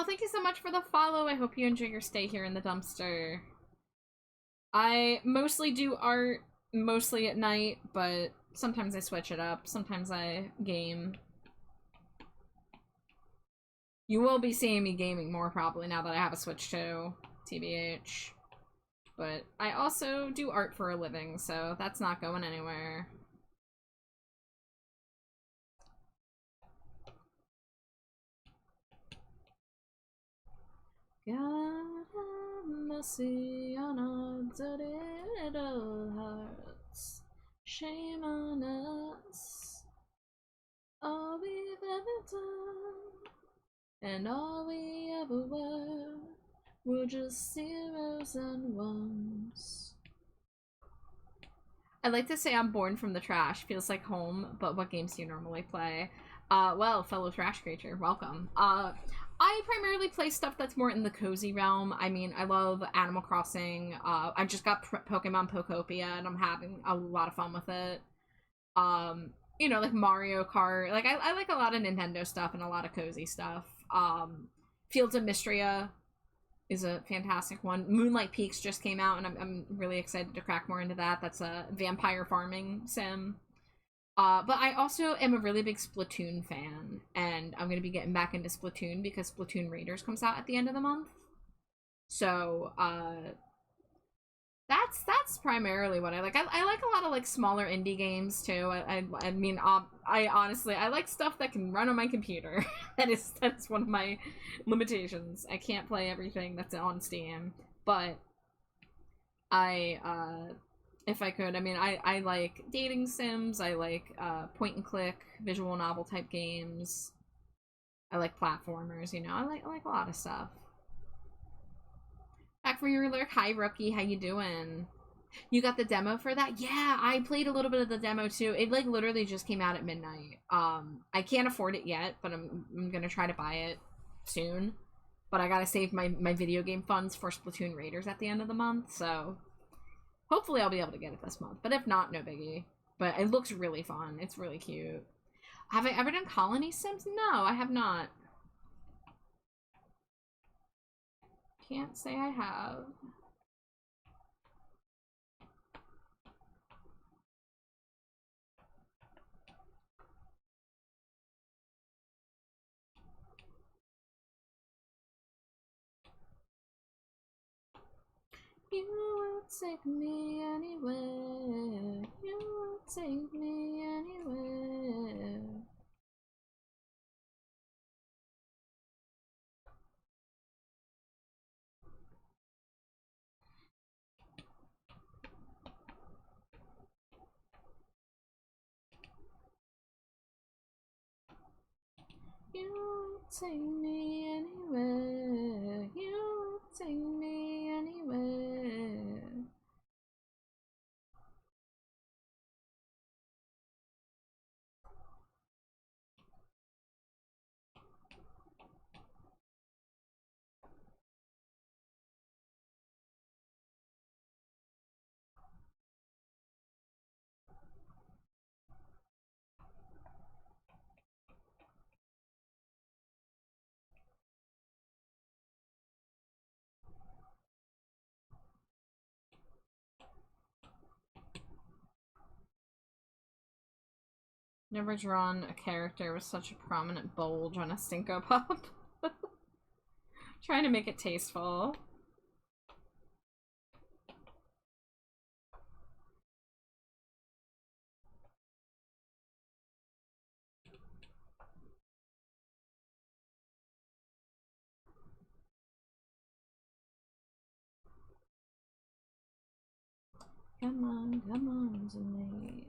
thank you so much for the follow. I hope you enjoy your stay here in the dumpster. I mostly do art, mostly at night, but sometimes I switch it up. Sometimes I game. You will be seeing me gaming more probably now that I have a Switch too, TBH. But I also do art for a living, so that's not going anywhere. God have mercy on our dirty little hearts. Shame on us. All we've ever done, and all we ever were just zeros and ones. I'd like to say I'm born from the trash. Feels like home, but what games do you normally play? Well, fellow trash creature, welcome. I primarily play stuff that's more in the cozy realm. I mean, I love Animal Crossing. I just got Pokemon Pokopia, and I'm having a lot of fun with it. You know, like Mario Kart. Like, I like a lot of Nintendo stuff and a lot of cozy stuff. Fields of Mystria is a fantastic one. Moonlight Peaks just came out, and I'm really excited to crack more into that. That's a vampire farming sim. But I also am a really big Splatoon fan, and I'm going to be getting back into Splatoon because Splatoon Raiders comes out at the end of the month. So, that's primarily what I like. I like a lot of, like, smaller indie games, too. I mean, I honestly, I like stuff that can run on my computer. That's one of my limitations. I can't play everything that's on Steam, but if I could, I mean, I like dating sims, I like point and click visual novel type games, I like platformers, you know, I like a lot of stuff. Back from your lurk. Hi Rookie, how you doing? You got the demo for that? Yeah, I played a little bit of the demo too. It like literally just came out at midnight. I can't afford it yet, but I'm gonna try to buy it soon. But I gotta save my video game funds for Splatoon Raiders at the end of the month, so hopefully I'll be able to get it this month, but if not, no biggie. But it looks really fun. It's really cute. Have I ever done Colony Sims? No, I have not. Can't say I have. You will take me anywhere. You will take me anywhere. You will take me anywhere. You will take me anywhere. Never drawn a character with such a prominent bulge on a Stinko Pop. Trying to make it tasteful. Come on to me.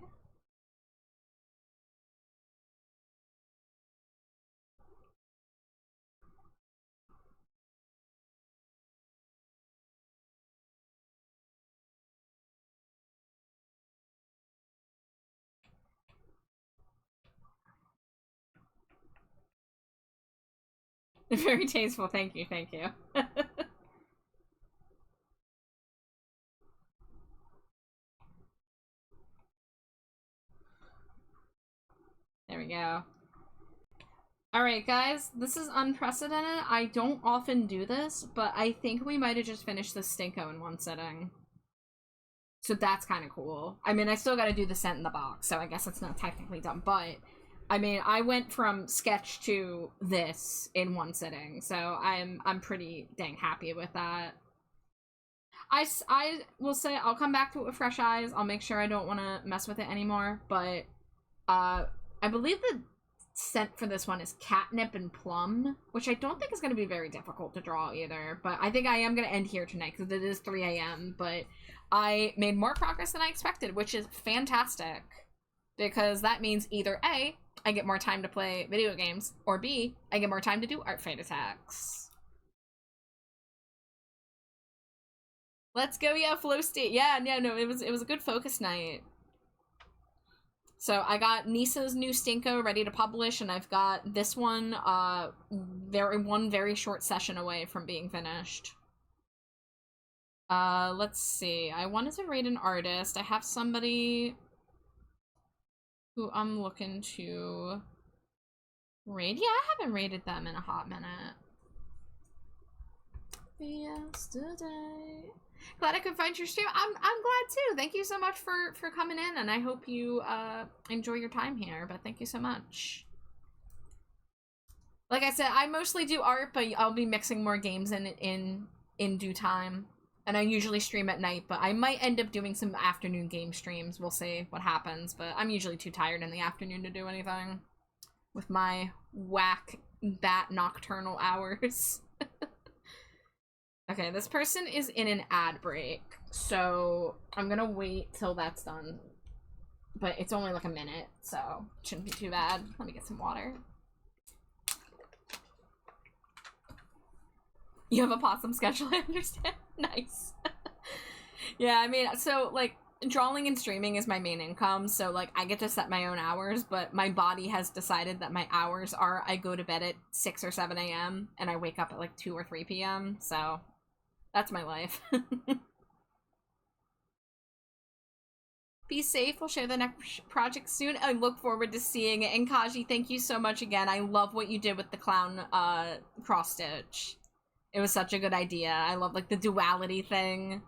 Very tasteful, thank you, thank you. There we go. Alright, guys, this is unprecedented. I don't often do this, but I think we might have just finished the Stinko in one sitting. So that's kind of cool. I mean, I still gotta do the scent in the box, so I guess it's not technically done, but I mean, I went from sketch to this in one sitting, so I'm pretty dang happy with that. I will say I'll come back to it with fresh eyes. I'll make sure I don't want to mess with it anymore, but I believe the scent for this one is catnip and plum, which I don't think is going to be very difficult to draw either, but I think I am going to end here tonight because it is 3 a.m., but I made more progress than I expected, which is fantastic, because that means either A, I get more time to play video games, or B, I get more time to do art fate attacks. Let's go, yeah, flow state. Yeah, no, it was a good focus night. So I got Nisa's new Stinko ready to publish, and I've got this one one very short session away from being finished. Let's see. I wanted to rate an artist. I have somebody who I'm looking to rate. Yeah, I haven't rated them in a hot minute. Yesterday. Glad I could find your stream. I'm glad too. Thank you so much for coming in, and I hope you enjoy your time here. But thank you so much. Like I said, I mostly do art, but I'll be mixing more games in due time. And I usually stream at night, but I might end up doing some afternoon game streams. We'll see what happens, but I'm usually too tired in the afternoon to do anything with my whack bat nocturnal hours. Okay, this person is in an ad break, so I'm gonna wait till that's done. But it's only like a minute, so it shouldn't be too bad. Let me get some water. You have a possum schedule, I understand. Nice. Yeah, I mean, so, like, drawing and streaming is my main income, so, like, I get to set my own hours, but my body has decided that my hours are I go to bed at 6 or 7 a.m., and I wake up at, like, 2 or 3 p.m., so that's my life. Be safe. We'll share the next project soon. I look forward to seeing it. And Kaji, thank you so much again. I love what you did with the clown cross-stitch. It was such a good idea. I love, like, the duality thing.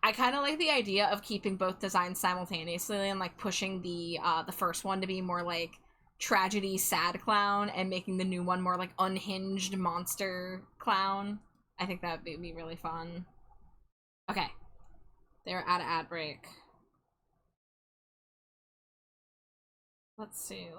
I kind of like the idea of keeping both designs simultaneously and, like, pushing the first one to be more, like, tragedy sad clown and making the new one more, like, unhinged monster clown. I think that would be really fun. Okay. They're at an ad break. Let's see.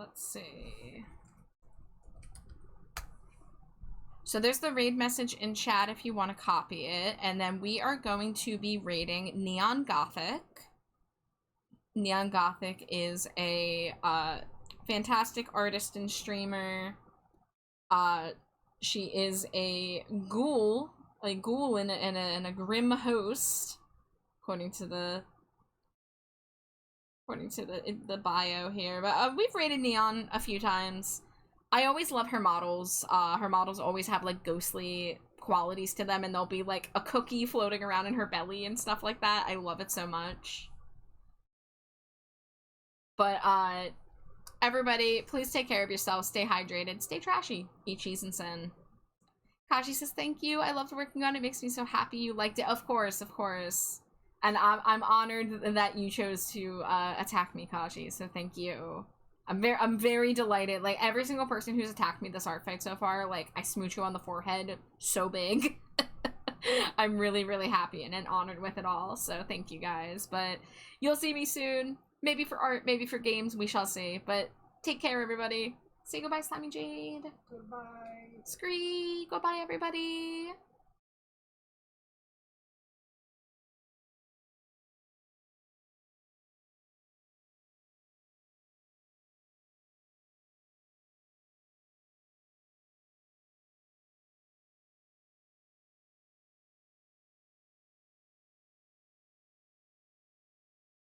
So there's the raid message in chat if you want to copy it. And then we are going to be raiding Neon Gothic. Neon Gothic is a fantastic artist and streamer. She is a ghoul and a grim host, according to the bio here. But we've raided Neon a few times. I always love her models. Her models always have, like, ghostly qualities to them, and there'll be, like, a cookie floating around in her belly and stuff like that. I love it so much. But, everybody, please take care of yourselves, stay hydrated, stay trashy, eat cheese and sin. Kashi says, thank you, I loved working on it, makes me so happy you liked it. Of course. And I'm honored that you chose to, attack me, Kashi, so thank you. I'm very delighted. Like, every single person who's attacked me this art fight so far, like, I smooch you on the forehead so big. I'm really, really happy and honored with it all, so thank you guys. But you'll see me soon. Maybe for art, maybe for games, we shall see. But take care, everybody. Say goodbye, Slimy Jade. Goodbye. Scree. Goodbye, everybody.